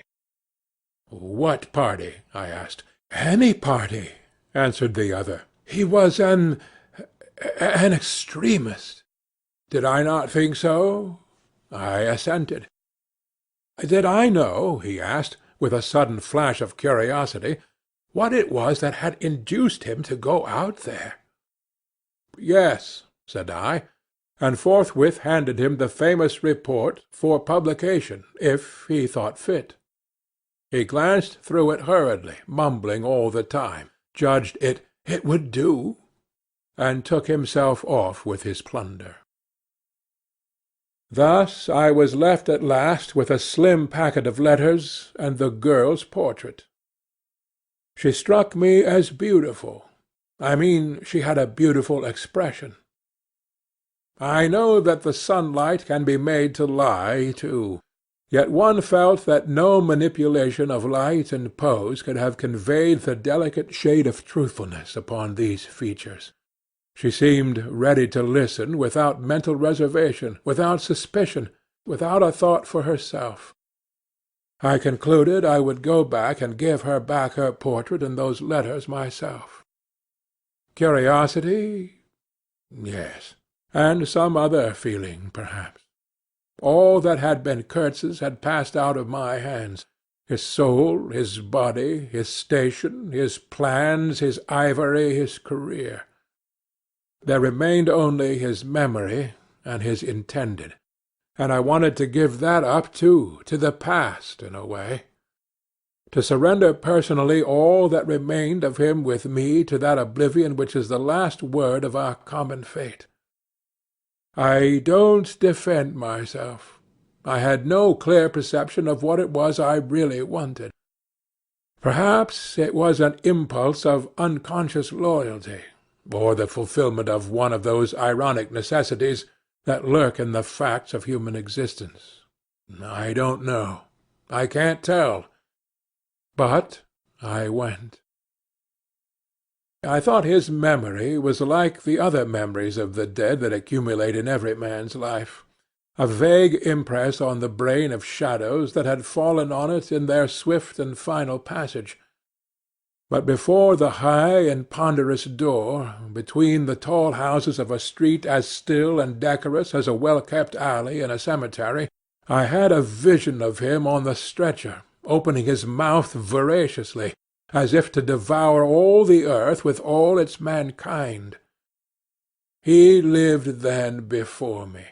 What party? I asked. Any party, answered the other. He was an extremist. Did I not think so? I assented. Did I know, he asked, with a sudden flash of curiosity, what it was that had induced him to go out there? Yes, said I, and forthwith handed him the famous report for publication, if he thought fit. He glanced through it hurriedly, mumbling all the time, judged it would do, and took himself off with his plunder. Thus I was left at last with a slim packet of letters and the girl's portrait. She struck me as beautiful. I mean, she had a beautiful expression. I know that the sunlight can be made to lie, too, yet one felt that no manipulation of light and pose could have conveyed the delicate shade of truthfulness upon these features. She seemed ready to listen without mental reservation, without suspicion, without a thought for herself. I concluded I would go back and give her back her portrait and those letters myself. Curiosity? Yes, and some other feeling, perhaps. All that had been Kurtz's had passed out of my hands, his soul, his body, his station, his plans, his ivory, his career. There remained only his memory and his intended, and I wanted to give that up too, to the past, in a way. To surrender personally all that remained of him with me to that oblivion which is the last word of our common fate. I don't defend myself. I had no clear perception of what it was I really wanted. Perhaps it was an impulse of unconscious loyalty, or the fulfilment of one of those ironic necessities that lurk in the facts of human existence. I don't know. I can't tell. But I went. I thought his memory was like the other memories of the dead that accumulate in every man's life, a vague impress on the brain of shadows that had fallen on it in their swift and final passage. But before the high and ponderous door, between the tall houses of a street as still and decorous as a well-kept alley in a cemetery, I had a vision of him on the stretcher, opening his mouth voraciously, as if to devour all the earth with all its mankind. He lived then before me.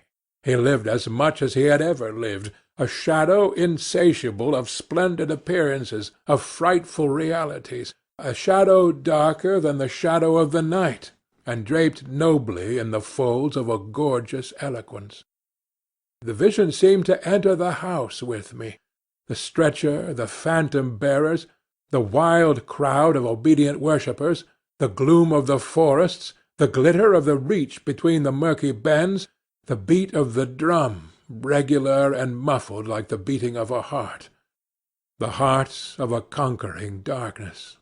He lived as much as he had ever lived, a shadow insatiable of splendid appearances, of frightful realities, a shadow darker than the shadow of the night, and draped nobly in the folds of a gorgeous eloquence. The vision seemed to enter the house with me. The stretcher, the phantom bearers, the wild crowd of obedient worshippers, the gloom of the forests, the glitter of the reach between the murky bends, the beat of the drum, regular and muffled like the beating of a heart, the heart of a conquering darkness.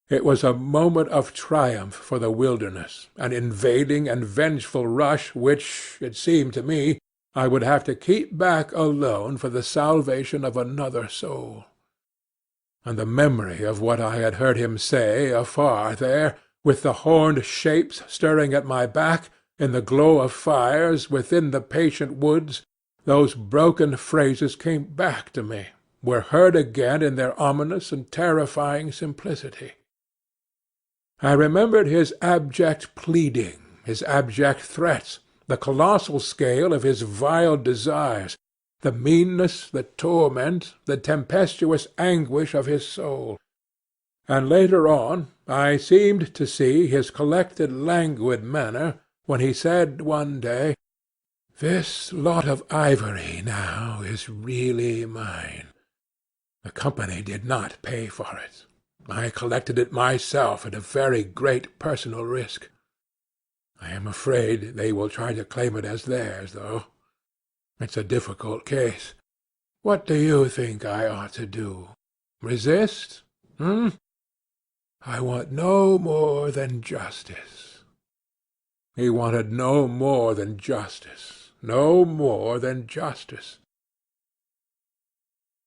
It was a moment of triumph for the wilderness, an invading and vengeful rush which, it seemed to me, I would have to keep back alone for the salvation of another soul. And the memory of what I had heard him say afar there, with the horned shapes stirring at my back, in the glow of fires, within the patient woods, those broken phrases came back to me, were heard again in their ominous and terrifying simplicity. I remembered his abject pleading, his abject threats, the colossal scale of his vile desires, the meanness, the torment, the tempestuous anguish of his soul. And later on I seemed to see his collected languid manner when he said one day, "This lot of ivory now is really mine. The company did not pay for it. I collected it myself at a very great personal risk. I am afraid they will try to claim it as theirs, though. It's a difficult case. What do you think I ought to do? Resist? I want no more than justice." He wanted no more than justice, no more than justice.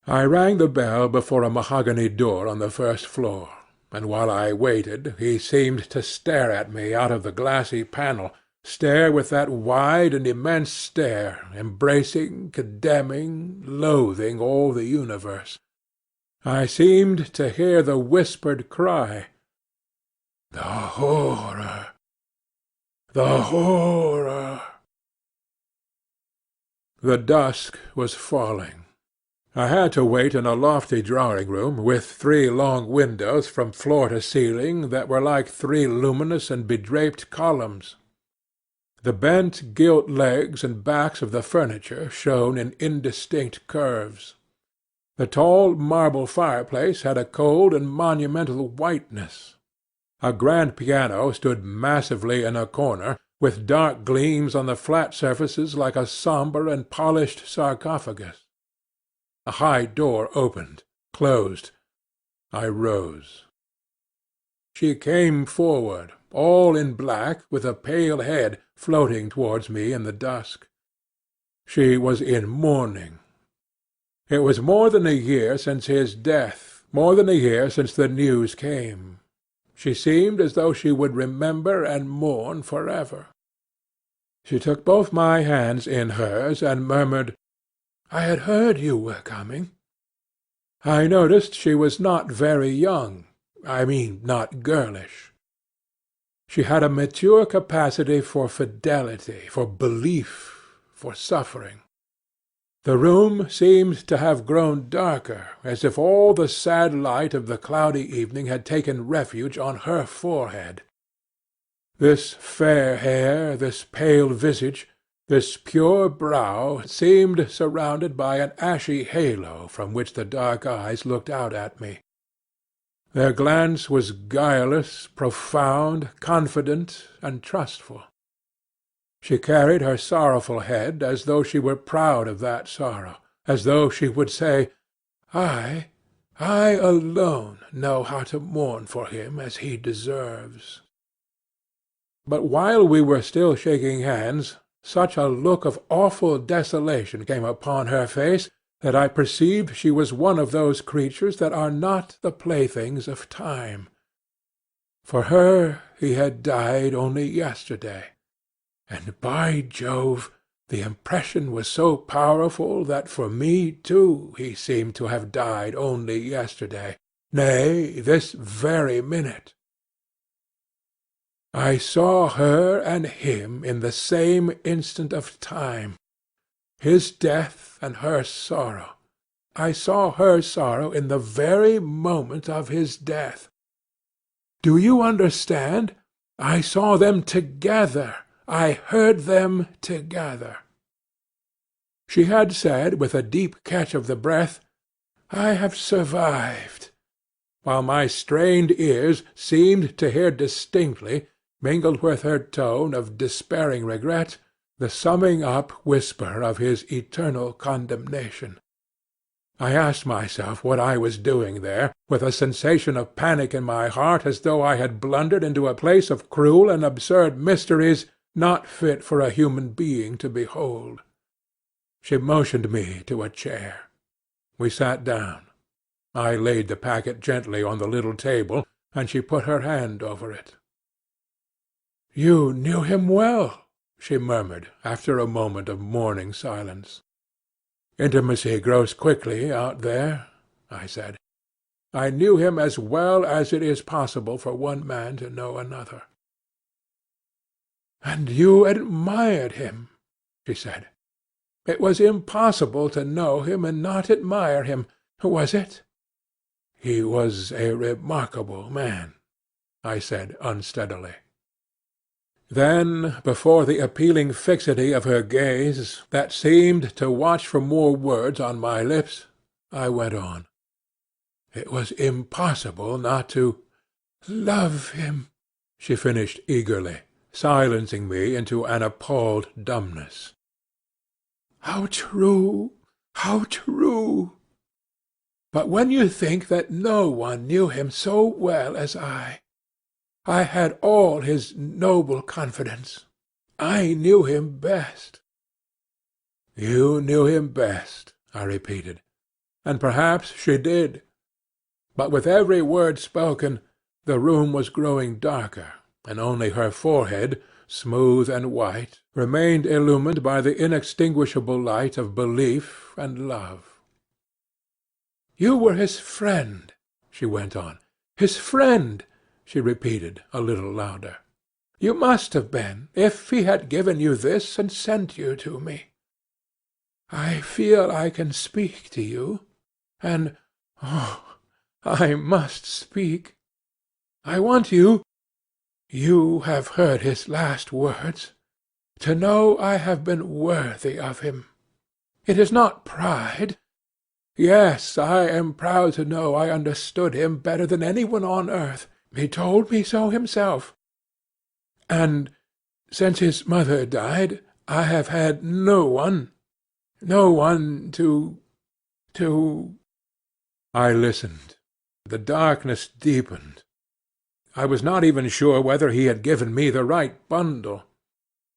I rang the bell before a mahogany door on the first floor, and while I waited he seemed to stare at me out of the glassy panel, stare with that wide and immense stare, embracing, condemning, loathing all the universe. I seemed to hear the whispered cry, "The horror! The horror!" The dusk was falling. I had to wait in a lofty drawing-room with 3 long windows from floor to ceiling that were like 3 luminous and bedraped columns. The bent gilt legs and backs of the furniture shone in indistinct curves. The tall marble fireplace had a cold and monumental whiteness. A grand piano stood massively in a corner, with dark gleams on the flat surfaces like a sombre and polished sarcophagus. A high door opened, closed. I rose. She came forward, all in black, with a pale head, floating towards me in the dusk. She was in mourning. It was more than a year since his death, more than a year since the news came. She seemed as though she would remember and mourn forever. She took both my hands in hers and murmured, "I had heard you were coming." I noticed she was not very young, I mean not girlish. She had a mature capacity for fidelity, for belief, for suffering. The room seemed to have grown darker, as if all the sad light of the cloudy evening had taken refuge on her forehead. This fair hair, this pale visage, this pure brow seemed surrounded by an ashy halo from which the dark eyes looked out at me. Their glance was guileless, profound, confident, and trustful. She carried her sorrowful head as though she were proud of that sorrow, as though she would say, I alone know how to mourn for him as he deserves." But while we were still shaking hands, such a look of awful desolation came upon her face that I perceived she was one of those creatures that are not the playthings of time. For her he had died only yesterday, and by Jove, the impression was so powerful that for me too he seemed to have died only yesterday, nay, this very minute. I saw her and him in the same instant of time, his death and her sorrow. I saw her sorrow in the very moment of his death. Do you understand? I saw them together. I heard them together. She had said, with a deep catch of the breath, "I have survived," while my strained ears seemed to hear distinctly, mingled with her tone of despairing regret, the summing up whisper of his eternal condemnation. I asked myself what I was doing there, with a sensation of panic in my heart, as though I had blundered into a place of cruel and absurd mysteries not fit for a human being to behold. She motioned me to a chair. We sat down. I laid the packet gently on the little table, and she put her hand over it. "You knew him well," she murmured, after a moment of mourning silence. "Intimacy grows quickly out there," I said. "I knew him as well as it is possible for one man to know another." "And you admired him," she said. "It was impossible to know him and not admire him, was it?" "He was a remarkable man," I said unsteadily. Then, before the appealing fixity of her gaze, that seemed to watch for more words on my lips, I went on. "It was impossible not to love him," she finished eagerly, silencing me into an appalled dumbness. "How true! How true! But when you think that no one knew him so well as I had all his noble confidence. I knew him best." "You knew him best," I repeated, and perhaps she did. But with every word spoken, the room was growing darker, and only her forehead, smooth and white, remained illumined by the inextinguishable light of belief and love. "You were his friend," she went on. "His friend," she repeated, a little louder. "You must have been, if he had given you this and sent you to me. I feel I can speak to you, and, oh, I must speak. I want you have heard his last words, to know I have been worthy of him. It is not pride. Yes, I am proud to know I understood him better than any one on earth. He told me so himself. And since his mother died, I have had no one to. I listened. The darkness deepened. I was not even sure whether he had given me the right bundle.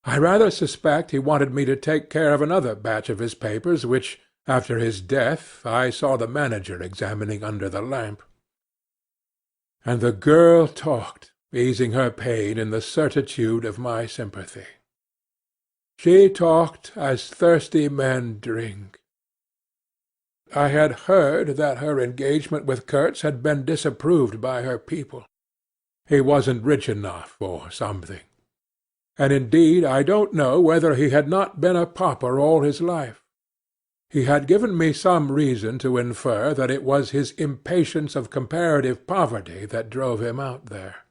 I rather suspect he wanted me to take care of another batch of his papers, which, after his death, I saw the manager examining under the lamp. And the girl talked, easing her pain in the certitude of my sympathy. She talked as thirsty men drink. I had heard that her engagement with Kurtz had been disapproved by her people. He wasn't rich enough, or something. And indeed I don't know whether he had not been a pauper all his life. He had given me some reason to infer that it was his impatience of comparative poverty that drove him out there.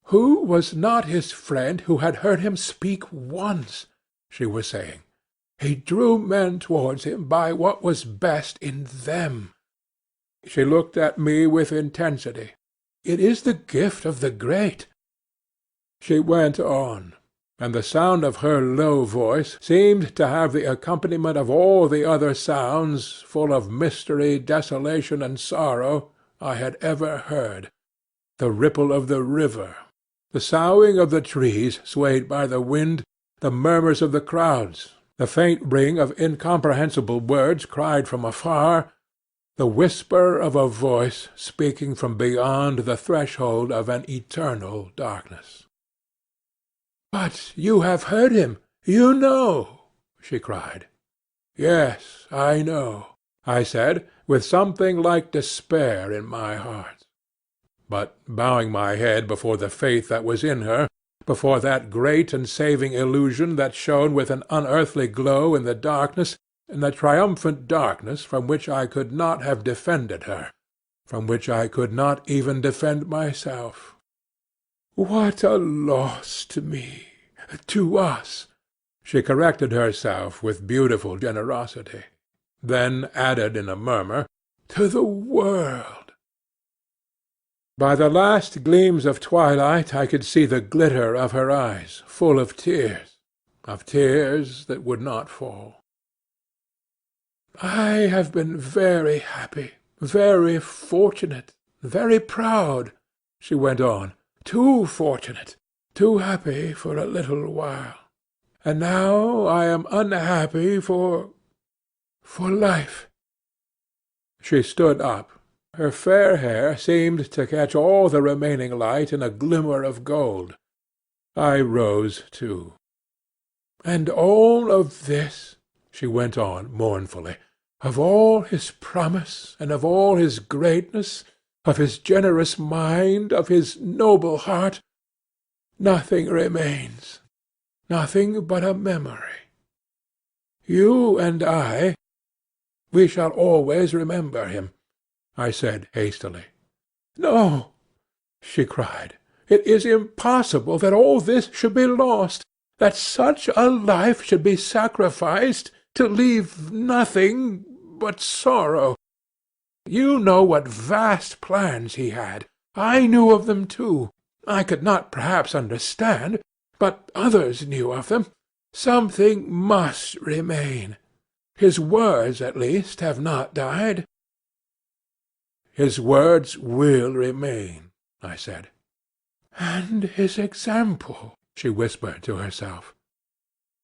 Who was not his friend who had heard him speak once? She was saying. He drew men towards him by what was best in them. She looked at me with intensity. It is the gift of the great. She went on, and the sound of her low voice seemed to have the accompaniment of all the other sounds, full of mystery, desolation, and sorrow, I had ever heard. The ripple of the river, the soughing of the trees swayed by the wind, the murmurs of the crowds, the faint ring of incomprehensible words cried from afar, the whisper of a voice speaking from beyond the threshold of an eternal darkness. "But you have heard him. You know," she cried. "Yes, I know," I said, with something like despair in my heart. But bowing my head before the faith that was in her, before that great and saving illusion that shone with an unearthly glow in the darkness, in the triumphant darkness from which I could not have defended her, from which I could not even defend myself. "What a loss to me, to us!" She corrected herself with beautiful generosity, then added in a murmur, "to the world." By the last gleams of twilight I could see the glitter of her eyes, full of tears. of tears that would not fall. "I have been very happy, very fortunate, very proud," she went on, "too fortunate, too happy for a little while. And now I am unhappy for life." She stood up. Her fair hair seemed to catch all the remaining light in a glimmer of gold. I rose too. "And all of this," she went on mournfully, "of all his promise, and of all his greatness, of his generous mind, of his noble heart, nothing remains, nothing but a memory. You and I, we shall always remember him," I said hastily. "No," she cried, "it is impossible that all this should be lost, that such a life should be sacrificed to leave nothing but sorrow. You know what vast plans he had. I knew of them too. I could not perhaps understand, but others knew of them. Something must remain. His words, at least, have not died." "His words will remain," I said. "And his example," she whispered to herself.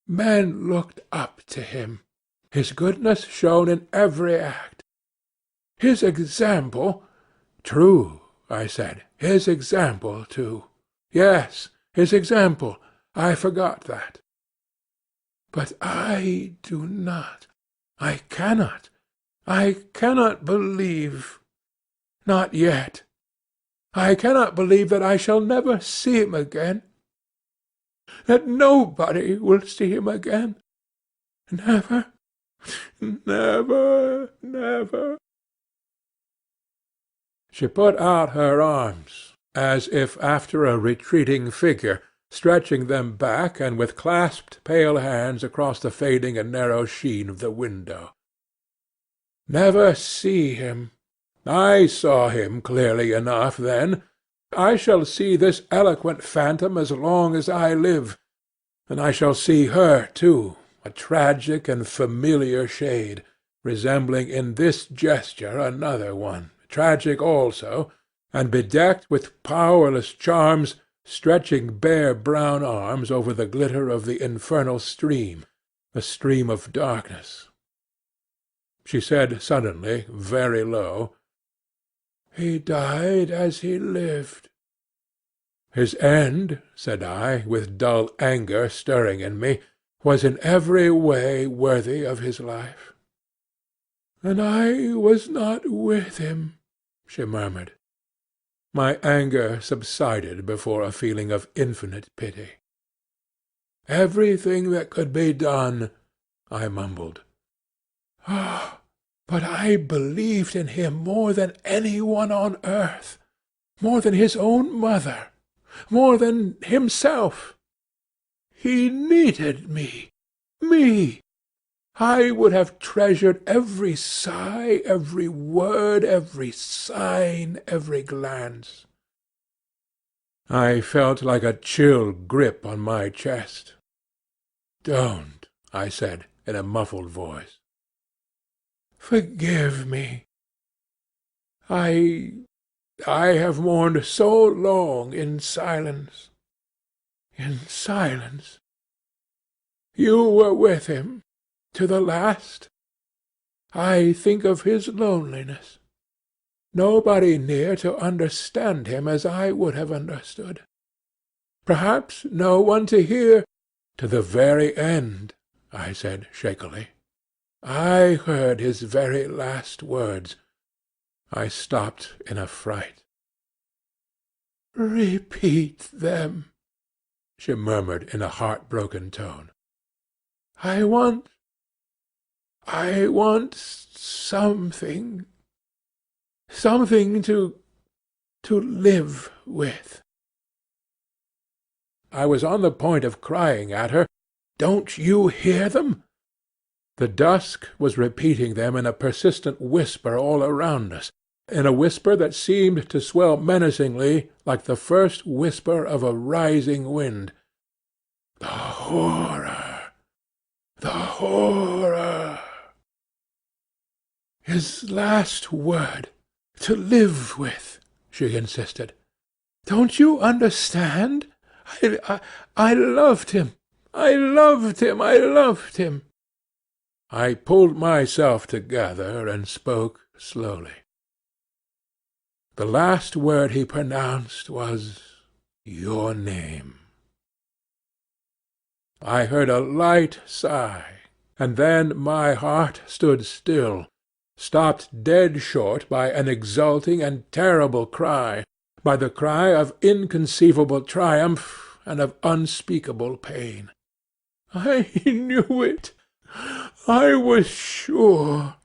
"Men looked up to him. His goodness shone in every act. His example—" "True," I said, "his example, too. Yes, his example. I forgot that." "But I do not. I cannot believe. Not yet. I cannot believe that I shall never see him again. That nobody will see him again. Never, never, never." She put out her arms, as if after a retreating figure, stretching them back and with clasped pale hands across the fading and narrow sheen of the window. "Never see him! I saw him clearly enough then. I shall see this eloquent phantom as long as I live, and I shall see her too, a tragic and familiar shade, resembling in this gesture another one, tragic also, and bedecked with powerless charms, stretching bare brown arms over the glitter of the infernal stream, the stream of darkness." She said suddenly, very low, "He died as he lived." "His end," said I, with dull anger stirring in me, "was in every way worthy of his life." "And I was not with him," she murmured. My anger subsided before a feeling of infinite pity. "Everything that could be done," I mumbled. "Ah, but I believed in him more than any one on earth, more than his own mother, more than himself. He needed me. I would have treasured every sigh, every word, every sign, every glance." I felt like a chill grip on my chest. "Don't," I said, in a muffled voice. "Forgive me. I have mourned so long in silence. In silence. You were with him to the last. I think of his loneliness. Nobody near to understand him as I would have understood. Perhaps no one to hear—" "To the very end," I said shakily. "I heard his very last words. I stopped in a fright." "Repeat them," she murmured in a heart-broken tone. I want something to live with." I was on the point of crying at her, "Don't you hear them?" The dusk was repeating them in a persistent whisper all around us, in a whisper that seemed to swell menacingly like the first whisper of a rising wind. The horror! The horror! His last word, to live with, she insisted. Don't you understand? I loved him. I loved him. I loved him. I pulled myself together and spoke slowly. The last word he pronounced was your name. I heard a light sigh, and then my heart stood still, stopped dead short by an exulting and terrible cry, by the cry of inconceivable triumph and of unspeakable pain. I knew it. I was sure.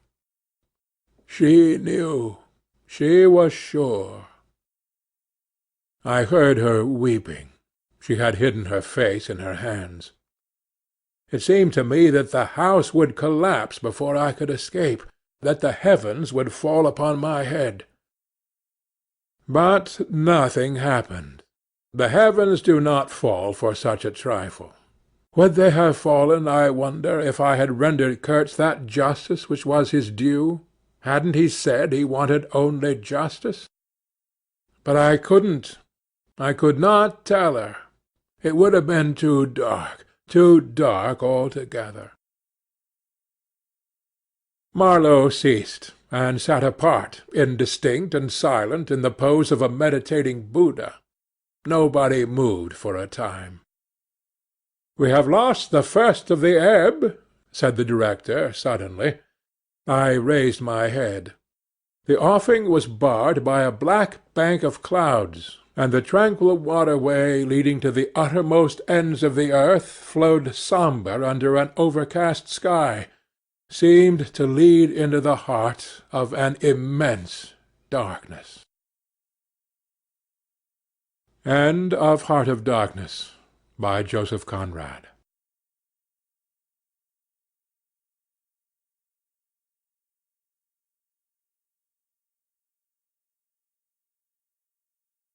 She knew. She was sure. I heard her weeping. She had hidden her face in her hands. It seemed to me that the house would collapse before I could escape, that the heavens would fall upon my head. But nothing happened. The heavens do not fall for such a trifle. Would they have fallen, I wonder, if I had rendered Kurtz that justice which was his due? Hadn't he said he wanted only justice? But I couldn't. I could not tell her. It would have been too dark altogether. Marlow ceased, and sat apart, indistinct and silent, in the pose of a meditating Buddha. Nobody moved for a time. "We have lost the first of the ebb," said the director suddenly. I raised my head. The offing was barred by a black bank of clouds, and the tranquil waterway leading to the uttermost ends of the earth flowed sombre under an overcast sky, seemed to lead into the heart of an immense darkness. End of Heart of Darkness, by Joseph Conrad.